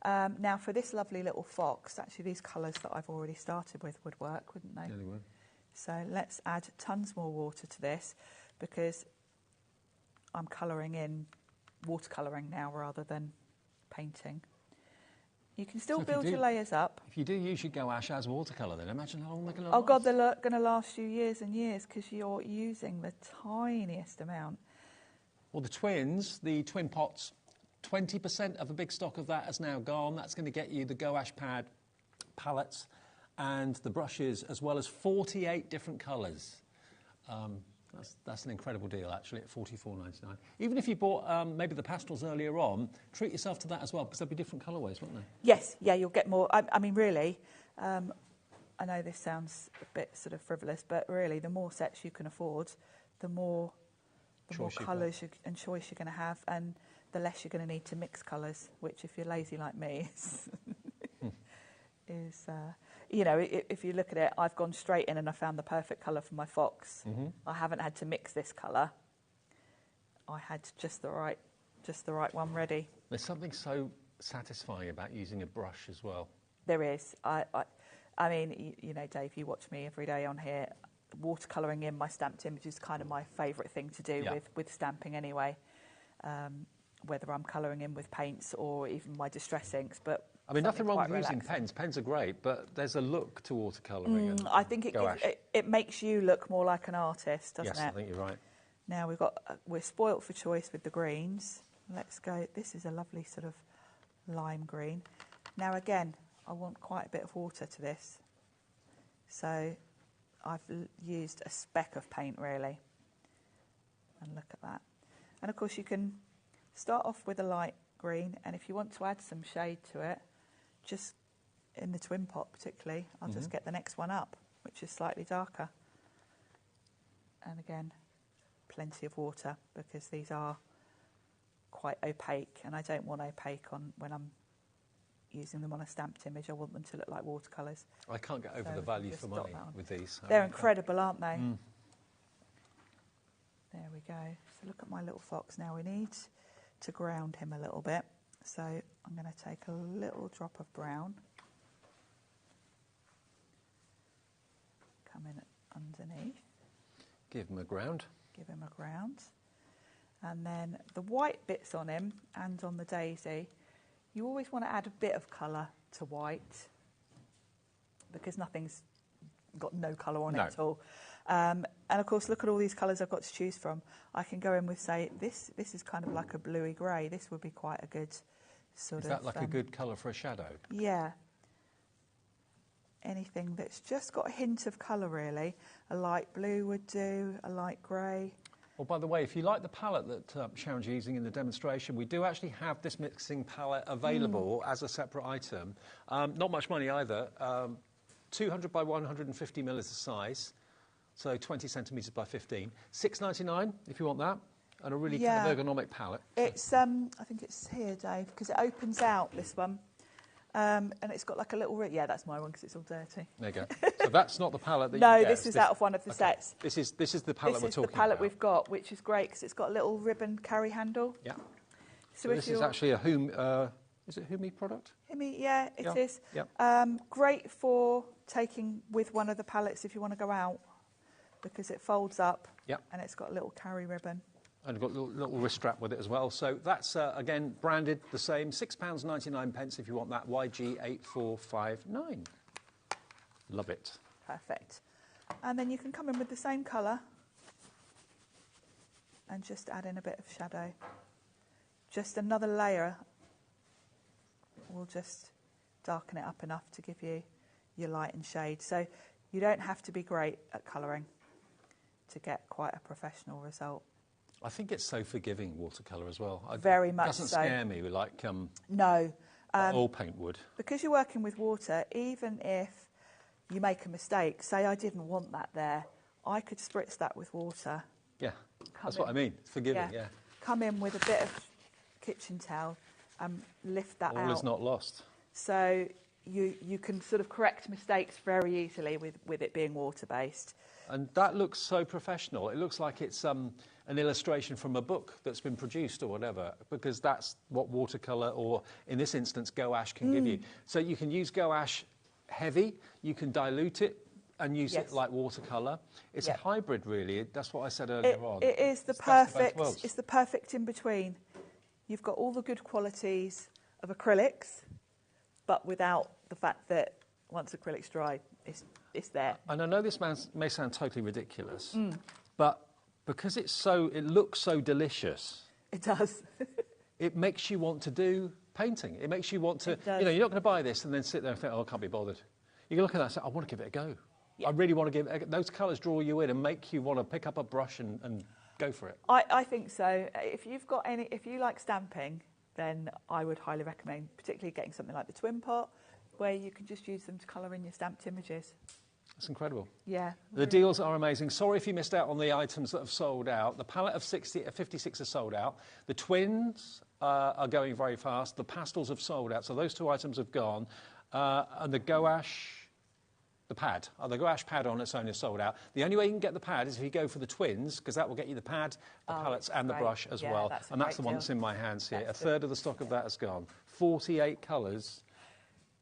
Now, for this lovely little fox, actually these colours that I've already started with would work, wouldn't they? Yeah, they would. So let's add tons more water to this, because I'm colouring in, watercolouring now rather than painting. You can still So if you build do- your layers up. If you do use your gouache as watercolour, then imagine how long they're going to last. Oh God, they're going to last you years and years because you're using the tiniest amount. Well, the twin pots, 20% of a big stock of that has now gone. That's going to get you the gouache pad palettes and the brushes, as well as 48 different colours. That's an incredible deal, actually, at $44.99. Even if you bought maybe the pastels earlier on, treat yourself to that as well, because there'll be different colourways, won't there? Yes, yeah, you'll get more. I mean, really, I know this sounds a bit sort of frivolous, but really, the more sets you can afford, the more colours and choice you're going to have, and the less you're going to need to mix colours, which, if you're lazy like me, is you know, if you look at it, I've gone straight in and I found the perfect colour for my fox. I haven't had to mix this colour. I had just the right one ready. There's something so satisfying about using a brush as well. There is. I mean, you know, Dave, you watch me every day on here. Watercolouring in my stamped image is kind of my favourite thing to do with stamping anyway, whether I'm colouring in with paints or even my distress inks. But I mean, nothing wrong with quite using relaxing. pens. Pens are great, but there's a look to watercolouring. And I think it makes you look more like an artist, doesn't yes, it? I think you're right. Now we're spoilt for choice with the greens. Let's go. This is a lovely sort of lime green. Now again, I want quite a bit of water to this, so I've used a speck of paint really. And look at that. And of course you can start off with a light green, and if you want to add some shade to it, just in the twin pot particularly, I'll just get the next one up, which is slightly darker. And again, plenty of water, because these are quite opaque, and I don't want opaque when I'm using them on a stamped image. I want them to look like watercolours. I can't get over So the value just for dot money that on. with these. They're incredible, aren't they? Mm. There we go. So look at my little fox now. We need to ground him a little bit. So I'm going to take a little drop of brown. Come in underneath. Give him a ground. Give him a ground. And then the white bits on him and on the daisy, you always want to add a bit of colour to white, because nothing's got no colour on it at all. And of course, look at all these colours I've got to choose from. I can go in with, say, this is kind of like a bluey grey. This would be quite a good sort of... Is that like a good colour for a shadow? Yeah. Anything that's just got a hint of colour, really. A light blue would do, a light grey. Well, by the way, if you like the palette that Sharon's using in the demonstration, we do actually have this mixing palette available as a separate item. Not much money either. 200 by 150 mil is the size, so 20 centimetres by 15. $6.99 if you want that, and a really kind of ergonomic palette. It's I think it's here, Dave, because it opens out, this one. And it's got like a little... Yeah, that's my one because it's all dirty. There you go. So that's not the palette that you No, get. this is out of one of the sets. This is the palette we're talking about. This is the palette we've got, which is great because it's got a little ribbon carry handle. Yeah. So this is actually a is it Humi product? Humi, yeah, it is. Yeah. Great for taking with one of the palettes if you want to go out, because it folds up. Yeah. And it's got a little carry ribbon. And you've got a little wrist strap with it as well. So that's, again, branded the same, £6.99 if you want that, YG8459. Love it. Perfect. And then you can come in with the same colour and just add in a bit of shadow. Just another layer will just darken it up enough to give you your light and shade. So you don't have to be great at colouring to get quite a professional result. I think it's so forgiving, watercolour, as well. Very much so. It doesn't scare me like no, oil paint would. Because you're working with water, even if you make a mistake, say I didn't want that there, I could spritz that with water. Yeah, that's what I mean. It's forgiving, yeah. Come in with a bit of kitchen towel and lift that out. All is not lost. So you can sort of correct mistakes very easily with it being water-based. And that looks so professional. It looks like it's an illustration from a book that's been produced or whatever, because that's what watercolour, or in this instance, gouache, can give you. So you can use gouache heavy, you can dilute it and use it like watercolour. It's a hybrid, really. That's what I said earlier on. It is the perfect. It's the perfect in between. You've got all the good qualities of acrylics, but without the fact that once acrylic's dry, it's there. And I know this may sound totally ridiculous, but because it looks so delicious. It does. It makes you want to do painting. It makes you want to, you're not going to buy this and then sit there and think, oh, I can't be bothered. You can look at that and say, I want to give it a go. I really want to give it those colours draw you in and make you want to pick up a brush and go for it. I think so. If you like stamping, then I would highly recommend particularly getting something like the Twin Pot, where you can just use them to colour in your stamped images. It's incredible. Yeah. The deals are amazing. Sorry if you missed out on the items that have sold out. The palette of 56 are sold out. The twins are going very fast. The pastels have sold out. So those two items have gone. And the gouache, the gouache pad on its own is sold out. The only way you can get the pad is if you go for the twins, because that will get you the pad, the palettes and the brush as well. And that's the one that's in my hands here. A third of the stock of that has gone. 48 colours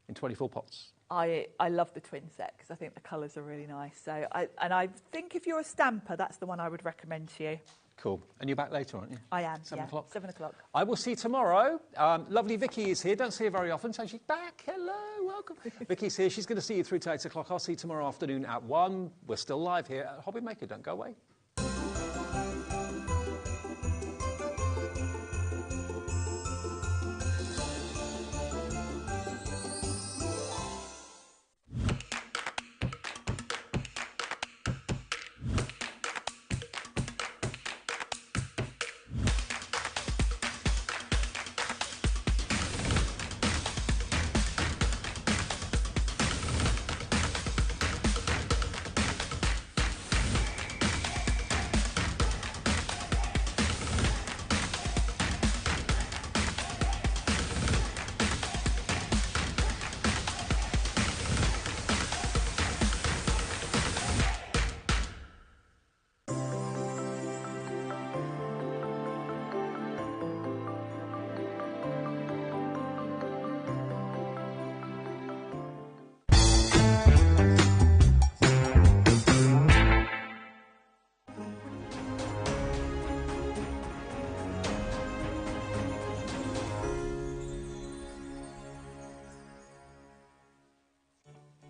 in 24 pots. I love the twin set because I think the colours are really nice. So I think if you're a stamper, that's the one I would recommend to you. Cool. And you're back later, aren't you? I am. 7 o'clock. 7 o'clock. I will see you tomorrow. Lovely Vicky is here. Don't see her very often, so she's back. Hello, welcome. Vicky's here. She's going to see you through to 8 o'clock. I'll see you tomorrow afternoon at 1. We're still live here at HobbyMaker. Don't go away.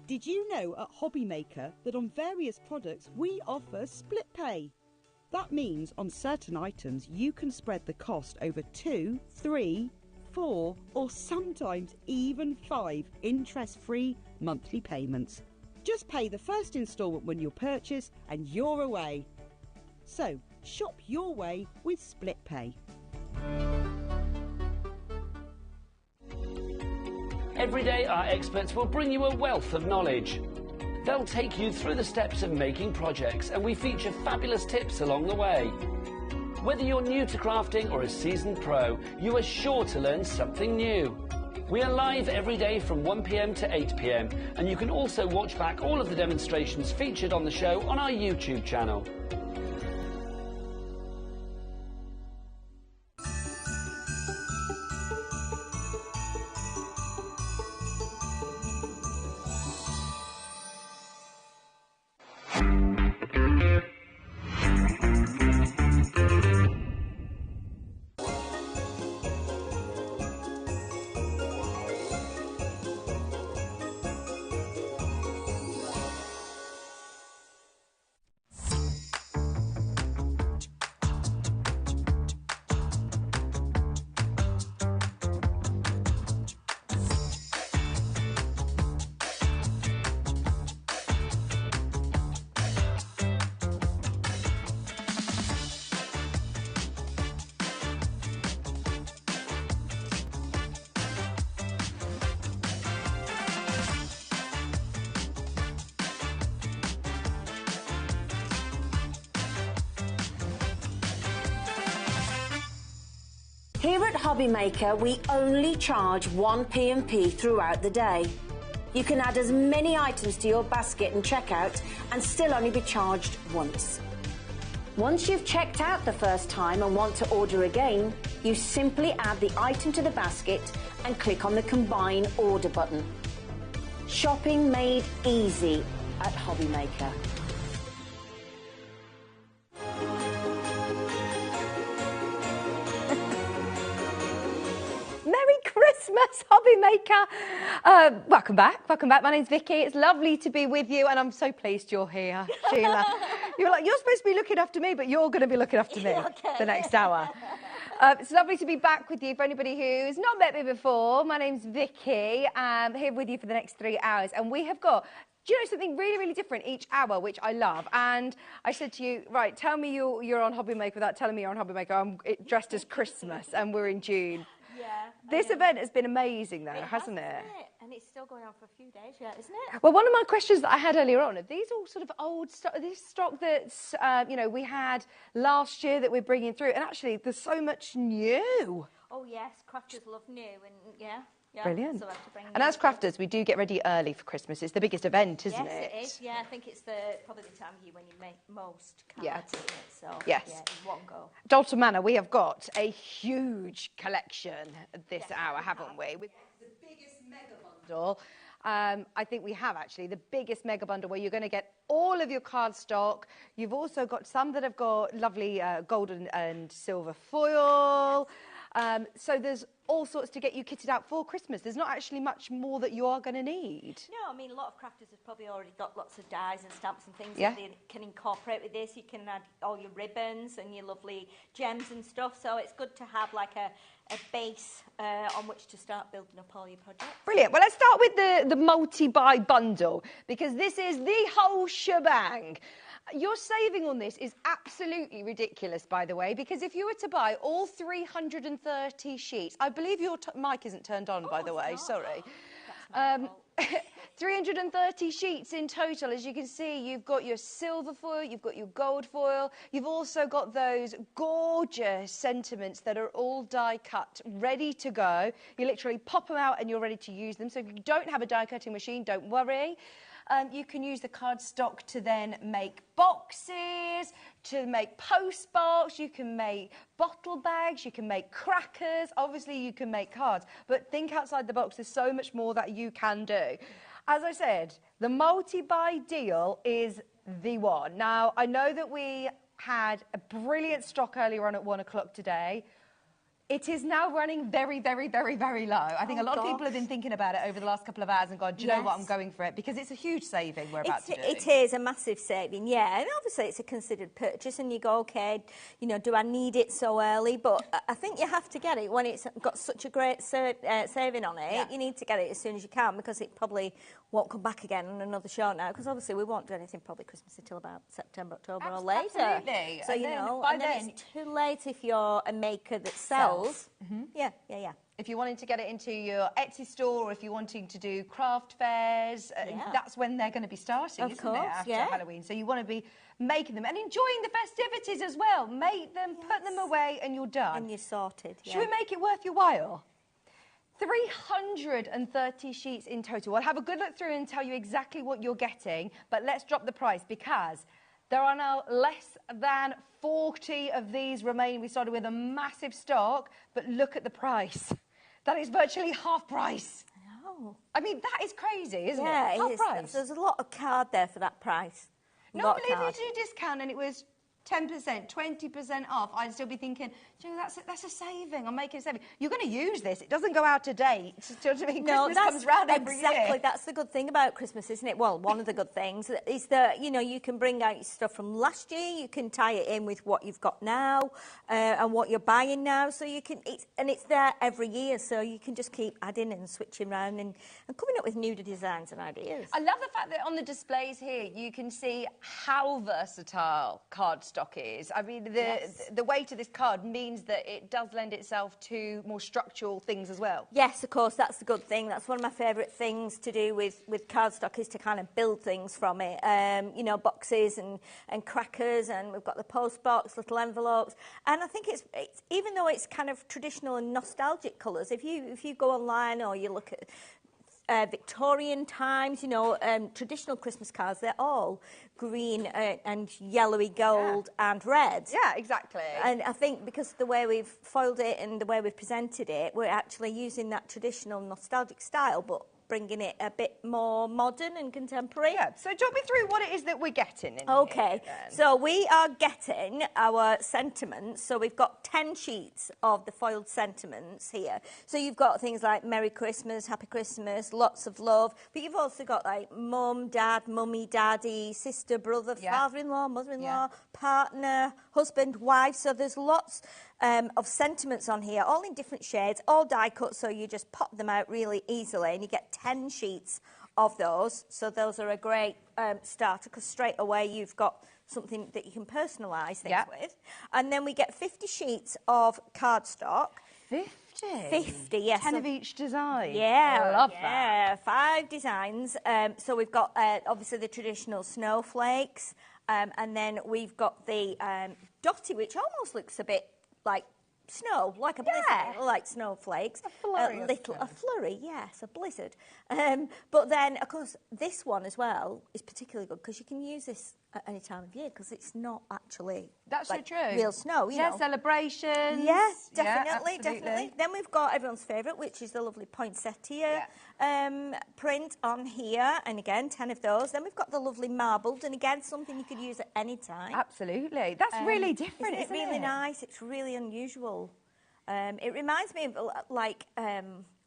Did you know at HobbyMaker that on various products we offer split pay? That means on certain items you can spread the cost over 2, 3, 4 or sometimes even 5 interest-free monthly payments. Just pay the first instalment when you purchase and you're away. So shop your way with split pay. Every day, our experts will bring you a wealth of knowledge. They'll take you through the steps of making projects, and we feature fabulous tips along the way. Whether you're new to crafting or a seasoned pro, you are sure to learn something new. We are live every day from 1 p.m. to 8 p.m, and you can also watch back all of the demonstrations featured on the show on our YouTube channel. Here at HobbyMaker, we only charge 1 P&P throughout the day. You can add as many items to your basket and checkout and still only be charged once. Once you've checked out the first time and want to order again, you simply add the item to the basket and click on the Combine Order button. Shopping made easy at HobbyMaker. Merry Christmas, HobbyMaker. Welcome back. Welcome back. My name's Vicky. It's lovely to be with you, and I'm so pleased you're here, Sheila. You're supposed to be looking after me, but you're going to be looking after me the next hour. It's lovely to be back with you. For anybody who's not met me before, my name's Vicky. I'm here with you for the next 3 hours, and we have got, do you know, something really, really different each hour, which I love. And I said to you, right, tell me you're on HobbyMaker without telling me you're on HobbyMaker. I'm dressed as Christmas, and we're in June. Yeah. This event has been amazing, though, hasn't it? And it's still going on for a few days yet, isn't it? Well, one of my questions that I had earlier on, are these all sort of old stock, this stock that's, we had last year that we're bringing through, and actually there's so much new. Oh, yes, crafters love new, and yeah. Brilliant. So I have to bring and as crafters, we do get ready early for Christmas. It's the biggest event, isn't it? Yes, it is. Yeah, I think it's probably the time of year when you make most cards, isn't it? So, yes. Yeah, in one go. Dalton Manor, we have got a huge collection this hour, haven't we? With the biggest mega bundle. I think we have, actually, the biggest mega bundle where you're going to get all of your card stock. You've also got some that have got lovely gold and silver foil. So there's all sorts to get you kitted out for Christmas. There's not actually much more that you are going to need. No, I mean, a lot of crafters have probably already got lots of dies and stamps and things that they can incorporate with this. You can add all your ribbons and your lovely gems and stuff. So it's good to have like a base on which to start building up all your projects. Brilliant. Well, let's start with the multi-buy bundle, because this is the whole shebang. Your saving on this is absolutely ridiculous, by the way, because if you were to buy all 330 sheets, I believe your mic isn't turned on, by the way, sorry. 330 sheets in total. As you can see, you've got your silver foil, you've got your gold foil, you've also got those gorgeous sentiments that are all die cut, ready to go. You literally pop them out and you're ready to use them. So if you don't have a die cutting machine, don't worry. You can use the card stock to then make boxes, to make postbox, you can make bottle bags, you can make crackers, obviously you can make cards, but think outside the box, there's so much more that you can do. As I said, the multi-buy deal is the one. Now, I know that we had a brilliant stock earlier on at 1 o'clock today. It is now running very, very, very, very low. I think a lot of people have been thinking about it over the last couple of hours and gone, do you know what, I'm going for it, because it's a huge saving we're about to do. It is a massive saving, yeah. And obviously it's a considered purchase and you go, OK, do I need it so early? But I think you have to get it when it's got such a great saving on it. Yeah. You need to get it as soon as you can, because it probably won't come back again on another show now, because obviously we won't do anything probably Christmas until about September, October or later. Absolutely. So, and then it's too late if you're a maker that sells. Mm-hmm. Yeah. If you're wanting to get it into your Etsy store, or if you're wanting to do craft fairs, that's when they're going to be starting, isn't it, after Halloween? So you want to be making them and enjoying the festivities as well. Make them, put them away, and you're done. And you're sorted, Should we make it worth your while? 330 sheets in total. I'll have a good look through and tell you exactly what you're getting, but let's drop the price, because there are now less than 40 of these remaining. We started with a massive stock, but look at the price. That is virtually half price. I know. I mean, that is crazy, isn't it? Half price. There's a lot of card there for that price. Normally, if you do discount and it was 10%, 20% off, I'd still be thinking, that's a saving. I'm making a saving. You're going to use this. It doesn't go out of date. Christmas comes round every year. Exactly. That's the good thing about Christmas, isn't it? Well, one of the good things is that, you can bring out your stuff from last year. You can tie it in with what you've got now and what you're buying now. So you can, it's there every year. So you can just keep adding and switching around and coming up with new designs and ideas. I love the fact that on the displays here, you can see how versatile cardstock cardstock is. I mean, the weight of this card means that it does lend itself to more structural things as well. Yes, of course, that's the good thing. That's one of my favourite things to do with cardstock, is to kind of build things from it. You know, boxes and crackers, and we've got the post box, little envelopes. And I think it's even though it's kind of traditional and nostalgic colours, if you go online or you look at Victorian times, you know, traditional Christmas cards, they're all green and yellowy gold and red. Yeah, exactly. And I think because of the way we've foiled it and the way we've presented it, we're actually using that traditional nostalgic style, but bringing it a bit more modern and contemporary. Yeah, so talk me through what it is that we're getting in Okay, here, so we are getting our sentiments. So we've got 10 sheets of the foiled sentiments here. So you've got things like Merry Christmas, Happy Christmas, lots of love, but you've also got like mum, dad, mummy, daddy, sister, brother, father-in-law, mother-in-law, partner, husband, wife. So there's lots of sentiments on here, all in different shades, all die cut, so you just pop them out really easily, and you get 10 sheets of those. So those are a great starter, because straight away you've got something that you can personalise things with. And then we get 50 sheets of cardstock. 50, yes. 10 of each design. Yeah, I love that. 5 designs. So we've got obviously the traditional snowflakes, and then we've got the dotty, which almost looks a bit like snow, like a blizzard, like snowflakes. A flurry. A flurry, yes, a blizzard. But then, of course, this one as well is particularly good because you can use this at any time of year, because it's not actually That's like so true. real snow, you know. Celebrations. Yes, definitely, Yeah, definitely. Then we've got everyone's favourite, which is the lovely poinsettia print on here, and again, 10 of those. Then we've got the lovely marbled, and again, something you could use at any time. Absolutely. That's really different, isn't it? Really nice. It's really unusual. It reminds me of like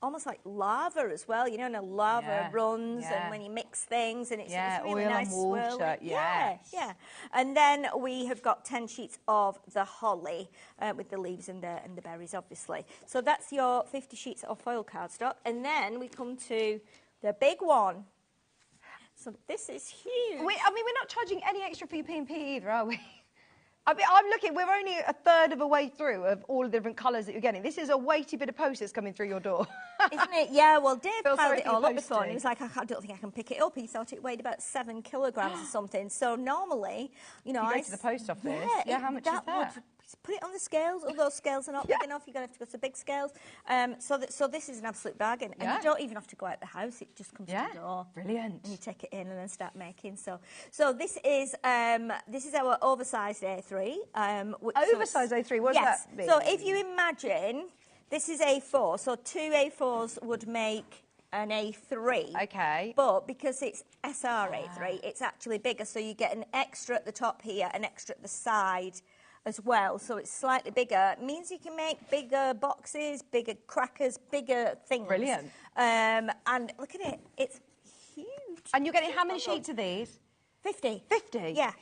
almost like lava as well, you know, and the lava runs and when you mix things, and it's really oil nice and water, swirl. yes. Yeah. And then we have got 10 sheets of the holly with the leaves and the berries, obviously. So that's your 50 sheets of foil cardstock. And then we come to the big one. So this is huge. I mean, we're not charging any extra for your P&P either, are we? I mean, I'm looking, we're only a third of a way through of all the different colours that you're getting. This is a weighty bit of post that's coming through your door. Isn't it? Yeah, well, Dave Feel piled sorry it for all your up before, and he posting. was like, I don't think I can pick it up. He thought it weighed about 7 kilograms or something. So normally, you know, You go to the post office. Yeah, how much is that? Would put it on the scales. All those scales are not big enough. You're going to have to go to big scales. So this is an absolute bargain. And you don't even have to go out the house. It just comes to the door. Brilliant. And you take it in and then start making. So this is our oversized A3. Oversized A3, what does that mean? So if you imagine, this is A4, so 2 A4s would make an A3. Okay. But because it's SR A3, it's actually bigger, so you get an extra at the top here, an extra at the side as well, so it's slightly bigger. It means you can make bigger boxes, bigger crackers, bigger things. Brilliant. And look at it, it's huge. And you're getting how many sheets of these? 50. 50? Yeah.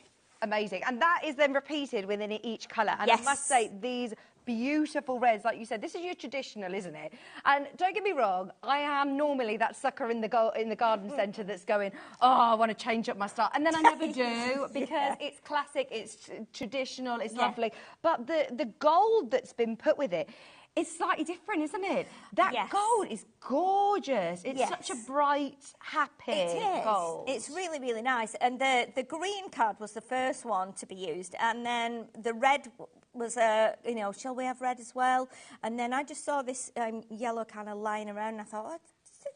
Amazing. And that is then repeated within each colour. And Yes. I must say, these beautiful reds, like you said, this is your traditional, isn't it? And don't get me wrong, I am normally that sucker in the garden centre that's going, oh, I want to change up my style. And then I never do, because it's classic, it's traditional, it's lovely. But the gold that's been put with it, it's slightly different, isn't it? That gold is gorgeous. It's such a bright, happy gold. It's really, really nice. And the green card was the first one to be used. And then the red was, you know, shall we have red as well? And then I just saw this yellow kind of lying around, and I thought, oh,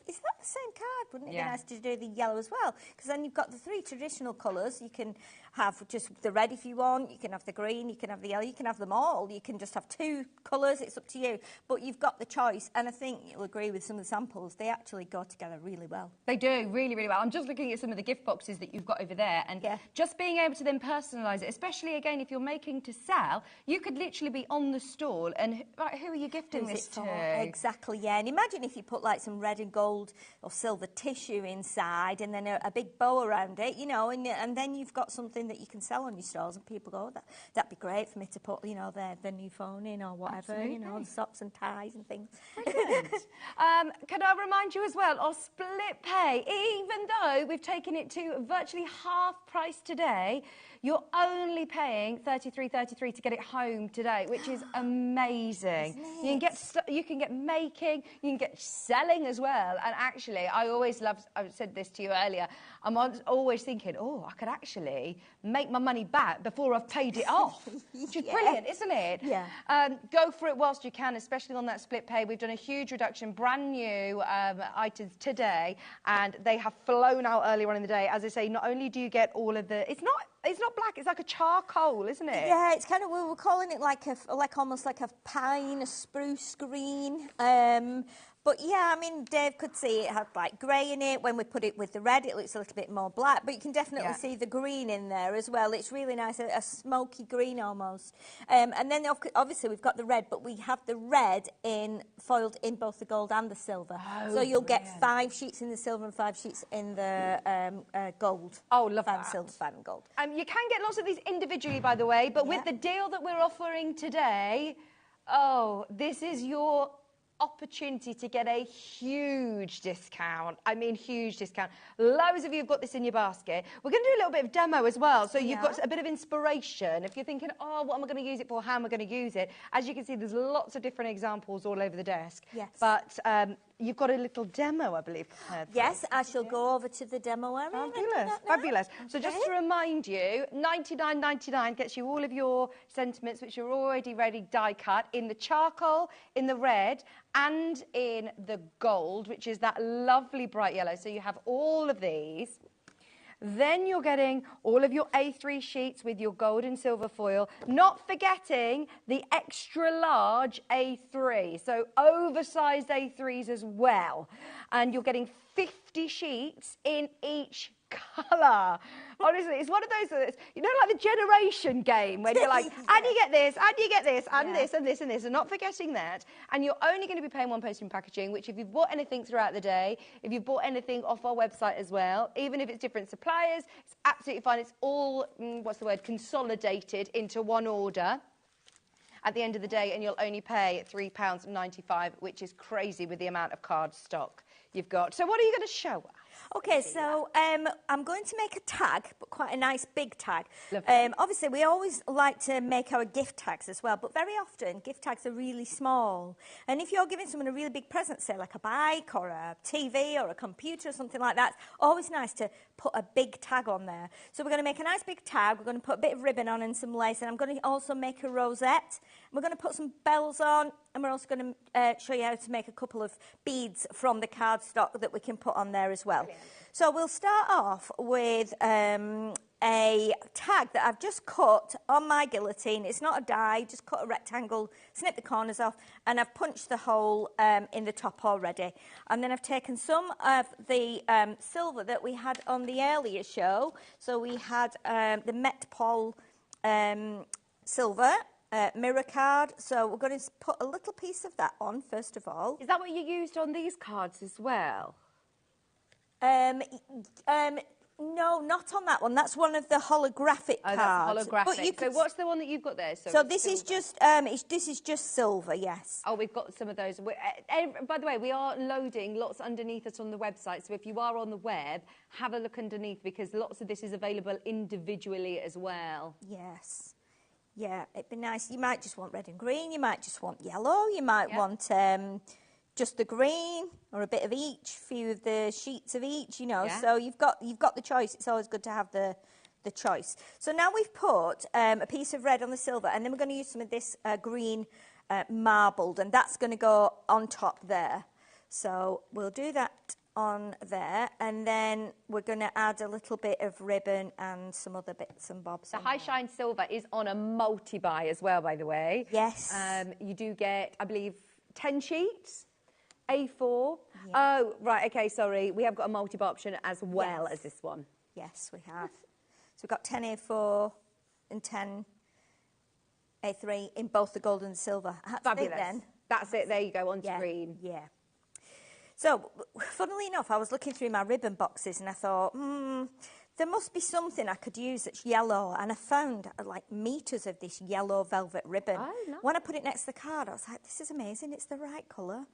is that the same card? Wouldn't it be nice to do the yellow as well? Because then you've got the 3 traditional colours. You can have just the red if you want, you can have the green, you can have the yellow, you can have them all. You can just have 2 colours, it's up to you. But you've got the choice, and I think you'll agree with some of the samples, they actually go together really well. They do, really, really well. I'm just looking at some of the gift boxes that you've got over there, and just being able to then personalise it, especially, again, if you're making to sell, you could literally be on the stall, and who are you gifting this to? Exactly, yeah. And imagine if you put like some red and gold or silver tissue inside, and then a big bow around it, you know, and then you've got something that you can sell on your stalls, and people go, that'd be great for me to put, you know, their new phone in or whatever, you know, socks and ties and things. Brilliant. Can I remind you as well of split pay? Even though we've taken it to virtually half price today, You're only paying $33.33 to get it home today, which is amazing. You can get making, you can get selling as well. And actually, I said this to you earlier, I'm always thinking, oh, I could actually make my money back before I've paid it off. Which is brilliant, isn't it? Yeah. Go for it whilst you can, especially on that split pay. We've done a huge reduction, brand new items today, and they have flown out earlier on in the day. As I say, not only do you get all of the, it's not black, it's like a charcoal, isn't it? Yeah, it's kind of, we were calling it like almost like a pine, a spruce green. But yeah, I mean, Dave could see it had like grey in it. When we put it with the red, it looks a little bit more black, but you can definitely see the green in there as well. It's really nice, a smoky green almost. And then obviously we've got the red, but we have the red foiled in both the gold and the silver. Oh, so you'll get 5 sheets in the silver and 5 sheets in the gold. Oh, love 5 that. silver, 5 and gold. You can get lots of these individually, by the way, but with the deal that we're offering today, oh, this is your opportunity to get a huge discount. I mean, huge discount. Loads of you have got this in your basket. We're going to do a little bit of demo as well, so you've got a bit of inspiration. If you're thinking, oh, what am I going to use it for? How am I going to use it? As you can see, there's lots of different examples all over the desk. Yes. But you've got a little demo, I believe. Yes, I shall go over to the demo area. Fabulous, fabulous. So just to remind you, $99.99 gets you all of your sentiments, which are already ready die cut in the charcoal, in the red, and in the gold, which is that lovely bright yellow. So you have all of these. Then you're getting all of your A3 sheets with your gold and silver foil, not forgetting the extra large A3, so oversized A3s as well. And you're getting 50 sheets in each colour. Honestly, it's one of those, you know, like the generation game where you're like, and you get this, and you get this, and this, and this, and this, and not forgetting that. And you're only going to be paying one postage and packaging, which if you've bought anything throughout the day, if you've bought anything off our website as well, even if it's different suppliers, it's absolutely fine. It's all, consolidated into one order at the end of the day, and you'll only pay £3.95, which is crazy with the amount of card stock you've got. So what are you going to show us? Okay, so I'm going to make a tag, but quite a nice big tag. Lovely. Obviously, we always like to make our gift tags as well, but very often gift tags are really small. And if you're giving someone a really big present, say like a bike or a TV or a computer or something like that, it's always nice to put a big tag on there. So we're going to make a nice big tag. We're going to put a bit of ribbon on and some lace, and I'm going to also make a rosette. We're going to put some bells on, and we're also going to show you how to make a couple of beads from the cardstock that we can put on there as well. Brilliant. So we'll start off with a tag that I've just cut on my guillotine. It's not a die, just cut a rectangle, snip the corners off, and I've punched the hole in the top already. And then I've taken some of the silver that we had on the earlier show. So we had the Metpol silver mirror card. So we're going to put a little piece of that on, first of all. Is that what you used on these cards as well? No, not on that one. That's one of the holographic cards. That's holographic. But you so what's the one that you've got there? So this is just this is just silver, yes. Oh, we've got some of those. By the way, we are loading lots underneath us on the website. So if you are on the web, have a look underneath, because lots of this is available individually as well. Yes. Yeah, it'd be nice. You might just want red and green. You might just want yellow. You might want just the green or a bit of each, few of the sheets of each, you know. So you've got the choice. It's always good to have the choice. So now we've put a piece of red on the silver, and then we're going to use some of this green marbled, and that's going to go on top there. So we'll do that on there, and then we're going to add a little bit of ribbon and some other bits and bobs. The High Shine Silver is on a multi-buy as well, by the way. Yes. You do get, I believe, 10 sheets. A4. Yes. Oh, right, okay, sorry. We have got a multi-buy option as well as this one. Yes, we have. So we've got 10 A4 and 10 A3 in both the gold and silver. Fabulous. Then. That's it, there you go, on screen. Yeah. So, funnily enough, I was looking through my ribbon boxes and I thought, there must be something I could use that's yellow. And I found like meters of this yellow velvet ribbon. Oh, nice. When I put it next to the card, I was like, this is amazing. It's the right colour.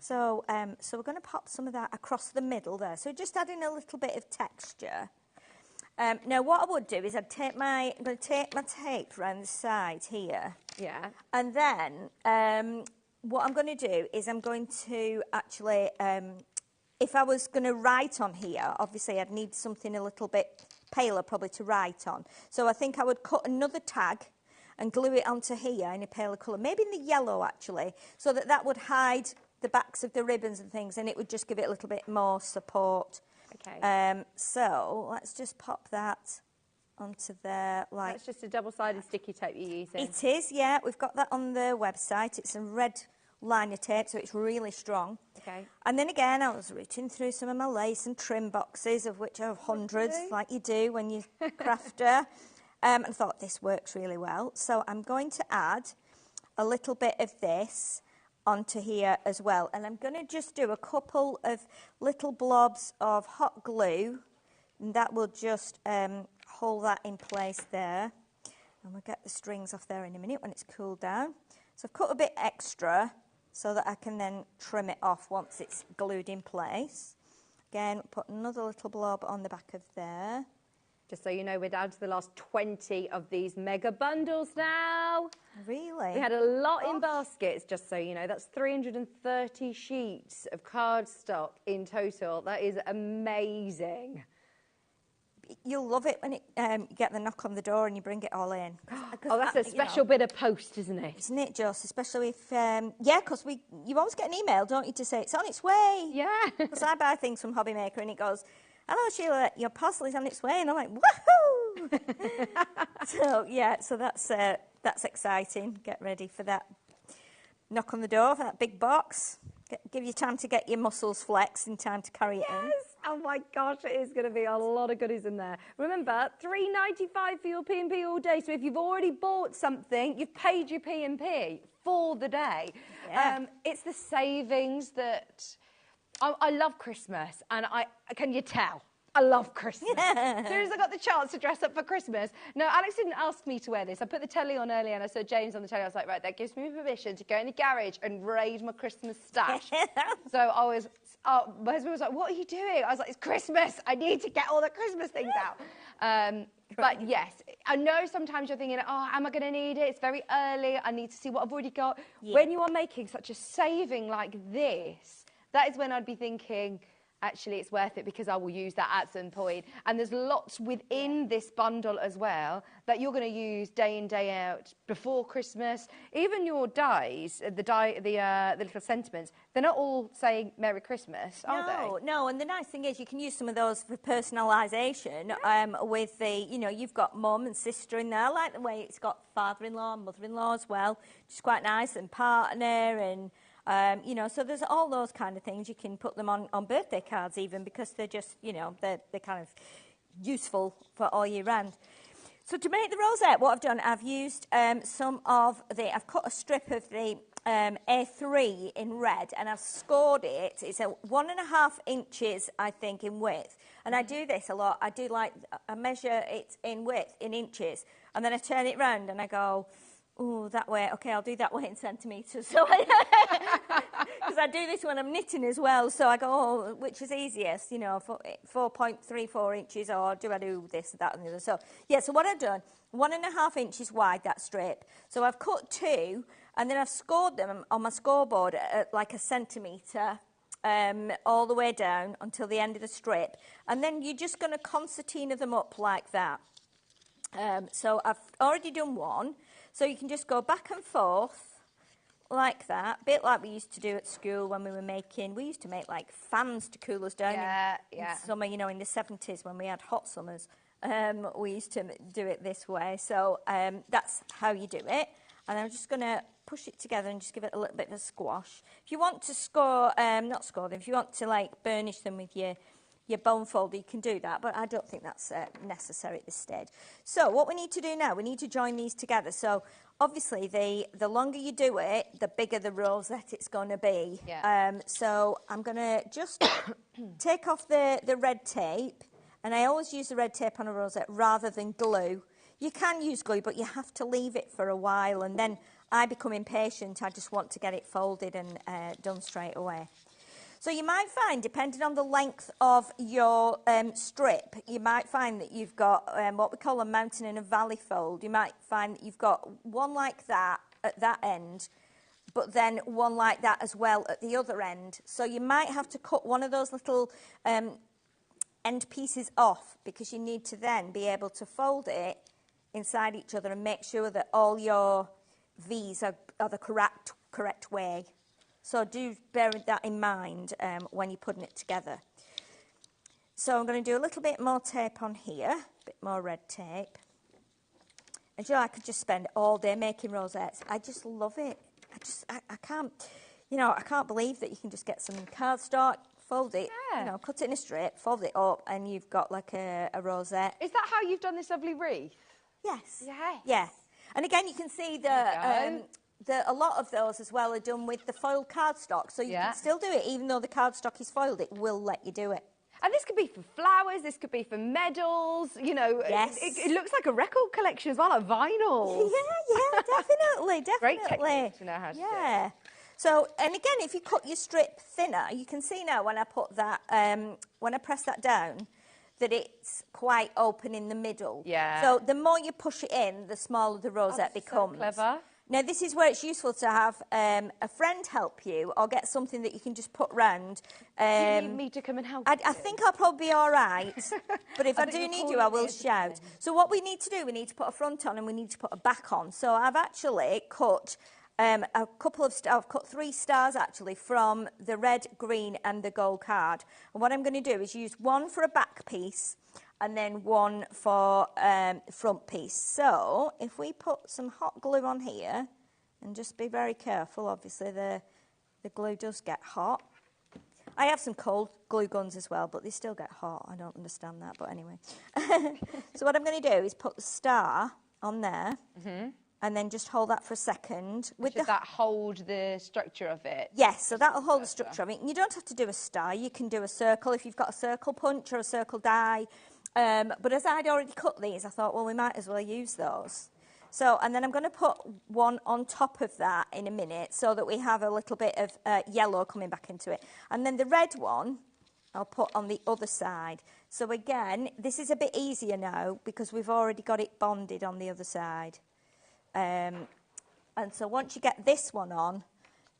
So, so we're going to pop some of that across the middle there. So just adding a little bit of texture. Now, what I would do is I'm going to take my tape around the side here. Yeah. And then what I'm going to do is I'm going to actually, if I was going to write on here, obviously I'd need something a little bit paler probably to write on. So I think I would cut another tag and glue it onto here in a paler colour, maybe in the yellow actually, so that would hide the backs of the ribbons and things, and it would just give it a little bit more support. Okay. So let's just pop that onto there. Like That's just a double-sided sticky tape you're using. it is, yeah. We've got that on the website. It's a red liner tape, so it's really strong. Okay. And then again, I was reaching through some of my lace and trim boxes, of which I have hundreds, like you do when you crafter, and thought this works really well. So I'm going to add a little bit of this onto here as well. And I'm going to just do a couple of little blobs of hot glue, and that will just hold that in place there. And we'll get the strings off there in a minute when it's cooled down. So I've cut a bit extra so that I can then trim it off once it's glued in place. Again, put another little blob on the back of there. Just so you know, we're down to the last 20 of these mega bundles now. Really? We had a lot in baskets, just so you know. That's 330 sheets of cardstock in total. That is amazing. You'll love it when you get the knock on the door and you bring it all in. Oh, that's a special bit of post, isn't it? Isn't it, Joss? Especially if, yeah, because you always get an email, don't you, to say it's on its way. Yeah. Because I buy things from HobbyMaker and it goes, hello, Sheila, your parcel is on its way. And I'm like, woohoo! So, yeah, so that's exciting. Get ready for that knock on the door, for that big box. Give you time to get your muscles flexed and time to carry it in. Oh my gosh, it is going to be a lot of goodies in there. Remember, $3.95 for your P&P all day. So if you've already bought something, you've paid your P&P for the day. Yeah. It's the savings that... I love Christmas, and can you tell? I love Christmas. As soon as I got the chance to dress up for Christmas. No, Alex didn't ask me to wear this. I put the telly on earlier and I saw James on the telly. I was like, right, that gives me permission to go in the garage and raid my Christmas stash. So my husband was like, what are you doing? I was like, it's Christmas. I need to get all the Christmas things out. But yes, I know sometimes you're thinking, oh, am I going to need it? It's very early. I need to see what I've already got. Yeah. When you are making such a saving like this, that is when I'd be thinking, actually, it's worth it because I will use that at some point. And there's lots within this bundle as well that you're going to use day in, day out before Christmas. Even your dies, the little sentiments, they're not all saying Merry Christmas, are they? No, and the nice thing is you can use some of those for personalisation with the, you've got mum and sister in there. I like the way it's got father-in-law and mother-in-law as well, which is quite nice, and partner and... so there's all those kind of things. You can put them on birthday cards even because they're just, they're kind of useful for all year round. So to make the rosette, what I've done, I've used I've cut a strip of the A3 in red and I've scored it. It's 1.5 inches, I think, in width. And I do this a lot. I measure it in width, in inches, and then I turn it round and I go... oh, that way. Okay, I'll do that way in centimetres. So, because I do this when I'm knitting as well. So I go, oh, which is easiest, 4.34 inches, or do I do this, that, and the other? So, yeah, so what I've done, 1.5 inches wide, that strip. So I've cut 2, and then I've scored them on my scoreboard at like a centimetre, all the way down until the end of the strip. And then you're just going to concertina them up like that. So I've already done one. So you can just go back and forth like that, a bit like we used to do at school when we used to make like fans to cool us down in summer, in the 70s when we had hot summers. We used to do it this way. So that's how you do it. And I'm just going to push it together and just give it a little bit of a squash. If you want to if you want to like burnish them with your bone folder, you can do that, but I don't think that's necessary at this stage. So what we need to do now, we need to join these together. So obviously the longer you do it, the bigger the rosette it's going to be. Yeah. So I'm going to just take off the red tape, and I always use the red tape on a rosette rather than glue. You can use glue, but you have to leave it for a while, and then I become impatient. I just want to get it folded and done straight away. So you might find, depending on the length of your strip, you might find that you've got what we call a mountain and a valley fold. You might find that you've got one like that at that end, but then one like that as well at the other end. So you might have to cut one of those little end pieces off, because you need to then be able to fold it inside each other and make sure that all your V's are the correct way. So do bear that in mind when you're putting it together. So I'm going to do a little bit more tape on here, a bit more red tape. And you know, I could just spend all day making rosettes. I just love it. I can't, you know, I can't believe that you can just get some cardstock, fold it, you know, cut it in a strip, fold it up, and you've got like a rosette. Is that how you've done this lovely wreath? Yes. Yes. Yeah. And again, you can see that a lot of those as well are done with the foiled cardstock. So you can still do it, even though the cardstock is foiled, it will let you do it. And this could be for flowers, this could be for medals, you know. Yes. It looks like a record collection as well, like vinyl. Yeah, definitely, definitely. Great technique to know how to do. Yeah. So, and again, if you cut your strip thinner, you can see now when I put that, when I press that down, that it's quite open in the middle. Yeah. So the more you push it in, the smaller the rosette becomes. So clever. Now, this is where it's useful to have a friend help you, or get something that you can just put round. Do you need me to come and help I think I'll probably be all right, but if I do need you, I will shout. So what we need to do, we need to put a front on and we need to put a back on. So I've actually cut I've cut 3 stars actually from the red, green and the gold card. And what I'm going to do is use one for a back piece and then one for front piece. So if we put some hot glue on here, and just be very careful, obviously the glue does get hot. I have some cold glue guns as well, but they still get hot. I don't understand that, but anyway. So what I'm going to do is put the star on there. And then just hold that for a second. Does that hold the structure of it? Yes, so that'll hold the structure of it. And you don't have to do a star. You can do a circle if you've got a circle punch or a circle die. But as I'd already cut these, I thought, well, we might as well use those. So, and then I'm going to put one on top of that in a minute so that we have a little bit of yellow coming back into it. And then the red one, I'll put on the other side. So again, this is a bit easier now because we've already got it bonded on the other side. And so once you get this one on,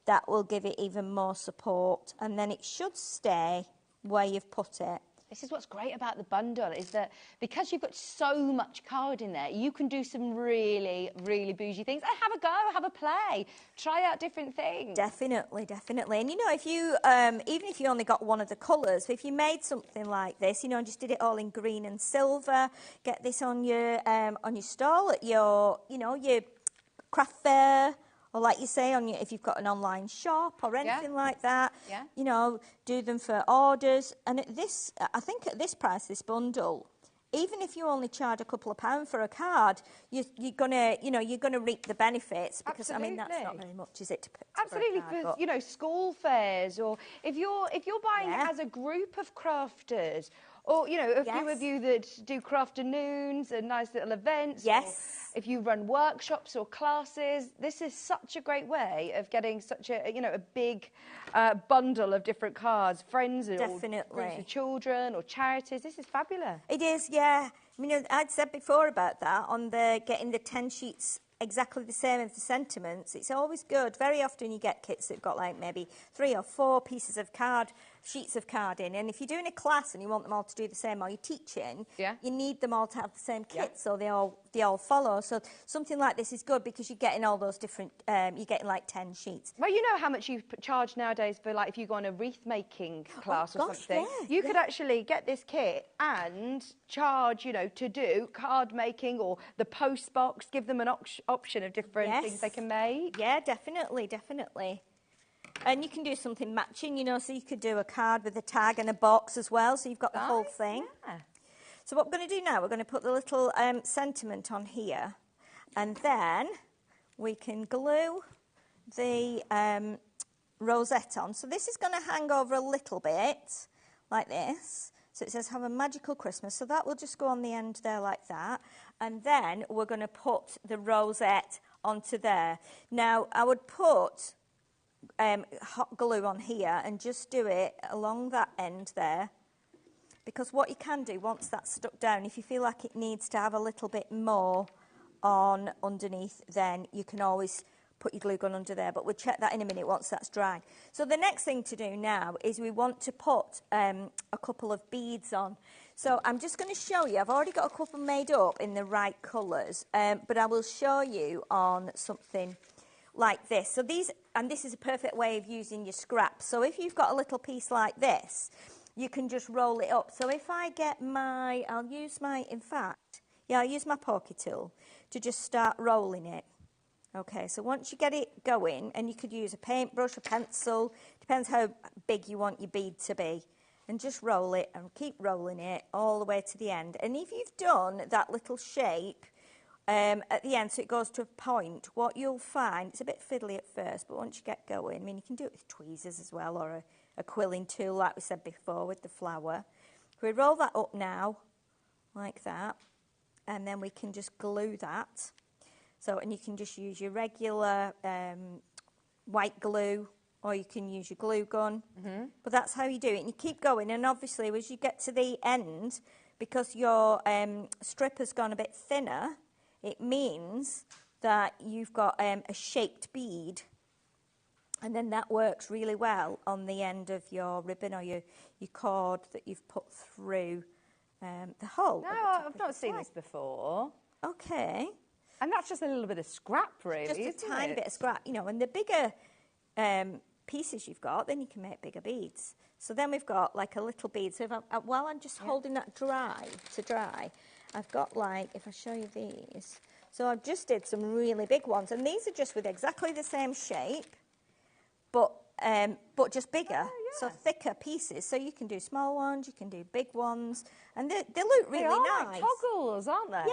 that will give it even more support, and then it should stay where you've put it. This is what's great about the bundle, is that because you've got so much card in there, you can do some really, really bougie things and have a go, have a play, try out different things. Definitely, definitely. And you know, if you, even if you only got one of the colours, if you made something like this, you know, and just did it all in green and silver, get this on your stall at your, you know, your craft fair, or like you say, if you've got an online shop or anything like that, you know, do them for orders. And at this, I think at this price, this bundle, even if you only charge a couple of pounds for a card, you're gonna reap the benefits, because I mean that's not very much, is it? To Absolutely, for you know, school fairs, or if you're buying it as a group of crafters. Or, you know, a few of you that do crafternoons and nice little events. Yes. If you run workshops or classes, this is such a great way of getting such a, you know, a big bundle of different cards, friends or groups of children or charities. This is fabulous. It is, yeah. I mean, I'd said before about that, on the getting the 10 sheets exactly the same as the sentiments. It's always good. Very often you get kits that've got like maybe 3 or 4 pieces of sheets of card in, and if you're doing a class and you want them all to do the same, or you're teaching, you need them all to have the same kit, so they all follow. So something like this is good because you're getting all those different, you're getting like 10 sheets. Well, you know how much you charge nowadays for, like, if you go on a wreath making class or something, you could actually get this kit and charge, you know, to do card making or the post box, give them an option of different things they can make. Yeah, definitely, definitely. And you can do something matching, you know, so you could do a card with a tag and a box as well, so you've got the whole thing. Yeah. So what we're going to do now, we're going to put the little sentiment on here, and then we can glue the rosette on. So this is going to hang over a little bit, like this. So it says, have a magical Christmas. So that will just go on the end there like that. And then we're going to put the rosette onto there. Now, I would put hot glue on here and just do it along that end there. Because what you can do, once that's stuck down, if you feel like it needs to have a little bit more on underneath, then you can always put your glue gun under there. But we'll check that in a minute once that's dry. So the next thing to do now is we want to put a couple of beads on. So I'm just going to show you. I've already got a couple made up in the right colours, but I will show you on something like this. So these, and this is a perfect way of using your scraps. So if you've got a little piece like this, you can just roll it up. So if I get my, I'll use my poker tool to just start rolling it. Okay, so once you get it going, and you could use a paintbrush, a pencil, depends how big you want your bead to be, and just roll it and keep rolling it all the way to the end. And if you've done that little shape at the end, so it goes to a point, what you'll find, it's a bit fiddly at first, but once you get going, I mean, you can do it with tweezers as well, or a quilling tool, like we said before, with the flower. We roll that up now, like that, and then we can just glue that. So, and you can just use your regular white glue, or you can use your glue gun. But that's how you do it. And you keep going, and obviously, as you get to the end, because your strip has gone a bit thinner, it means that you've got a shaped bead. And then that works really well on the end of your ribbon or your cord that you've put through the hole. No, I've not seen this before. Okay. And that's just a little bit of scrap, really, Just a tiny bit of scrap, you know, and the bigger pieces you've got, then you can make bigger beads. So then we've got like a little bead. So if while I'm just holding that to dry, I've got like, if I show you these, so I've just did some really big ones, and these are just with exactly the same shape, but just bigger, so thicker pieces. So you can do small ones, you can do big ones, and they look really nice. Like toggles, aren't they?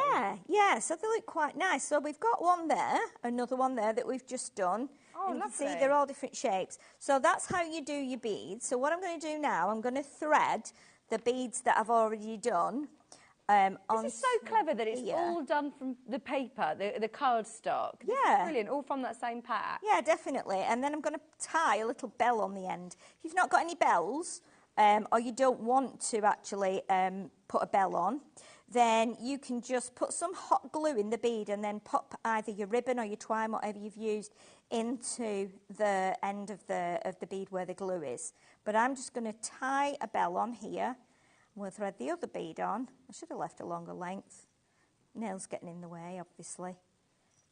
Yeah, so they look quite nice. So we've got one there, another one there that we've just done. Oh, and you lovely. can see they're all different shapes. So that's how you do your beads. So what I'm going to do now, I'm going to thread the beads that I've already done. This is so clever that it's all done from the paper, the cardstock. This is brilliant, all from that same pack. Yeah, definitely. And then I'm going to tie a little bell on the end. If you've not got any bells, or you don't want to actually put a bell on, then you can just put some hot glue in the bead and then pop either your ribbon or your twine, whatever you've used, into the end of the bead where the glue is. But I'm just going to tie a bell on here. We'll thread the other bead on. I should have left a longer length. Nail's getting in the way, obviously.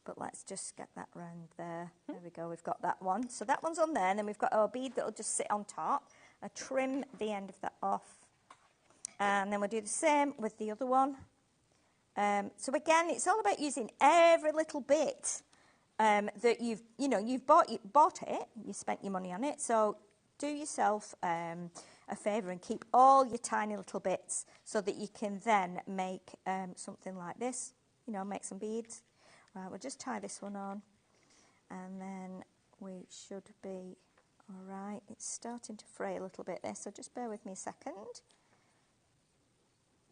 But let's just get that round there. There we go, we've got that one. So that one's on there, and then we've got our bead that'll just sit on top. I trim the end of that off. And then we'll do the same with the other one. So again, it's all about using every little bit that you've bought it, you spent your money on it. So do yourself a favour and keep all your tiny little bits so that you can then make something like this, make some beads. Right, we'll just tie this one on, and then we should be all right. It's starting to fray a little bit there, so just bear with me a second.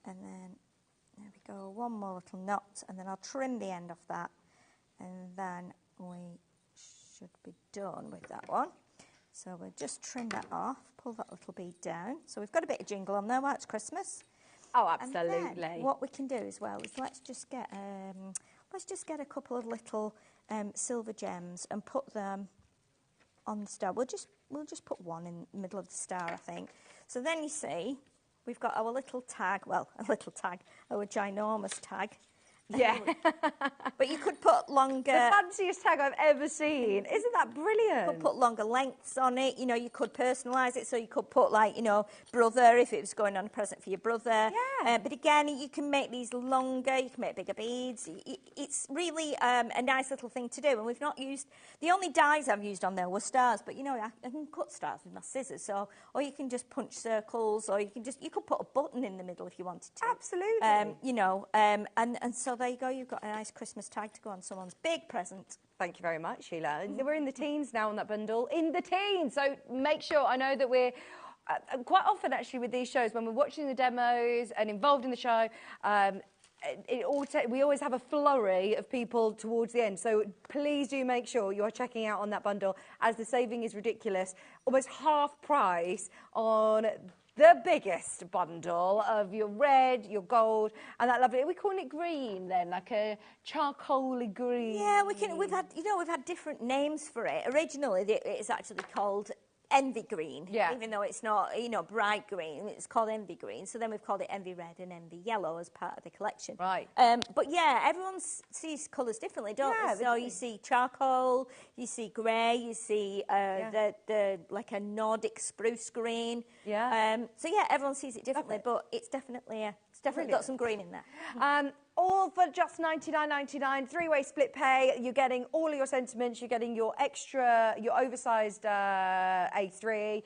And then, there we go, one more little knot, and then I'll trim the end of that, and then we should be done with that one. So we'll just trim that off, pull that little bead down. So we've got a bit of jingle on there while it's Christmas. Oh, absolutely. And then what we can do as well is let's just get a couple of little silver gems and put them on the star. We'll just put one in the middle of the star, I think. So then you see we've got our little tag, our ginormous tag. Yeah. But you could put longer... The fanciest tag I've ever seen. Isn't that brilliant? You could put longer lengths on it. You could personalise it. So you could put, brother, if it was going on a present for your brother. Yeah. But again, you can make these longer. You can make bigger beads. It's really a nice little thing to do. And we've not used... The only dies I've used on there were stars. But, I can cut stars with my scissors. Or you can just punch circles. Or you could put a button in the middle if you wanted to. Absolutely. And so there you go. You've got a nice Christmas tag to go on someone's big present. Thank you very much, Sheila. We're in the teens now on that bundle. In the teens. So make sure, I know that we're quite often actually with these shows when we're watching the demos and involved in the show, we always have a flurry of people towards the end. So please do make sure you are checking out on that bundle, as the saving is ridiculous. Almost half price on the biggest bundle of your red, your gold, and that lovely. Are we calling it green then, like a charcoaly green? Yeah, we've had different names for it. Originally, it's actually called Envy Green, even though it's not, bright green. It's called Envy Green. So then we've called it Envy Red and Envy Yellow as part of the collection. Right. But yeah, everyone sees colours differently, don't they? So you see charcoal, you see grey, you see the like a Nordic spruce green. Yeah. So yeah, everyone sees it differently, but it's definitely got some green in there. All for just $99.99, three-way split pay. You're getting all of your sentiments. You're getting your oversized A3,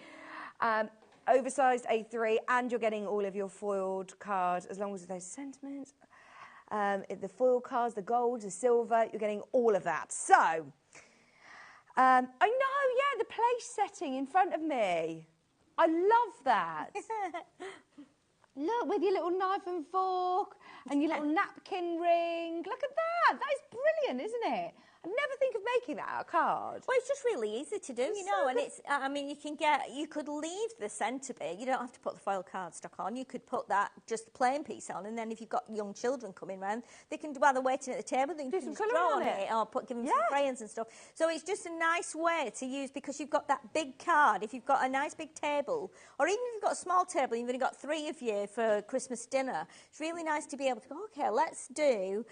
oversized A3, and you're getting all of your foiled cards, as long as those sentiments, the foil cards, the gold, the silver, you're getting all of that. So, I know, yeah, the place setting in front of me. I love that. Look, with your little knife and fork and your little napkin ring. Look at that. That is brilliant, isn't it? I'd never think of making that out of card. Well, it's just really easy to do, and it's, I mean, you could leave the centre bit. You don't have to put the foil cardstock on. You could put that, just the plain piece on, and then if you've got young children coming round, they can, while they're waiting at the table, they can do some just colouring draw on it. or give them some crayons and stuff. So it's just a nice way to use, because you've got that big card. If you've got a nice big table, or even if you've got a small table, you've only got 3 of you for Christmas dinner, it's really nice to be able to go, okay, let's do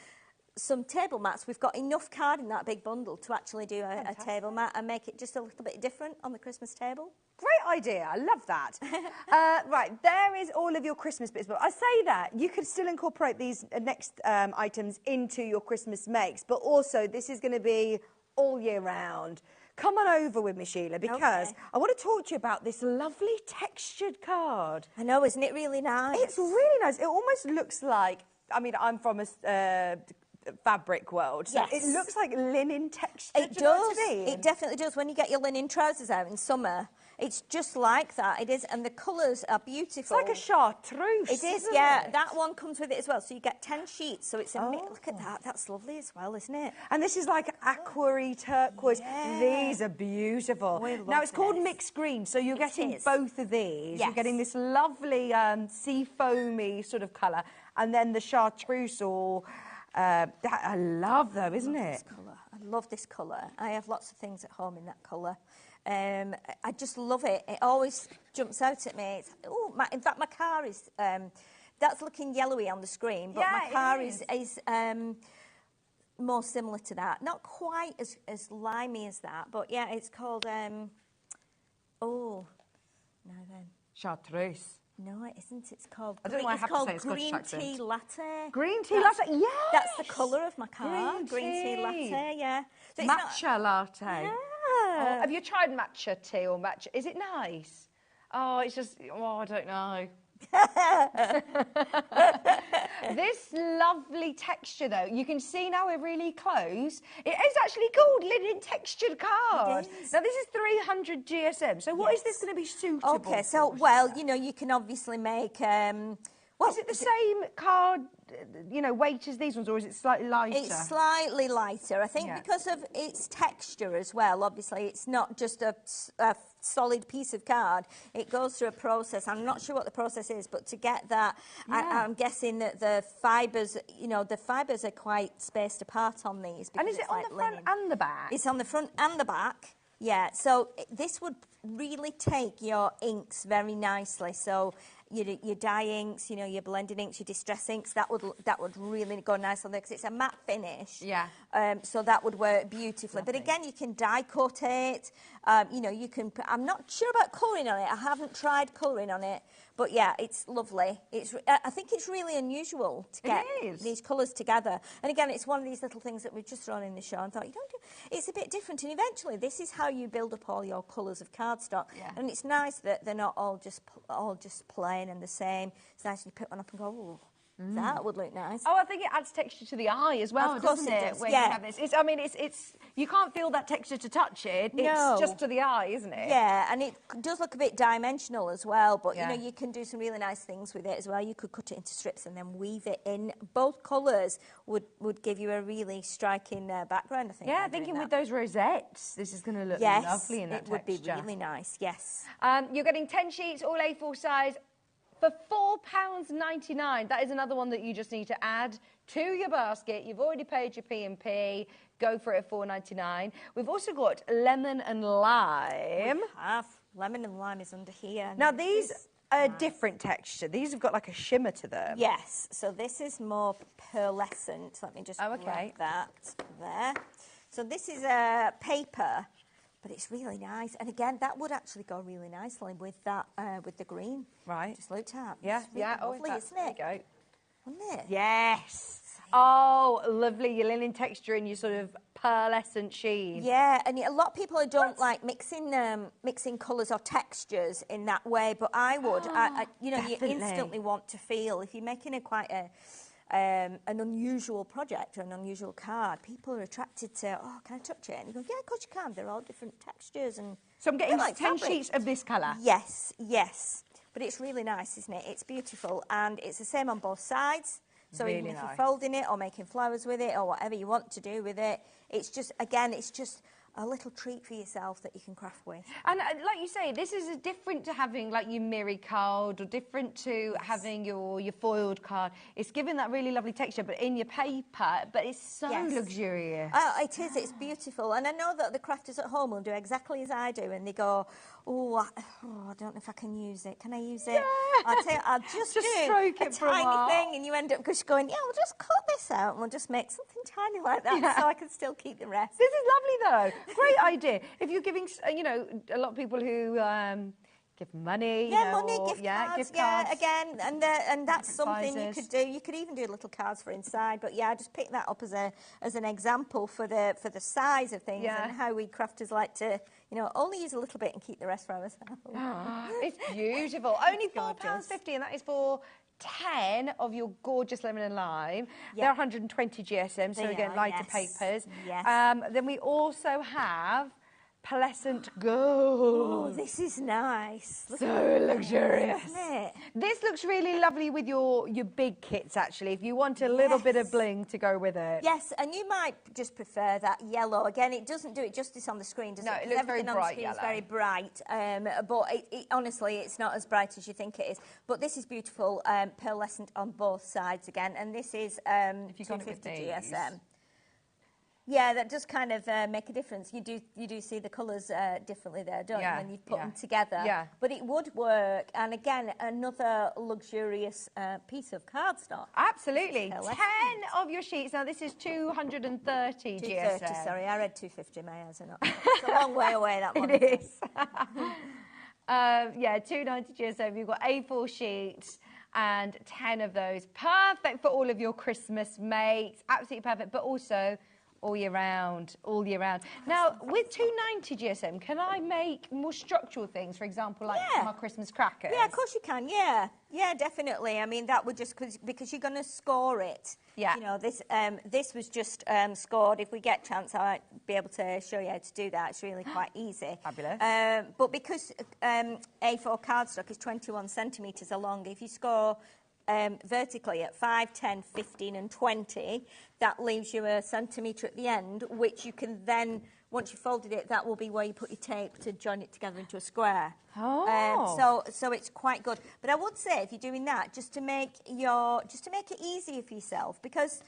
some table mats. We've got enough card in that big bundle to actually do a table mat and make it just a little bit different on the Christmas table. Great idea. I love that. Right, there is all of your Christmas bits. But I say that, you could still incorporate these next items into your Christmas makes, but also this is going to be all year round. Come on over with me, Sheila, because I want to talk to you about this lovely textured card. I know, isn't it really nice? It's really nice. It almost looks like, I mean, I'm from a fabric world, so it looks like linen texture. It does. It definitely does. When you get your linen trousers out in summer, it's just like that. It is, and the colours are beautiful. It's like a chartreuse. It is, yeah. That one comes with it as well. So you get 10 sheets. So it's a look at that. That's lovely as well, isn't it? And this is like aqua-y turquoise. Yeah. These are beautiful. Now it's called mixed green, so you're getting both of these. Yes. You're getting this lovely sea foamy sort of colour, and then the chartreuse or. I love though, isn't it? This colour. I love this colour. I have lots of things at home in that colour. I just love it. It always jumps out at me. In fact, my car is. That's looking yellowy on the screen, but my car is more similar to that. Not quite as limey as that, but yeah, it's called. Now then. Chartreuse. No, it isn't. It's called. I don't know why I have to say it's green tea latte. Green tea latte. Yes. That's the colour of my car. Green tea latte. Yeah. So matcha latte. Yeah. Oh, have you tried matcha tea or matcha? Is it nice? Oh, it's just. Oh, I don't know. This lovely texture, though, you can see now we're really close. It is actually called linen textured card. Now, this is 300 GSM. So what is this going to be suitable Okay, so, well, you can obviously make... is it the same card, weight as these ones, or is it slightly lighter? It's slightly lighter. I think because of its texture as well, obviously, it's not just a solid piece of card. It goes through a process. I'm not sure what the process is, but to get that, I'm guessing that the fibres, the fibres are quite spaced apart on these. And is it on the front and the back? It's on the front and the back. Yeah, so this would really take your inks very nicely. So your dye inks, your blending inks, your distress inks, that would really go nice on there because it's a matte finish. Yeah. So that would work beautifully. Lovely. But again, you can die cut it. You can. I'm not sure about colouring on it. I haven't tried colouring on it. But yeah, it's lovely. I think it's really unusual to get these colours together. And again, it's one of these little things that we've just thrown in the show and thought, it's a bit different. And eventually, this is how you build up all your colours of cardstock. Yeah. And it's nice that they're not all just plain and the same. It's nice when you pick one up and go, That would look nice. Oh, I think it adds texture to the eye as well, Of course doesn't it it? does, When yeah. you have this, I mean, it's you can't feel that texture to touch it. No. It's just to the eye, isn't it? Yeah, and it does look a bit dimensional as well, but Yeah. you know, you can do some really nice things with it as well. You could cut it into strips and then weave it in. Both colours would give you a really striking background, I think. Yeah, by doing thinking with that. those rosettes, this is going to look Yes, lovely in that it would be texture. really nice, yes. You're getting 10 sheets, all A4 size, for £4.99. That is another one that you just need to add to your basket. You've already paid your P&P. Go for it at £4.99. We've also got lemon and lime. Lemon and lime is under here. Now, these are a different texture. These have got like a shimmer to them. Yes, so this is more pearlescent. Let me just grab that there. So this is a paper, but it's really nice. And again, that would actually go really nicely with that, with the green. Right. Just looked at. Yeah, It's really yeah. lovely, isn't it? There you go. Wouldn't it? Yes. Oh, lovely. Your linen texture and your sort of pearlescent sheen. Yeah, and a lot of people don't like mixing colours or textures in that way, but I would. You know, Definitely. you instantly want to feel, if you're making an unusual project or an unusual card, people are attracted to, oh, can I touch it? And you go, yeah, of course you can. They're all different textures. And So I'm getting like 10 fabric. sheets of this colour. Yes, yes. But it's really nice, isn't it? It's beautiful. And it's the same on both sides. So even Really if nice. you're folding it or making flowers with it or whatever you want to do with it, it's just, again, it's just a little treat for yourself that you can craft with. And like you say, this is different to having like your mirror card or different to having your foiled card. It's giving that really lovely texture, but in your paper, but it's so luxurious. Oh, it is. It's beautiful. And I know that the crafters at home will do exactly as I do, and they go, I don't know if I can use it. Can I use it? Yeah. I'll just do stroke a it for a tiny while. thing, and you end up just going, yeah, we'll just cut this out, and we'll just make something tiny like that so I can still keep the rest. This is lovely, though. Great idea. If you're giving, you know, a lot of people who give money, Yeah, you know, money, or, gift cards, gift cards. again, and that's Different something sizes. you could do. You could even do little cards for inside, but yeah, I just picked that up as an example for the size of things and how we crafters like to, you know, only use a little bit and keep the rest for ourselves. It's beautiful. Only £4.50, and that is for 10 of your gorgeous lemon and lime. They're 120 GSM, so They again, are, lighter yes. papers. Yes. Then we also have pearlescent gold. Oh, this is nice. Look So at that, luxurious. isn't it? This looks really lovely with your big kits, actually, if you want a little bit of bling to go with it. Yes, and you might just prefer that yellow. Again, it doesn't do it justice on the screen, does No, it? it 'Cause looks very everything on the bright screen is yellow. very bright, but honestly, it's not as bright as you think it is. But this is beautiful, pearlescent on both sides again, and this is If you got it with 250 these. GSM. Yeah, that does kind of make a difference. You do see the colours differently there, don't you, when you put them together? Yeah. But it would work, and again, another luxurious piece of cardstock. Absolutely. Pearlescent. 10 of your sheets. Now, this is 230 230, GSM. sorry, I read 250, my eyes are not. It's a long way away, that one. It is. 290 GSM. You've got A4 sheets and 10 of those. Perfect for all of your Christmas makes. Absolutely perfect, but also all year round, all year round. Now, with 290 GSM, can I make more structural things, for example, like my Christmas crackers? Yeah, of course you can, yeah. Yeah, definitely. I mean, that would just, because you're going to score it. Yeah. You know, this was just scored. If we get a chance, I might be able to show you how to do that. It's really quite easy. Fabulous. But because A4 cardstock is 21 centimetres long, if you score vertically at 5, 10, 15 and 20, that leaves you a centimetre at the end, which you can then, once you've folded it, that will be where you put your tape to join it together into a square. Oh. So it's quite good. But I would say, if you're doing that, just to make it easier for yourself, because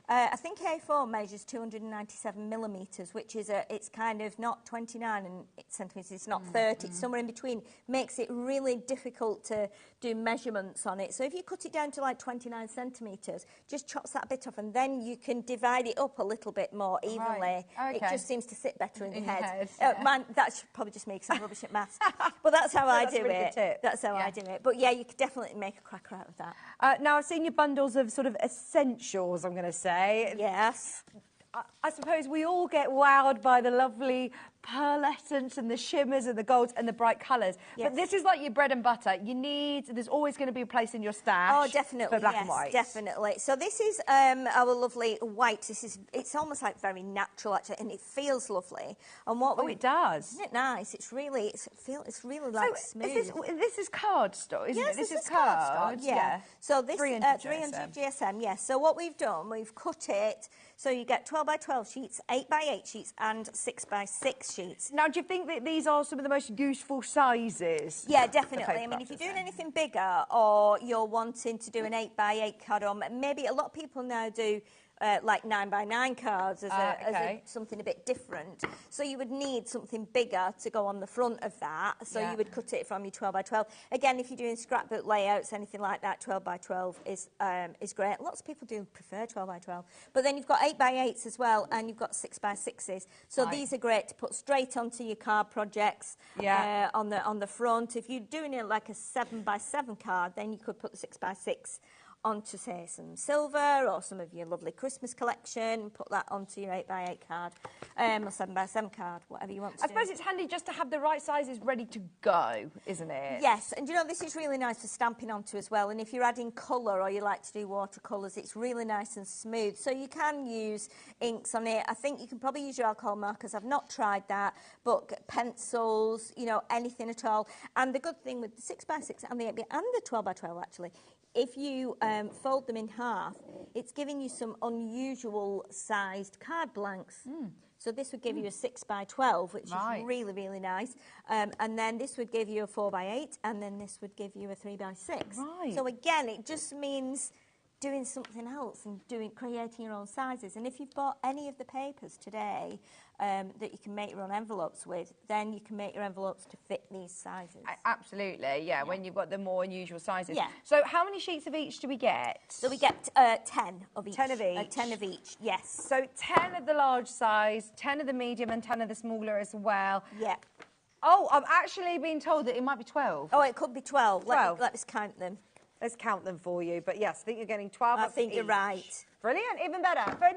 I think A4 measures 297 millimetres, which is it's kind of not 29 centimetres, it's not 30, it's somewhere in between. Makes it really difficult to do measurements on it. So if you cut it down to like 29 centimetres, just chops that bit off, and then you can divide it up a little bit more evenly. Right. Okay. It just seems to sit better in your your head. head, Man, that's probably just me, because I'm rubbish at maths. But that's how I that's a do really good it. tip. That's how Yeah. I do it. But yeah, you could definitely make a cracker out of that. Now, I've seen your bundles of sort of essentials, I'm going to say. Yes. I suppose we all get wowed by the lovely pearlescence and the shimmers and the golds and the bright colours. Yes. But this is like your bread and butter. There's always going to be a place in your stash. Oh, definitely, for black yes, and white. definitely. So this is our lovely white. It's almost like very natural actually, and it feels lovely. And what it does. Isn't it nice? It's really like smooth. This is cardstock, isn't Yes, it? This is cardstock. card. Yeah. So this 300 300 GSM. Yes. So what we've done, we've cut it. So you get 12 by 12 sheets, 8 by 8 sheets, and 6 by 6 sheets. Now, do you think that these are some of the most useful sizes? Yeah, definitely. I mean, if you're doing anything bigger or you're wanting to do an 8 by 8 card, or maybe a lot of people now do like 9 by 9 cards as something a bit different. So you would need something bigger to go on the front of that. So you would cut it from your 12 by 12. Again, if you're doing scrapbook layouts, anything like that, 12 by 12 is great. Lots of people do prefer 12 by 12. But then you've got 8 by 8s as well, and you've got 6 by 6s. So these are great to put straight onto your card projects on the front. If you're doing it like a 7 by 7 card, then you could put the 6 by 6 onto, say, some silver or some of your lovely Christmas collection, put that onto your 8 by 8 card, or 7 by 7 card, whatever you want to I suppose it's handy just to have the right sizes ready to go, isn't it? Yes, and you know, this is really nice for stamping onto as well, and if you're adding colour or you like to do watercolours, it's really nice and smooth. So you can use inks on it. I think you can probably use your alcohol markers. I've not tried that, but pencils, you know, anything at all. And the good thing with the 6 by 6 and the 8 by and the 12 by 12 actually, if you fold them in half, it's giving you some unusual sized card blanks. So this would give you a 6 by 12, which is really, really nice. And then this would give you a 4 by 8, and then this would give you a 3 by 6. Right. So again, it just means doing something else and creating your own sizes. And if you've bought any of the papers today that you can make your own envelopes with, then you can make your envelopes to fit these sizes. Absolutely, yeah, when you've got the more unusual sizes. Yeah. So how many sheets of each do we get? So we get 10 of each. 10 of each? 10 of each, yes. So 10 of the large size, 10 of the medium and 10 of the smaller as well. Yeah. Oh, I'm actually being told that it might be 12. Oh, it could be 12. 12. Let us count them. Let's count them for you. But yes, I think you're getting 12 I of think each. you're right. Brilliant, even better. For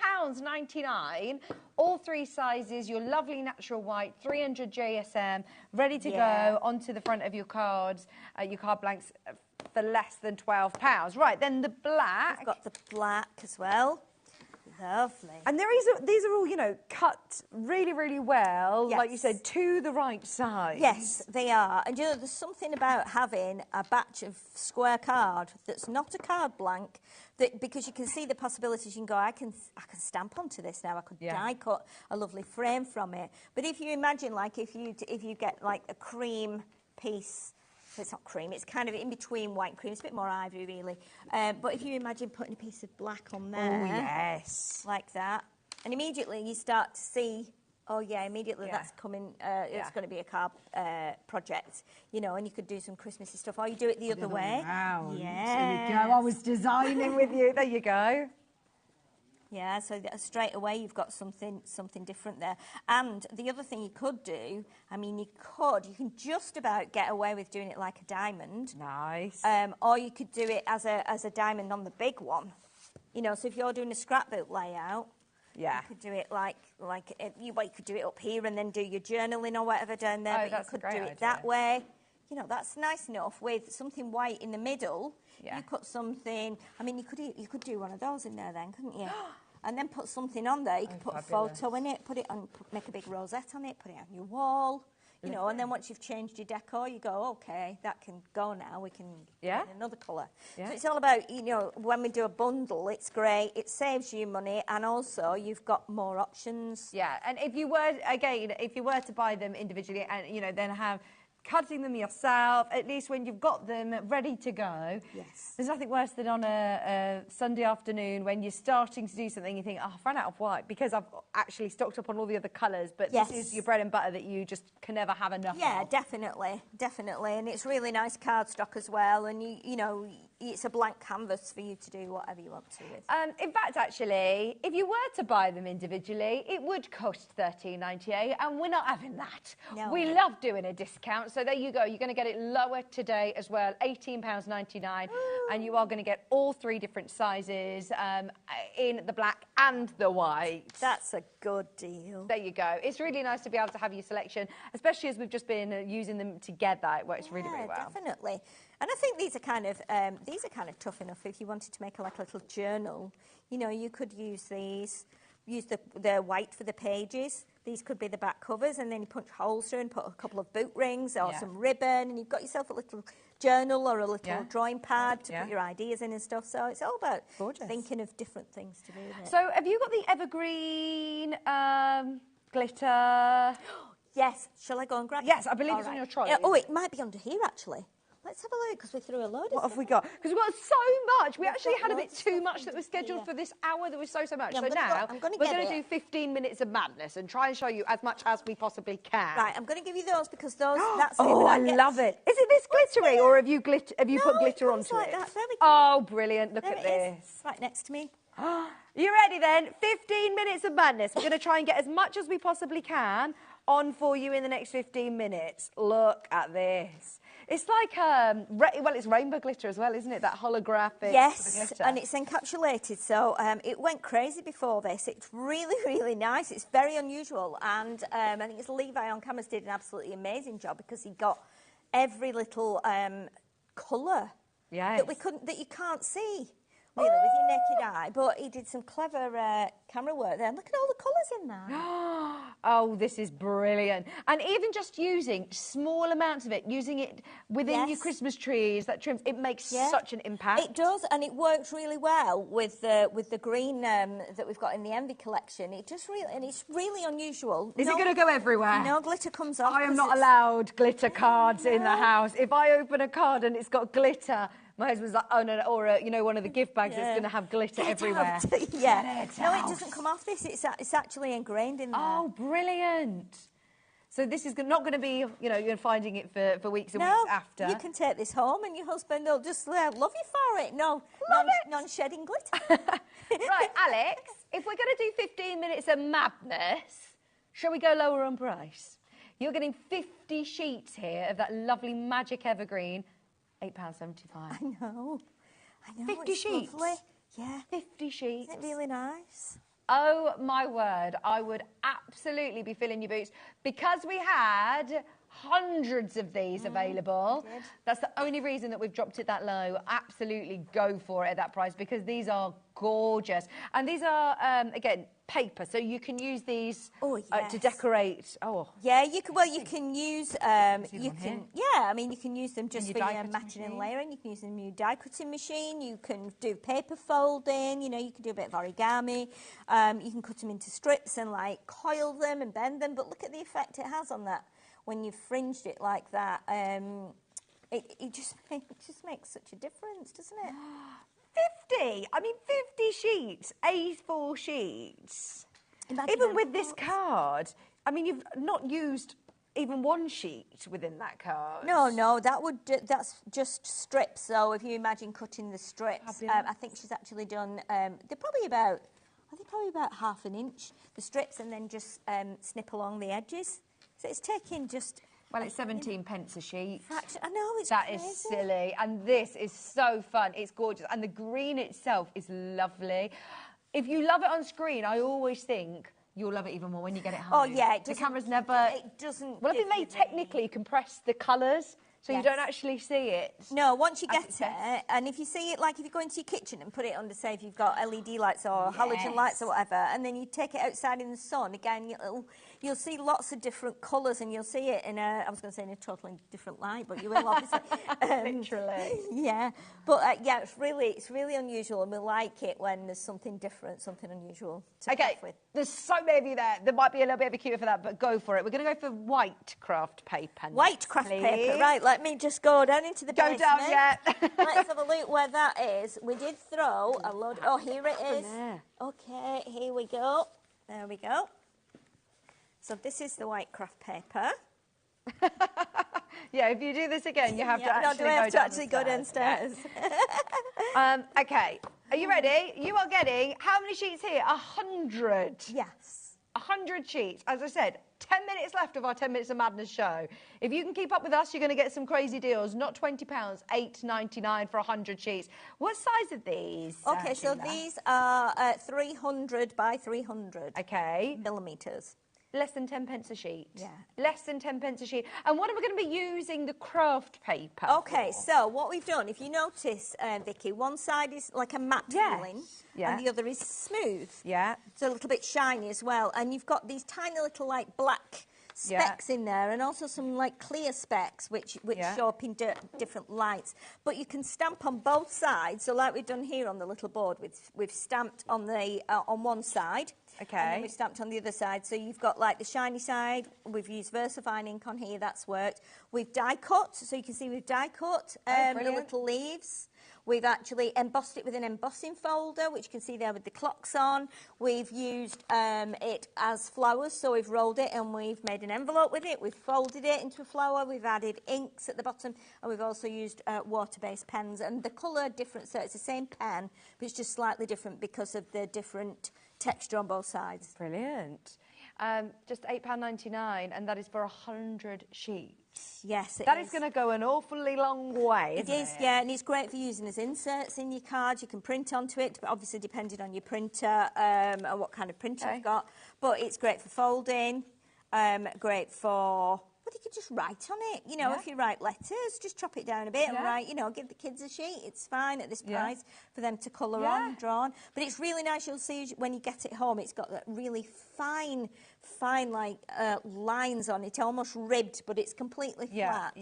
£11.99, all 3 sizes, your lovely natural white, 300 JSM, ready to go onto the front of your cards, your card blanks for less than £12. Right, then the black. We've got the black as well. Lovely. And these are all, you know, cut really, really well, like you said, to the right size. Yes, they are. And you know, there's something about having a batch of square card that's not a card blank, that because you can see the possibilities. You can go, I can stamp onto this now. I could die cut a lovely frame from it. But if you imagine, like, if you get like a cream piece. So it's not cream, it's kind of in between white and cream. It's a bit more ivory, really. But if you imagine putting a piece of black on there. Oh, yes. Like that. And immediately you start to see, oh, yeah, immediately that's coming. It's going to be a card project, you know, and you could do some Christmassy stuff. Or you do it the other way. Wow. Yeah. There we go. I was designing with you. There you go. Yeah, so straight away you've got something different there. And the other thing you could do, I mean, you can just about get away with doing it like a diamond. Nice. Or you could do it as a diamond on the big one. You know, so if you're doing a scrapbook layout, you could do it you could do it up here and then do your journaling or whatever down there. But that's you could a great do it idea. that way. You know, that's nice enough with something white in the middle. Yeah. You put something. I mean, you could do one of those in there then, couldn't you? And then put something on there. You could put fabulous. a photo in it, put it on, make a big rosette on it, put it on your wall. You know, and then once you've changed your decor, you go, okay, that can go now. We can get another colour. Yeah. So it's all about, you know, when we do a bundle, it's great. It saves you money, and also you've got more options. Yeah, and if you were to buy them individually, and you know, then have cutting them yourself, at least when you've got them ready to go. Yes. There's nothing worse than on a Sunday afternoon when you're starting to do something, you think, oh, I've run out of white because I've actually stocked up on all the other colours, but this is your bread and butter that you just can never have enough of. Yeah, definitely. And it's really nice cardstock as well, and you know, it's a blank canvas for you to do whatever you want to with. In fact, actually, if you were to buy them individually, it would cost $13.98, and we're not having that. No. We love doing a discount, so there you go. You're going to get it lower today as well, £18.99, and you are going to get all 3 different sizes in the black and the white. That's a good deal. There you go. It's really nice to be able to have your selection, especially as we've just been using them together. It works really, really well. Definitely. And I think these are kind of tough enough if you wanted to make like a little journal. You know, you could use these, use the white for the pages. These could be the back covers, and then you punch holes through and put a couple of boot rings or some ribbon, and you've got yourself a little journal or a little drawing pad to put your ideas in and stuff. So it's all about thinking of different things to do with it. So have you got the evergreen glitter? Yes. Shall I go and grab it? Yes, I believe it's on your trolley. Oh, it might be under here, actually. Let's have a look, because we threw a load of What have we got? Because we've got so much. We actually had a bit too much that was scheduled for this hour. There was so much. Yeah, so now I'm gonna we're get going to it. do 15 minutes of madness and try and show you as much as we possibly can. Right, I'm going to give you those because those. That's Oh, I love it. Is it this glittery, or have you put glitter onto like it? that. There we go. Oh, brilliant! Look There at it this. is. Right next to me. You ready then? 15 minutes of madness. We're going to try and get as much as we possibly can on for you in the next 15 minutes. Look at this. It's like, well, it's rainbow glitter as well, isn't it? That holographic Yes, glitter. and it's encapsulated, so it went crazy before this. It's really, really nice. It's very unusual, and I think it's Levi on cameras did an absolutely amazing job because he got every little colour that you can't see. Really, with your naked eye, but he did some clever camera work there. And look at all the colours in there. Oh, this is brilliant. And even just using small amounts of it, using it within your Christmas trees, that trims, it makes such an impact. It does, and it works really well with the green that we've got in the Envy collection. It just really, and it's really unusual. Is it going to go everywhere? No glitter comes off. I am not allowed glitter cards in the house. If I open a card and it's got glitter, my husband's like, oh, no, or, one of the gift bags that's going to have glitter everywhere. No, it doesn't come off this. It's actually ingrained in there. Oh, brilliant. So this is not going to be, you're finding it for weeks and weeks after. You can take this home and your husband will just love you for it. No, non-shedding glitter. Right, Alex, if we're going to do 15 minutes of madness, shall we go lower on price? You're getting 50 sheets here of that lovely magic evergreen. £8.75. I know. 50 sheets. Lovely. Yeah. 50 sheets. Isn't it really nice? Oh, my word. I would absolutely be filling your boots because we had hundreds of these available. That's the only reason that we've dropped it that low. Absolutely go for it at that price because these are gorgeous. And these are, again, paper, so you can use these to decorate. Yeah, you can. Well, you can use. You can use them just for your matching and layering. You can use them in your die cutting machine. You can do paper folding. You can do a bit of origami. You can cut them into strips and like coil them and bend them. But look at the effect it has on that when you've fringed it like that. It just makes such a difference, doesn't it? 50! I mean, 50 sheets, A4 sheets. Imagine even with this card, I mean, you've not used even one sheet within that card. No, that's just strips. So if you imagine cutting the strips, I think she's actually done. They're probably about half an inch, the strips, and then just snip along the edges. So it's taking just. Well, it's 17 pence a sheet. I know, it's That crazy. is silly. And this is so fun. It's gorgeous. And the green itself is lovely. If you love it on screen, I always think you'll love it even more when you get it home. Oh, yeah. The camera's never... It doesn't... Well, if it may technically compress the colours, so you don't actually see it. No, once you get it, and if you see it, like if you go into your kitchen and put it under, say, if you've got LED lights or halogen lights or whatever, and then you take it outside in the sun, again, you'll see lots of different colours, and you'll see it in a, I was going to say in a totally different light, but you will obviously. Literally. Yeah, but it's really unusual, and we like it when there's something different, something unusual to play with. There's so many of you there. There might be a little bit of a queue for that, but go for it. We're going to go for white craft paper. White craft paper, right. Let me just go down into the basement. Go down, yeah. Let's have a look where that is. We did throw a load. Oh, here it is. Okay, here we go. There we go. So this is the white craft paper. Yeah, if you do this again, you have to actually go downstairs. Okay, are you ready? You are getting, how many sheets here? 100. Yes. 100 sheets. As I said, 10 minutes left of our 10 Minutes of Madness show. If you can keep up with us, you're going to get some crazy deals. Not £20, $8.99 for 100 sheets. What size are these? Okay, so Sheila? these are 300 by 300 millimetres. Less than 10 pence a sheet. Yeah. Less than 10 pence a sheet. And what are we going to be using the craft paper Okay, for? so what we've done, if you notice, Vicky, one side is like a matte feeling, and the other is smooth. Yeah. So a little bit shiny as well. And you've got these tiny little, like, black specks in there, and also some, like, clear specks, which show up in different lights. But you can stamp on both sides. So like we've done here on the little board, we've stamped on the on one side. Okay. And then we've stamped on the other side. So you've got like the shiny side. We've used VersaFine ink on here. That's worked. We've die cut. So you can see we've die cut the little leaves. We've actually embossed it with an embossing folder, which you can see there with the clocks on. We've used it as flowers. So we've rolled it and we've made an envelope with it. We've folded it into a flower. We've added inks at the bottom. And we've also used water-based pens. And the colour different. So it's the same pen, but it's just slightly different because of the different texture on both sides. Brilliant. Just £8.99, and that is for 100 sheets. Yes, That is going to go an awfully long way, It isn't is, yeah, and it's great for using as inserts in your cards. You can print onto it, but obviously depending on your printer and what kind of printer you've got. But it's great for folding, great for... But you could just write on it. You know, if you write letters, just chop it down a bit and write, you know, give the kids a sheet. It's fine at this price for them to colour on, draw on. But it's really nice. You'll see when you get it home, it's got that really fine, like, lines on it, almost ribbed, but it's completely flat.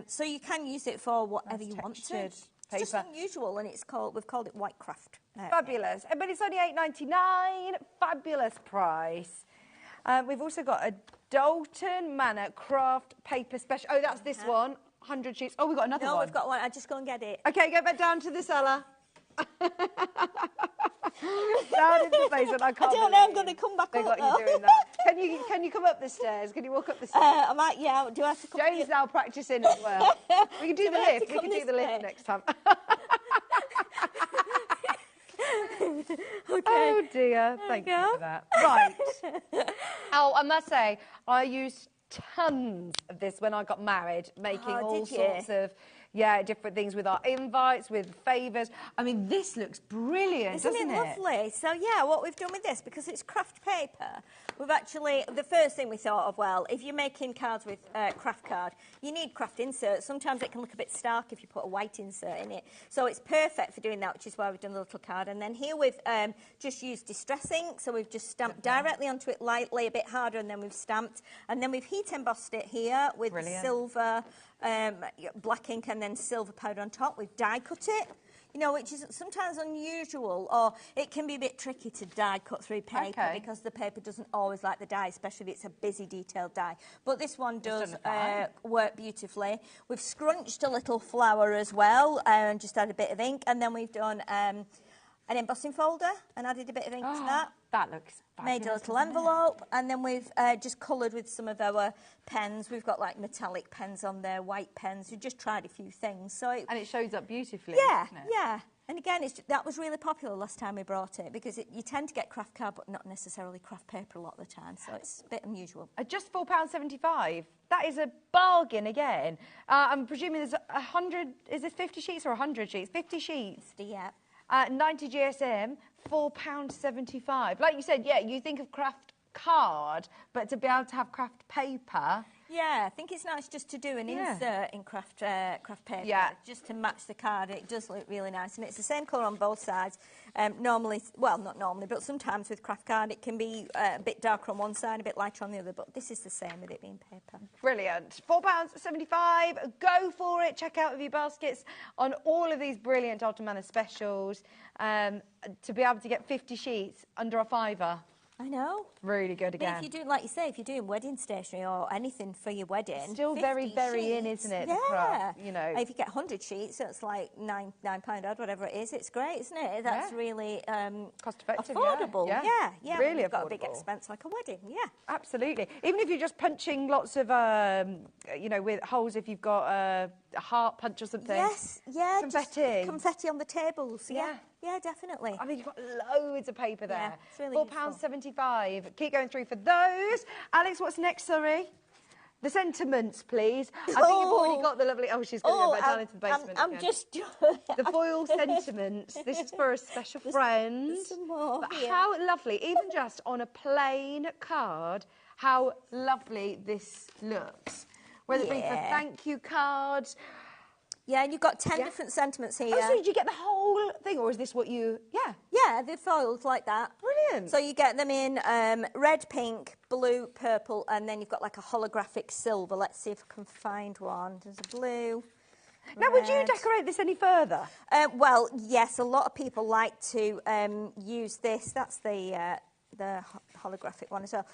So you can use it for whatever you want to. It's just unusual, and we've called it white craft. Fabulous. But it's only £8.99. Fabulous price. We've also got a Dalton Manor craft paper special. Oh, that's this one. 100 sheets. Oh, we've got another one. No, we've got one. I'll just go and get it. Okay, go back down to the cellar. Down in the basement. I don't know. I'm going to come back they up. got you doing that. Can you come up the stairs? Can you walk up the stairs? I might. Yeah. Do I have to come? Jane's now practicing as well. We can do the lift. We can do the lift next time. Okay. Oh dear, thank you for that. Right. Oh, I must say, I used tons of this when I got married, making all sorts of different things with our invites, with favours. I mean, this looks brilliant, doesn't it? Lovely? So, yeah, what we've done with this, because it's craft paper, we've actually, the first thing we thought of, well, if you're making cards with craft card, you need craft inserts. Sometimes it can look a bit stark if you put a white insert in it. So it's perfect for doing that, which is why we've done the little card. And then here we've just used distress ink, so we've just stamped directly onto it lightly, a bit harder, and then we've stamped. And then we've heat embossed it here with silver, black ink, and then silver powder on top. We've die cut it, you know, which is sometimes unusual, or it can be a bit tricky to die cut through paper because the paper doesn't always like the die, especially if it's a busy detailed die. But this one does work beautifully. We've scrunched a little flower as well and just added a bit of ink, and then we've done an embossing folder and added a bit of ink to that. That looks fabulous. Made a little envelope, and then we've just coloured with some of our pens. We've got like metallic pens on there, white pens. We've just tried a few things. So and it shows up beautifully, doesn't it? Yeah. And again, that was really popular last time we brought it, because you tend to get craft card, but not necessarily craft paper a lot of the time. So it's a bit unusual. Just £4.75. That is a bargain again. I'm presuming there's 100. Is this 50 sheets or 100 sheets? 50 sheets. 50, yeah. 90 GSM, £4.75. Like you said, you think of craft card, but to be able to have craft paper... Yeah, I think it's nice just to do an insert in craft paper, just to match the card. It does look really nice, and it's the same colour on both sides. Normally, well, not normally, but sometimes with craft card it can be a bit darker on one side, a bit lighter on the other, but this is the same with it being paper. Brilliant. £4.75. Go for it. Check out your baskets on all of these brilliant Dalton Manor specials to be able to get 50 sheets under a £5. I know. Really good again. But if you're doing, like you say, if you're doing wedding stationery or anything for your wedding... It's still very, very sheets, in, isn't it? Yeah. The craft, you know. If you get 100 sheets, so it's like £9 odd, whatever it is. It's great, isn't it? That's really... cost-effective, affordable. Yeah. Really You've got a affordable. big expense like a wedding, Absolutely. Even if you're just punching lots of, you know, with holes, if you've got a heart punch or something. Yes, yeah. Confetti. Confetti on the tables. Yeah. Yeah, definitely. I mean, you've got loads of paper there. Yeah, it's really £4.75. Keep going through for those. Alex, what's next, sorry? The sentiments, please. I think you've already got the lovely... Oh, she's going to go back down into the basement I'm again. just... The foil sentiments. This is for a special friend. There's some more. But how lovely, even just on a plain card, how lovely this looks. Whether it be for thank you cards. Yeah, and you've got 10 different sentiments here. Oh, so did you get the whole thing, or is this what you... Yeah. Yeah, they're foiled like that. Brilliant. So you get them in red, pink, blue, purple, and then you've got like a holographic silver. Let's see if I can find one. There's a blue. Now, would you decorate this any further? Well, yes, a lot of people like to use this. That's the holographic one as well.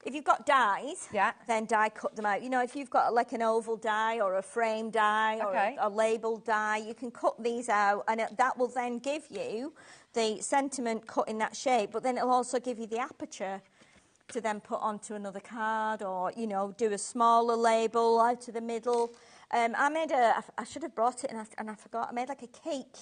If you've got dies, then die cut them out. You know, if you've got like an oval die or a frame die or a label die, you can cut these out, and that will then give you the sentiment cut in that shape, but then it'll also give you the aperture to then put onto another card, or, you know, do a smaller label out to the middle. I made I should have brought it and I forgot. I made like a cake,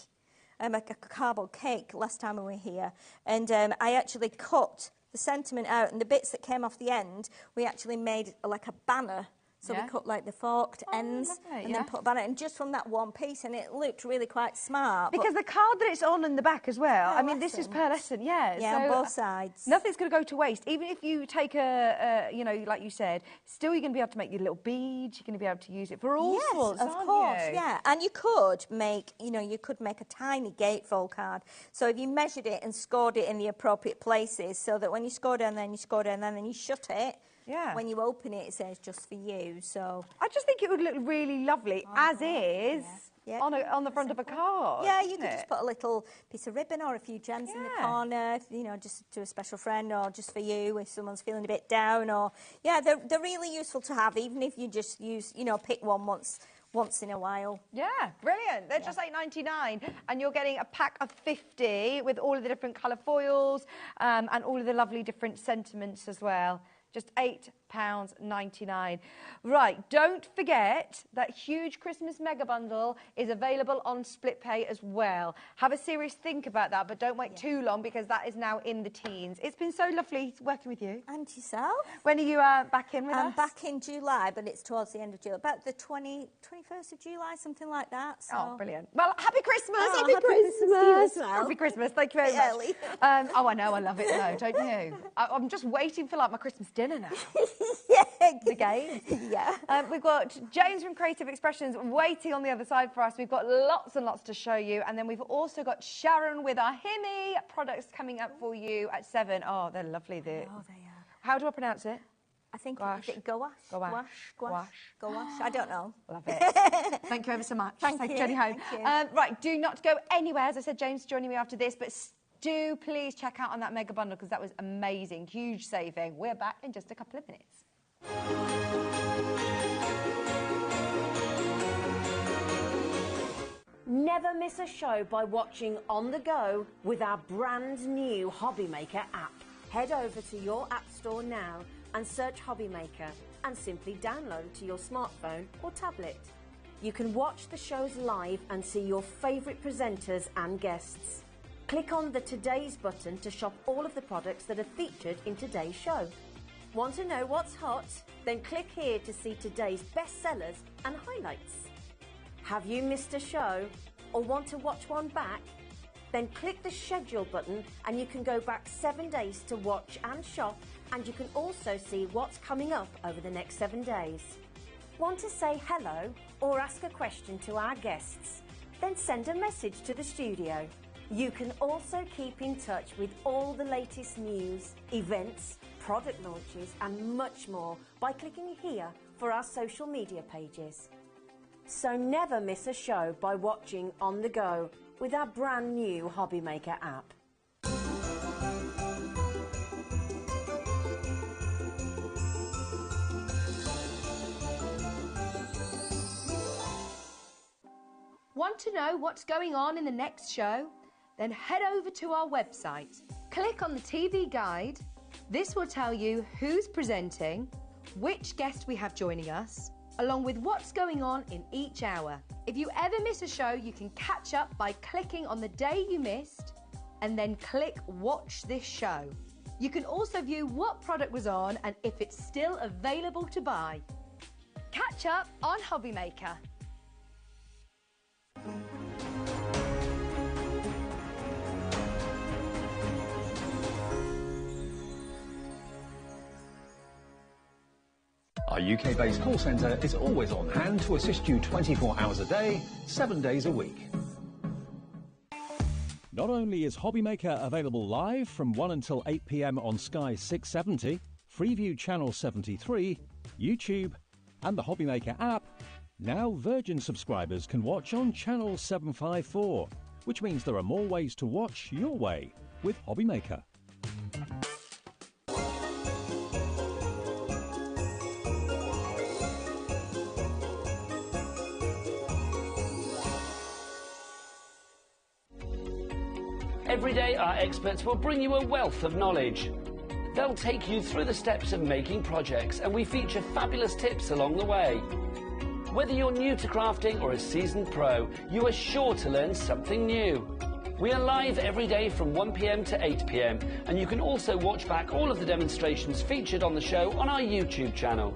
like a cardboard cake last time we were here, and I actually cut the sentiment out, and the bits that came off the end, we actually made like a banner. So we cut like the forked ends and then put a banner, and just from that one piece, and it looked really quite smart. Because the card that it's on in the back as well, I mean, this is pearlescent, Yeah, so on both sides. Nothing's going to go to waste. Even if you take you know, like you said, still you're going to be able to make your little beads, you're going to be able to use it for all sorts, of course, yeah. And you could make, you know, you could make a tiny gatefold card. So if you measured it and scored it in the appropriate places, so that when you score down, then you score down, then you shut it. Yeah. When you open it, it says just for you. So I just think it would look really lovely as is on the front of a card. Yeah, you could just put a little piece of ribbon or a few gems in the corner, you know, just to a special friend, or just for you if someone's feeling a bit down. Or they're really useful to have, even if you just use, you know, pick one once in a while. Yeah, brilliant. They're just $8.99, and you're getting a pack of 50 with all of the different colour foils and all of the lovely different sentiments as well. Just £8.99. Right, don't forget that huge Christmas mega bundle is available on Split Pay as well. Have a serious think about that, but don't wait too long, because that is now in the teens. It's been so lovely working with you. And yourself. When are you back in with us? I'm back in July, but it's towards the end of July. About the 21st of July, something like that. So. Oh, brilliant. Well, happy Christmas. Happy Christmas to you as well. Happy Christmas. Thank you very much. Early. Oh, I know. I love it, though, don't you? I'm just waiting for, like, my Christmas dinner now. The game. We've got James from Creative Expressions waiting on the other side for us. We've got lots and lots to show you, and then we've also got Sharon with our Himi products coming up for you at 7. Oh, they're lovely. They are. How do I pronounce it? I think it's gouache. Gouache. I don't know. Love it. Thank you ever so much. Thank you. Journey home. Thank you. Right, do not go anywhere. As I said, James is joining me after this, but do please check out on that mega bundle, because that was amazing. Huge saving. We're back in just a couple of minutes. Never miss a show by watching on the go with our brand new HobbyMaker app. Head over to your app store now and search HobbyMaker, and simply download to your smartphone or tablet. You can watch the shows live and see your favourite presenters and guests. Click on the Today's button to shop all of the products that are featured in today's show. Want to know what's hot? Then click here to see today's bestsellers and highlights. Have you missed a show or want to watch one back? Then click the schedule button and you can go back 7 days to watch and shop, and you can also see what's coming up over the next 7 days. Want to say hello or ask a question to our guests? Then send a message to the studio. You can also keep in touch with all the latest news, events, product launches and much more by clicking here for our social media pages. So never miss a show by watching on the go with our brand new HobbyMaker app. Want to know what's going on in the next show? Then head over to our website. Click on the TV guide. This will tell you who's presenting, which guest we have joining us, along with what's going on in each hour. If you ever miss a show, you can catch up by clicking on the day you missed and then click Watch This Show. You can also view what product was on and if it's still available to buy. Catch up on HobbyMaker. Our UK-based call centre is always on hand to assist you 24 hours a day, 7 days a week. Not only is HobbyMaker available live from 1 until 8 p.m. on Sky 670, Freeview Channel 73, YouTube, and the HobbyMaker app, now Virgin subscribers can watch on Channel 754, which means there are more ways to watch your way with HobbyMaker. Every day, our experts will bring you a wealth of knowledge. They'll take you through the steps of making projects, and we feature fabulous tips along the way. Whether you're new to crafting or a seasoned pro, you are sure to learn something new. We are live every day from 1 p.m. to 8 p.m, and you can also watch back all of the demonstrations featured on the show on our YouTube channel.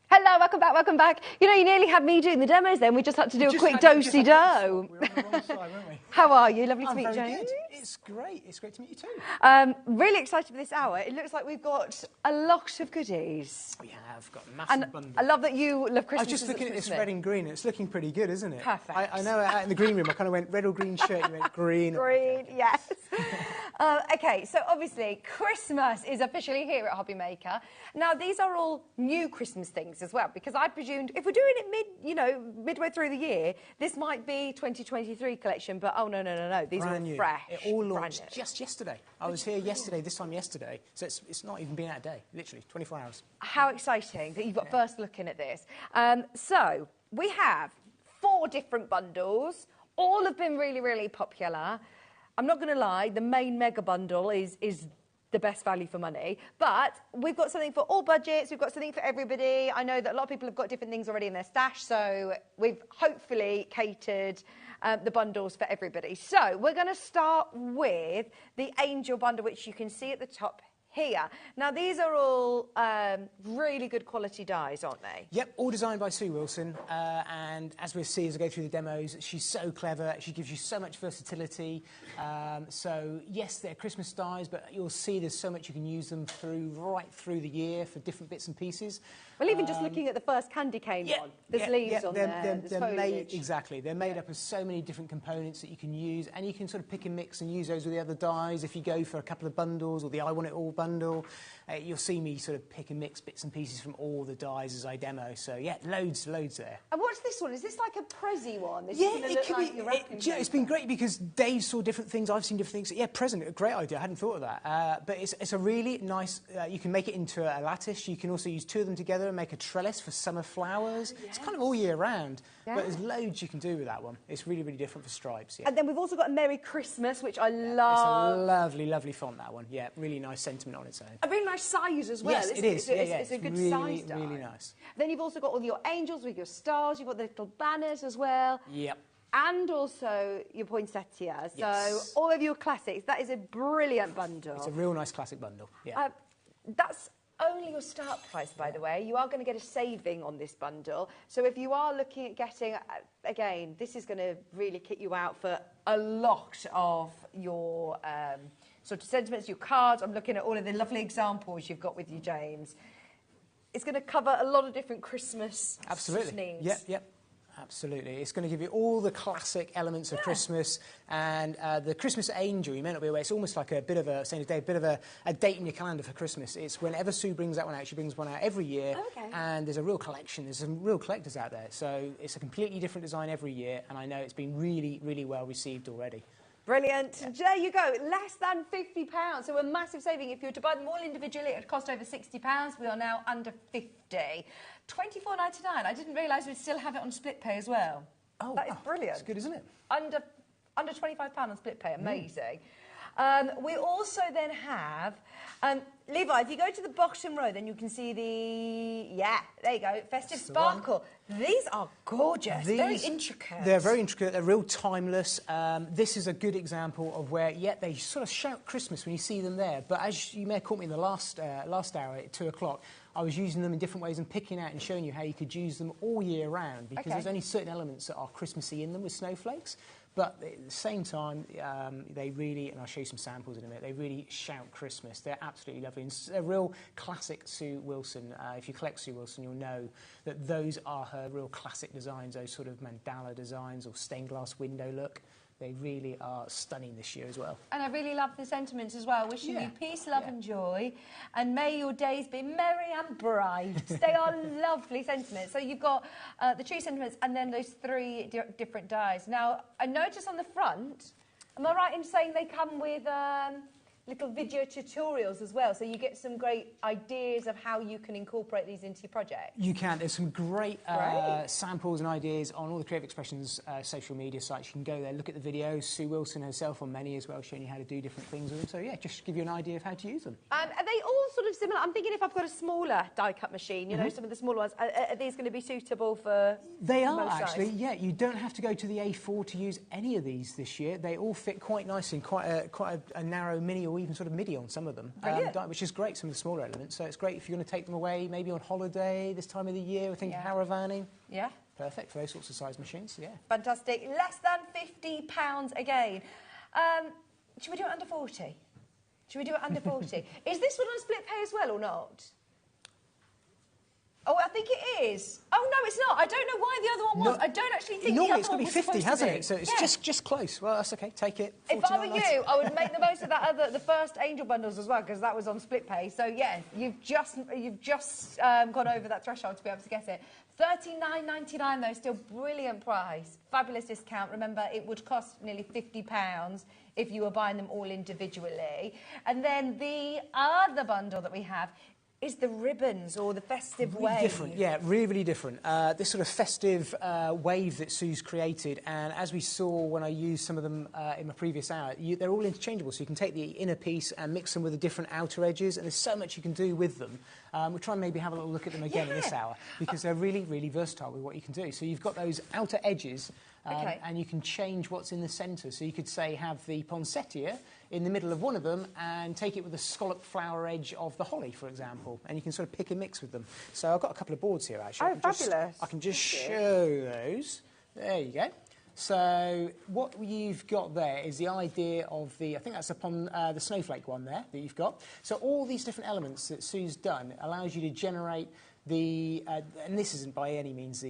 Hello, welcome back. You know, you nearly had me doing the demos then. We just had to do a quick do-si-do. We were on the wrong side, weren't we? How are you? Lovely to meet you, very James. good. It's great. It's great to meet you too. Really excited for this hour. It looks like we've got a lot of goodies. We have got a massive And bundle. I love that you love Christmas. I was just looking at this red and green. It's looking pretty good, isn't it? Perfect. I know out in the green room I kind of went red or green shirt, you went green. Green, yes. Okay, so obviously Christmas is officially here at HobbyMaker. Now these are all new Christmas things as well, because I presumed if we're doing it midway through the year, this might be 2023 collection, but oh no. These Brand are new. fresh. It all launched brand new. just yesterday. I was here yesterday, this time yesterday, so it's not even been out a day, literally 24 hours. How exciting that you've got first looking at this. So we have 4 different bundles. All have been really, really popular. I'm not going to lie, the main mega bundle is the best value for money. But we've got something for all budgets. We've got something for everybody. I know that a lot of people have got different things already in their stash, so we've hopefully catered the bundles for everybody. So we're going to start with the Angel bundle, which you can see at the top here. Now, these are all really good quality dies, aren't they? Yep, all designed by Sue Wilson, and as we'll see as I go through the demos, she's so clever, she gives you so much versatility. So, yes, they're Christmas dies, but you'll see there's so much you can use them right through the year for different bits and pieces. Well, even just looking at the first candy cane one, there's leaves on there, there's foliage. Exactly, they're made up of so many different components that you can use, and you can sort of pick and mix and use those with the other dies if you go for a couple of bundles or the I Want It All bundle. You'll see me sort of pick and mix bits and pieces from all the dies as I demo. So yeah, loads there. And what's this one? Is this like a Prezi one? Yeah, it could be. It's been great because Dave saw different things, I've seen different things. Yeah, present, a great idea. I hadn't thought of that. But it's a really nice. You can make it into a lattice. You can also use 2 of them together and make a trellis for summer flowers. Yes. It's kind of all year round. Yeah. But there's loads you can do with that one. It's really, really different for stripes. Yeah. And then we've also got a Merry Christmas, which I love. It's a lovely, lovely font, that one. Yeah, really nice sentiment on its own. A really nice size as well. Yes, it is. It's a good really, size die. Really nice. Then you've also got all your angels with your stars. You've got the little banners as well. Yep. And also your poinsettias. Yes. So all of your classics. That is a brilliant bundle. It's a real nice classic bundle. Yeah. That's only your start price, by the way. You are going to get a saving on this bundle. So if you are looking at getting, again, this is going to really kick you out for a lot of your sort of sentiments, your cards. I'm looking at all of the lovely examples you've got with you, James. It's going to cover a lot of different Christmas needs. Yep. Absolutely. It's going to give you all the classic elements of Christmas, and the Christmas Angel, you may not be aware, it's almost like a bit of a, saying today, a bit of a date in your calendar for Christmas. It's whenever Sue brings that one out, she brings one out every year, and there's a real collection. There's some real collectors out there, so it's a completely different design every year, and I know it's been really, really well received already. Brilliant. There you go. Less than £50. So a massive saving. If you were to buy them all individually, it would cost over £60. We are now under 50. £24.99. I didn't realise we'd still have it on split pay as well. Oh, that is brilliant. That's good, isn't it? Under £25 on split pay. Amazing. We also then have, Levi, if you go to the bottom row, then you can see there you go, Festive Sparkle. These are gorgeous, very intricate. They're very intricate, they're real timeless. This is a good example of where, they sort of shout Christmas when you see them there, but as you may have caught me in the last hour at 2 o'clock, I was using them in different ways and picking out and showing you how you could use them all year round, because there's only certain elements that are Christmassy in them with snowflakes. But at the same time, they really, and I'll show you some samples in a minute, they really shout Christmas. They're absolutely lovely. And they're real classic Sue Wilson. If you collect Sue Wilson, you'll know that those are her real classic designs, those sort of mandala designs or stained glass window look. They really are stunning this year as well. And I really love the sentiments as well. Wishing you peace, love and joy. And may your days be merry and bright. They are lovely sentiments. So you've got the tree sentiments and then those 3 different dies. Now, I noticed on the front, am I right in saying they come with little video tutorials as well? So you get some great ideas of how you can incorporate these into your project. You can. There's some great samples and ideas on all the Creative Expressions social media sites. You can go there, look at the videos. Sue Wilson herself on many as well, showing you how to do different things with them. So, just give you an idea of how to use them. Are they all sort of similar? I'm thinking if I've got a smaller die-cut machine, you know, some of the smaller ones, are these going to be suitable for They are, most actually, size? You don't have to go to the A4 to use any of these this year. They all fit quite nicely in quite a narrow mini or even sort of midi on some of them, which is great, some of the smaller elements. So it's great if you're going to take them away, maybe on holiday this time of the year, I think caravanning. Yeah. Perfect for those sorts of size machines, Fantastic. Less than £50 again. Should we do it under 40? Should we do it under 40? Is this one on split pay as well or not? Oh, I think it is. Oh, no, it's not. I don't know why the other one was. I don't actually think the other one was normally it's got to be 50, hasn't it? So it's just close. Well, that's OK. Take it. If I were you, I would make the most of that the first Angel bundles as well, because that was on split pay. So, you've just gone over that threshold to be able to get it. $39.99 though, still brilliant price. Fabulous discount. Remember, it would cost nearly £50 if you were buying them all individually. And then the other bundle that we have is the ribbons or the festive wave. Different, really different. This sort of festive wave that Sue's created, and as we saw when I used some of them in my previous hour, they're all interchangeable, so you can take the inner piece and mix them with the different outer edges, and there's so much you can do with them. We'll try and maybe have a little look at them again in this hour, because they're really, really versatile with what you can do. So you've got those outer edges, and you can change what's in the centre. So you could, say, have the poinsettia in the middle of one of them and take it with the scallop flower edge of the holly, for example, and you can sort of pick and mix with them. So I've got a couple of boards here, actually. Oh, fabulous. I can just show those. There you go. So what you've got there is the idea of I think that's upon the snowflake one there that you've got. So all these different elements that Sue's done allows you to generate and this isn't by any means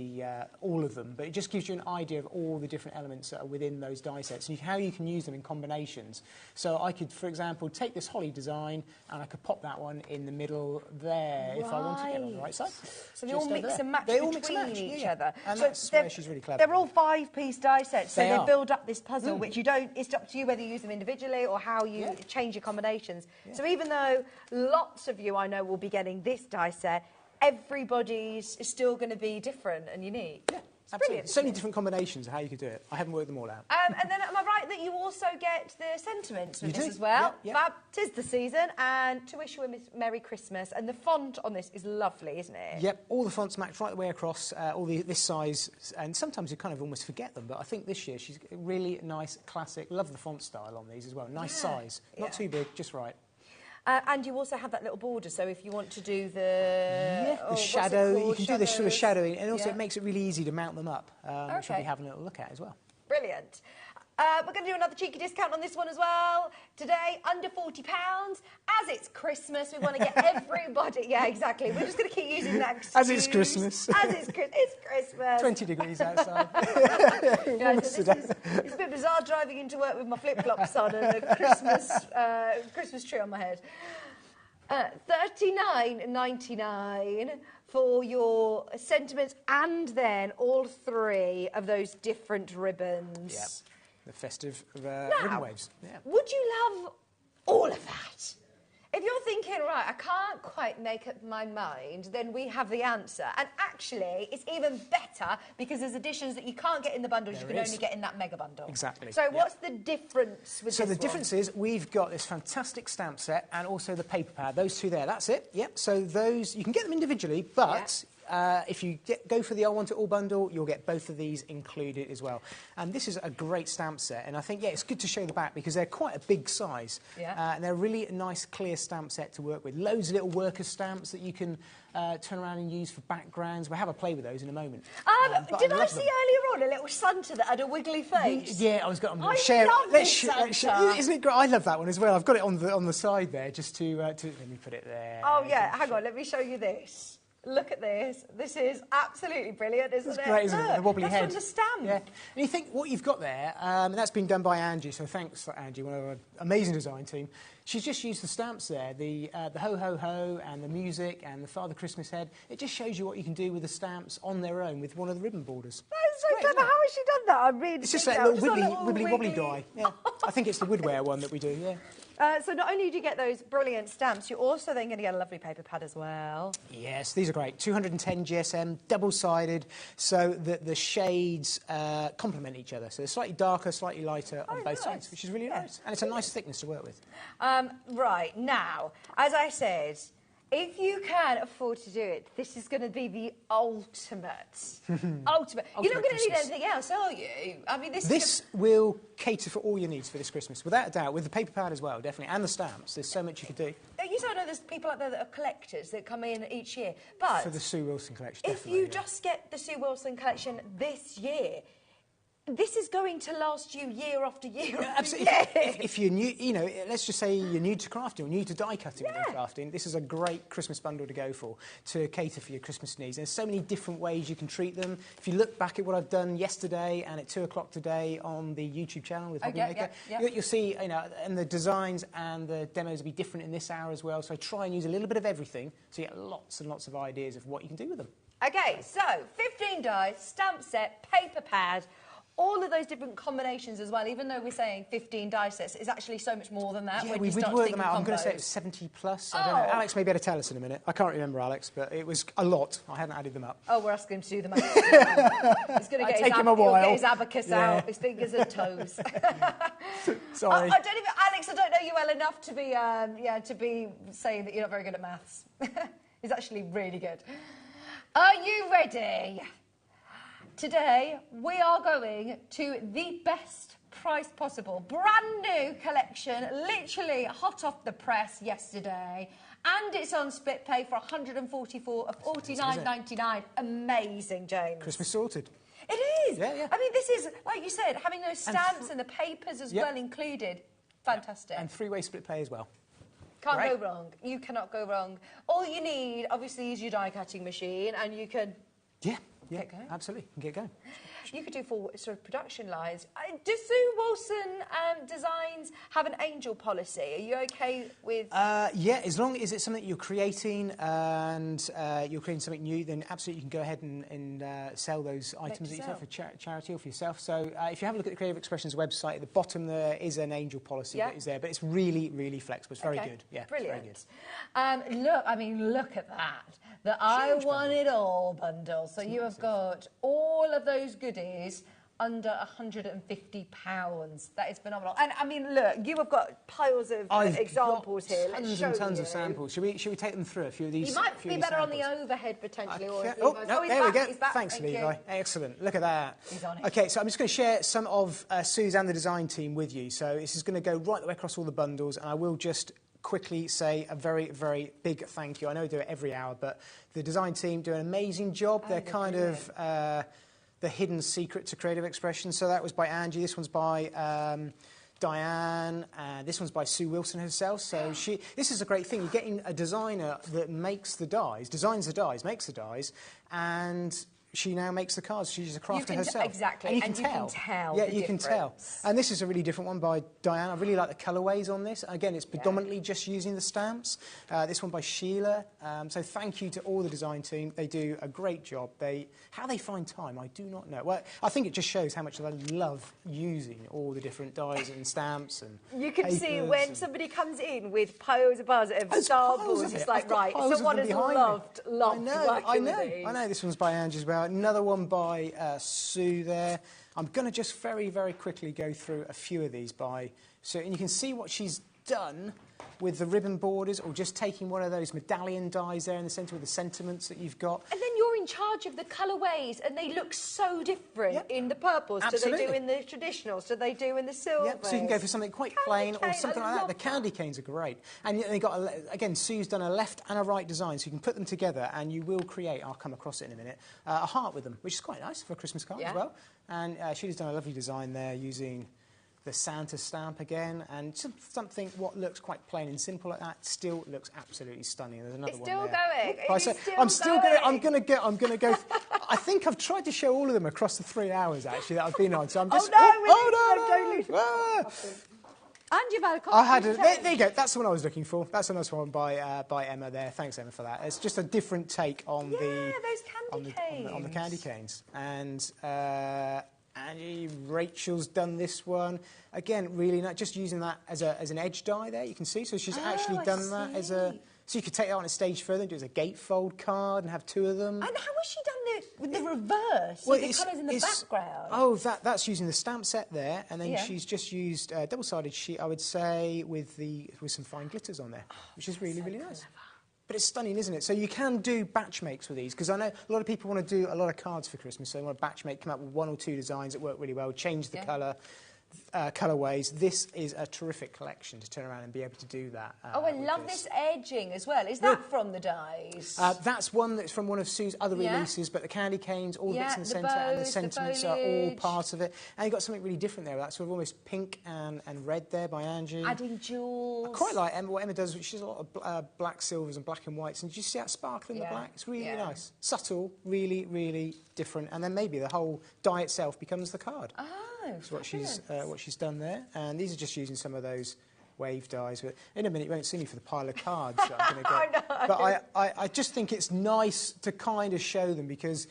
all of them, but it just gives you an idea of all the different elements that are within those die sets and how you can use them in combinations. So I could, for example, take this holly design and I could pop that one in the middle there if I wanted to get on the right side. So they all mix and match between each other. And that's where she's really clever. They're all 5-piece die sets, so they build up this puzzle, which it's up to you whether you use them individually or how you change your combinations. So even though lots of you I know will be getting this die set, everybody's is still going to be different and unique. Yeah, absolutely. Brilliant. So many different combinations of how you could do it. I haven't worked them all out. And then am I right that you also get the sentiments with this as well? Fab, 'tis the season, and to wish you a Merry Christmas. And the font on this is lovely, isn't it? Yep, all the fonts match right the way across, all this size, and sometimes you kind of almost forget them, but I think this year she's really nice, classic, love the font style on these as well. Nice size, not too big, just right. And you also have that little border, so if you want to do the shadow, you can do this sort of shadowing, and also it makes it really easy to mount them up, which we'll be having a little look at as well. Brilliant. We're going to do another cheeky discount on this one as well. Today, under £40. As it's Christmas, we want to get everybody... Yeah, exactly. We're just going to keep using that excuse. As it's Christmas. As it's Christmas. 20 degrees outside. It's a bit bizarre driving into work with my flip-flops on and a Christmas tree on my head. $39.99 for your sentiments and then all 3 of those different ribbons. Yep. the festive ribbon waves. Yeah. Would you love all of that? If you're thinking, right, I can't quite make up my mind, then we have the answer. And actually, it's even better because there's additions that you can't get in the bundles, you can only get in that mega bundle. Exactly. So what's the difference with this one? So the difference is we've got this fantastic stamp set and also the paper pad. Those two there, that's it. Yep. So those, you can get them individually, but... if you go for the I Want It All bundle, you'll get both of these included as well. And this is a great stamp set, and I think, it's good to show the back because they're quite a big size. Yeah. And they're really a nice, clear stamp set to work with. Loads of little worker stamps that you can turn around and use for backgrounds. We'll have a play with those in a moment. Did I see earlier on a little Santa that had a wiggly face? Yeah, I'm going to share it. Let's share. Isn't it great? I love that one as well. I've got it on the side there just to let me put it there. Oh, yeah, hang on, let me show you this. Look at this. This is absolutely brilliant, isn't it? It's great, isn't it? The wobbly head. That's from the stamp. Yeah. And you think what you've got there, and that's been done by Angie, so thanks, Angie, one of our amazing design team. She's just used the stamps there, the ho-ho-ho and the music and the Father Christmas head. It just shows you what you can do with the stamps on their own with one of the ribbon borders. That's so clever. How has she done that? I really It's just that little wibbly guy. Yeah. I think it's the woodware one that we do, yeah. So not only do you get those brilliant stamps, you're also then going to get a lovely paper pad as well. Yes, these are great. 210 GSM, double-sided, so that the shades complement each other. So they're slightly darker, slightly lighter on both sides, which is really nice. And it's a nice thickness to work with. Right, now, as I said, if you can afford to do it, this is going to be the ultimate. Ultimate. You're not going to need anything else, are you? I mean, this will cater for all your needs for this Christmas, without a doubt, with the paper pad as well, definitely, and the stamps. There's so much you could do. You don't know there's people out there that are collectors that come in each year, but... For the Sue Wilson collection, if you just get the Sue Wilson collection this year, this is going to last you year after year after year. If you're new, let's just say you're new to crafting or new to die cutting and crafting, this is a great Christmas bundle to go for, to cater for your Christmas needs. There's so many different ways you can treat them. If you look back at what I've done yesterday and at 2 o'clock today on the YouTube channel with HobbyMaker, you'll see, and the designs and the demos will be different in this hour as well. So try and use a little bit of everything so you get lots and lots of ideas of what you can do with them. Okay, so 15 dies, stamp set, paper pad, all of those different combinations as well, even though we're saying 15 die sets, it's actually so much more than that. Yeah, we'd work them out. I'm going to say it was 70 plus. I don't know. Alex may be able to tell us in a minute. I can't remember, Alex, but it was a lot. I hadn't added them up. Oh, we're asking him to do the math. He's going to get his abacus out, his fingers and toes. Sorry. I don't even, Alex, I don't know you well enough to be saying that you're not very good at maths. He's actually really good. Are you ready? Today, we are going to the best price possible. Brand new collection, literally hot off the press yesterday. And it's on split pay for 144 of $49.99. Amazing, James. Christmas sorted. It is. Yeah. I mean, this is, like you said, having those stamps and the papers as well included. Fantastic. And 3-way split pay as well. Can't go wrong. You cannot go wrong. All you need, obviously, is your die-cutting machine, and you can... Yeah, absolutely. You can get going. You could do full sort of production lines. Do Sue Wilson designs have an angel policy? Are you okay with... Yeah, as long as it's something you're creating and you're creating something new, then absolutely you can go ahead and sell those items that you sell for charity or for yourself. So if you have a look at the Creative Expressions website, at the bottom there is an angel policy that is there, but it's really, really flexible. It's very good. Yeah, brilliant. It's very good. Look at that. The I Want It All bundle. So you have got all of those goodies under £150. That is phenomenal. And I mean, look, you have got piles of examples here. Tons and tons of samples. Should we take them through a few of these? You might be better on the overhead potentially. There we go. Thanks, Levi. Excellent. Look at that. He's on it. Okay, so I'm just going to share some of Sue's and the design team with you. So this is going to go right the way across all the bundles, and I will just quickly say a very, very big thank you. I know we do it every hour, but the design team do an amazing job. They're kind of the hidden secret to creative expression. So that was by Angie. This one's by Diane. This one's by Sue Wilson herself. So this is a great thing. You're getting a designer that makes the dies, designs the dies, makes the dies, and she now makes the cards. She's a crafter herself. Exactly, and you can tell. Yeah, you can tell. And this is a really different one by Diane. I really like the colourways on this. Again, it's predominantly just using the stamps. This one by Sheila. So thank you to all the design team. They do a great job. How they find time, I do not know. Well, I think it just shows how much they love using all the different dies and stamps and you can see when somebody comes in with piles of Star Wars, it's like, right, someone has loved working with these. I know. This one's by Angie as well. Another one by Sue there. I'm going to just very, very quickly go through a few of these by Sue. And you can see what she's done with the ribbon borders, or just taking one of those medallion dies there in the centre with the sentiments that you've got. And then you're in charge of the colourways, and they look so different in the purples. Absolutely. Do they do in the traditionals? Do they do in the silver? Yep, so you can go for something quite plain or something like that. The candy canes are great. And they got, again, Sue's done a left and a right design, so you can put them together and you will create, I'll come across it in a minute, a heart with them, which is quite nice for a Christmas card as well. And She's done a lovely design there using the Santa stamp again, and something what looks quite plain and simple like that still looks absolutely stunning. There's another one there. I'm still going. I'm going to go. I think I've tried to show all of them across the 3 hours actually that I've been on. So I'm just. Don't lose. And you've had a costume change. There you go. That's the one I was looking for. That's another one by Emma there. Thanks, Emma, for that. It's just a different take on on the candy canes. And Rachel's done this one. Again, really nice, just using that as an edge die there, you can see. So she's actually done that as a... So you could take that on a stage further and do it as a gatefold card and have two of them. And how has she done it with the reverse? Well, the colours in the background? Oh, that's using the stamp set there, and then she's just used a double-sided sheet, I would say, with some fine glitters on there, which is really, really nice. But it's stunning, isn't it? So you can do batch makes with these, because I know a lot of people want to do a lot of cards for Christmas, so they want to batch make, come up with 1 or 2 designs that work really well, change the colourways. This is a terrific collection to turn around and be able to do that. I love this edging as well. Is that from the dies? That's one that's from one of Sue's other releases, but the candy canes, all the bits in the centre, and the sentiments are all part of it. And you've got something really different there. That's sort of almost pink and red there by Angie. Adding jewels. I quite like what Emma does, which is a lot of black silvers and black and whites. And do you see that sparkle in the black? It's really nice. Subtle, really, really different. And then maybe the whole die itself becomes the card. That's what she's done there. And these are just using some of those wave dies. But in a minute, you won't see me for the pile of cards that I'm going to get. I know. But I just think it's nice to kind of show them, because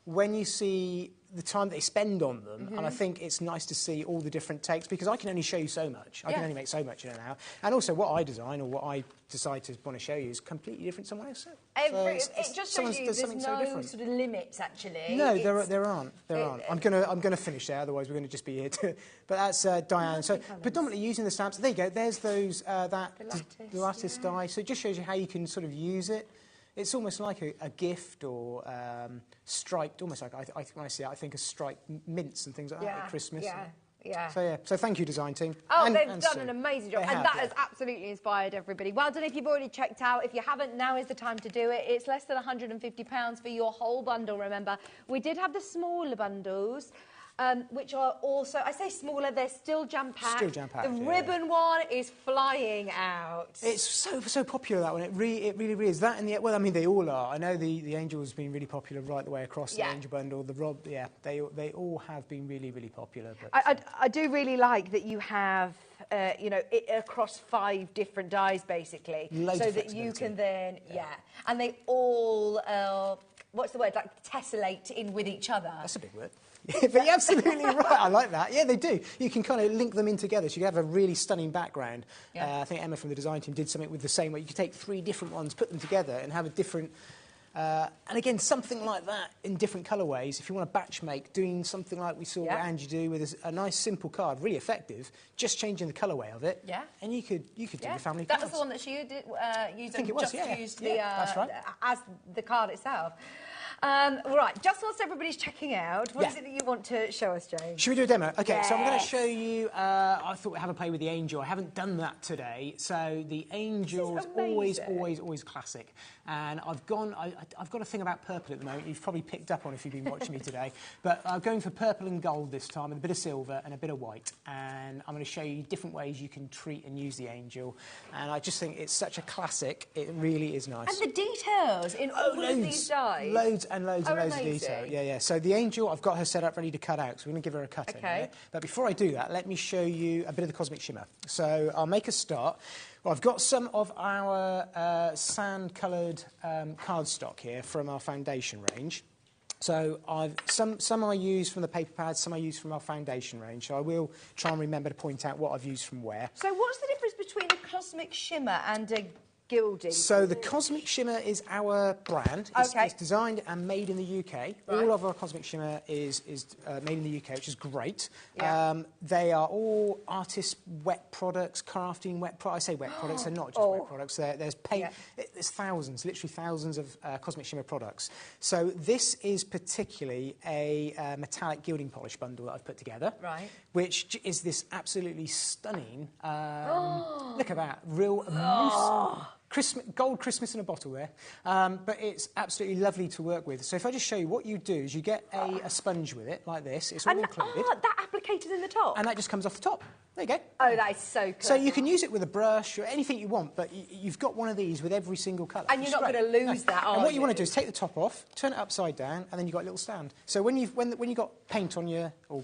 when you see the time they spend on them, and I think it's nice to see all the different takes, because I can only show you so much. I can only make so much in an hour. And also what I design or what I decide to want to show you is completely different to someone else. It just shows you there's no sort of limits, actually. No, there aren't. I'm gonna finish there, otherwise we're going to just be here. But that's Diane. So predominantly using the stamps. There you go. There's those the lattice die. So it just shows you how you can sort of use it. It's almost like a gift, or striped, almost like, when I see it, I think of striped mints and things like that at Christmas. So thank you, design team. Oh, they've done an amazing job, and that has absolutely inspired everybody. Well done if you've already checked out. If you haven't, now is the time to do it. It's less than £150 for your whole bundle, remember. We did have the smaller bundles, which are also, I say smaller, they're still jam-packed. Still jam-packed, The ribbon one is flying out. It's so popular, that one. It really is. That and well, I mean, they all are. I know the Angel has been really popular right the way across the Angel bundle. The Rob, they all have been really, really popular. But I do really like that you have, it across 5 different dies, basically. Loads so of that you can then, and they all, what's the word, like tessellate in with each other. That's a big word. But you're absolutely right. I like that. Yeah, they do. You can kind of link them in together, so you can have a really stunning background. I think Emma from the design team did something with the same way. You could take 3 different ones, put them together, and have a different... and again, something like that in different colourways. If you want to batch make, doing something like we saw Angie do with a nice simple card, really effective, just changing the colourway of it. Yeah. And you could do your family cards. That was the one that she did, used. I think it was, used that's right. as the card itself. Right, just whilst everybody's checking out, what is it that you want to show us, James? Should we do a demo? OK, so I'm going to show you... I thought we'd have a play with the Angel. I haven't done that today. So the Angel is always classic. And I've got a thing about purple at the moment. You've probably picked up on if you've been watching me today. But I'm going for purple and gold this time, with a bit of silver and a bit of white. And I'm going to show you different ways you can treat and use the Angel. And I just think it's such a classic. It really is nice. And the details in all of these dies. Loads. loads and loads and loads of detail. Yeah, yeah. So the angel, I've got her set up ready to cut out, so we're going to give her a cut in there. But before I do that, let me show you a bit of the Cosmic Shimmer. So I'll make a start. Well, I've got some of our sand-coloured cardstock here from our foundation range. So some I use from the paper pads, some I use from our foundation range. So I will try and remember to point out what I've used from where. So what's the difference between a Cosmic Shimmer and a gilding? So the Cosmic Shimmer is our brand. It's designed and made in the UK. Right. All of our Cosmic Shimmer is made in the UK, which is great. Yeah. They are all artist wet products, crafting wet products. I say wet products, they're not just wet products. There's paint. Yeah. There's thousands, literally thousands of Cosmic Shimmer products. So this is particularly a metallic gilding polish bundle that I've put together. Right. Which is this absolutely stunning, look at that, real gold Christmas in a bottle there, but it's absolutely lovely to work with. So if I just show you, what you do is you get a sponge with it, like this. It's all included. That applicator's in the top? And that just comes off the top. There you go. Oh, that is so clever. So you can use it with a brush or anything you want, but you've got one of these with every single colour. And you're not going to lose that, are you? And what you want to do is take the top off, turn it upside down, and then you've got a little stand. So when you've got paint on your, or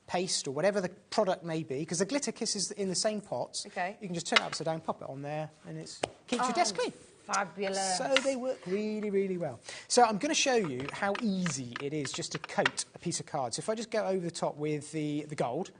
paste or whatever the product may be, because the glitter kisses in the same pots, you can just turn it upside down, pop it on there, and it keeps your desk clean. Fabulous. So they work really, really well. So I'm going to show you how easy it is just to coat a piece of card. So if I just go over the top with the gold,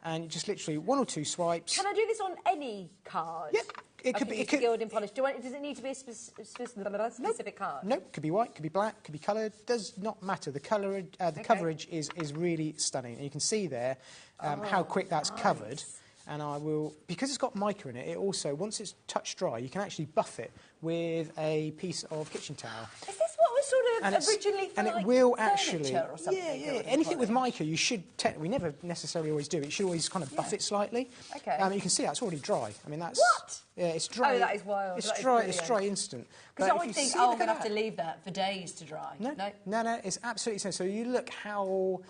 and just literally 1 or 2 swipes. Can I do this on any card? Yep. It could be gilding polish. Does it need to be a specific card? No, could be white, could be black, could be coloured. Does not matter. The colour, the coverage is really stunning, and you can see there how quick that's covered. And I will, because it's got mica in it, it also, once it's touch dry, you can actually buff it with a piece of kitchen towel. Is this what was sort of originally for, and like, it will actually, or something? Yeah. Anything with mica, you should, we never necessarily always do it. You should always kind of buff it slightly. Okay. You can see that's already dry. I mean, that's... What? Yeah, it's dry. Oh, that is wild. It's dry. It's dry instant. Because I would think, I'm going to have to leave that for days to dry. No. It's absolutely so. So you look how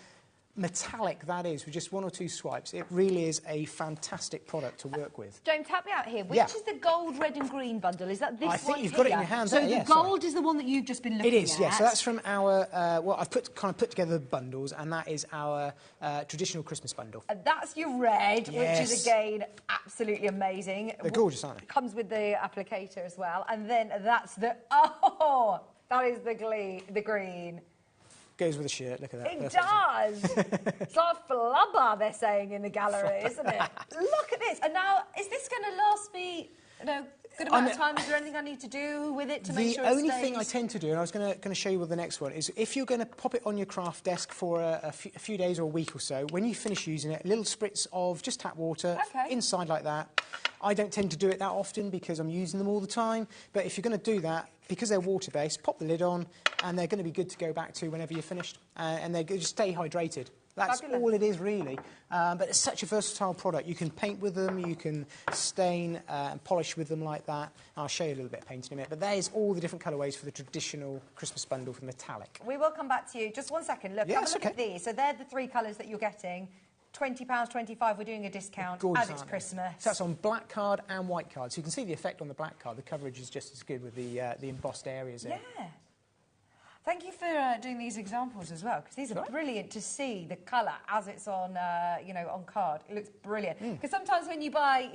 metallic that is with just 1 or 2 swipes. It really is a fantastic product to work with. James, help me out here. Which is the gold, red and green bundle? Is that this one? I think you've got it in your hand. So the gold is the one that you've just been looking at? It is, yes. So that's from our, well, I've put together the bundles, and that is our traditional Christmas bundle. And that's your red, which is, again, absolutely amazing. They're gorgeous, aren't they? Comes with the applicator as well. And then that's the, that is the green. Goes with the shirt, look at that. It does! It's like a flubber, they're saying in the gallery, isn't it? Look at this. And now, is this going to last me, good amount of time? Is there anything I need to do with it to make sure it stays? The only thing I tend to do, and I was going to show you with the next one, is if you're going to pop it on your craft desk for a few days or a week or so, when you finish using it, a little spritz of just tap water inside like that. I don't tend to do it that often because I'm using them all the time, but if you're going to do that, because they're water-based, pop the lid on, and they're going to be good to go back to whenever you're finished, and they're going to stay hydrated. That's all it is, really. But it's such a versatile product. You can paint with them, you can stain and polish with them like that. I'll show you a little bit of painting in a minute, but there's all the different colourways for the traditional Christmas bundle for metallic. We will come back to you. Just 1 second. Look, have a look at these. So they're the 3 colours that you're getting. £20, £25, we're doing a discount as it's Christmas. So that's on black card and white card. So you can see the effect on the black card. The coverage is just as good with the embossed areas in. Yeah. Thank you for doing these examples as well, because these are brilliant to see the colour as it's on, on card. It looks brilliant. Because sometimes when you buy,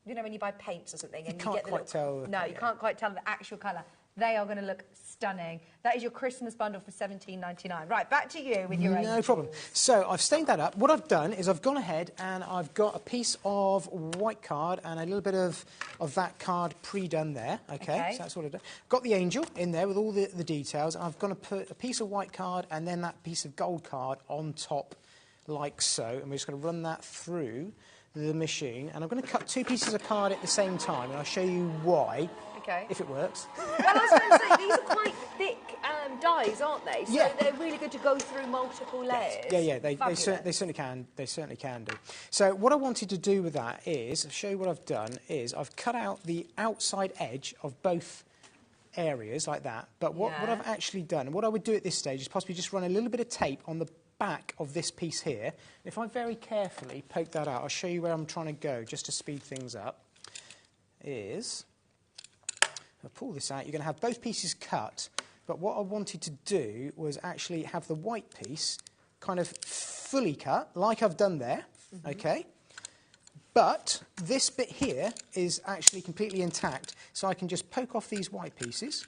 when you buy paints or something, and you can't quite tell. No, you can't quite tell the actual colour. They are going to look stunning. That is your Christmas bundle for £17.99. Right, back to you with your angels. No problem. So I've stained that up. What I've done is I've gone ahead and I've got a piece of white card and a little bit of that card pre-done there. Okay, so that's what I've done. Got the angel in there with all the details. And I've going to put a piece of white card and then that piece of gold card on top like so. And we're just going to run that through the machine. And I'm going to cut 2 pieces of card at the same time, and I'll show you why. If it works. Well, I was going to say, these are quite thick dies, aren't they? So they're really good to go through multiple layers. Yeah, they certainly can. They certainly can do. So what I wanted to do with that is, I'll show you what I've done, is I've cut out the outside edge of both areas like that. But what I've actually done, and what I would do at this stage, is possibly just run a little bit of tape on the back of this piece here. If I very carefully poke that out, I'll show you where I'm trying to go, just to speed things up, I'll pull this out. You're going to have both pieces cut but what I wanted to do was actually have the white piece kind of fully cut, like I've done there, okay? But this bit here is actually completely intact, so I can just poke off these white pieces,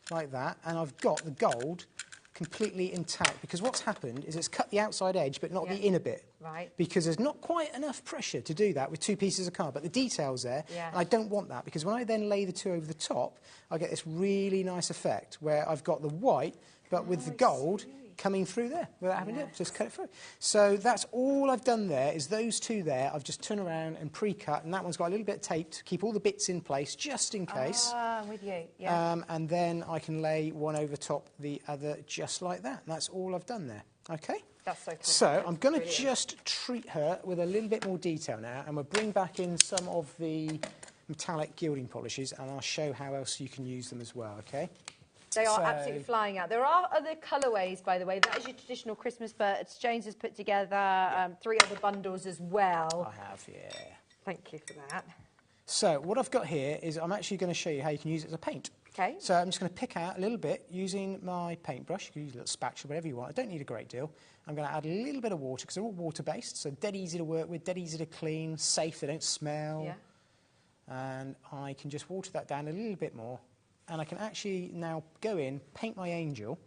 like that, and I've got the gold completely intact, because what's happened is it's cut the outside edge but not the inner bit. Right. Because there's not quite enough pressure to do that with 2 pieces of card, but the detail's there, and I don't want that, because when I then lay the 2 over the top, I get this really nice effect where I've got the white, but with the gold coming through there without having to just cut it through. So that's all I've done there, is those 2 there. I've just turned around and pre-cut, and that one's got a little bit of tape to keep all the bits in place, just in case. Ah, I'm with you, yeah. And then I can lay one over top the other just like that. And that's all I've done there, okay? That's so cool. So I'm going to just treat her with a little bit more detail now, and we'll bring back in some of the metallic gilding polishes, and I'll show how else you can use them as well, okay? They are absolutely flying out. There are other colourways, by the way. That is your traditional Christmas, but James has put together 3 other bundles as well. I have, yeah. Thank you for that. So what I've got here is I'm actually going to show you how you can use it as a paint. Okay. So I'm just going to pick out a little bit using my paintbrush. You can use a little spatula, whatever you want. I don't need a great deal. I'm going to add a little bit of water, because they're all water-based, so dead easy to work with, dead easy to clean, safe, they don't smell. Yeah. And I can just water that down a little bit more. And I can actually now go in, paint my angel,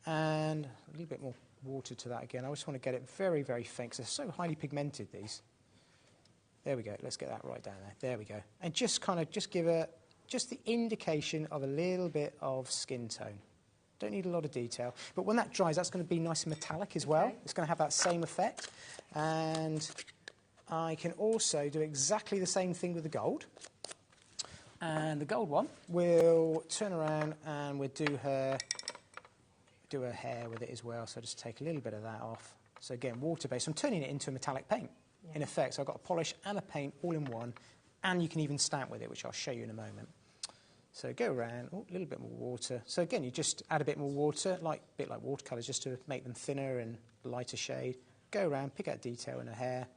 and a little bit more water to that again. I just want to get it very, very faint, because they're so highly pigmented, these. There we go. Let's get that right down there. There we go. And just kind of just give it just the indication of a little bit of skin tone. Don't need a lot of detail. But when that dries, that's going to be nice and metallic as well. It's going to have that same effect. And I can also do exactly the same thing with the gold. And the gold one, we'll turn around and we'll do her hair with it as well. So just take a little bit of that off. So again, water-based. I'm turning it into a metallic paint, in effect. So I've got a polish and a paint all in one. And you can even stamp with it, which I'll show you in a moment. So go around, a little bit more water. So again, you just add a bit more water, a bit like watercolours, just to make them thinner and lighter shade. Go around, pick out detail in her hair.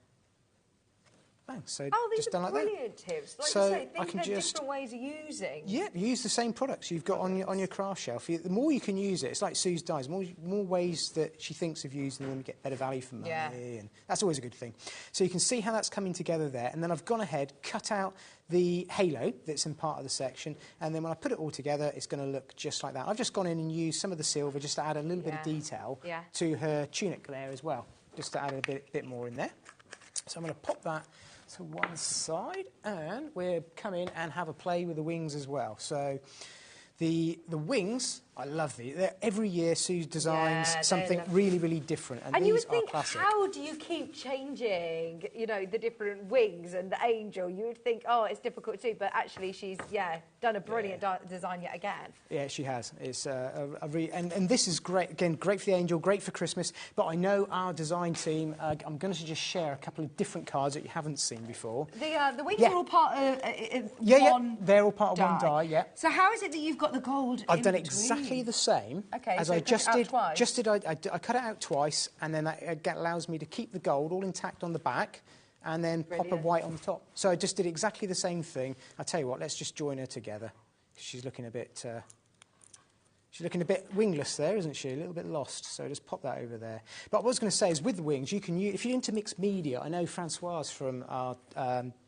Bang. So these just are done like brilliant that. tips. Like So you say, I think can of just different ways of using. Yeah, use the same products you've got on your craft shelf. The more you can use it, it's like Sue's dyes. More ways that she thinks of using them, you get better value for money, and that's always a good thing. So you can see how that's coming together there. And then I've gone ahead, cut out the halo that's in part of the section, and then when I put it all together, it's going to look just like that. I've just gone in and used some of the silver just to add a little bit of detail to her tunic there as well, just to add a bit more in there. So I'm going to pop that to one side, and we'll come in and have a play with the wings as well. So the wings, I love these. Every year Sue designs something really, really different, and you these would think, are classic. how do you keep changing, you know, the different wings and the angel? You would think, oh, it's difficult too, but actually she's, done a brilliant design yet again. Yeah, she has. It's and this is great. Again, great for the angel, great for Christmas. But I know our design team. I'm going to just share a couple of different cards that you haven't seen before. The wings are all part of one. They're all part of one die. Yeah. So how is it that you've got the gold? I've done exactly the same as so I cut just it out did. twice. I cut it out twice, and then that allows me to keep the gold all intact on the back, and then pop a white on the top. So I just did exactly the same thing. I'll tell you what, let's just join her together. She's looking a bit wingless there, isn't she? A little bit lost. So just pop that over there. But what I was going to say is with the wings, you can use, if you're into mixed media, I know Francoise from our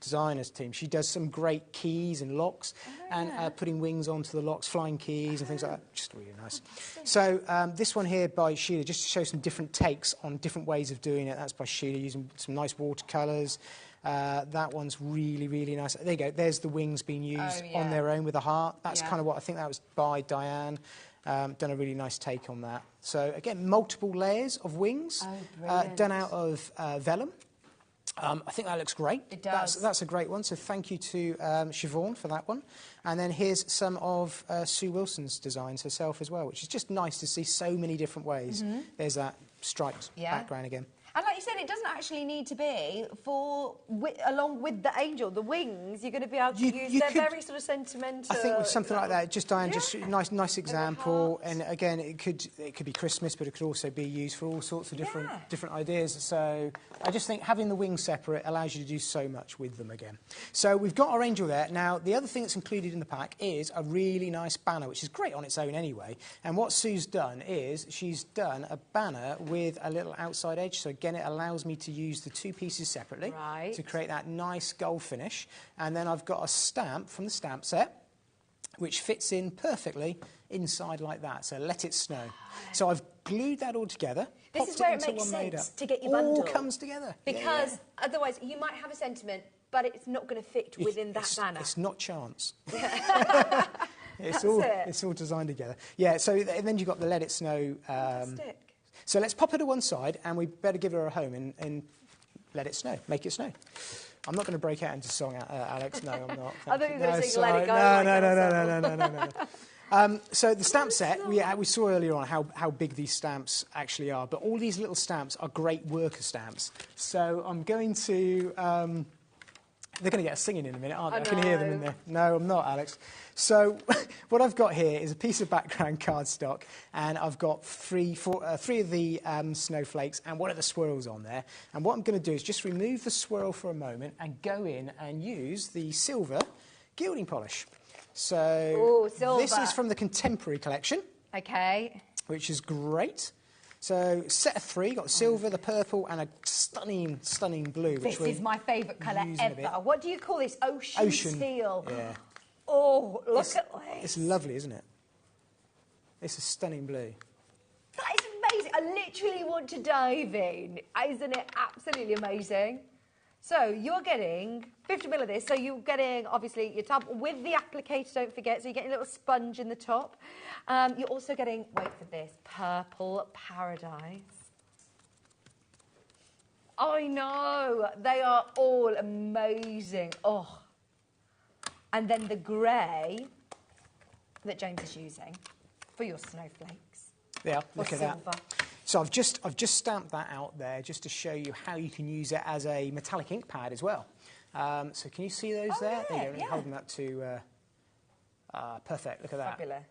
designers team, she does some great keys and locks, and putting wings onto the locks, flying keys and things like that. Just really nice. So this one here by Sheila, just to show some different takes on different ways of doing it. That's by Sheila, using some nice watercolours. That one's really, really nice. There you go. There's the wings being used on their own with a heart. That's kind of what I think that was by Diane. Done a really nice take on that. So again, multiple layers of wings done out of vellum. I think that looks great. It does. That's a great one. So thank you to Siobhan for that one. And then here's some of Sue Wilson's designs herself as well, which is just nice to see so many different ways. There's that striped background again. And like you said, it doesn't actually need to be for along with the angel, the wings. You're going to be able to use. They're very sort of sentimental. I think with something like that, just Diane, just nice example. And again, it could be Christmas, but it could also be used for all sorts of different ideas. So I just think having the wings separate allows you to do so much with them again. So we've got our angel there. Now the other thing that's included in the pack is a really nice banner, which is great on its own anyway. And what Sue's done is she's done a banner with a little outside edge. So again, it allows me to use the two pieces separately to create that nice gold finish. And then I've got a stamp from the stamp set, which fits in perfectly inside like that. So let it snow. So I've glued that all together. This is where it makes sense to get your bundle. All comes together. Because otherwise you might have a sentiment, but it's not going to fit within that banner. It's not chance. It's all designed together. Yeah, so and then you've got the let it snow. Fantastic. So let's pop her to one side, and we better give her a home and let it snow, make it snow. I'm not going to break out into song, Alex. No, I'm not. I thought you were going to sing Let It Go. No. So the stamp set, we saw earlier on how big these stamps actually are, but all these little stamps are great worker stamps. So I'm going to... they're going to get us singing in a minute, aren't they? I can hear them in there. No, I'm not, Alex. So what I've got here is a piece of background cardstock, and I've got three of the snowflakes and one of the swirls on there. And what I'm going to do is just remove the swirl for a moment and go in and use the silver gilding polish. So this is from the Contemporary collection. Okay. Which is great. So set of three, got the silver, the purple, and a stunning, stunning blue. This is my favourite colour ever. What do you call this? Ocean steel. Yeah. Oh, look at this. It's lovely, isn't it? It's a stunning blue. That is amazing. I literally want to dive in. Isn't it absolutely amazing? So you're getting 50ml of this. So you're getting, obviously, your tub with the applicator, don't forget. So you're getting a little sponge in the top. You're also getting, wait for this, Purple Paradise. I know. They are all amazing. Oh. And then the grey that James is using for your snowflakes. Yeah, look at that. So I've just stamped that out there just to show you how you can use it as a metallic ink pad as well. So can you see those there? Yeah, there you go. Hold them up to perfect. Look at that. Fabulous.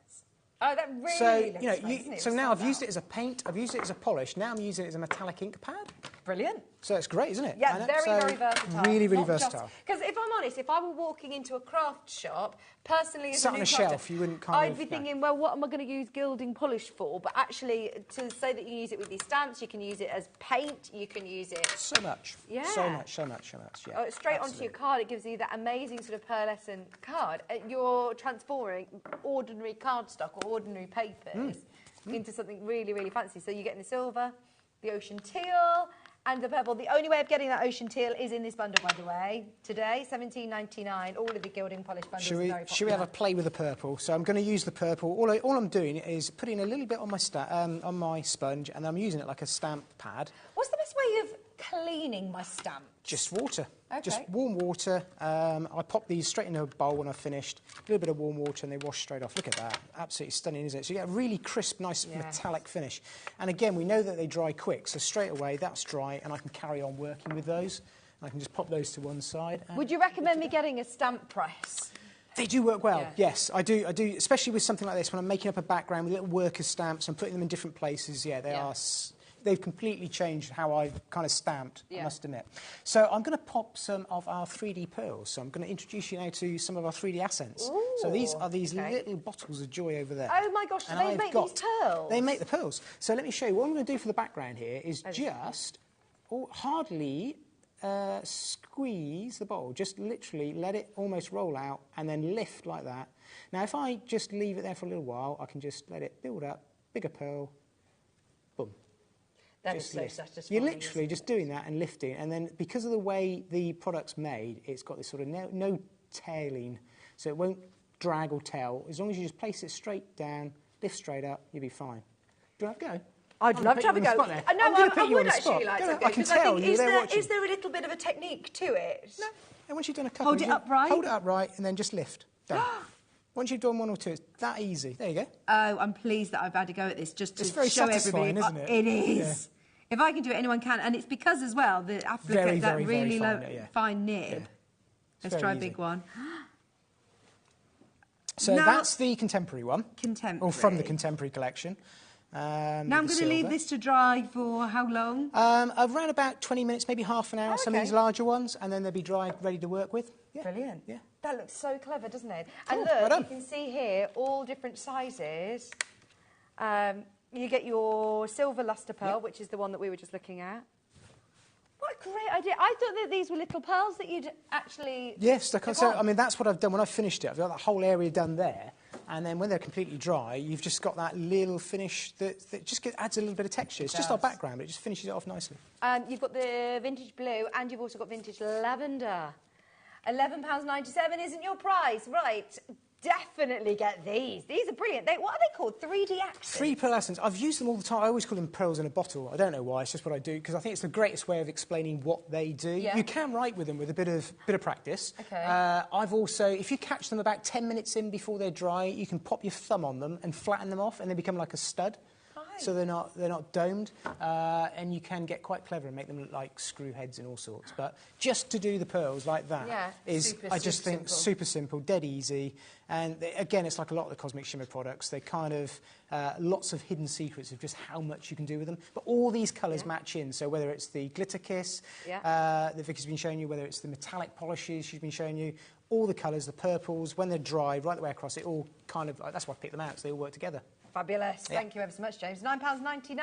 Oh, that really looks nice, so now I've used it as a paint. I've used it as a polish. Now I'm using it as a metallic ink pad. Brilliant. So it's great, isn't it? Yeah, very versatile. Really versatile. Because if I'm honest, if I were walking into a craft shop, personally, as sat a new on a crafter, shelf, you wouldn't I'd be thinking, well, what am I going to use gilding polish for? But actually, to say that you use it with these stamps, you can use it as paint, you can use it... So much. Yeah. So much, yeah. Straight onto your card, it gives you that amazing sort of pearlescent card. You're transforming ordinary cardstock or ordinary papers into something really, really fancy. So you're getting the silver, the ocean teal, and the purple. The only way of getting that ocean teal is in this bundle, by the way. Today, $17.99. All of the gilding polish bundles are very popular. Should we have a play with the purple? So I'm going to use the purple. All I'm doing is putting a little bit on my sponge, and I'm using it like a stamp pad. What's the best way of cleaning my stamps? Just water. Okay. Just warm water. I pop these straight in a bowl when I've finished. A little bit of warm water and they wash straight off. Look at that. Absolutely stunning, isn't it? So you get a really crisp, nice metallic finish. And again, we know that they dry quick. So straight away, that's dry and I can carry on working with those. And I can just pop those to one side. Would you recommend me getting a stamp press? They do work well, yes, I do, especially with something like this, when I'm making up a background with little worker stamps and putting them in different places, they've completely changed how I've kind of stamped, I must admit. So I'm going to pop some of our 3D pearls. So I'm going to introduce you now to some of our 3D accents. Ooh, so these are these little bottles of joy over there. Oh my gosh, do they make these pearls? They make the pearls. So let me show you. What I'm going to do for the background here is just hardly squeeze the bottle. Just literally let it almost roll out and then lift like that. Now if I just leave it there for a little while, I can just let it build up, bigger pearl, boom. That is so satisfying. You're literally just doing that and lifting, and then because of the way the product's made, it's got this sort of no tailing, so it won't drag or tail. As long as you just place it straight down, lift straight up, you'll be fine. Do you want to have a go? I'd love to have a go. I would actually like to. I can tell you're there watching. Is there a little bit of a technique to it? No. And once you've done a couple, hold it upright. Hold it upright, and then just lift down. Once you've done one or two, it's that easy. There you go. Oh, I'm pleased that I've had a go at this just to it's very show satisfying, everybody. Isn't it? It is. If I can do it, anyone can. And it's because, as well, the applique, that really fine nib. Yeah. Let's try a big one. So now, that's the contemporary one. Contemporary. Or from the contemporary collection. Now I'm going to leave this to dry for how long? Around about 20 minutes, maybe half an hour, some of these larger ones, and then they'll be dry, ready to work with. Yeah. Brilliant. Yeah. That looks so clever, doesn't it? Cool. And look, Well you can see here all different sizes. You get your silver lustre pearl, which is the one that we were just looking at. What a great idea. I thought that these were little pearls that you'd actually... Yes, so, I mean, that's what I've done. When I finished it, I've got that whole area done there. And then when they're completely dry, you've just got that little finish that just adds a little bit of texture. It's just our background, but it just finishes it off nicely. You've got the vintage blue, and you've also got vintage lavender. £11.97 isn't your price. Right, definitely get these. These are brilliant. What are they called? 3D accents? 3 pearl accents. I've used them all the time. I always call them pearls in a bottle. I don't know why. It's just what I do, because I think it's the greatest way of explaining what they do. Yeah. You can write with them with a bit of practice. Okay. I've also, if you catch them about 10 minutes in before they're dry, you can pop your thumb on them and flatten them off, and they become like a stud. So they're not domed, and you can get quite clever and make them look like screw heads and all sorts. But just to do the pearls like that is, I just think, super simple, dead easy. And again, it's like a lot of the Cosmic Shimmer products. They kind of, lots of hidden secrets of just how much you can do with them. But all these colours match in. So whether it's the Glitter Kiss that Vicky's been showing you, whether it's the metallic polishes she's been showing you, all the colours, the purples, when they're dry, right the way across, it all kind of, that's why I picked them out, so they all work together. Fabulous. Yeah. Thank you ever so much, James. £9.99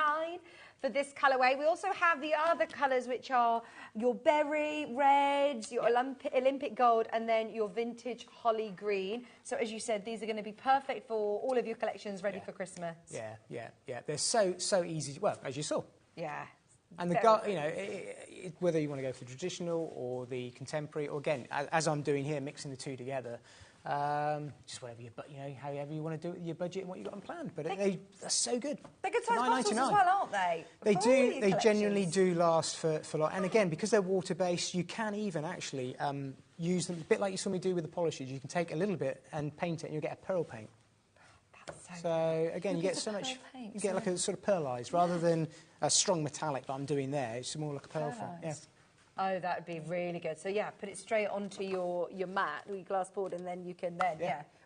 for this colourway. We also have the other colours, which are your berry reds, your Olympic gold, and then your vintage holly green. So, as you said, these are going to be perfect for all of your collections ready for Christmas. Yeah. They're so easy. Well, as you saw. Yeah. And whether you want to go for the traditional or the contemporary, or again, as I'm doing here, mixing the two together. Just whatever however you want to do it with your budget and what you've got planned. But they're so good. They're good size bottles as well, aren't they? They genuinely do last for a lot. And again, because they're water-based, you can even actually use them, a bit like you saw me do with the polishes. You can take a little bit and paint it, and you'll get a pearl paint. So again, you get so much. You get like a sort of pearlised, rather than a strong metallic that I'm doing there. It's more like a pearl form. Yeah. Oh, that would be really good. So, yeah, put it straight onto your mat, your glass board, and then you can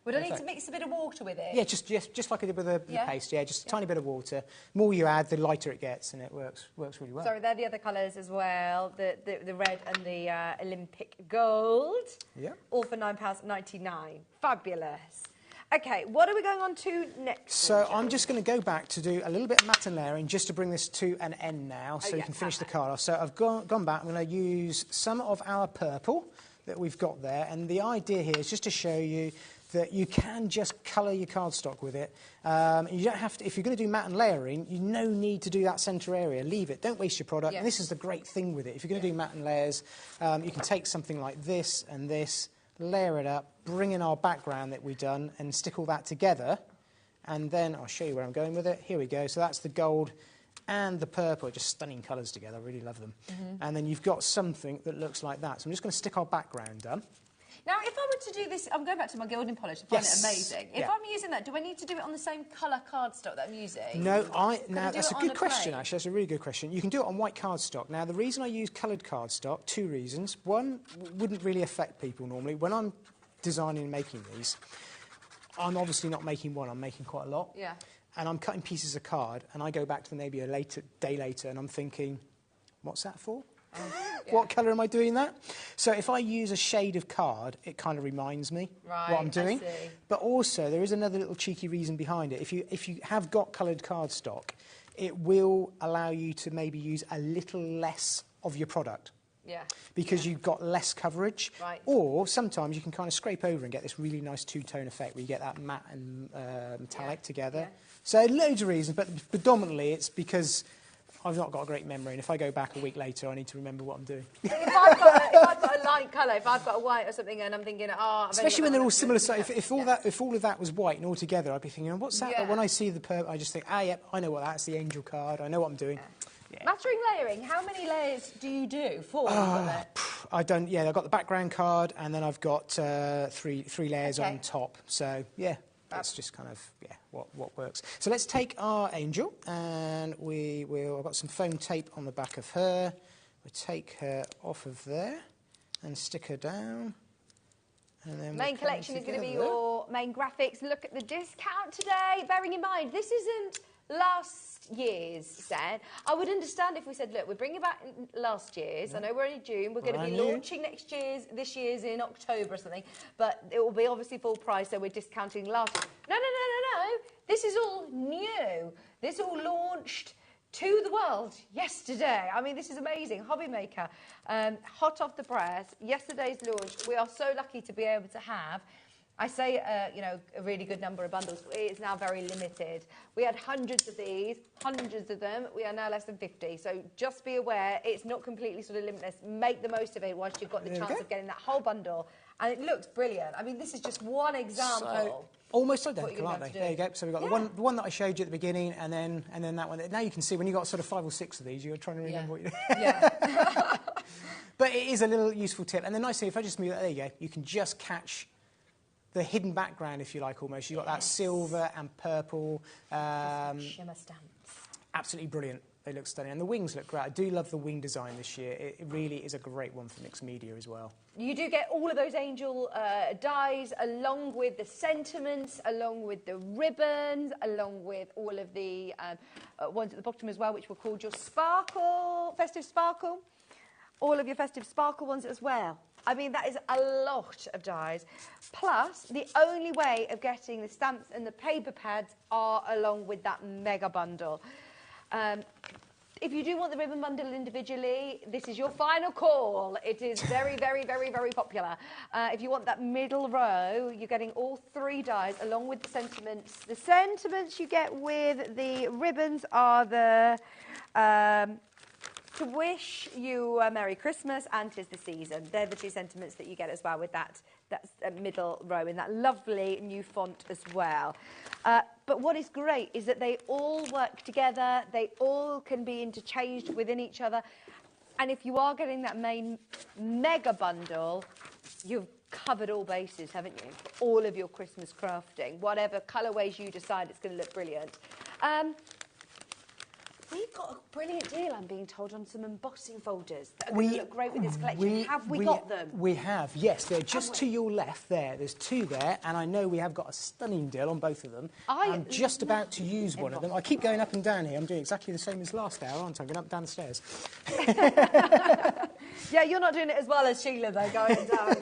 Would I need to mix a bit of water with it? Yeah, just like I did with the paste, just a tiny bit of water. The more you add, the lighter it gets, and it works really well. Sorry, they're the other colours as well, the red and the Olympic gold. Yeah. All for £9.99. Fabulous. OK, what are we going on to next? So I'm just going to go back to do a little bit of matte and layering just to bring this to an end now, so you can finish the card off. So I've gone back. I'm going to use some of our purple that we've got there. And the idea here is just to show you that you can just colour your cardstock with it. You don't have to, if you're going to do matte and layering, you no need to do that centre area. Leave it. Don't waste your product. And this is the great thing with it. If you're going to do matte and layers, you can take something like this and this, layer it up, bring in our background that we've done, and stick all that together. And then I'll show you where I'm going with it. Here we go. So that's the gold and the purple, just stunning colours together. I really love them. And then you've got something that looks like that. So I'm just going to stick our background on. Now, if I were to do this, I'm going back to my gilding polish. I find it amazing. If I'm using that, do I need to do it on the same colour cardstock that I'm using? No, now that's a good question, actually. That's a really good question. You can do it on white cardstock. Now, the reason I use coloured cardstock, 2 reasons. One, wouldn't really affect people normally. When I'm designing and making these, I'm obviously not making one, I'm making quite a lot. Yeah. And I'm cutting pieces of card, and I go back to them maybe a day later, and I'm thinking, what's that for? What colour am I doing that? So if I use a shade of card, it kind of reminds me what I'm doing. I see. But also, there is another little cheeky reason behind it. If you have got coloured cardstock, it will allow you to maybe use a little less of your product. Yeah. Because you've got less coverage. Right. Or sometimes you can kind of scrape over and get this really nice two-tone effect where you get that matte and metallic together. Yeah. So loads of reasons, but predominantly it's because I've not got a great memory, and if I go back a week later, I need to remember what I'm doing. If I've got a light colour, if I've got a white or something, and I'm thinking, especially when they're all similar. So if all of that was white and all together, I'd be thinking, what's that? Yeah. But when I see the purple, I just think, yep, I know what that's the angel card. I know what I'm doing. Yeah. Mastering layering, how many layers do you do? 4? I don't. Yeah, I've got the background card, and then I've got three layers on top. So yeah. That's just kind of, what works. So let's take our angel, and I've got some foam tape on the back of her. We'll take her off of there and stick her down. And then main collection is going to be your main graphics. Look at the discount today. Bearing in mind, this isn't last year's set. I would understand if we said, look, we're bringing back last year's. I know we're only June. We're going to be launching this year's in October or something. But it will be obviously full price, so we're discounting last year. No. This is all new. This all launched to the world yesterday. I mean, this is amazing. HobbyMaker, hot off the press, yesterday's launch. We are so lucky to be able to have, I say, a really good number of bundles. It's now very limited. We had hundreds of these, hundreds of them. We are now less than 50. So just be aware, it's not completely sort of limitless. Make the most of it once you've got the chance of getting that whole bundle. And it looks brilliant. I mean, this is just one example. So, almost identical, aren't they? There you go. So we've got the one that I showed you at the beginning, and then that one. Now you can see when you've got sort of 5 or 6 of these, you're trying to remember what you do. Yeah. But it is a little useful tip. And the nice thing, if I just move that, there you go, you can just catch the hidden background, if you like, almost. You've got that silver and purple. Shimmer stamps. Absolutely brilliant. They look stunning. And the wings look great. I do love the wing design this year. It really is a great one for mixed media as well. You do get all of those angel dies, along with the sentiments, along with the ribbons, along with all of the ones at the bottom as well, which were called your sparkle, festive sparkle. All of your festive sparkle ones as well. I mean, that is a lot of dies. Plus, the only way of getting the stamps and the paper pads are along with that mega bundle. If you do want the ribbon bundle individually, this is your final call. It is very, very, very, very popular. If you want that middle row, you're getting all 3 dies along with the sentiments. The sentiments you get with the ribbons are the to wish you a Merry Christmas and 'tis the season. They're the 2 sentiments that you get as well with that middle row in that lovely new font as well. But what is great is that they all work together. They all can be interchanged within each other. And if you are getting that main mega bundle, you've covered all bases, haven't you? For all of your Christmas crafting. Whatever colourways you decide, it's going to look brilliant. We've got a brilliant deal, I'm being told, on some embossing folders that are going to look great with this collection. Have we got them? We have, yes. They're just to your left there. There's 2 there, and I know we have got a stunning deal on both of them. I'm just about to use one of them. I keep going up and down here. I'm doing exactly the same as last hour, aren't I? I'm going up and down the stairs. Yeah, you're not doing it as well as Sheila, though, going down.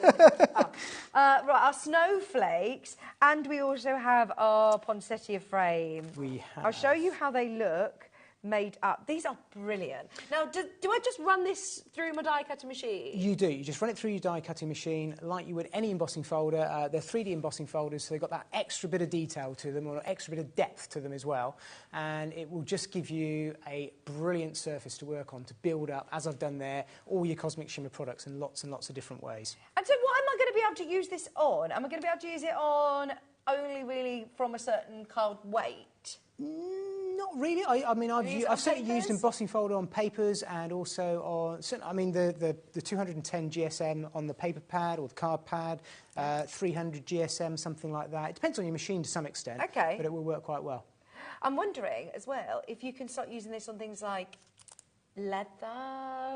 Right, our snowflakes, and we also have our poinsettia frame. We have. I'll show you how they look. Made up. These are brilliant. Now, do I just run this through my die cutting machine? You do. You just run it through your die cutting machine like you would any embossing folder. They're 3D embossing folders, so they've got that extra bit of detail to them, or extra bit of depth to them as well. And it will just give you a brilliant surface to work on, to build up, as I've done there, all your Cosmic Shimmer products in lots and lots of different ways. And so what am I going to be able to use this on? Am I going to be able to use it on only really from a certain card weight? Not really. I mean, I've certainly used embossing folder on papers and also on. I mean, the 210 GSM on the paper pad or the card pad, 300 GSM, something like that. It depends on your machine to some extent. Okay. But it will work quite well. I'm wondering as well if you can start using this on things like leather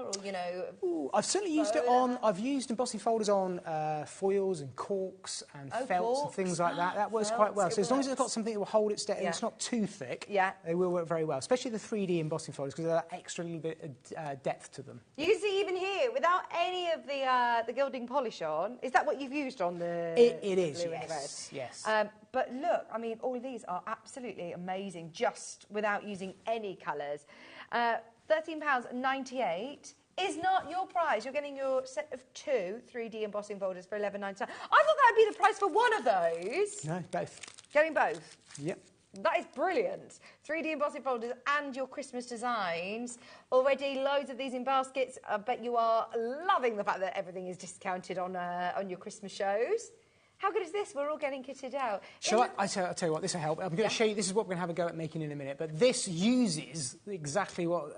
or, you know... Ooh, I've certainly used it on... I've used embossing folders on foils and corks and felts and things like that. That works quite well. So as long as it's got something that will hold it steady and it's not too thick, they will work very well, especially the 3D embossing folders because they've got that extra little bit of depth to them. You can see even here, without any of the gilding polish on, is that what you've used on the It is, blue yes. and red? But look, I mean, all of these are absolutely amazing just without using any colours. £13.98 is not your price. You're getting your set of 2 3D embossing folders for £11.99. I thought that would be the price for one of those. No, both. Getting both? Yep. That is brilliant. 3D embossing folders and your Christmas designs. Already loads of these in baskets. I bet you are loving the fact that everything is discounted on your Christmas shows. How good is this? We're all getting kitted out. I'll tell you what, this will help. I'm going to show you, this is what we're going to have a go at making in a minute, but this uses exactly what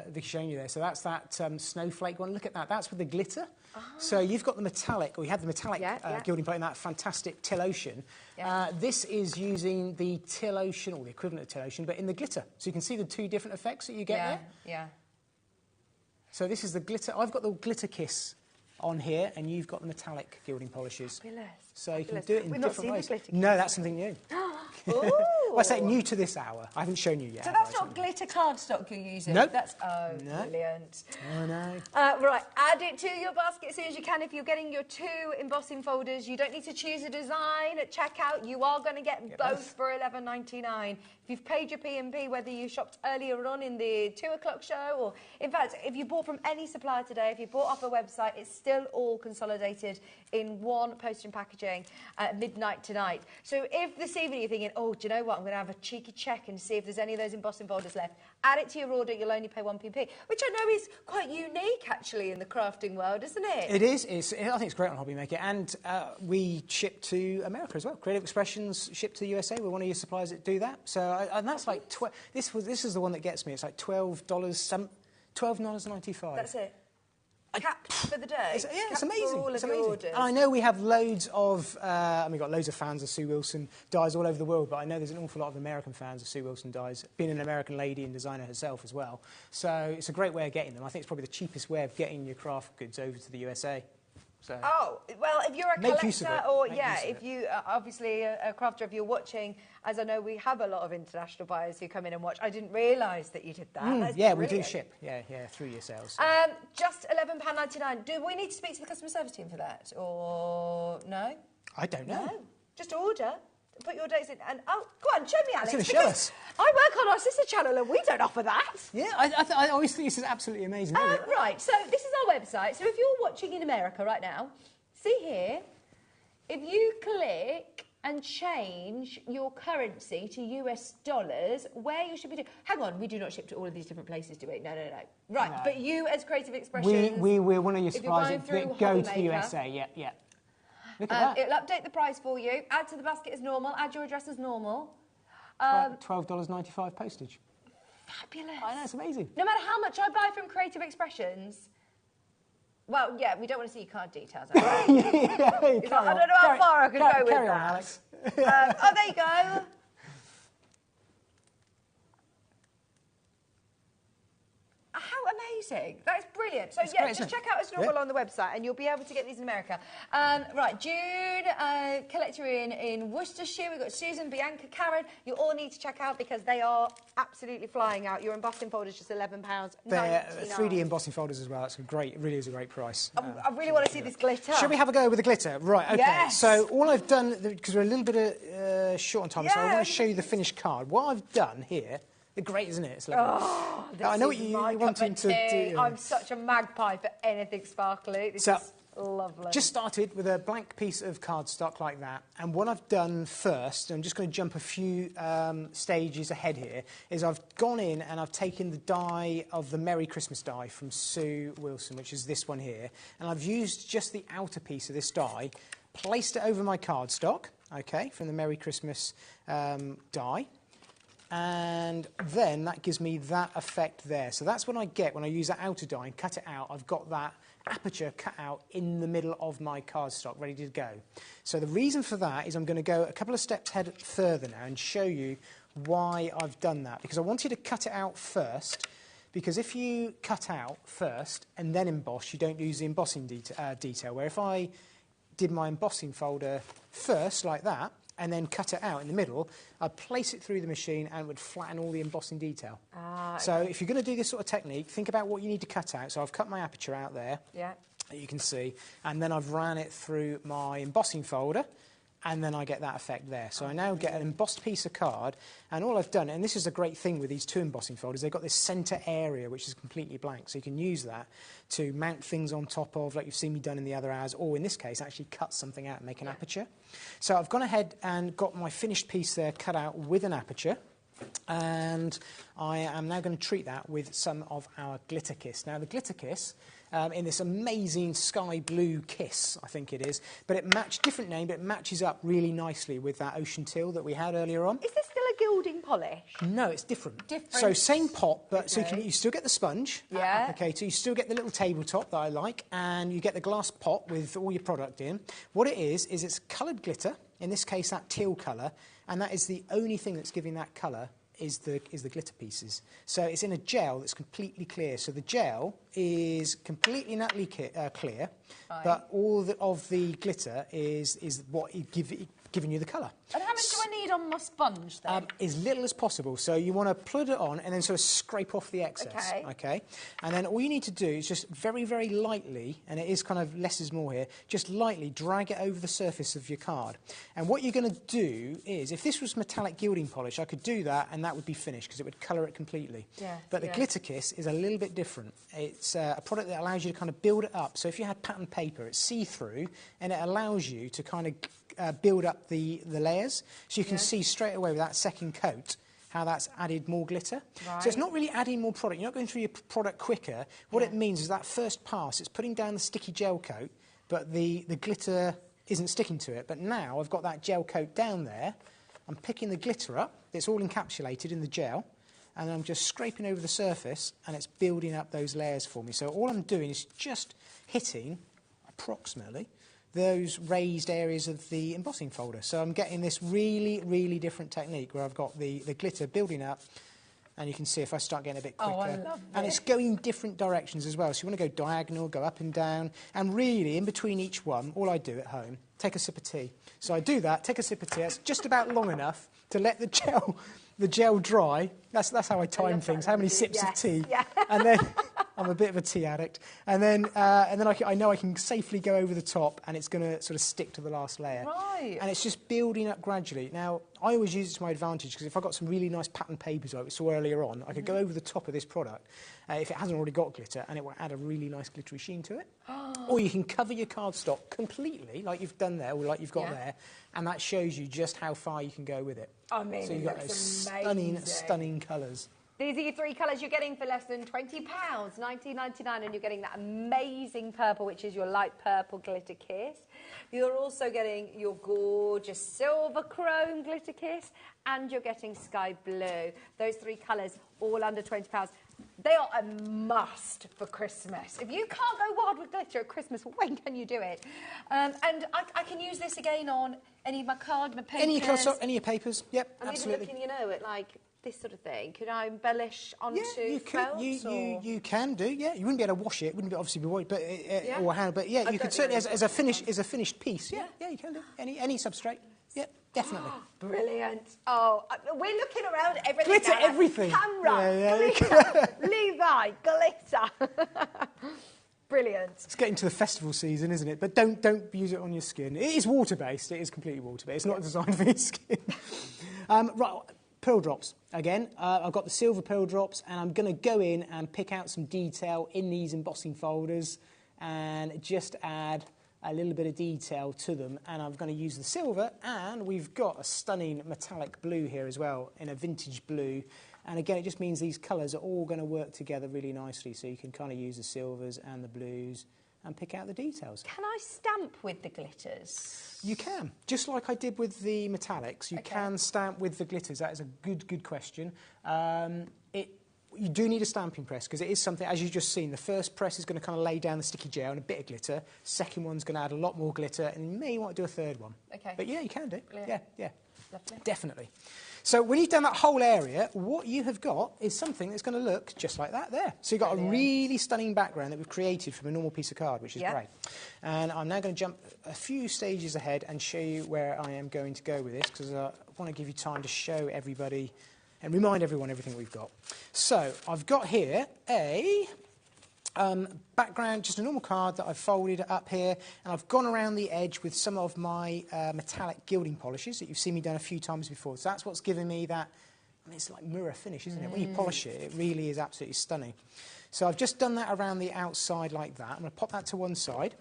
Vicky's showing you there. So that's that snowflake one. Look at that. That's with the glitter. So you've got the metallic, or you have the metallic gilding plate in that fantastic Till Ocean. This is using the Till Ocean, or the equivalent of Till Ocean, but in the glitter. So you can see the two different effects that you get there. Yeah. So this is the glitter. I've got the glitter kiss on here, and you've got the metallic gilding polishes. Fabulous. So you can do it in We've not different seen ways. the glitter No, that's something new. Well, I say new to this hour. I haven't shown you yet. So that's not glitter cardstock you're using? Nope. That's, brilliant. Oh, no. Right, add it to your basket as soon as you can. If you're getting your 2 embossing folders, you don't need to choose a design at checkout. You are going to get both for $11.99. If you've paid your P&P, whether you shopped earlier on in the 2 o'clock show, or in fact, if you bought from any supplier today, if you bought off a website, it's still all consolidated in one post and packaging at midnight tonight. So if this evening you're thinking, oh, do you know what, I'm going to have a cheeky check and see if there's any of those embossing folders left, add it to your order, you'll only pay 1p, which I know is quite unique, actually, in the crafting world, isn't it? It is. I think it's great on HobbyMaker, and we ship to America as well. Creative Expressions ship to the USA. We're one of your suppliers that do that. So, and that's like, this is the one that gets me. It's like $12.95. That's it. Capped for the day. It's amazing. All it's of your amazing. orders. And I know we have loads of, we've got loads of fans of Sue Wilson dyes all over the world, but I know there's an awful lot of American fans of Sue Wilson dyes, being an American lady and designer herself as well. So it's a great way of getting them. I think it's probably the cheapest way of getting your craft goods over to the USA. So oh, well, if you're a collector, or if you obviously a crafter, if you're watching, as I know we have a lot of international buyers who come in and watch, I didn't realise that you did that. Yeah, we do ship. Yeah, through your sales. So. Just £11.99. Do we need to speak to the customer service team for that, or no? I don't know. No, just order. Put your dates in, and go on, show me, Alex. It's going to show us. I work on our sister channel, and we don't offer that. Yeah, I always think this is absolutely amazing. Right, so this is our website. So if you're watching in America right now, see here, if you click and change your currency to US dollars, where you should be doing. Hang on, we do not ship to all of these different places, do we? No. Right, no. But you as Creative Expressions. We're one of your suppliers that go to the USA. Yeah. Look at that. It'll update the price for you, add to the basket as normal, add your address as normal. $12.95 postage. Fabulous. I know, it's amazing. No matter how much I buy from Creative Expressions, well, yeah, we don't want to see your card details. I don't know how far I can go with that. Carry on, Alex. Oh, there you go. How amazing. That is brilliant. So, great, just check out as normal on the website and you'll be able to get these in America. Right, June, collector in Worcestershire. We've got Susan, Bianca, Karen. You all need to check out because they are absolutely flying out. Your embossing folder is just £11.99. They're 3D embossing folders as well. It's it really is a great price. I really want to see this glitter. Shall we have a go with the glitter? Right, okay. Yes. So all I've done, because we're a little bit short on time, so I want to show you the finished card. What I've done here, great, isn't it? It's lovely. Oh, I know what you're wanting to do. I'm such a magpie for anything sparkly. This is lovely. Just started with a blank piece of cardstock like that, and what I've done first, and I'm just going to jump a few stages ahead here, is I've gone in and I've taken the die of the Merry Christmas die from Sue Wilson, which is this one here, and I've used just the outer piece of this die, placed it over my cardstock, okay, from the Merry Christmas die. And then that gives me that effect there. So that's what I get when I use that outer die and cut it out. I've got that aperture cut out in the middle of my cardstock, ready to go. So the reason for that is I'm going to go a couple of steps further now and show you why I've done that. Because I wanted to cut it out first, because if you cut out first and then emboss, you don't lose the embossing detail. Where if I did my embossing folder first, like that, and then cut it out in the middle, I'd place it through the machine and it would flatten all the embossing detail. So if you're going to do this sort of technique, think about what you need to cut out. So I've cut my aperture out there, that you can see, and then I've ran it through my embossing folder, and then I get that effect there. So I now get an embossed piece of card, and all I've done, and this is a great thing with these two embossing folders, they've got this centre area which is completely blank, so you can use that to mount things on top of, like you've seen me done in the other hours, or in this case, actually cut something out and make an aperture. So I've gone ahead and got my finished piece there cut out with an aperture, And I am now going to treat that with some of our Glitter Kiss. Now, the Glitter Kiss, in this amazing sky blue kiss, I think it is, but it matched, different name, but it matches up really nicely with that ocean teal that we had earlier on. Is this still a gilding polish? No, it's different. Different. So same pot, but Okay. so you still get the sponge. Yeah. Okay, so you still get the little tabletop that I like, and you get the glass pot with all your product in. What it is it's coloured glitter, in this case that teal colour, and that is the only thing that's giving that colour is the glitter pieces. So it's in a gel that's completely clear. So the gel is completely and utterly clear, Right. but all of the glitter is what giving you the colour. And how much do I need on my sponge then? As little as possible. So you want to put it on and then sort of scrape off the excess. Okay. And then all you need to do is just very, very lightly, and it is kind of less is more here, just lightly drag it over the surface of your card. And what you're going to do is, if this was metallic gilding polish, I could do that and that would be finished because it would colour it completely. Yes, But the yes. Glitter Kiss is a little bit different. It's a product that allows you to kind of build it up. So if you had pattern paper, it's see-through and it allows you to kind of build up the layers, so you can see straight away with that second coat how that's added more glitter. Right. So it's not really adding more product. You're not going through your product quicker. What it means is that first pass, it's putting down the sticky gel coat, but the glitter isn't sticking to it. But now I've got that gel coat down there. I'm picking the glitter up. It's all encapsulated in the gel, and I'm just scraping over the surface, and it's building up those layers for me. So all I'm doing is just hitting, approximately, those raised areas of the embossing folder. So I'm getting this really, really different technique where I've got the glitter building up, and you can see if I start getting a bit quicker. Oh, I love and this. it's going different directions as well. So you want to go diagonal, go up and down, and really, in between each one, all I do at home, take a sip of tea. So I do that, take a sip of tea. That's just about long enough to let the gel dry. That's how I time things, how many sips of tea. Yeah. And then... I'm a bit of a tea addict. And then I know I can safely go over the top and it's going to sort of stick to the last layer. Right. And it's just building up gradually. Now, I always use it to my advantage because if I've got some really nice pattern papers like we saw earlier on, I could go over the top of this product if it hasn't already got glitter, and it will add a really nice glittery sheen to it. Or you can cover your cardstock completely, like you've done there, or like you've got there, and that shows you just how far you can go with it. I mean, so you've it got looks those amazing. stunning colours. These are your three colours you're getting for less than £20, $19.99, and you're getting that amazing purple, which is your light purple Glitter Kiss. You're also getting your gorgeous silver chrome Glitter Kiss, and you're getting sky blue. Those three colours, all under £20. They are a must for Christmas. If you can't go wild with glitter at Christmas, when can you do it? And I can use this again on any of my card, my papers. Any of your papers, yep, I'm absolutely. even looking, at like this sort of thing. Could I embellish onto you felt? You can do, yeah. You wouldn't be able to wash it. It wouldn't be obviously be white, but or hand, but yeah, I you could don't certainly know. as a finished piece. Yeah, you can do any substrate. Yeah, definitely. Brilliant. Oh, we're looking around everything. Glitter now. everything. Camera, glitter, Levi, glitter. Brilliant. It's getting to the festival season, isn't it? But don't use it on your skin. It is water-based. It is completely water-based. It's not designed for your skin. Right, pearl drops. Again, I've got the silver pearl drops, and I'm going to go in and pick out some detail in these embossing folders and just add a little bit of detail to them. And I'm going to use the silver, and we've got a stunning metallic blue here as well, in a vintage blue. And again, it just means these colours are all going to work together really nicely, so you can kind of use the silvers and the blues and pick out the details. Can I stamp with the glitters? You can. Just like I did with the metallics, you can stamp with the glitters. That is a good question. You do need a stamping press because it is something, as you've just seen, the first press is going to kind of lay down the sticky gel and a bit of glitter. Second one's going to add a lot more glitter, and you may want to do a third one. Okay. But yeah, you can do. Brilliant. Yeah. Lovely. Definitely. So when you've done that whole area, what you have got is something that's going to look just like that there. So you've got a really stunning background that we've created from a normal piece of card, which is great. And I'm now going to jump a few stages ahead and show you where I am going to go with this, because I want to give you time to show everybody and remind everyone everything we've got. So I've got here a background, just a normal card that I've folded up here, and I've gone around the edge with some of my metallic gilding polishes that you've seen me done a few times before. So that's what's giving me that, I mean, it's like mirror finish, isn't it? When you polish it, it really is absolutely stunning. So I've just done that around the outside like that. I'm going to pop that to one side.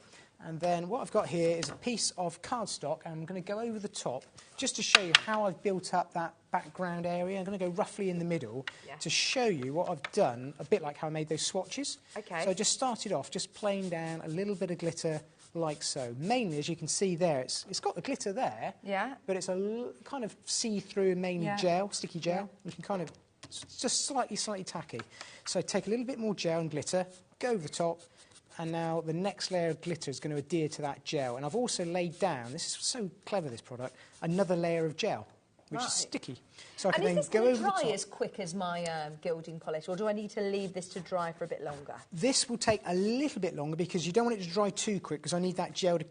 And then what I've got here is a piece of cardstock, and I'm going to go over the top just to show you how I've built up that background area. I'm going to go roughly in the middle to show you what I've done, a bit like how I made those swatches. Okay. So I just started off just playing down a little bit of glitter like so. Mainly, as you can see there, it's got the glitter there, but it's a kind of see-through, mainly gel, sticky gel. You can kind of, it's just slightly tacky. So take a little bit more gel and glitter, go over the top, and now the next layer of glitter is going to adhere to that gel. And I've also laid down, this is so clever, this product, another layer of gel, which is sticky. So I can then go over the top. And is this going to dry as quick as my gilding polish, or do I need to leave this to dry for a bit longer? This will take a little bit longer because you don't want it to dry too quick, because I need that gel to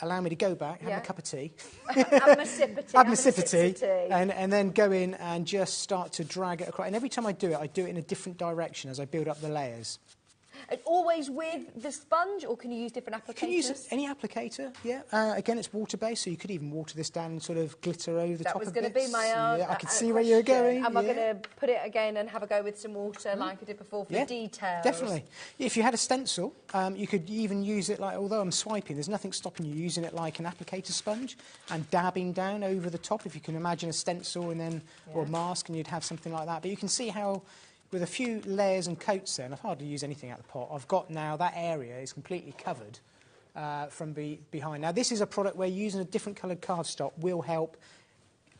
allow me to go back, have a cup of tea. Have my sip of tea. And then go in and just start to drag it across. And every time I do it in a different direction as I build up the layers. And always with the sponge, or can you use different applicators? You can use any applicator, again, it's water-based, so you could even water this down and sort of glitter over the top of it. That was going to be my I could see where you were going. Am I going to put it again and have a go with some water like I did before for the details? Definitely. If you had a stencil, you could even use it like, although I'm swiping, there's nothing stopping you using it like an applicator sponge and dabbing down over the top, if you can imagine a stencil and then, or a mask, and you'd have something like that. But you can see how, with a few layers and coats there, and I've hardly used anything out of the pot, I've got now that area is completely covered from behind. Now, this is a product where using a different coloured cardstock will help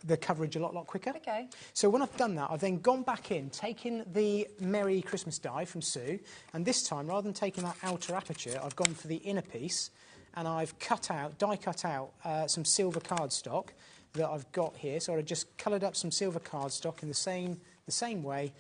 the coverage a lot quicker. Okay. So when I've done that, I've then gone back in, taken the Merry Christmas die from Sue, and this time, rather than taking that outer aperture, I've gone for the inner piece, and I've die cut out some silver cardstock that I've got here. So I just coloured up some silver cardstock in the same way,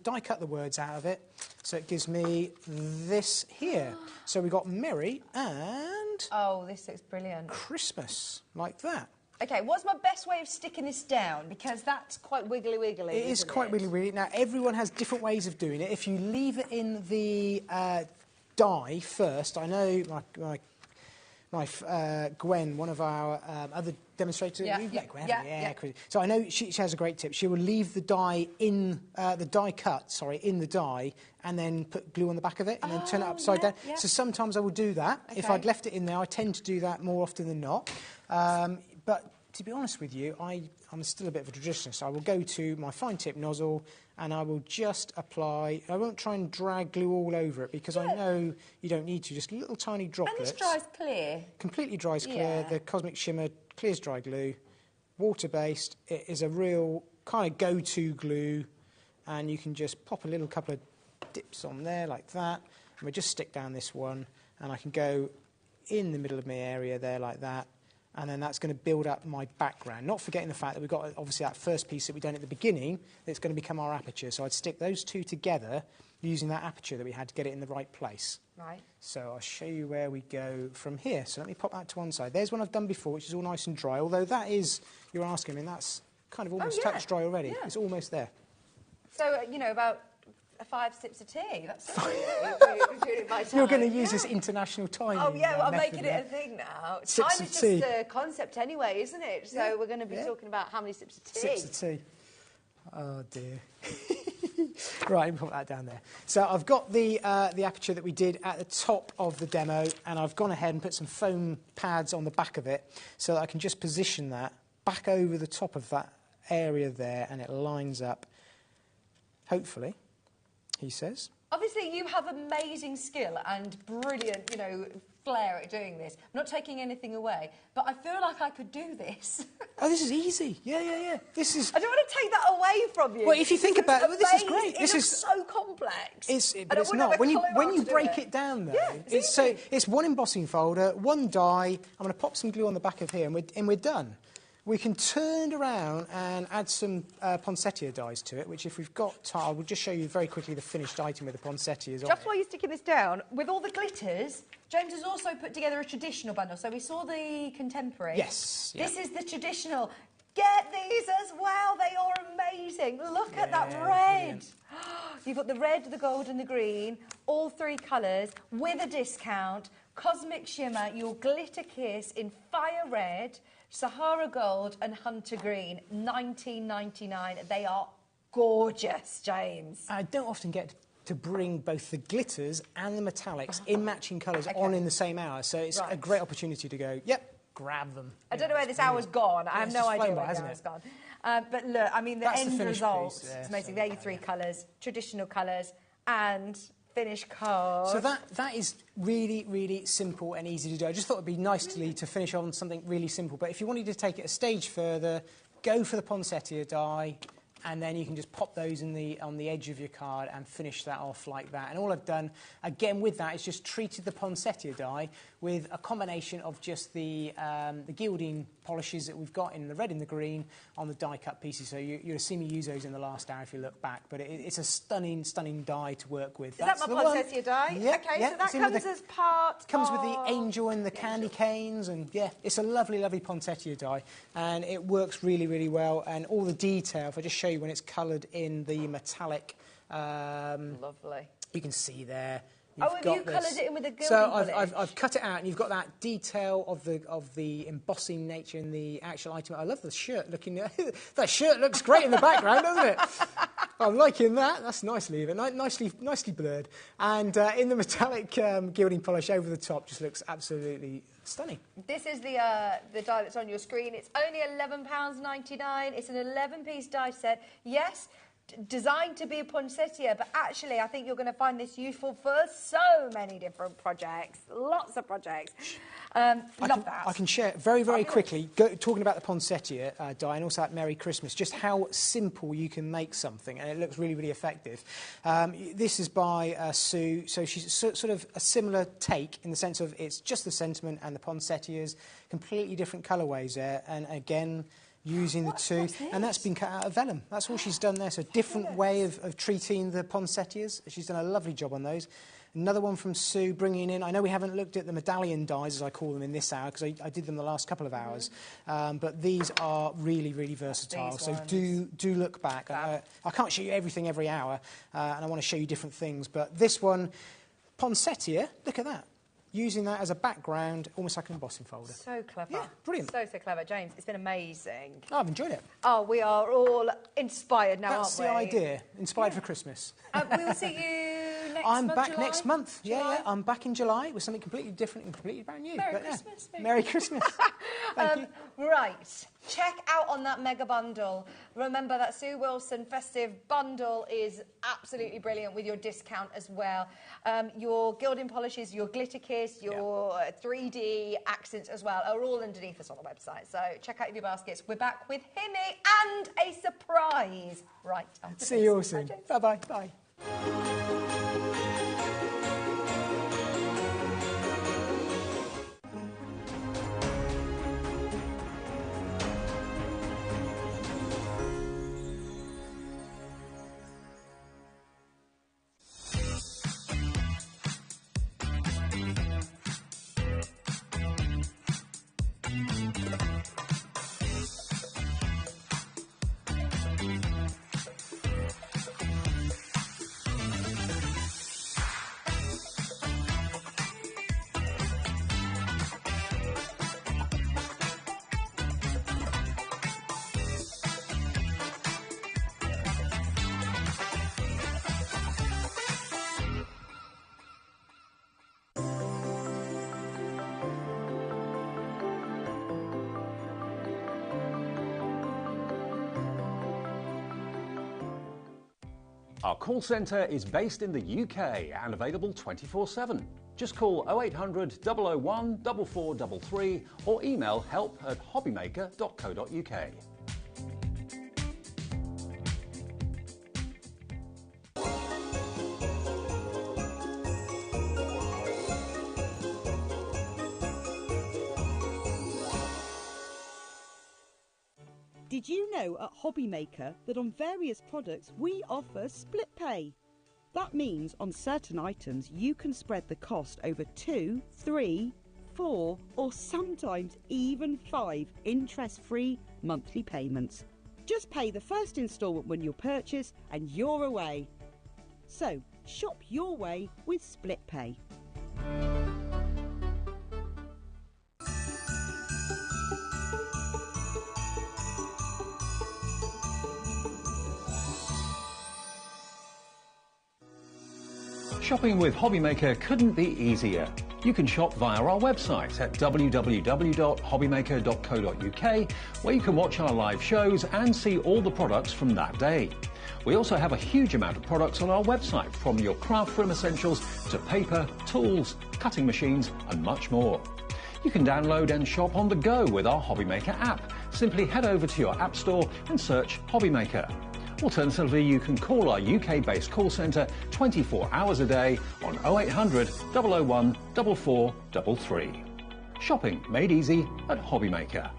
die cut the words out of it, so it gives me this here. So we've got Merry and... Oh, this looks brilliant. Christmas, like that. OK, what's my best way of sticking this down? Because that's quite wiggly. It is quite wiggly. Now, everyone has different ways of doing it. If you leave it in the die first, I know my Gwen, one of our other demonstrators, Gwen, so I know she has a great tip. She will leave the die in the die cut, in the die, and then put glue on the back of it, and then turn it upside down. So sometimes I will do that. Okay. If I'd left it in there, I tend to do that more often than not. But to be honest with you, I'm still a bit of a traditionalist. So I will go to my fine tip nozzle and I will just apply. I won't try and drag glue all over it because I know you don't need to. Just little tiny droplets. And this dries clear. Completely dries clear. The Cosmic Shimmer clears dry glue. Water-based. It is a real kind of go-to glue. And you can just pop a little couple of dips on there like that. And we just stick down this one. And I can go in the middle of my area there like that. And then that's going to build up my background. Not forgetting the fact that we've got, obviously, that first piece that we've done at the beginning that's going to become our aperture. So I'd stick those two together using that aperture that we had to get it in the right place. Right. So I'll show you where we go from here. So let me pop that to one side. There's one I've done before, which is all nice and dry. Although that is, you're asking, I mean, that's kind of almost touch dry already. Yeah. It's almost there. So, you know, about 5 sips of tea. That's You're going to use this international timing. Oh, yeah, well, I'm making it a thing now. Sips Time of is tea. just a concept anyway, isn't it? So we're going to be talking about how many sips of tea. Sips of tea. Oh, dear. Right, let me put that down there. So I've got the aperture that we did at the top of the demo, and I've gone ahead and put some foam pads on the back of it so that I can just position that back over the top of that area there, and it lines up, hopefully, he says. Obviously, you have amazing skill and brilliant, you know, flair at doing this. I'm not taking anything away, but I feel like I could do this. Oh, this is easy. Yeah. This is... I don't want to take that away from you. Well, if you think about it, well, this is great. This is so complex. But it's not. When you break it down, though, it's one embossing folder, one die. I'm going to pop some glue on the back of here, and we're done. We can turn around and add some poinsettia dies to it, which if we've got time, I will just show you very quickly the finished item with the poinsettias on it. Just while you're sticking this down, with all the glitters, James has also put together a traditional bundle. So we saw the contemporary. Yes. This is the traditional. Get these as well. They are amazing. Look at that red. You've got the red, the gold and the green, all 3 colours with a discount. Cosmic Shimmer, your glitter kiss in fire red, Sahara Gold and Hunter Green, $19.99. They are gorgeous, James. I don't often get to bring both the glitters and the metallics in matching colours on in the same hour. So it's a great opportunity to go, yep, grab them. I don't know where this hour's gone. I have no idea where the hour's gone. But look, I mean, the end result is amazing. There are your three colours, traditional colours and finished card. So that is really, really simple and easy to do. I just thought it'd be nicely to finish on something really simple. But if you wanted to take it a stage further, go for the poinsettia die, and then you can just pop those on the edge of your card and finish that off like that. And all I've done, again, with that is just treated the poinsettia die with a combination of just the gilding polishes that we've got in the red and the green on the die-cut pieces. So you'll see me use those in the last hour if you look back. But it's a stunning, stunning die to work with. Is that my poinsettia die? Yeah, okay, yeah, so that comes as part comes with the angel and the candy canes, and yeah, it's a lovely, lovely poinsettia die, and it works really, really well. And all the detail, if I just show you when it's coloured in the metallic, lovely. You can see there. Have you coloured it in with a gilding So I've cut it out, and you've got that detail of the embossing nature in the actual item. I love the shirt looking. That shirt looks great in the background, doesn't it? I'm liking that. That's nicely even, nicely blurred. And in the metallic gilding polish over the top, just looks absolutely stunning. This is the die that's on your screen. It's only £11.99. It's an 11-piece die set. Yes, designed to be a poinsettia, but actually I think you're going to find this useful for so many different projects. Lots of projects. Love that. I can share very, very quickly, talking about the poinsettia die and also at Merry Christmas, just how simple you can make something, and it looks really, really effective. This is by Sue, so she's sort of a similar take in the sense of it's just the sentiment and the poinsettias, completely different colourways there, and again, using the two, and that's been cut out of vellum. That's all she's done there, so a different way of treating the poinsettias. She's done a lovely job on those. Another one from Sue, bringing in, I know we haven't looked at the medallion dies, as I call them, in this hour, because I did them the last couple of hours, but these are really, really versatile, so do look back. I can't show you everything every hour, and I want to show you different things, but this one, poinsettia, look at that. Using that as a background, almost like an embossing folder. So clever. Yeah, brilliant. So clever. James, it's been amazing. Oh, I've enjoyed it. Oh, we are all inspired now, That's aren't we? the idea. Inspired for Christmas. We will see you next month, I'm back July? next month. July? Yeah, I'm back in July with something completely different and completely brand new. Merry Christmas. Merry Christmas. Thank you. Right. Check out on that mega bundle. Remember that Sue Wilson festive bundle is absolutely brilliant with your discount as well. Your gilding polishes, your glitter kiss, your 3D accents as well are all underneath us on the website. So check out your baskets. We're back with Himi and a surprise right after See you all soon. Bye-bye. Bye. Our call centre is based in the UK and available 24/7. Just call 0800 001 4433 or email help@hobbymaker.co.uk. Did you know at HobbyMaker that on various products we offer split pay? That means on certain items you can spread the cost over 2, 3, 4 or sometimes even 5 interest-free monthly payments. Just pay the first instalment when you purchase and you're away. So shop your way with split pay. Shopping with HobbyMaker couldn't be easier. You can shop via our website at www.hobbymaker.co.uk, where you can watch our live shows and see all the products from that day. We also have a huge amount of products on our website, from your craft room essentials to paper, tools, cutting machines and much more. You can download and shop on the go with our HobbyMaker app. Simply head over to your app store and search HobbyMaker. Alternatively, you can call our UK-based call centre 24 hours a day on 0800 001 4433. Shopping made easy at HobbyMaker.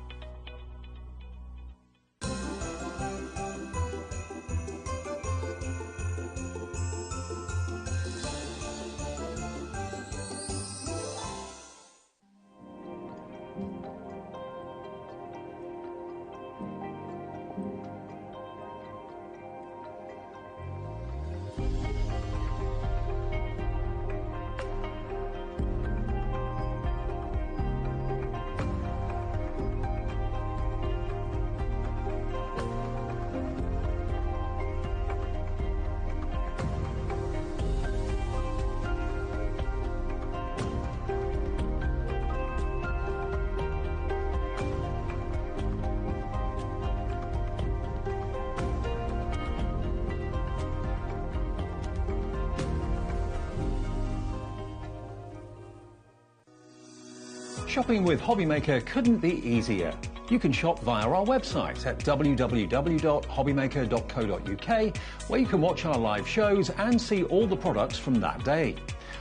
Shopping with HobbyMaker couldn't be easier. You can shop via our website at www.hobbymaker.co.uk, where you can watch our live shows and see all the products from that day.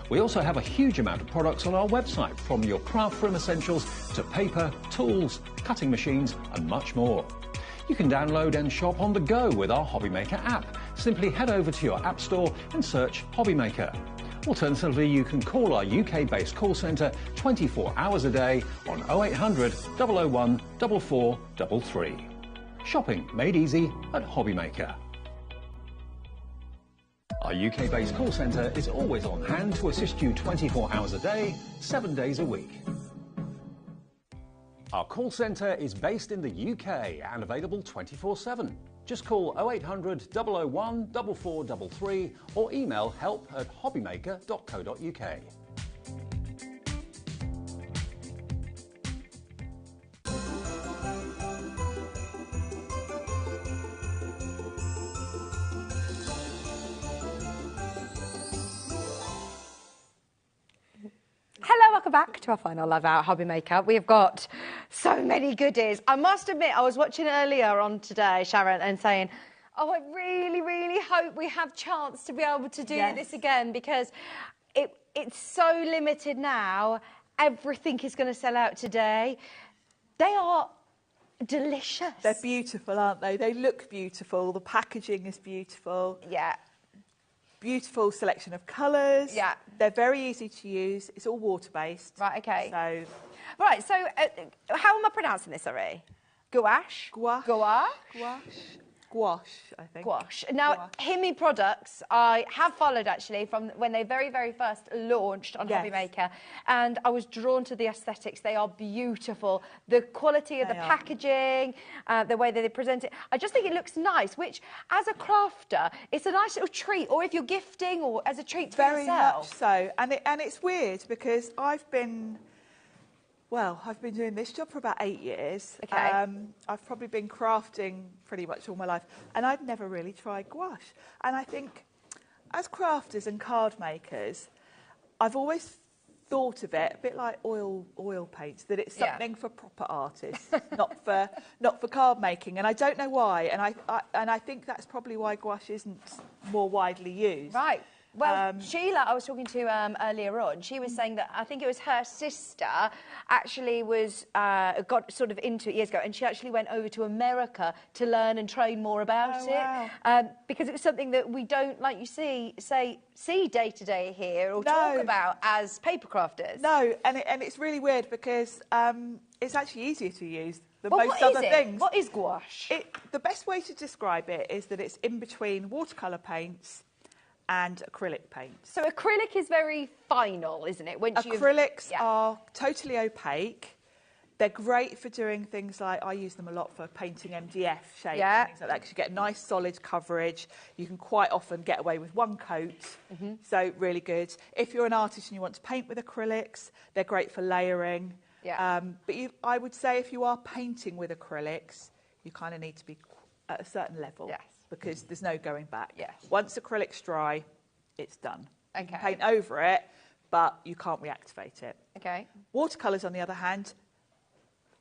We also have a huge amount of products on our website, from your craft room essentials to paper, tools, cutting machines and much more. You can download and shop on the go with our HobbyMaker app. Simply head over to your app store and search HobbyMaker. Alternatively, you can call our UK-based call centre 24 hours a day on 0800 001 4433. Shopping made easy at HobbyMaker. Our UK-based call centre is always on hand to assist you 24 hours a day, 7 days a week. Our call centre is based in the UK and available 24/7. Just call 0800 001 4433 or email help@hobbymaker.co.uk. Hello, welcome back to our final Love Out HobbyMaker. We've got so many goodies. I must admit, I was watching earlier on today, Sharon, and saying, oh, I really, really hope we have chance to be able to do this again, because it's so limited now. Everything is going to sell out today. They are delicious. They're beautiful, aren't they? They look beautiful. The packaging is beautiful. Yeah. Beautiful selection of colours. Yeah. They're very easy to use. It's all water-based. Right, okay. So, right, so how am I pronouncing this, sorry? Gouache? Gouache. Gouache? Gouache. Gouache, I think. Gouache. Now, Gouache. Himi products, I have followed actually from when they very, very first launched on HobbyMaker, and I was drawn to the aesthetics. They are beautiful. The quality of the packaging, the way that they present it. I just think it looks nice, which as a crafter, it's a nice little treat, or if you're gifting or as a treat for yourself. Very much so. And it's weird because I've been doing this job for about 8 years. Okay. I've probably been crafting pretty much all my life, and I'd never really tried gouache. And I think, as crafters and card makers, I've always thought of it a bit like oil paints, that it's something for proper artists, not for card making. And I don't know why. And I think that's probably why gouache isn't more widely used. Right. Well, Sheila, I was talking to earlier on, she was saying that I think it was her sister actually got sort of into it years ago, and she actually went over to America to learn and train more about it. Because it was something that we don't, like you see day to day here or talk about as paper crafters. No, and it's really weird because it's actually easier to use than most other things. What is gouache? The best way to describe it is that it's in between watercolour paints and acrylic paints. So acrylic is very final, isn't it? Acrylics are totally opaque. They're great for doing things like, I use them a lot for painting MDF shapes Yeah. and things like that, because you get nice solid coverage. You can quite often get away with one coat, so really good. If you're an artist and you want to paint with acrylics, they're great for layering. Yeah. But I would say if you are painting with acrylics, you kind of need to be at a certain level, Yes. because there's no going back. Yes. Once acrylic's dry, it's done. You can Okay. paint over it, but you can't reactivate it. Okay. Watercolours, on the other hand,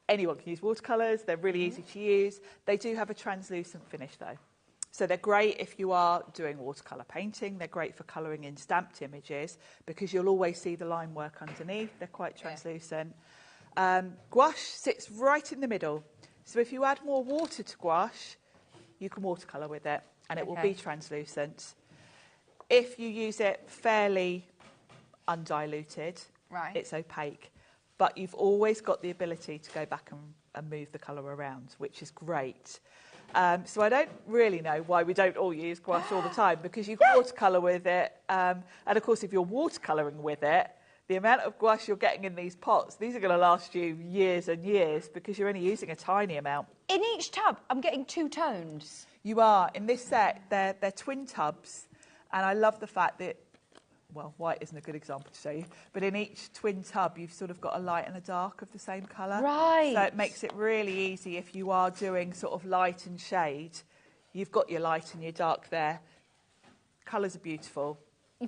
anyone can use watercolours. They're really easy to use. They do have a translucent finish, though. So they're great if you are doing watercolour painting. They're great for colouring in stamped images, because you'll always see the line work underneath. They're quite translucent. Gouache sits right in the middle. So if you add more water to gouache, you can watercolour with it, and it will be translucent. If you use it fairly undiluted, Right. it's opaque. But you've always got the ability to go back and move the colour around, which is great. So I don't really know why we don't all use gouache all the time, because you can watercolour with it. And of course, if you're watercolouring with it, the amount of gouache you're getting in these pots, these are going to last you years and years, because you're only using a tiny amount. In each tub, I'm getting 2 tones. You are. In this set, they're twin tubs. And I love the fact that, well, white isn't a good example to show you, but in each twin tub, you've sort of got a light and a dark of the same colour. Right. So it makes it really easy if you are doing sort of light and shade. You've got your light and your dark there. Colours are beautiful.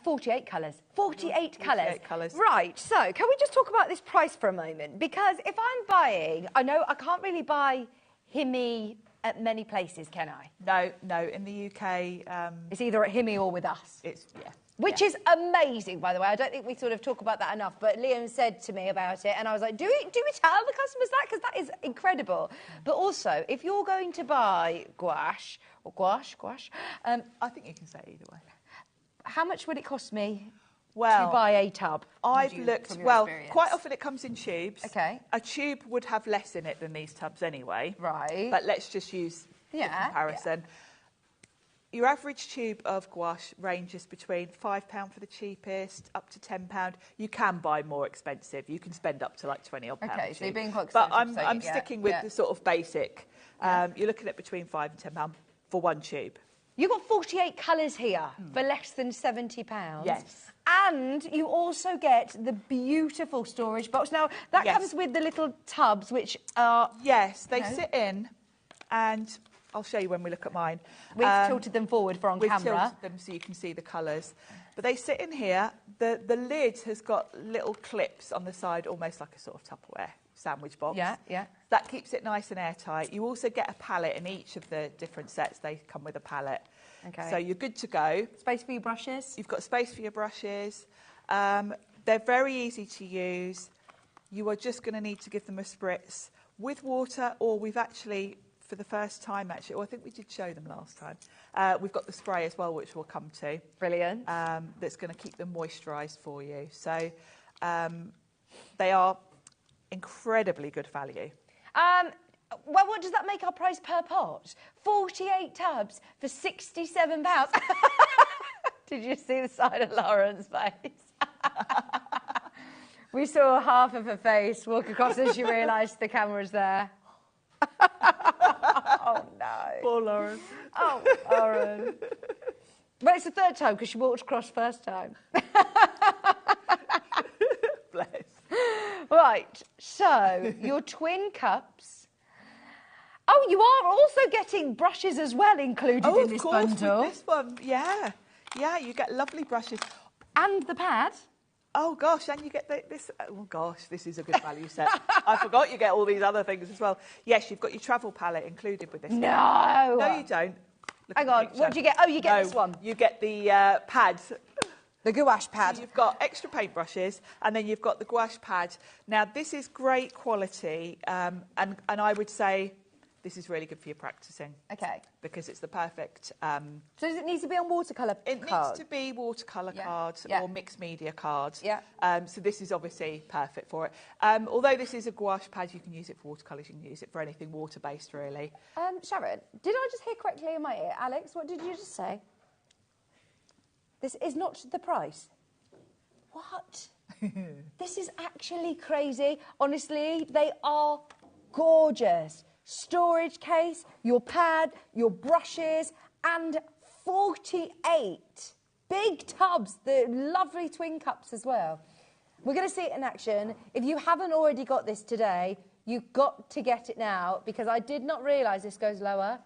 48 colours. 48 colours. 48 colours. Right, so can we just talk about this price for a moment? Because if I'm buying, I know I can't really buy Himi at many places, can I? No. In the UK, It's either at Himi or with us. it's, yeah. Which is amazing, by the way. I don't think we sort of talk about that enough. But Liam said to me about it, and I was like, do we tell the customers that? Because that is incredible. But also, if you're going to buy gouache, I think you can say it either way. how much would it cost me Well, to buy a tub? I've from looked, your well, experience? quite often it comes in tubes. Okay. A tube would have less in it than these tubs anyway. Right. But let's just use the comparison. Your average tube of gouache ranges between £5 for the cheapest, up to £10. You can buy more expensive. You can spend up to like £20 odd. Okay, so you're being quite But expensive, I'm so, sticking with the sort of basic. You're looking at between £5 and £10 for one tube. You've got 48 colours here for less than £70. Yes. And you also get the beautiful storage box. Now, that comes with the little tubs, which are... Yes, they sit in, and I'll show you when we look at mine. We've tilted them forward for on camera. We've tilted them so you can see the colours. But they sit in here. The lid has got little clips on the side, almost like a sort of Tupperware sandwich box. Yeah. That keeps it nice and airtight. You also get a palette in each of the different sets. They come with a palette. Okay. So you're good to go. Space for your brushes? You've got space for your brushes. They're very easy to use. You are just going to need to give them a spritz with water, or we've actually, for the first time actually, or I think we did show them last time, we've got the spray as well, which we'll come to. Brilliant. That's going to keep them moisturised for you. So they are incredibly good value. Well, what does that make our price per pot? 48 tubs for £67. Did you see the side of Lauren's face? We saw half of her face walk across as she realised the camera's there. Oh, no. Poor Lauren. Oh, Lauren. But it's the third time because she walked across first time. Bless. Right, so your twin cups. Oh, you are also getting brushes as well included in this bundle. With this one, yeah. Yeah, you get lovely brushes. And the pad. Oh, gosh, and you get this. Oh, gosh, this is a good value set. I forgot you get all these other things as well. Yes, you've got your travel palette included with this. No. No, you don't. Look Hang at the on, picture. what do you get? Oh, you get this one. You get the pads. The gouache pad. So you've got extra paintbrushes, and then you've got the gouache pad. Now, this is great quality, and I would say this is really good for your practising. Okay. Because it's the perfect... So does it need to be on watercolour card? It needs to be watercolour card or mixed media card. Yeah. So this is obviously perfect for it. Although this is a gouache pad, you can use it for watercolours, you can use it for anything water-based, really. Sharon, did I just hear correctly in my ear? Alex, what did you just say? This is not the price. What? This is actually crazy. Honestly, they are gorgeous. Storage case, your pad, your brushes, and 48 big tubs, the lovely twin cups as well. We're going to see it in action. If you haven't already got this today, you've got to get it now, because I did not realise this goes lower.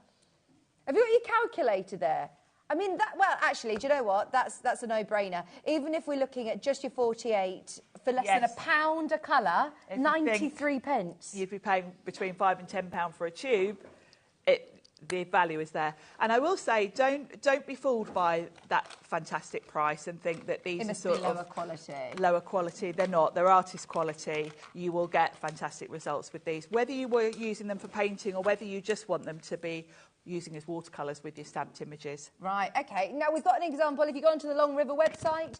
Have you got your calculator there? I mean, well, actually, do you know what? That's a no-brainer. Even if we're looking at just your 48 for less than £1 a colour, 93 pence. You'd be paying between £5 and £10 for a tube. The value is there. And I will say, don't be fooled by that fantastic price and think that these are sort of lower quality. They're not. They're artist quality. You will get fantastic results with these. Whether you were using them for painting or whether you just want them to be using as watercolours with your stamped images. Right, OK. Now, we've got an example. If you go onto the Long River website,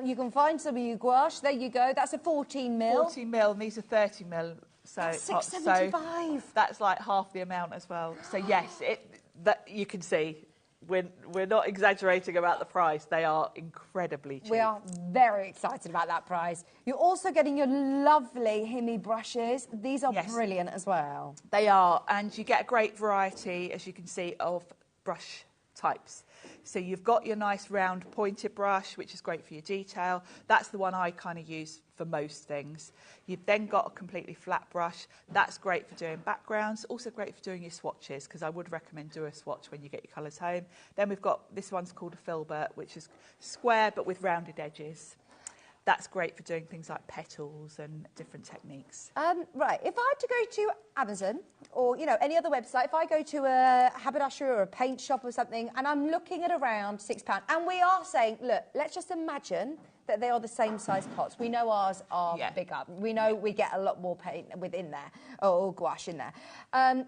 you can find some of your gouache. There you go. That's a 14mm. 14mm, and these are 30mm. So that's £6.75. So that's like half the amount as well. So yes, that you can see we're not exaggerating about the price. They are incredibly cheap. We are very excited about that price. You're also getting your lovely Himi brushes. These are brilliant as well. They are, and you get a great variety, as you can see, of brush types. So you've got your nice round pointed brush, which is great for your detail. That's the one I kind of use for most things. You've then got a completely flat brush. That's great for doing backgrounds, also great for doing your swatches, because I would recommend do a swatch when you get your colours home. Then we've got, this one's called a filbert, which is square but with rounded edges. That's great for doing things like petals and different techniques. Right, if I had to go to Amazon or, you know, any other website, if I go to a haberdasher or a paint shop or something and I'm looking at around £6, and we are saying, look, let's just imagine that they are the same size pots. We know ours are bigger. We know we get a lot more paint within there, or gouache in there.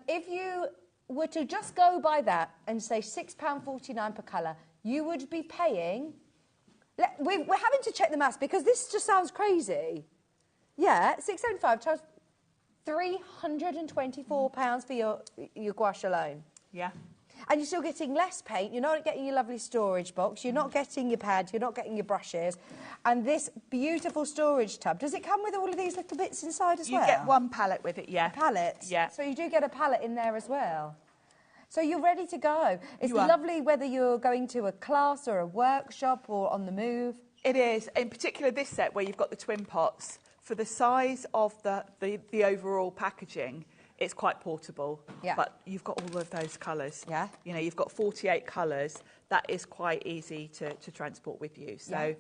If you were to just go by that and say £6.49 per colour, you would be paying... We're having to check the maths because this just sounds crazy. Yeah, £6.75 times £324 for your gouache alone. Yeah. And you're still getting less paint. You're not getting your lovely storage box. You're not getting your pad. You're not getting your brushes. And this beautiful storage tub. Does it come with all of these little bits inside as well? You get one palette with it, yeah. A palette? Yeah. So you do get a palette in there as well. So you're ready to go. It's lovely whether you're going to a class or a workshop or on the move. It is. In particular, this set where you've got the twin pots, for the size of the overall packaging, it's quite portable. Yeah. But you've got all of those colours. Yeah. You know, you've got 48 colours. That is quite easy to transport with you. So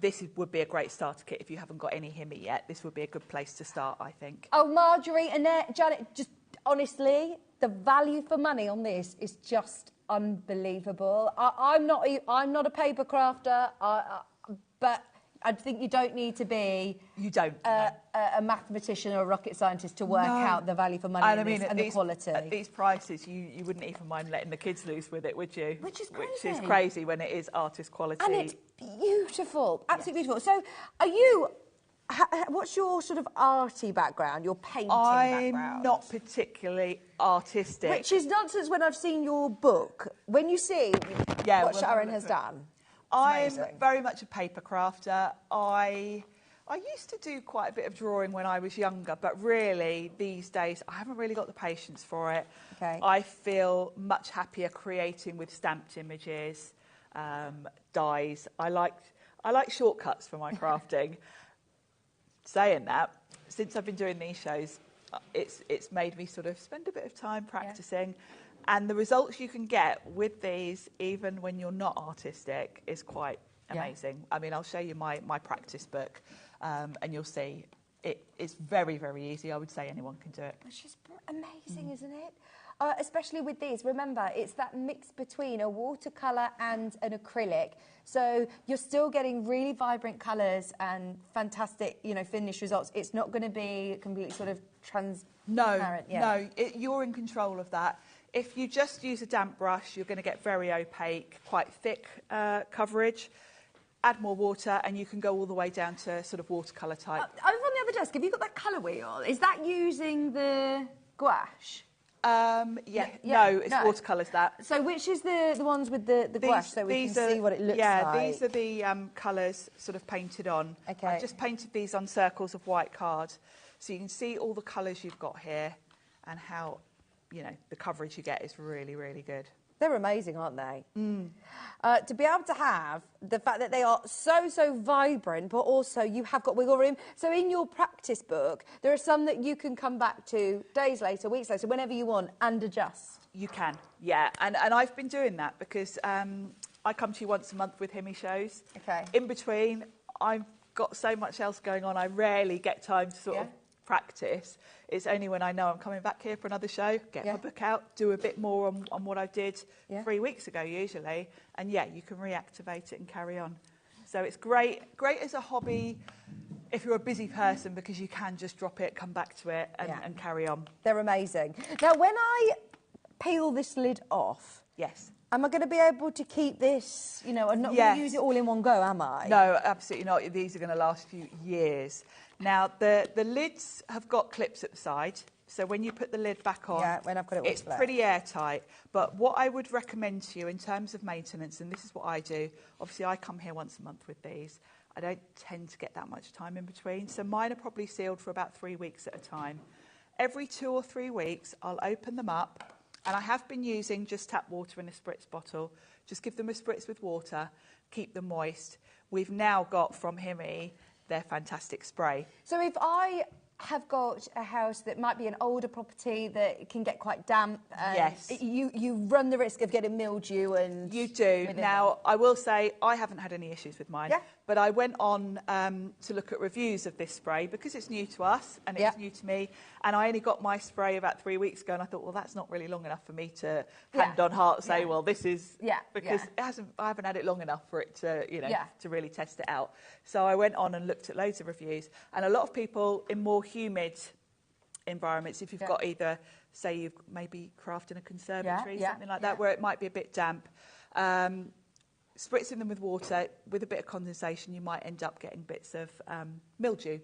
this would be a great starter kit if you haven't got any Himi yet. This would be a good place to start, I think. Oh, Marjorie, Annette, Janet, just honestly... The value for money on this is just unbelievable. I'm not a paper crafter, but I think you don't need to be a mathematician or a rocket scientist to work out the value for money and the quality. At these prices, you wouldn't even mind letting the kids loose with it, would you? Which is crazy. Which is crazy when it is artist quality. And it's beautiful, absolutely beautiful. So are you... What's your sort of arty background, your painting background? I'm not particularly artistic. Which is nonsense when I've seen your book. When you see what Sharon has done, I'm very much a paper crafter. I used to do quite a bit of drawing when I was younger, but really, these days, I haven't really got the patience for it. Okay. I feel much happier creating with stamped images, dies. I like shortcuts for my crafting. Saying that, since I've been doing these shows, it's made me sort of spend a bit of time practicing, and the results you can get with these, even when you're not artistic, is quite amazing. I mean, I'll show you my practice book, and you'll see it's very, very easy. I would say anyone can do it. Which is amazing, isn't it? Especially with these, remember, it's that mix between a watercolour and an acrylic. So you're still getting really vibrant colours and fantastic, you know, finished results. It's not going to be completely sort of transparent. No, you're in control of that. If you just use a damp brush, you're going to get very opaque, quite thick coverage. Add more water and you can go all the way down to sort of watercolour type. Over on the other desk, have you got that colour wheel? Is that using the gouache? No, it's watercolours that. So which is the ones with the gouache, so we can see what it looks like? Yeah, these are the colours sort of painted on. Okay. I've just painted these on circles of white card, so you can see all the colours you've got here and how, you know, the coverage you get is really, really good. They're amazing, aren't they? To be able to have the fact that they are so vibrant, but also you have got wiggle room. So in your practice book, there are some that you can come back to days later, weeks later, whenever you want, and adjust. You can, yeah. And I've been doing that because I come to you once a month with Himmy shows. Okay. In between, I've got so much else going on, I rarely get time to sort of practice. It's only when I know I'm coming back here for another show, get my book out, do a bit more on what I did 3 weeks ago usually, and you can reactivate it and carry on. So it's great as a hobby if you're a busy person, because you can just drop it, come back to it and carry on. They're amazing. Now, when I peel this lid off, am I going to be able to keep this, you know, and not going to use it all in one go, am I? No, absolutely not. These are going to last you years. Now, the lids have got clips at the side, so when you put the lid back on, when I've got it it's pretty airtight. But what I would recommend to you in terms of maintenance, and this is what I do, obviously I come here once a month with these. I don't tend to get that much time in between, so mine are probably sealed for about 3 weeks at a time. Every 2 or 3 weeks, I'll open them up, and I have been using just tap water in a spritz bottle. Just give them a spritz with water, keep them moist. We've now got from Himmy their fantastic spray. So if I have got a house that might be an older property that can get quite damp, you run the risk of getting mildew and... You do. Now, I will say I haven't had any issues with mine, but I went on to look at reviews of this spray because it's new to us and it's new to me, and I only got my spray about 3 weeks ago, and I thought, well, that's not really long enough for me to hand on heart say, well, this is... because I haven't had it long enough for it to, you know, to really test it out. So I went on and looked at loads of reviews, and a lot of people in more humid environments, if you've got either, say you've maybe crafting a conservatory, something like that, where it might be a bit damp, spritzing them with water, with a bit of condensation, you might end up getting bits of mildew.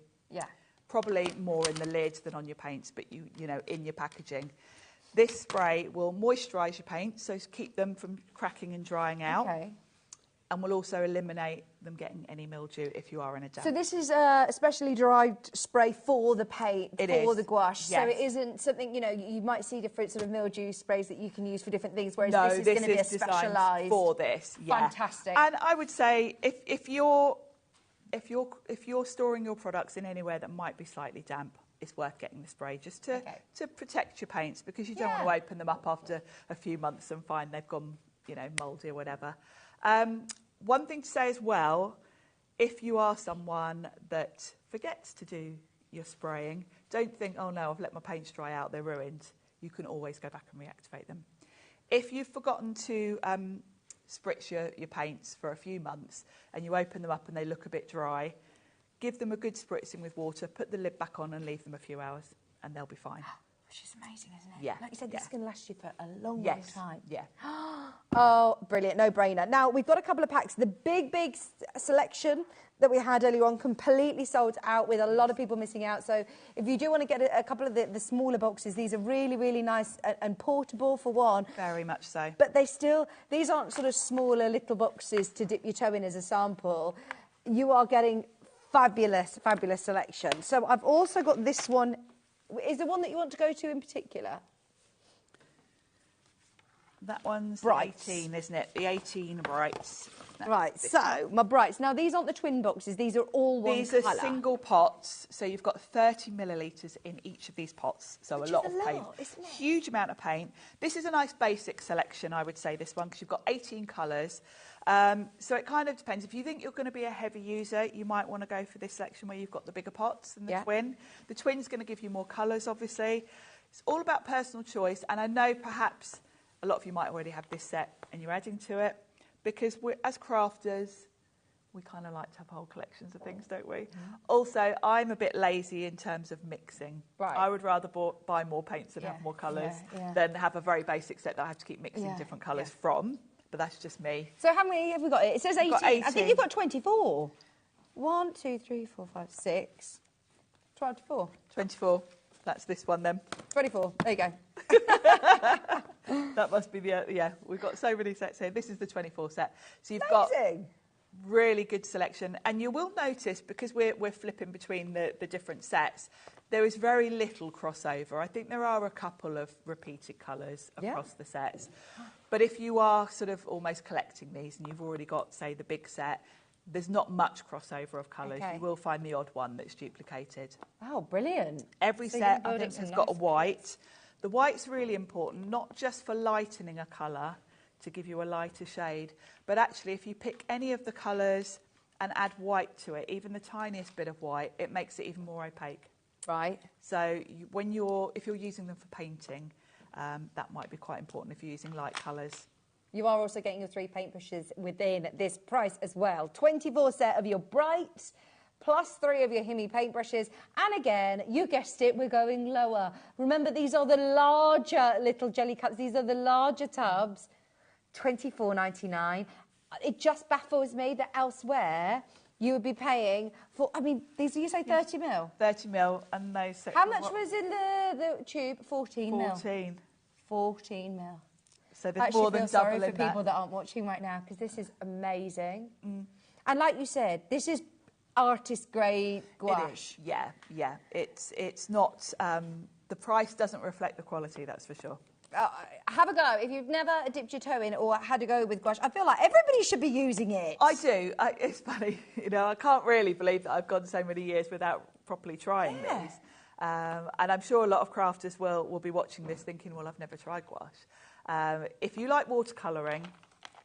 Probably more in the lid than on your paints, but you know, in your packaging. This spray will moisturise your paints, so keep them from cracking and drying out. And will also eliminate them getting any mildew if you are in a damp. So this is a specially derived spray for the paint, for the gouache. So it isn't something, you know, you might see different sort of mildew sprays that you can use for different things, whereas this is going to be a specialised for this. Fantastic. And I would say if you're storing your products in anywhere that might be slightly damp, it's worth getting the spray just to protect your paints, because you don't want to open them up after a few months and find they've gone, you know, mouldy or whatever. One thing to say as well, if you are someone that forgets to do your spraying, don't think, oh no, I've let my paints dry out, they're ruined. You can always go back and reactivate them. If you've forgotten to spritz your paints for a few months and you open them up and they look a bit dry, give them a good spritzing with water, put the lid back on and leave them a few hours and they'll be fine. Which is amazing, isn't it? Yeah. Like you said, this can last you for a long time. Yeah. Oh, brilliant. No brainer. Now, we've got a couple of packs. The big selection that we had earlier on completely sold out, with a lot of people missing out. So if you do want to get a couple of the smaller boxes, these are really, really nice and portable for one. Very much so. But these aren't sort of smaller little boxes to dip your toe in as a sample. You are getting fabulous, fabulous selection. So I've also got this one. Is there one that you want to go to in particular? That one's Brights. The 18, isn't it? The 18 Brights. Right, so my Brights. Now, these aren't the twin boxes. These are all one These colour. are single pots, so you've got 30 millilitres in each of these pots, so Which a lot is of paint. isn't it? Huge amount of paint. This is a nice basic selection, I would say, this one, because you've got 18 colours. So it kind of depends. If you think you're going to be a heavy user, you might want to go for this section where you've got the bigger pots than the twin. The twin's going to give you more colours, obviously. It's all about personal choice, and I know perhaps a lot of you might already have this set and you're adding to it, because as crafters, we kind of like to have whole collections of things, don't we? Also, I'm a bit lazy in terms of mixing. I would rather buy more paints and have more colours than have a very basic set that I have to keep mixing different colours from. But that's just me. So how many have we got? It says 18. Got 18. I think you've got 24. 1, 2, 3, 4, 5, 6. 24. 24. That's this one then. 24. There you go. That must be the, yeah, we've got so many sets here. This is the 24 set. So you've Amazing. got really good selection. And you will notice, because we're flipping between the different sets, there is very little crossover. I think there are a couple of repeated colours across the sets. But if you are sort of almost collecting these and you've already got, say, the big set, there's not much crossover of colours. Okay. You will find the odd one that's duplicated. Oh, brilliant. Every So set, you I build think, up some has got a nice white. The white's really important, not just for lightening a colour to give you a lighter shade, but actually if you pick any of the colours and add white to it, even the tiniest bit of white, it makes it even more opaque. Right. So if you're using them for painting, that might be quite important if you're using light colours. You are also getting your 3 paintbrushes within this price as well. 24 set of your brights, plus 3 of your Himi paintbrushes. And again, you guessed it, we're going lower. Remember, these are the larger little jelly cups. These are the larger tubs. $24.99. It just baffles me that elsewhere you would be paying for, I mean, these, you say 30 mil? 30 mil, and those... How much was in the tube? 14 mil. 14. 14 mil. So there's more than double in that. I actually feel sorry for people that aren't watching right now, because this is amazing. And like you said, this is artist grade gouache. It is, yeah. It's not, the price doesn't reflect the quality, that's for sure. Have a go. If you've never dipped your toe in or had a go with gouache, I feel like everybody should be using it. I do. It's funny, I can't really believe that I've gone so many years without properly trying these. And I'm sure a lot of crafters will be watching this thinking, well, I've never tried gouache. If you like watercolouring,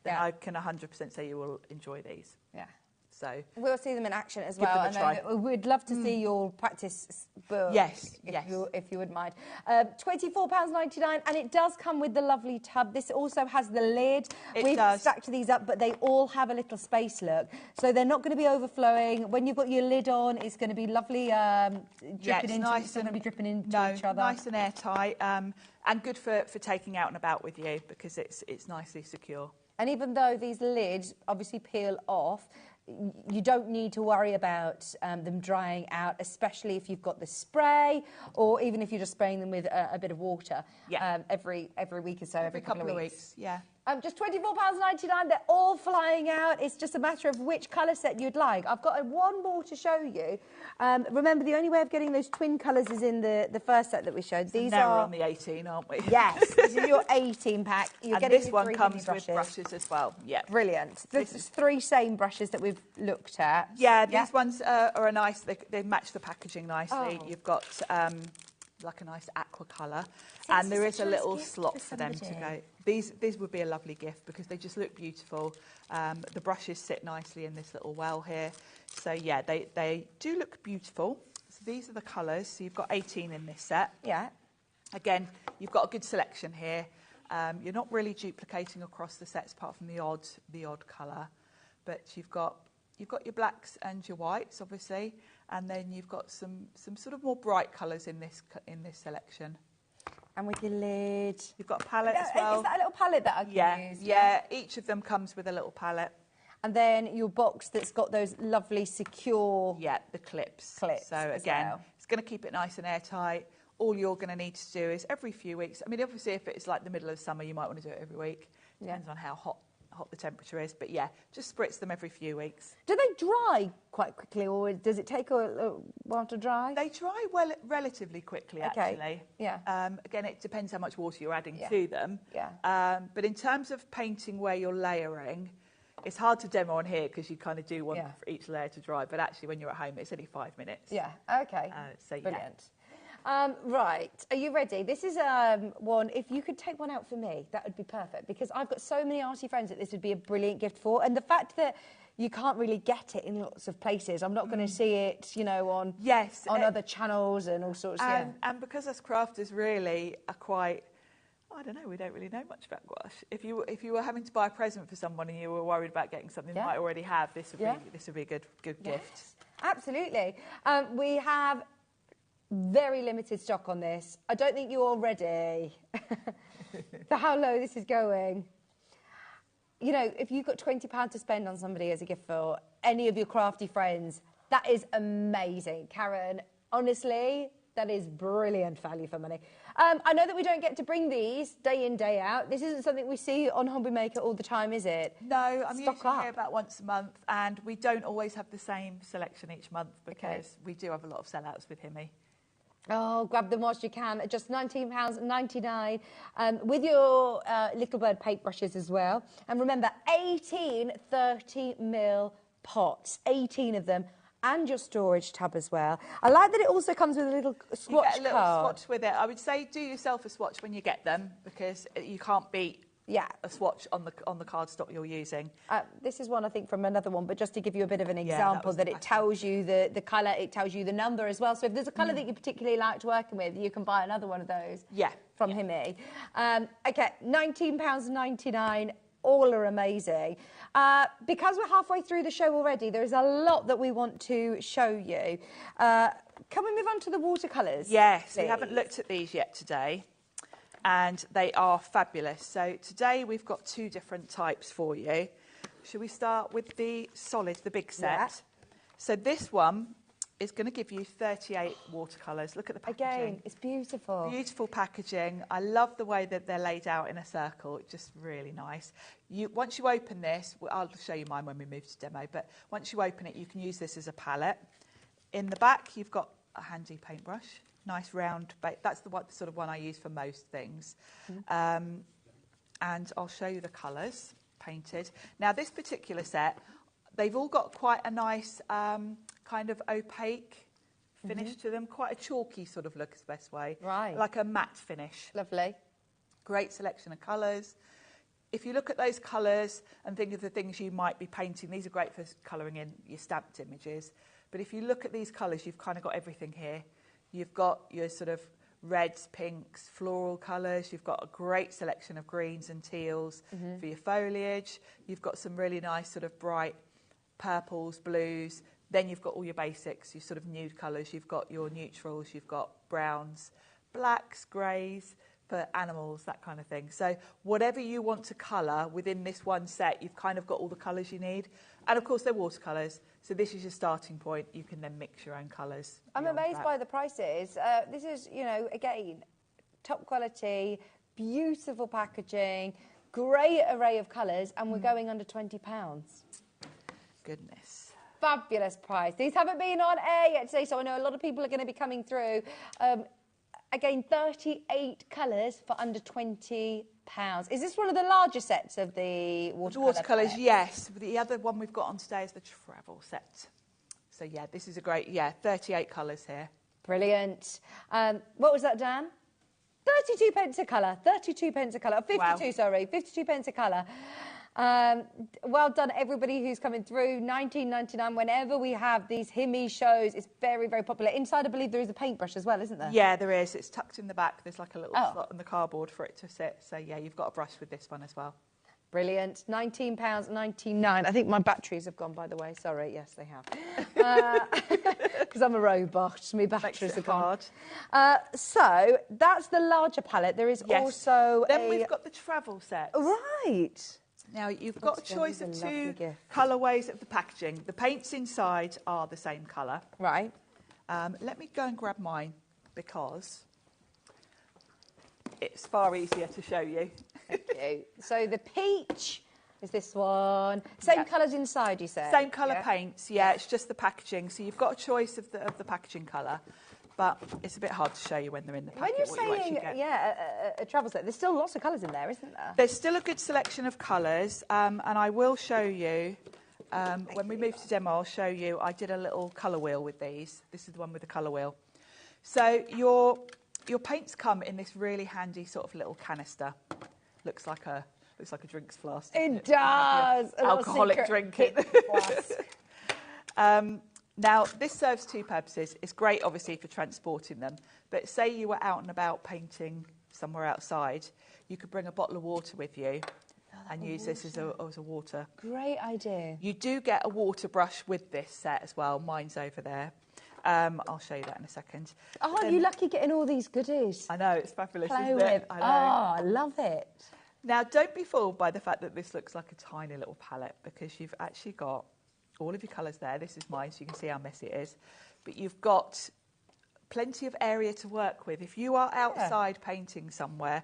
then I can 100% say you will enjoy these. Yeah. So we'll see them in action as give well. them a try. And we'd love to see your practice book. Yes, if you would mind. £24.99, and it does come with the lovely tub. This also has the lid. We've stacked these up, but they all have a little space look, so they're not going to be overflowing. When you've got your lid on, it's going to be lovely dripping into. Nice, it's going to be dripping into each other. Nice and airtight, and good for taking out and about with you, because it's nicely secure. And even though these lids obviously peel off, you don't need to worry about them drying out, especially if you've got the spray, or even if you're just spraying them with a bit of water every week or so, every couple of weeks. Yeah. Just £24.99. They're all flying out. It's just a matter of which colour set you'd like. I've got one more to show you. Remember, the only way of getting those twin colours is in the first set that we showed. These are on the 18, aren't we? Yes, this is your 18 pack. You're getting this one 3 comes brushes. with brushes as well. Yeah, brilliant. There's 3 same brushes that we've looked at. Yeah, these ones are a nice. They match the packaging nicely. Oh. You've got like a nice aqua colour, and there is a little slot for them to go. These would be a lovely gift because they just look beautiful. The brushes sit nicely in this little well here. So yeah, they do look beautiful. So these are the colours. So you've got 18 in this set. Yeah. Again, you've got a good selection here. You're not really duplicating across the sets apart from the odd colour, but you've got your blacks and your whites, obviously, and then you've got some sort of more bright colours in this selection. And with your lid. You've got a palette as well. Is that a little palette that I can use? Yeah, each of them comes with a little palette. And then your box that's got those lovely secure... Yeah, the clips. So again, it's going to keep it nice and airtight. All you're going to need to do is every few weeks. I mean, obviously, if it's like the middle of summer, you might want to do it every week. Depends on how hot the temperature is, but yeah, just spritz them every few weeks. Do they dry quite quickly, or does it take a while to dry? They dry relatively quickly, actually. Yeah. Again, it depends how much water you're adding to them. Yeah. But in terms of painting where you're layering, it's hard to demo on here because you kind of do want for each layer to dry, but actually when you're at home, it's only 5 minutes. Yeah, okay. So brilliant. Right, are you ready? This is one, if you could take one out for me, that would be perfect, because I've got so many arty friends that this would be a brilliant gift for, and the fact that you can't really get it in lots of places, I'm not going to see it, you know, on other channels and all sorts. And because us crafters really are quite, I don't know, we don't really know much about gouache. If you were having to buy a present for someone and you were worried about getting something they might already have, this would be a good gift. Absolutely. We have very limited stock on this. I don't think you're all ready for how low this is going. You know, if you've got £20 to spend on somebody as a gift for any of your crafty friends, that is amazing. Karen, honestly, That is brilliant value for money. I know that we don't get to bring these day in, day out. This isn't something we see on HobbyMaker all the time, is it? No, I'm Stock usually up. here about once a month, and we don't always have the same selection each month because we do have a lot of sellouts with Himmy. Oh, grab them whilst you can at just £19.99 with your Little Bird paintbrushes as well. And remember, 18 30mm pots, 18 of them, and your storage tub as well. I like that it also comes with a little swatch You get a little card. swatch with it. I would say do yourself a swatch when you get them because you can't beat a swatch on the cardstock you're using. This is one, I think, from another one, but just to give you a bit of an that example, was that the it tells you the colour, it tells you the number as well. So if there's a colour that you particularly liked working with, you can buy another one of those from Himmy. Okay, £19.99. All are amazing. Because we're halfway through the show already, there is a lot that we want to show you. Can we move on to the watercolours? Yes, please? we haven't looked at these yet today, and they are fabulous. So today we've got two different types for you. Should we start with the solid, the big set? Yeah. So this one is going to give you 38 watercolours. Look at the packaging. Again, it's beautiful. Beautiful packaging. I love the way that they're laid out in a circle. It's just really nice. Once you open this, I'll show you mine when we move to demo, but once you open it, you can use this as a palette. In the back, you've got a handy paintbrush. Nice round, that's the sort of one I use for most things. And I'll show you the colours painted. Now, this particular set, they've all got quite a nice kind of opaque finish to them, quite a chalky sort of look is the best way. Right. Like a matte finish. Lovely. Great selection of colours. If you look at those colours and think of the things you might be painting, these are great for colouring in your stamped images. But if you look at these colours, you've kind of got everything here. You've got your sort of reds, pinks, floral colours. You've got a great selection of greens and teals for your foliage. You've got some really nice sort of bright purples, blues. Then you've got all your basics, your sort of nude colours. You've got your neutrals, you've got browns, blacks, greys, for animals, that kind of thing. So whatever you want to colour within this one set, you've kind of got all the colours you need. And of course, they're watercolours. So this is your starting point. You can then mix your own colours. I'm amazed by the prices. This is, you know, again, top quality, beautiful packaging, great array of colours, and we're going under £20. Goodness. Fabulous price. These haven't been on air yet today, so I know a lot of people are going to be coming through. Again, 38 colours for under £20. Is this one of the larger sets of the watercolours? Yes. The other one we've got on today is the travel set. So, yeah, this is a great, 38 colours here. Brilliant. What was that, Dan? 32 pence a colour. 32 pence a colour. 52, wow. Sorry. 52 pence a colour. Well done, everybody who's coming through. £19.99. Whenever we have these Himmy shows, it's very, very popular. Inside, I believe there is a paintbrush as well, isn't there? Yeah, there is. It's tucked in the back. There's like a little slot in the cardboard for it to sit. So, yeah, you've got a brush with this one as well. Brilliant. £19.99. I think my batteries have gone, by the way. Sorry, yes, they have. Because I'm a robot. My batteries have gone. So that's the larger palette. There is also Then we've got the travel set. Right. Now, you've got a choice of two colourways of the packaging. The paints inside are the same colour. Right. Let me go and grab mine because it's far easier to show you. Thank you. So the peach is this one. Same colours inside, you said? Same colour paints, it's just the packaging. So you've got a choice of the packaging colour, but it's a bit hard to show you when they're in the packet. When you're saying, a travel set, there's still lots of colours in there, isn't there? There's still a good selection of colours, and I will show you, when we move to demo, I'll show you, I did a little colour wheel with these. This is the one with the colour wheel. So your paints come in this really handy sort of little canister. Looks like a drinks flask. It does. Alcoholic drinking. Now, this serves two purposes. It's great, obviously, for transporting them. But say you were out and about painting somewhere outside, you could bring a bottle of water with you and use this as a water. Great idea. You do get a water brush with this set as well. Mine's over there. I'll show you that in a second. Oh, aren't you lucky getting all these goodies? I know, it's fabulous, isn't it? I know. Oh, I love it. Now, don't be fooled by the fact that this looks like a tiny little palette because you've actually got all of your colours there. This is mine, so you can see how messy it is. But you've got plenty of area to work with. If you are outside painting somewhere,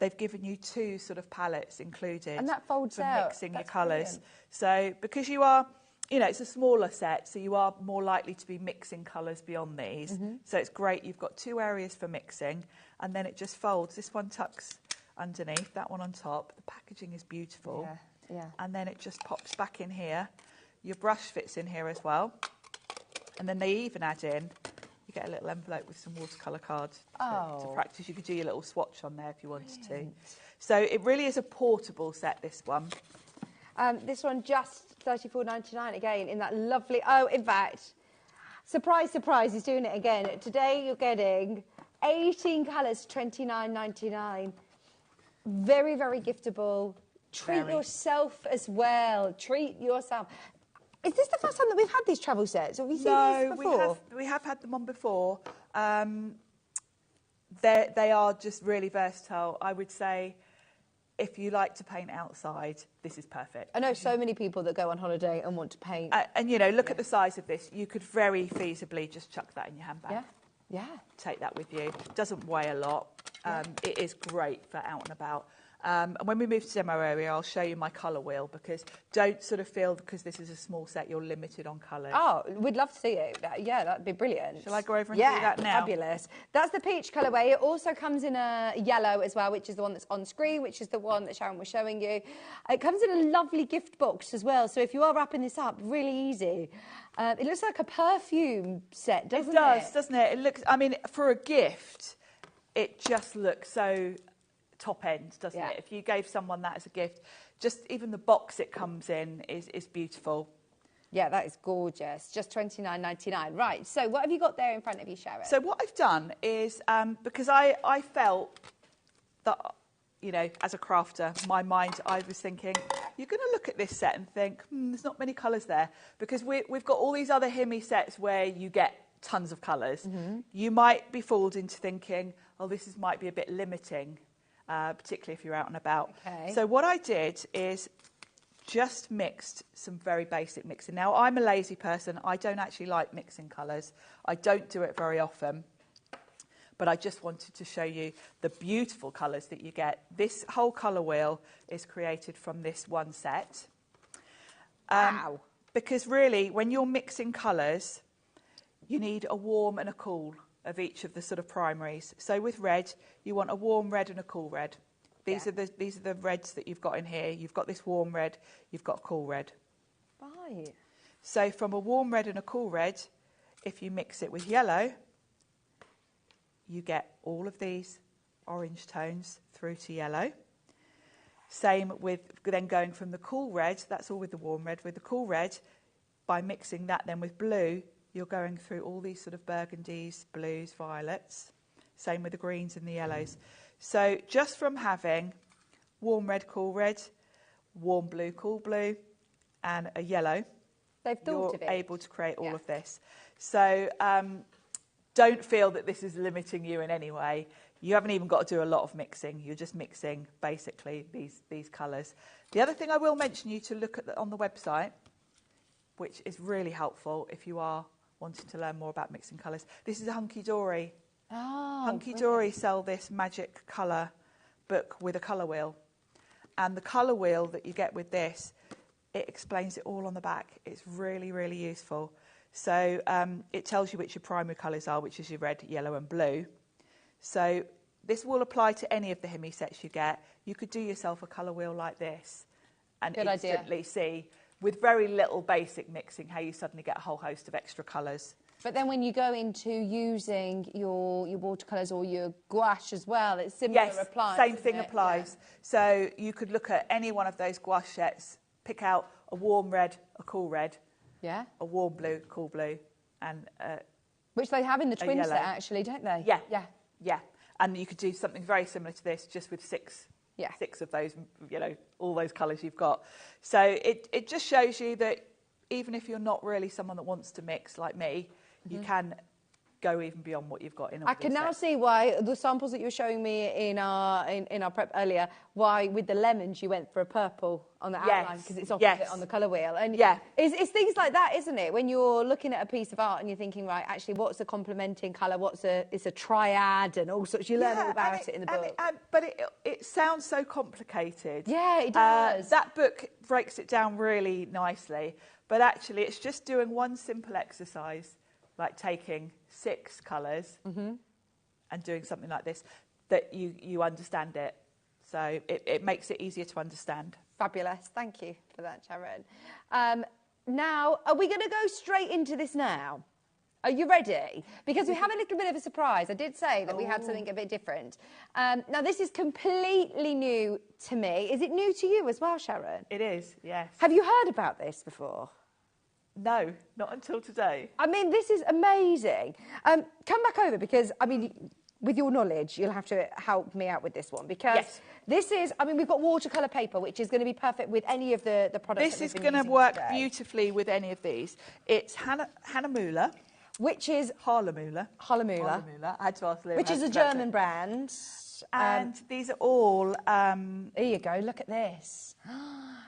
they've given you 2 sort of palettes included. And that folds for out. mixing That's your colours. brilliant. So because you are, you know, it's a smaller set, so you are more likely to be mixing colours beyond these. So it's great. You've got 2 areas for mixing, and then it just folds. This one tucks underneath, that one on top. The packaging is beautiful. Yeah. And then it just pops back in here. Your brush fits in here as well. And then they even add in, you get a little envelope with some watercolour cards to practice. You could do your little swatch on there if you wanted to. So it really is a portable set, this one. This one just $34.99 again in that lovely... Oh, in fact, surprise, surprise, he's doing it again. Today you're getting 18 colours, $29.99. Very, very giftable. Treat yourself as well. Treat yourself. Is this the first time that we've had these travel sets? Have we seen these before? No, we have had them on before. They are just really versatile. I would say if you like to paint outside, this is perfect. I know so many people that go on holiday and want to paint. And you know, look at the size of this. You could very feasibly just chuck that in your handbag. Yeah. Take that with you. It doesn't weigh a lot. It is great for out and about. And when we move to the demo area, I'll show you my colour wheel, because don't sort of feel because this is a small set, you're limited on colours. Oh, we'd love to see it. Yeah, that'd be brilliant. Shall I go over and do that now? Fabulous. That's the peach colourway. It also comes in a yellow as well, which is the one that's on screen, which is the one that Sharon was showing you. It comes in a lovely gift box as well. So if you are wrapping this up, really easy. It looks like a perfume set, doesn't it? It does, doesn't it? It looks, I mean, for a gift, it just looks so top end, doesn't it? If you gave someone that as a gift, just even the box it comes in is beautiful. Yeah, that is gorgeous. Just $29.99. Right, so what have you got there in front of you, Sharon? So what I've done is, because I felt that, you know, as a crafter, my mind, I was thinking, you're going to look at this set and think, there's not many colours there. Because we've got all these other Himi sets where you get tons of colours. You might be fooled into thinking, oh, this might be a bit limiting. Particularly if you're out and about. Okay. So what I did is just mixed some very basic mixing. Now, I'm a lazy person. I don't actually like mixing colours. I don't do it very often. But I just wanted to show you the beautiful colours that you get. This whole colour wheel is created from this one set. Wow. Because really, when you're mixing colours, you need a warm and a cool of each of the sort of primaries. So with red, you want a warm red and a cool red. These are the reds that you've got in here. You've got this warm red, you've got cool red. Right. So from a warm red and a cool red, if you mix it with yellow, you get all of these orange tones through to yellow. Same with then going from the cool red, that's all with the warm red, with the cool red, by mixing that then with blue, you're going through all these sort of burgundies, blues, violets. Same with the greens and the yellows. So just from having warm red, cool red, warm blue, cool blue, and a yellow, you're able to create all of this. So don't feel that this is limiting you in any way. You haven't even got to do a lot of mixing. You're just mixing, basically, these colours. The other thing I will mention you to look at on the website, which is really helpful if you are wanting to learn more about mixing colours. This is a Hunky Dory. Oh, Hunky Dory sell this magic colour book with a colour wheel. And the colour wheel that you get with this, it explains it all on the back. It's really, really useful. So it tells you which your primary colours are, which is your red, yellow and blue. So this will apply to any of the Himi sets you get. You could do yourself a colour wheel like this and instantly see, with very little basic mixing, how you suddenly get a whole host of extra colours. But then when you go into using your watercolours or your gouache as well, it's similar applies. Same thing applies. Yeah. So you could look at any one of those gouache sets, pick out a warm red, a cool red, a warm blue, cool blue, and which they have in the twin set actually, don't they? Yeah. And you could do something very similar to this, just with six of those, you know, all those colours you've got. So it just shows you that even if you're not really someone that wants to mix like me, you can go even beyond what you've got in all I can these now sets. see why the samples that you were showing me in our prep earlier, why with the lemons you went for a purple on the outline because it's opposite on the colour wheel. And it's things like that, isn't it? When you're looking at a piece of art and you're thinking, right, actually, what's a complementing colour? It's a triad and all sorts. You learn all about it in the book. But it sounds so complicated. Yeah, it does. That book breaks it down really nicely. But actually, it's just doing one simple exercise, like taking 6 colours and doing something like this, that you understand it. So it makes it easier to understand. Fabulous. Thank you for that, Sharon. Now, are we going to go straight into this now? Are you ready? Because we have a little bit of a surprise. I did say that we had something a bit different. Now, this is completely new to me. Is it new to you as well, Sharon? It is, yes. Have you heard about this before? No, not until today. I mean, this is amazing. Come back over because, I mean, with your knowledge, you'll have to help me out with this one because this is, I mean, we've got watercolour paper, which is going to be perfect with any of the products This is going to work beautifully with any of these. It's Hahnemühle. Which is Hahnemühle. Hahnemühle. I had to ask Liam. Which is a German brand. And these are all... there you go, look at this.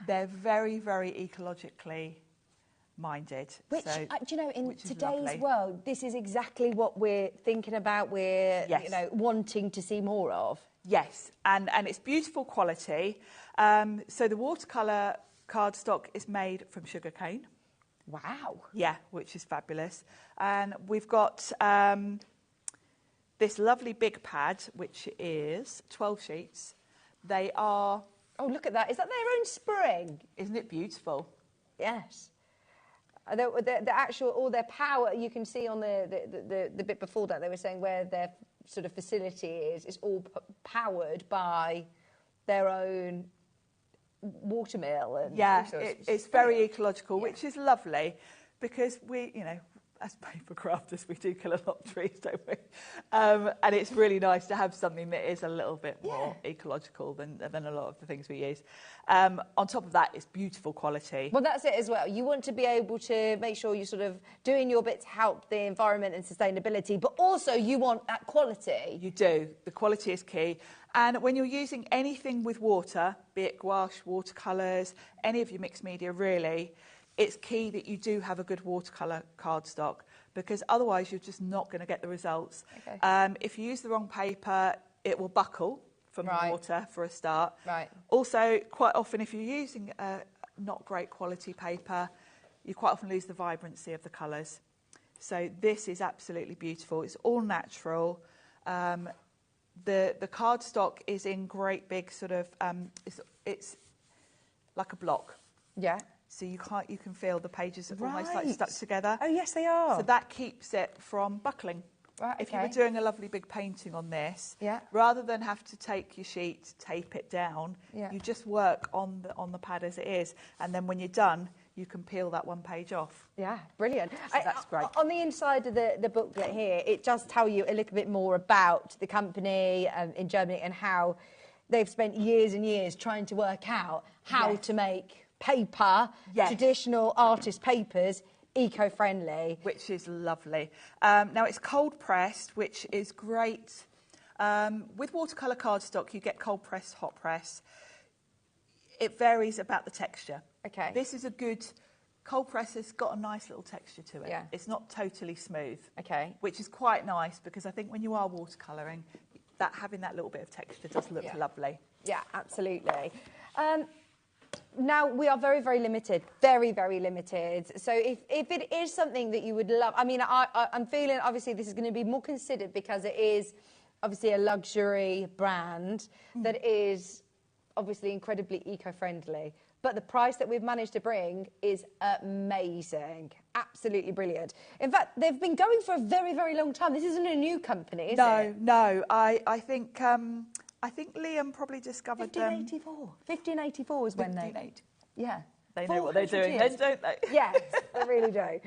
They're very, very ecologically minded. Which, so, do you know, in today's lovely. world, this is exactly what we're thinking about, we're you know, wanting to see more of. Yes, and it's beautiful quality. So the watercolour cardstock is made from sugarcane. Wow. Yeah, which is fabulous. And we've got this lovely big pad, which is 12 sheets. They are... Oh, look at that. Is that their own spring? Isn't it beautiful? Yes. The actual, all their power, you can see on the bit before that, they were saying where their sort of facility is all powered by their own watermill. And it's very ecological, which is lovely because we, you know, as paper crafters, we do kill a lot of trees, don't we? And it's really nice to have something that is a little bit more ecological than a lot of the things we use. On top of that, it's beautiful quality. Well, that's it as well. You want to be able to make sure you're sort of doing your bit to help the environment and sustainability, but also you want that quality. You do. The quality is key. And when you're using anything with water, be it gouache, watercolours, any of your mixed media, really, it's key that you do have a good watercolour cardstock because otherwise you're just not going to get the results. Okay. If you use the wrong paper, it will buckle from the water for a start. Right. Also, quite often if you're using not great quality paper, you quite often lose the vibrancy of the colours. So this is absolutely beautiful. It's all natural. The cardstock is in great big sort of, it's like a block. Yeah. So you can feel the pages are almost like stuck together. Oh, yes, they are. So that keeps it from buckling. Right, If you were doing a lovely big painting on this, Yeah. rather than have to take your sheet, tape it down, you just work on the pad as it is, and then when you're done, you can peel that one page off. Yeah, brilliant. So that's great. On the inside of the booklet here, it does tell you a little bit more about the company in Germany and how they've spent years and years trying to work out how to make paper, traditional artist papers, eco-friendly. Which is lovely. Now, it's cold pressed, which is great. With watercolour cardstock, you get cold press, hot press. It varies about the texture. Okay. This is a good... Cold press has got a nice little texture to it. Yeah. It's not totally smooth. Okay. Which is quite nice because I think when you are watercolouring, having that little bit of texture does look lovely. Yeah, absolutely. Now, we are very, very limited, very, very limited. So if it is something that you would love, I mean, I'm feeling, obviously, this is going to be more considered because it is, obviously, a luxury brand that is, obviously, incredibly eco-friendly. But the price that we've managed to bring is amazing, absolutely brilliant. In fact, they've been going for a very, very long time. This isn't a new company, is it? No. I think Liam probably discovered 1584. 1584 is when they... Yeah. They know what they're doing then, don't they? Yes, they really do.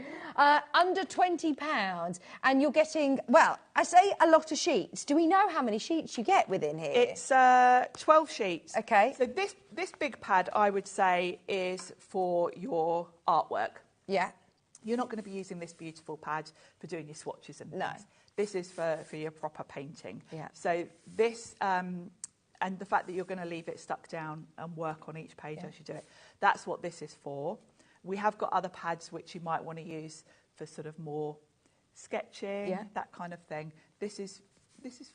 Under £20, and you're getting, well, I say a lot of sheets. Do we know how many sheets you get within here? It's 12 sheets. Okay. So this big pad, I would say, is for your artwork. Yeah. You're not going to be using this beautiful pad for doing your swatches and things. No. This is for your proper painting. Yeah. So this, and the fact that you're going to leave it stuck down and work on each page as you do it, that's what this is for. We have got other pads which you might want to use for sort of more sketching, that kind of thing. This is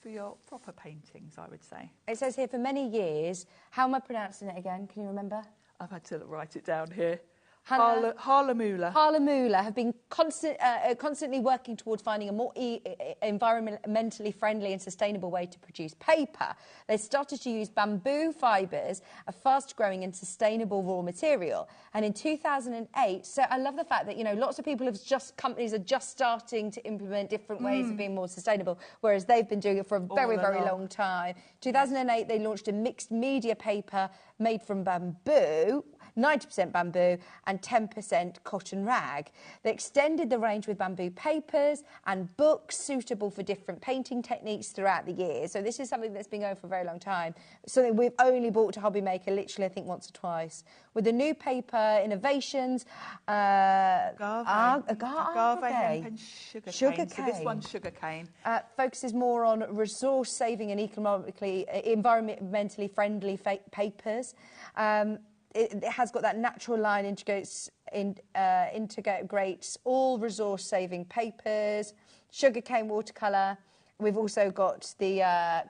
for your proper paintings, I would say. It says here, for many years, how am I pronouncing it again? Can you remember? I've had to write it down here. Hannah Harlemula have been constantly working towards finding a more environmentally friendly and sustainable way to produce paper. They started to use bamboo fibres, a fast-growing and sustainable raw material. And in 2008, so I love the fact that, you know, lots of people companies are just starting to implement different ways of being more sustainable, whereas they've been doing it for a very, very long time. 2008, they launched a mixed media paper made from bamboo, 90% bamboo and 10% cotton rag. They extended the range with bamboo papers and books suitable for different painting techniques throughout the year. So this is something that's been going for a very long time. Something we've only bought to HobbyMaker literally, I think, once or twice. With the new paper innovations, agave hemp and sugar cane. So this one's sugar cane. Focuses more on resource-saving and environmentally friendly papers. It has got that natural line, integrates all resource-saving papers, sugarcane watercolour. We've also got the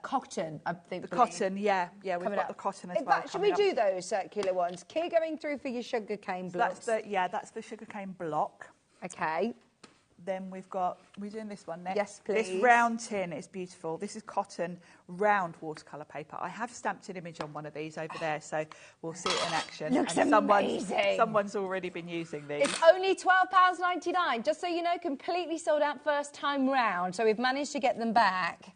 cotton, I think. The cotton, yeah, we've got the cotton as well. Should we do those circular ones? Keep going through for your sugarcane blocks. That's the sugarcane block. Okay. Then we're doing this one next. Yes, please. This round tin is beautiful. This is cotton round watercolour paper. I have stamped an image on one of these over there, so we'll see it in action. Looks amazing. Someone's already been using these. It's only £12.99, just so you know, completely sold out first time round, so we've managed to get them back.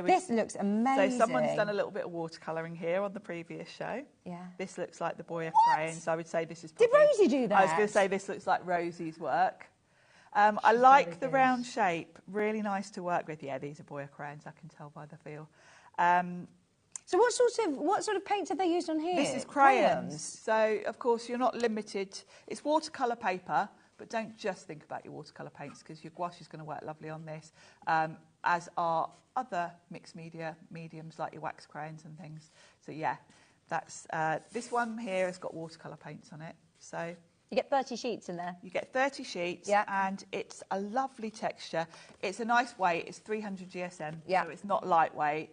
This looks amazing. So someone's done a little bit of watercolouring here on the previous show. Yeah. This looks like the Boy of Crayons. I would say this is Did Rosie do that? I was going to say this looks like Rosie's work. I like the round shape. Really nice to work with. Yeah, these are Boy of Crayons. I can tell by the feel. So what sort of paints have they used on here? This is crayons. So of course you're not limited. It's watercolour paper, but don't just think about your watercolour paints because your gouache is going to work lovely on this. As are other mixed mediums like your wax crayons and things. So yeah, that's this one here has got watercolour paints on it. So. You get 30 sheets in there. You get 30 sheets, yeah. And it's a lovely texture. It's a nice weight. It's 300 GSM, yeah. So it's not lightweight.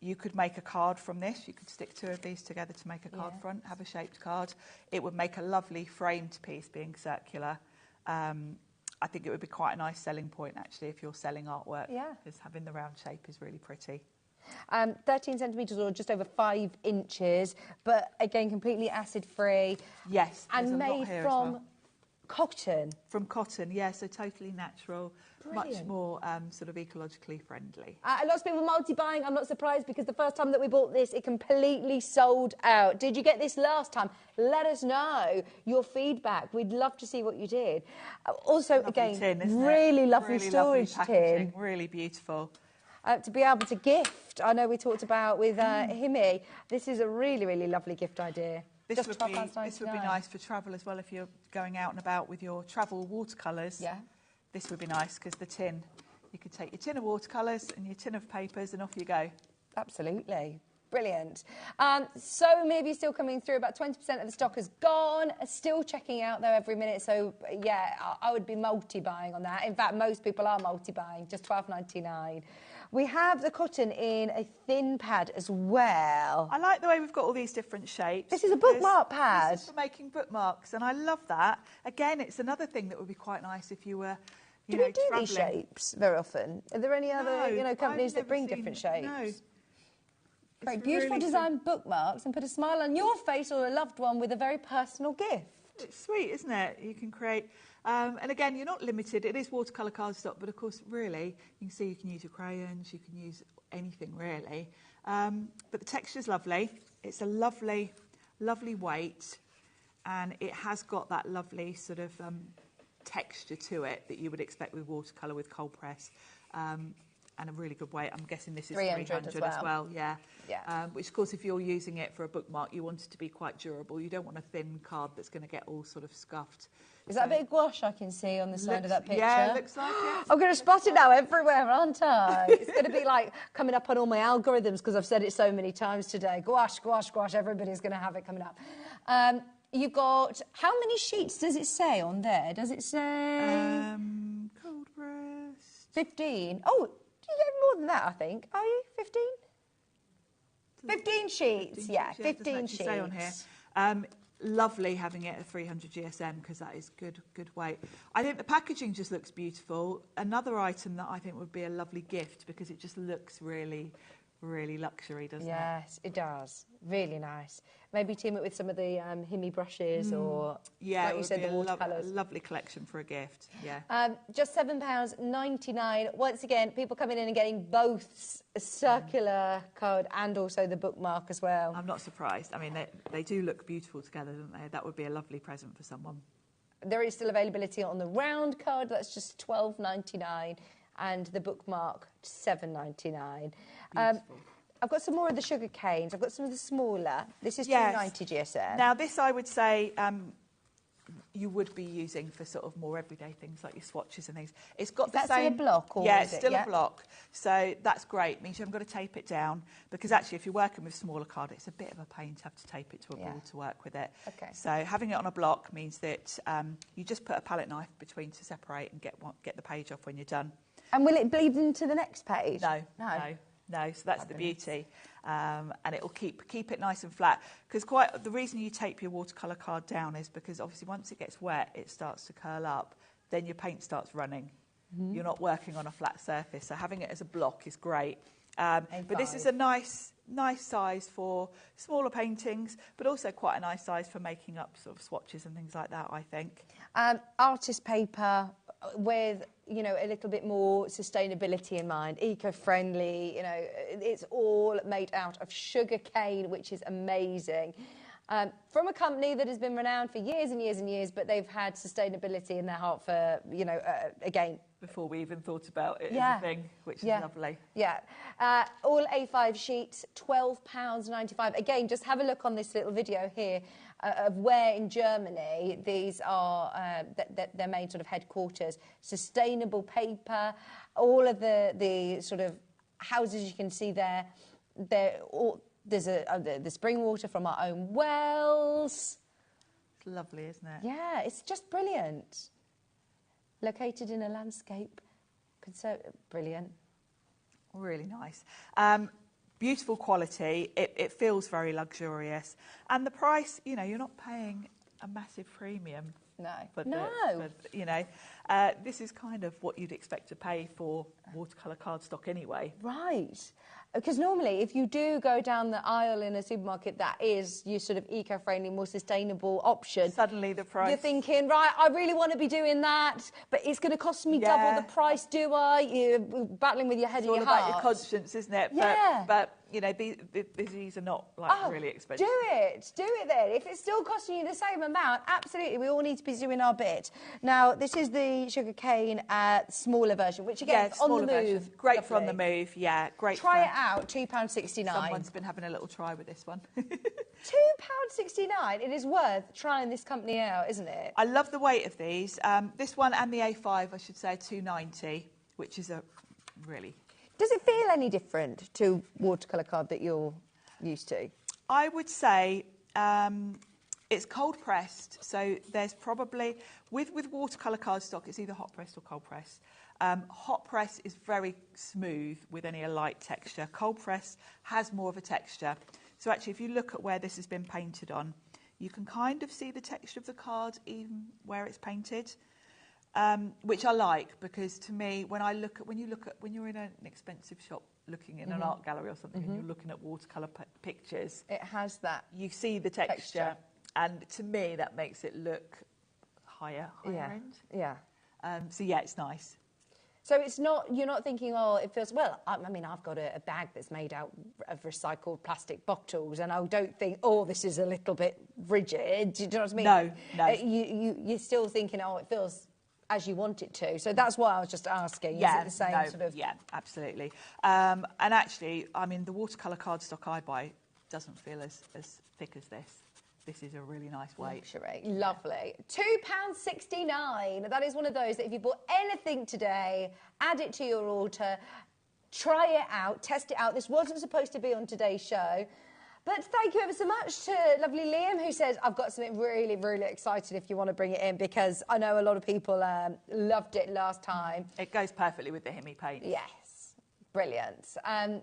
You could make a card from this. You could stick two of these together to make a card front, have a shaped card. It would make a lovely framed piece being circular. I think it would be quite a nice selling point, actually, if you're selling artwork. Yeah. Because having the round shape is really pretty. 13 centimetres or just over 5 inches, but again, completely acid-free. Yes. And made from cotton. From cotton, yeah, so totally natural. Brilliant. Much more sort of ecologically friendly. Lots of people multi-buying. I'm not surprised because the first time that we bought this, it completely sold out. Did you get this last time? Let us know your feedback. We'd love to see what you did. Also, lovely again, tin, really lovely storage tin. Really beautiful. To be able to gift. I know we talked about with Himi. This is a really, really lovely gift idea. This would be nice for travel as well if you're going out and about with your travel watercolours. Yeah. This would be nice because the tin, you could take your tin of watercolours and your tin of papers and off you go. Absolutely. Brilliant. So maybe still coming through. About 20% of the stock is gone. Still checking out though every minute. So yeah, I would be multi-buying on that. In fact, most people are multi-buying. Just $12.99. We have the cotton in a thin pad as well. I like the way we've got all these different shapes. This is a bookmark pad. This is for making bookmarks, and I love that. Again, it's another thing that would be quite nice if you were, Do we do these shapes very often? Are there any other, companies that bring different shapes? No. Very beautiful design bookmarks and put a smile on your face or a loved one with a very personal gift. It's sweet, isn't it? You can create... and again, you're not limited. It is watercolour cardstock, but of course, really, you can see you can use your crayons, you can use anything, really. But the texture's lovely. It's a lovely, lovely weight, and it has got that lovely sort of texture to it that you would expect with watercolour with cold press. and a really good weight. I'm guessing this is 300 300 as well. Yeah. Yeah. Which, of course, if you're using it for a bookmark, you want it to be quite durable. You don't want a thin card that's going to get all sort of scuffed. Is that a bit of gouache I can see on the side of that picture? Yeah, it looks like it. I'm going to spot it now everywhere, aren't I? It's going to be like coming up on all my algorithms because I've said it so many times today. Gouache, gouache, gouache. Everybody's going to have it coming up. You've got, how many sheets does it say on there? Does it say? Cold pressed. 15. Oh, you get more than that, I think. Are you 15? 15 sheets. Yeah, 15 sheets. Say on here. Lovely having it at 300 GSM because that is good weight. I think the packaging just looks beautiful. Another item that I think would be a lovely gift because it just looks really, really luxury, doesn't it? Yes, it does. Really nice. Maybe team it with some of the Himi brushes or, like you said, the watercolours. Lovely collection for a gift, yeah. Just £7.99. Once again, people coming in and getting both a circular card and also the bookmark as well. I'm not surprised. I mean, they do look beautiful together, don't they? That would be a lovely present for someone. There is still availability on the round card. That's just £12.99. And the bookmark, £7.99. I've got some more of the sugar canes. I've got some of the smaller. This is 290 GSM. Now, this I would say you would be using for sort of more everyday things like your swatches and things. It's got the same... Still a block? Or yeah, it's still a block. So that's great. It means you haven't got to tape it down because actually if you're working with smaller card, it's a bit of a pain to have to tape it to a board to work with it. Okay. So having it on a block means that you just put a palette knife between to separate and get the page off when you're done. And will it bleed into the next page? No, so that's the beauty. And it'll keep it nice and flat. Because the reason you tape your watercolour card down is because obviously once it gets wet, it starts to curl up. Then your paint starts running. Mm-hmm. You're not working on a flat surface. So having it as a block is great. But this is a nice size for smaller paintings, but also quite a nice size for making up sort of swatches and things like that, I think. Artist paper with, you know, a little bit more sustainability in mind, eco-friendly, you know, it's all made out of sugar cane, which is amazing. From a company that has been renowned for years and years and years, but they've had sustainability in their heart for, you know, again... Before we even thought about it as a thing, which is lovely. Yeah. All A5 sheets, £12.95. Again, just have a look on this little video here of where in Germany these are, their main sort of headquarters. Sustainable paper, all of the sort of houses you can see there, there's the spring water from our own wells. It's lovely, isn't it? Yeah, it's just brilliant. Located in a landscape. Brilliant. Really nice. Beautiful quality. It feels very luxurious. And the price, you know, you're not paying a massive premium. No. You know, this is kind of what you'd expect to pay for watercolour cardstock anyway. Right. Because normally, if you do go down the aisle in a supermarket that is your sort of eco-friendly, more sustainable option... Suddenly the price... You're thinking, right, I really want to be doing that, but it's going to cost me double the price, do I? You're battling with your head and your heart. It's all about your conscience, isn't it? Yeah. But you know, these are not, like, really expensive. Do it then. If it's still costing you the same amount, absolutely, we all need to be doing our bit. Now, this is the sugarcane smaller version, which, again, is on the move. Great for on the move, yeah. Great. Try it out, £2.69. Someone's been having a little try with this one. £2.69. It is worth trying this company out, isn't it? I love the weight of these. This one and the A5, I should say, £2.90, which is a really... Does it feel any different to watercolour card that you're used to? I would say it's cold pressed, so there's probably with watercolour cardstock, it's either hot pressed or cold pressed. Hot press is very smooth with only a light texture. Cold press has more of a texture. So actually, if you look at where this has been painted on, you can kind of see the texture of the card even where it's painted. Which I like, because to me, when you're in an expensive shop looking in an art gallery or something, and you're looking at watercolour pictures, it has that. You see the texture, and to me that makes it look higher end. Yeah. So yeah, it's nice. So it's not, you're not thinking, oh, it feels, well, I mean, I've got a bag that's made out of recycled plastic bottles, and I don't think, oh, this is a little bit rigid. Do you know what I mean? No. You're still thinking, oh, it feels as you want it to. So that's why I was just asking. Yeah, is it the same sort of... Yeah, absolutely. And actually, I mean, the watercolour cardstock I buy doesn't feel as thick as this. This is a really nice weight. Luxury. Lovely. £2.69. That is one of those that if you bought anything today, add it to your order, try it out, test it out. This wasn't supposed to be on today's show. But thank you ever so much to lovely Liam, who says, I've got something really, really excited if you want to bring it in, because I know a lot of people loved it last time. It goes perfectly with the Himi paint. Yes. Brilliant.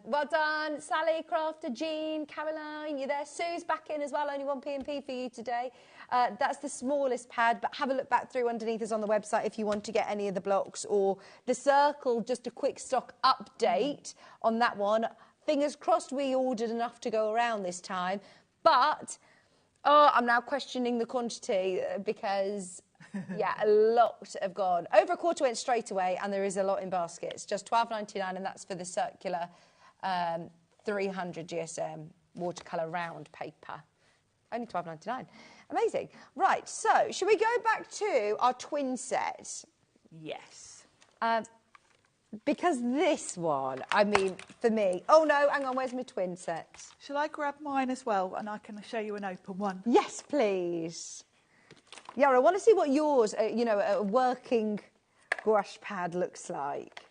Well done, Sally, Crafter, Jean, Caroline, you're there. Sue's back in as well, only 1 P&P for you today. That's the smallest pad, but have a look back through underneath us on the website if you want to get any of the blocks, or the circle, just a quick stock update on that one. Fingers crossed we ordered enough to go around this time, but I'm now questioning the quantity because... yeah, a lot have gone. Over a quarter went straight away, and there is a lot in baskets. Just £12.99, and that's for the circular 300 GSM watercolour round paper. Only £12.99. Amazing. Right, so should we go back to our twin set? Yes. Because this one, I mean, for me... Oh, no, hang on, where's my twin set? Shall I grab mine as well, and I can show you an open one? Yes, please. Yeah, I want to see what yours, you know, a working gouache pad looks like.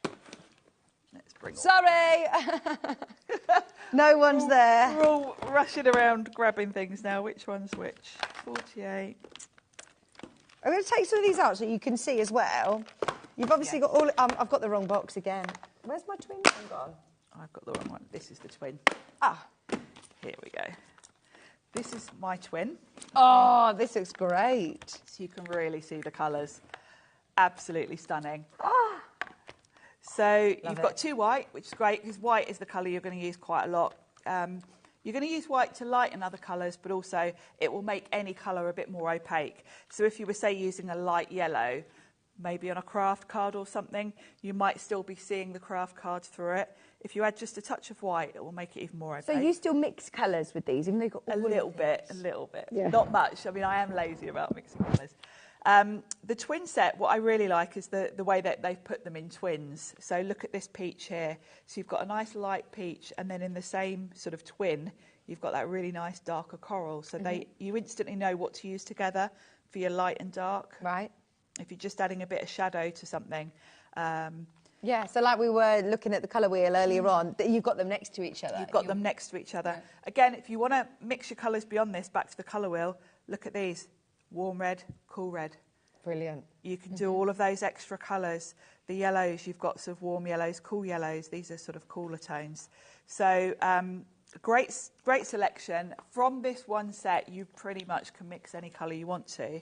Let's bring Sorry! No one's there. We're all rushing around grabbing things now. Which one's which? 48. I'm going to take some of these out so you can see as well. You've obviously got all... I've got the wrong box again. Where's my twin one gone? I've got the wrong one. This is the twin. Ah. Here we go. This is my twin. Oh, this looks great. So you can really see the colours. Absolutely stunning. Ah. So you've got 2 white, which is great, because white is the colour you're going to use quite a lot. You're going to use white to lighten other colours, but also it will make any colour a bit more opaque. So if you were, say, using a light yellow, maybe on a craft card or something, you might still be seeing the craft cards through it. If you add just a touch of white, it will make it even more opaque. So you still mix colours with these, even though you've got all a little bit. Yeah. Not much. I mean, I am lazy about mixing colours. The twin set, what I really like is the way that they've put them in twins. So look at this peach here. So you've got a nice light peach, and then in the same sort of twin, you've got that really nice darker coral. So you instantly know what to use together for your light and dark. Right. If you're just adding a bit of shadow to something. Yeah, so like we were looking at the colour wheel earlier on, that you've got them next to each other. You've got them next to each other. Yeah. Again, if you want to mix your colours beyond this, back to the colour wheel, look at these. Warm red, cool red. Brilliant. You can do all of those extra colours. The yellows, you've got sort of warm yellows, cool yellows. These are sort of cooler tones. So great selection. From this one set, you pretty much can mix any colour you want to.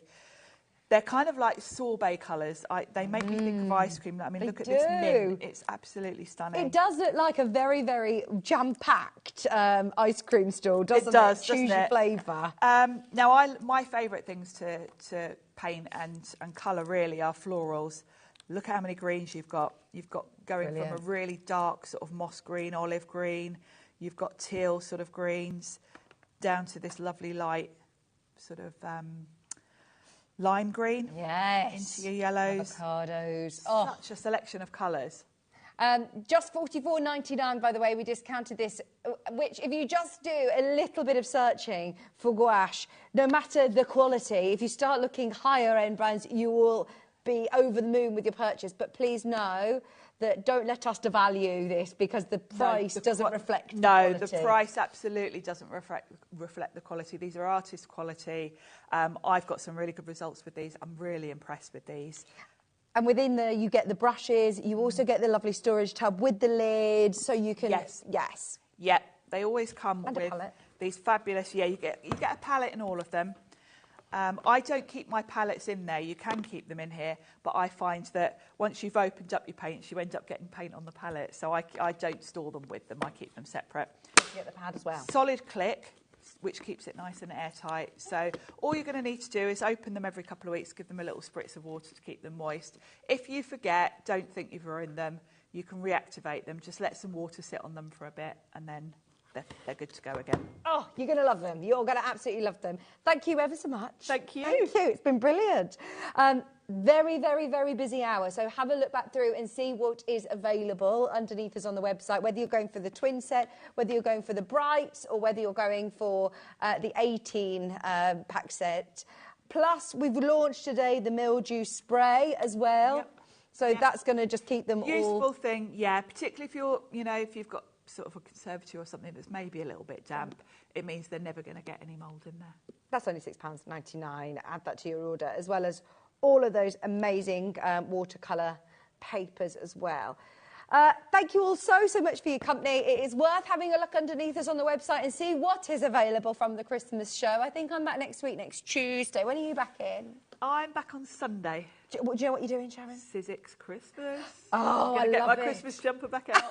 They're kind of like sorbet colours. They make me think of ice cream. I mean, look at this mint. It's absolutely stunning. It does look like a very, very jam-packed ice cream stall, doesn't it? It does, Choose your flavour. Now, my favourite things to paint and colour really are florals. Look how many greens you've got. You've got going from a really dark sort of moss green, olive green. You've got teal sort of greens down to this lovely light sort of... lime green, into your yellows. Avocados. Such a selection of colours. Just $44.99, by the way, we discounted this, which if you just do a little bit of searching for gouache, no matter the quality, if you start looking higher end brands, you will be over the moon with your purchase. But please know that don't let us devalue this, because the price doesn't reflect the quality. No, the price absolutely doesn't reflect the quality. These are artist quality. I've got some really good results with these. I'm really impressed with these. And within there, you get the brushes. You also get the lovely storage tub with the lid, so you can... Yes. Yeah, they always come and with a palette. These fabulous... Yeah, you get a palette in all of them. I don't keep my palettes in there. You can keep them in here, but I find that once you've opened up your paints, you end up getting paint on the palette. So I don't store them with them. I keep them separate. You get the pad as well. Solid click, which keeps it nice and airtight. So all you're going to need to do is open them every couple of weeks, give them a little spritz of water to keep them moist. If you forget, don't think you've ruined them, you can reactivate them. Just let some water sit on them for a bit, and then they're good to go again. Oh, you're going to love them. You're going to absolutely love them. Thank you ever so much. Thank you. Thank you. It's been brilliant. Very, very, very busy hour. So have a look back through and see what is available underneath us on the website, whether you're going for the twin set, whether you're going for the brights, or whether you're going for the 18 pack set. Plus, we've launched today the mildew spray as well. Yep. So that's going to just keep them Useful thing, yeah, particularly if you're, you know, if you've got sort of a conservatory or something that's maybe a little bit damp, it means they're never going to get any mould in there. That's only £6.99. Add that to your order, as well as all of those amazing watercolour papers as well. Thank you all so much for your company. It is worth having a look underneath us on the website and see what is available from the Christmas show. I think I'm back next week, next Tuesday. When are you back in? I'm back on Sunday. Do you know what you're doing, Sharon? Sizzix Christmas. Oh, I love get my it. Christmas jumper back out.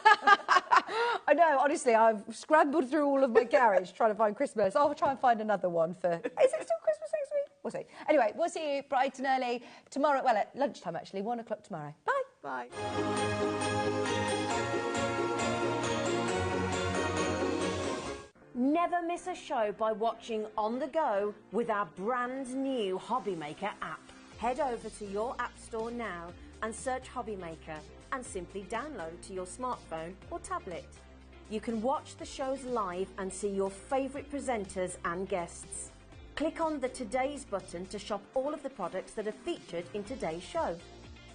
I know, honestly, I've scrambled through all of my garage trying to find Christmas. I'll try and find another one for... Is it still Christmas next week? We'll see. Anyway, we'll see you bright and early tomorrow. Well, at lunchtime, actually, 1 o'clock tomorrow. Bye. Bye. Never miss a show by watching on the go with our brand new HobbyMaker app. Head over to your app store now and search HobbyMaker and simply download to your smartphone or tablet. You can watch the shows live and see your favourite presenters and guests. Click on the Today's button to shop all of the products that are featured in today's show.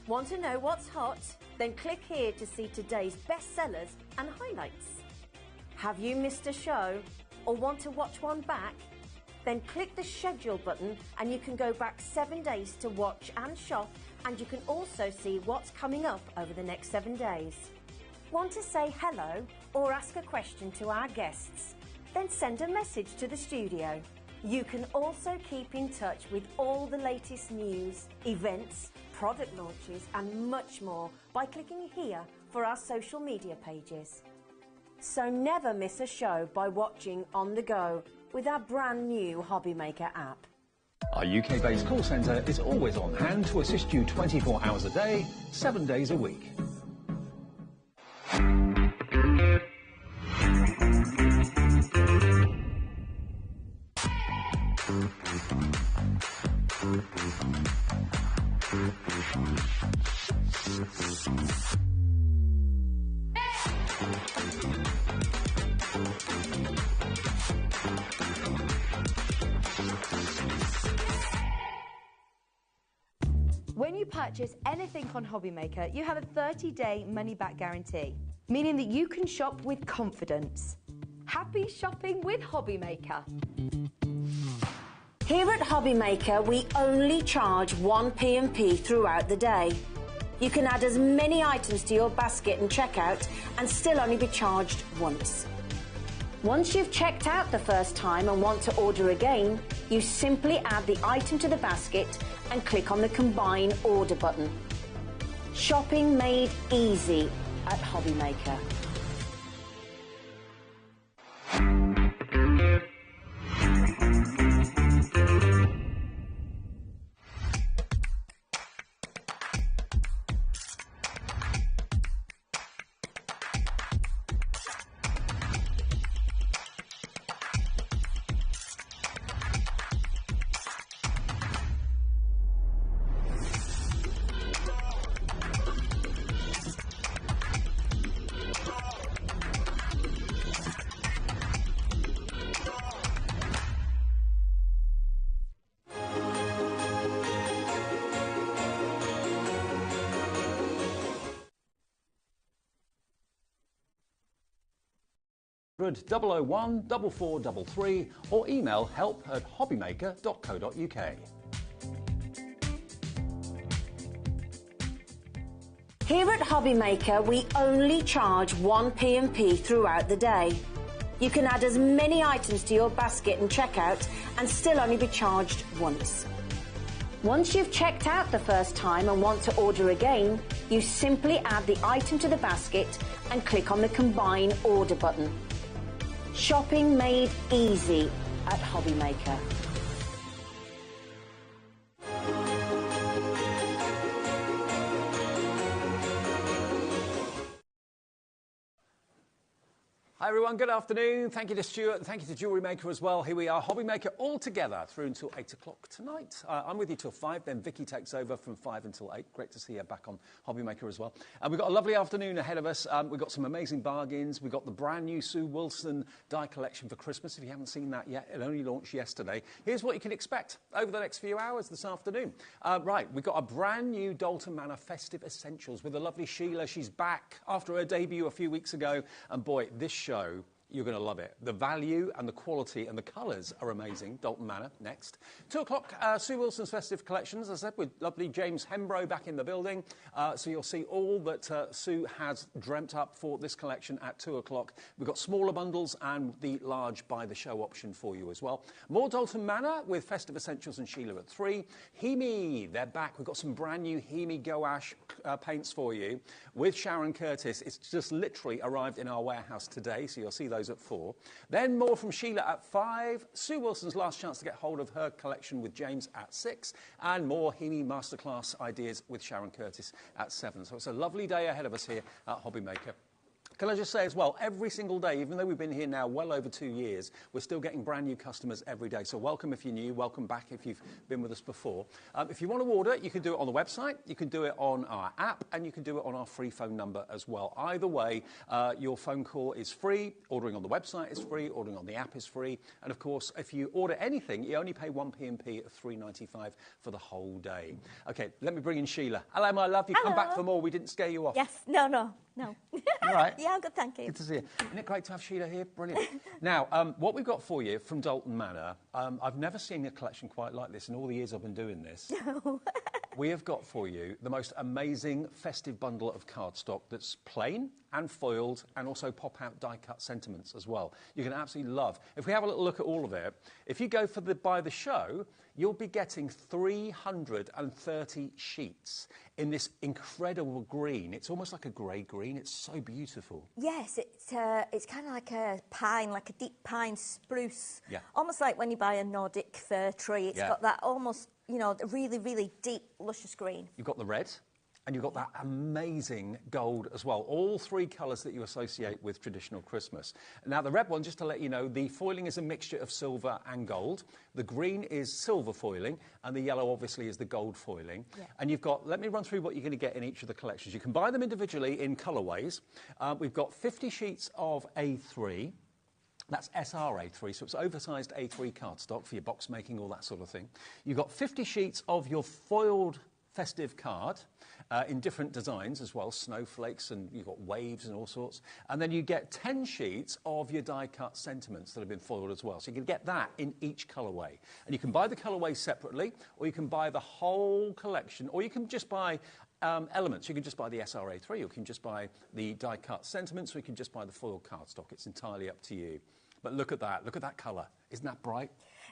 Want to know what's hot? Then click here to see today's bestsellers and highlights. Have you missed a show or want to watch one back? Then click the schedule button and you can go back 7 days to watch and shop, and you can also see what's coming up over the next 7 days. Want to say hello or ask a question to our guests? Then send a message to the studio. You can also keep in touch with all the latest news, events, product launches and much more by clicking here for our social media pages. So never miss a show by watching on the go with our brand new HobbyMaker app. Our UK-based call centre is always on hand to assist you 24 hours a day, 7 days a week. When you purchase anything on HobbyMaker, you have a 30-day money-back guarantee, meaning that you can shop with confidence. Happy shopping with HobbyMaker. Here at HobbyMaker, we only charge 1 P&P throughout the day. You can add as many items to your basket and checkout and still only be charged once. Once you've checked out the first time and want to order again, you simply add the item to the basket and click on the Combine Order button. Shopping made easy at HobbyMaker. /001 4433 or email help@hobbymaker.co.uk. Here at HobbyMaker, we only charge 1 P&P throughout the day. You can add as many items to your basket and checkout and still only be charged once. Once you've checked out the first time and want to order again, you simply add the item to the basket and click on the Combine Order button. Shopping made easy at HobbyMaker. Hi everyone, good afternoon. Thank you to Stuart and thank you to Jewellery Maker as well. Here we are, HobbyMaker all together through until 8 o'clock tonight. I'm with you till 5, then Vicky takes over from 5 until 8. Great to see you back on HobbyMaker as well. And we've got a lovely afternoon ahead of us. We've got some amazing bargains. We've got the brand new Sue Wilson die collection for Christmas. If you haven't seen that yet, it only launched yesterday. Here's what you can expect over the next few hours this afternoon. Right, we've got a brand new Dalton Manor Festive Essentials with the lovely Sheila. She's back after her debut a few weeks ago. And boy, this show, you're going to love it. The value and the quality and the colours are amazing. Dalton Manor, next. 2 o'clock, Sue Wilson's Festive Collections, as I said, with lovely James Hembrow back in the building. So you'll see all that Sue has dreamt up for this collection at 2 o'clock. We've got smaller bundles and the large buy the show option for you as well. More Dalton Manor with Festive Essentials and Sheila at 3. Hemi, they're back. We've got some brand new Hemi gouache paints for you with Sharon Curtis. It's just literally arrived in our warehouse today, so you'll see those at 4. Then more from Sheila at 5. Sue Wilson's last chance to get hold of her collection with James at 6. And more Hemi Masterclass ideas with Sharon Curtis at 7. So it's a lovely day ahead of us here at HobbyMaker. Can I just say as well, every single day, even though we've been here now well over 2 years, we're still getting brand new customers every day. So welcome if you're new, welcome back if you've been with us before. If you want to order, you can do it on the website, you can do it on our app, and you can do it on our free phone number as well. Either way, your phone call is free, ordering on the website is free, ordering on the app is free. And of course, if you order anything, you only pay 1 P&P at $3.95 for the whole day. Okay, let me bring in Sheila. Hello, my love. You come back for more. We didn't scare you off. Yes, no. All right. Yeah, I'm good, thank you. Good to see you. Isn't it great to have Sheila here? Brilliant. Now, what we've got for you from Dalton Manor, I've never seen a collection quite like this in all the years I've been doing this. No. We have got for you the most amazing festive bundle of cardstock that's plain and foiled and also pop-out die-cut sentiments as well. You can absolutely love. If we have a little look at all of it, if you go for the buy the show, you'll be getting 330 sheets in this incredible green. It's almost like a grey green. It's so beautiful. Yes, it's kind of like a pine, like a deep pine spruce. Yeah. Almost like when you buy a Nordic fir tree. It's got that almost, you know, really, really deep, luscious green. You've got the red. And you've got that amazing gold as well. All 3 colours that you associate with traditional Christmas. Now, the red one, just to let you know, the foiling is a mixture of silver and gold. The green is silver foiling, and the yellow, obviously, is the gold foiling. Yeah. And you've got, let me run through what you're going to get in each of the collections. You can buy them individually in colourways. We've got 50 sheets of A3. That's SR-A3, so it's oversized A3 cardstock for your box making, all that sort of thing. You've got 50 sheets of your foiled festive card in different designs as well, snowflakes, and you've got waves and all sorts. And then you get 10 sheets of your die-cut sentiments that have been foiled as well. So you can get that in each colourway. And you can buy the colourway separately, or you can buy the whole collection, or you can just buy elements. You can just buy the SR-A3, or you can just buy the die-cut sentiments, or you can just buy the foiled cardstock. It's entirely up to you. But look at that colour. Isn't that bright?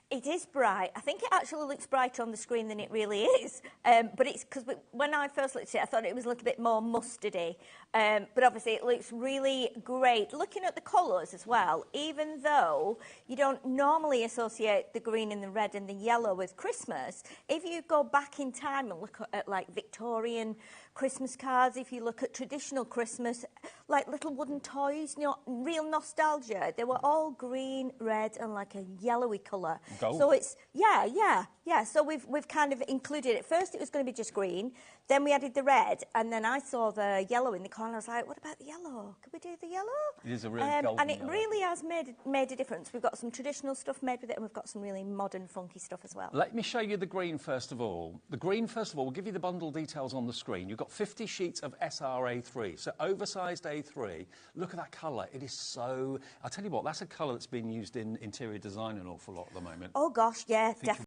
It is bright. I think it actually looks brighter on the screen than it really is. But it's because when I first looked at it, I thought it was a little bit more mustardy. But obviously it looks really great. Looking at the colours as well, even though you don't normally associate the green and the red and the yellow with Christmas, if you go back in time and look at like Victorian Christmas cards, if you look at traditional Christmas, like little wooden toys, you know, real nostalgia, they were all green, red and like a yellowy colour. Gold. So it's, yeah. So we've kind of included it. First it was going to be just green, then we added the red, and then I saw the yellow in the corner. I was like, what about the yellow? Could we do the yellow? It is a really golden and it yellow. really has made a difference. We've got some traditional stuff made with it, and we've got some really modern, funky stuff as well. Let me show you the green first of all. The green, first of all, we'll give you the bundle details on the screen. You've got 50 sheets of SR-A3, so oversized A3. Look at that colour. It is so... I'll tell you what, that's a colour that's been used in interior design an awful lot at the moment. Oh, gosh, yeah, definitely.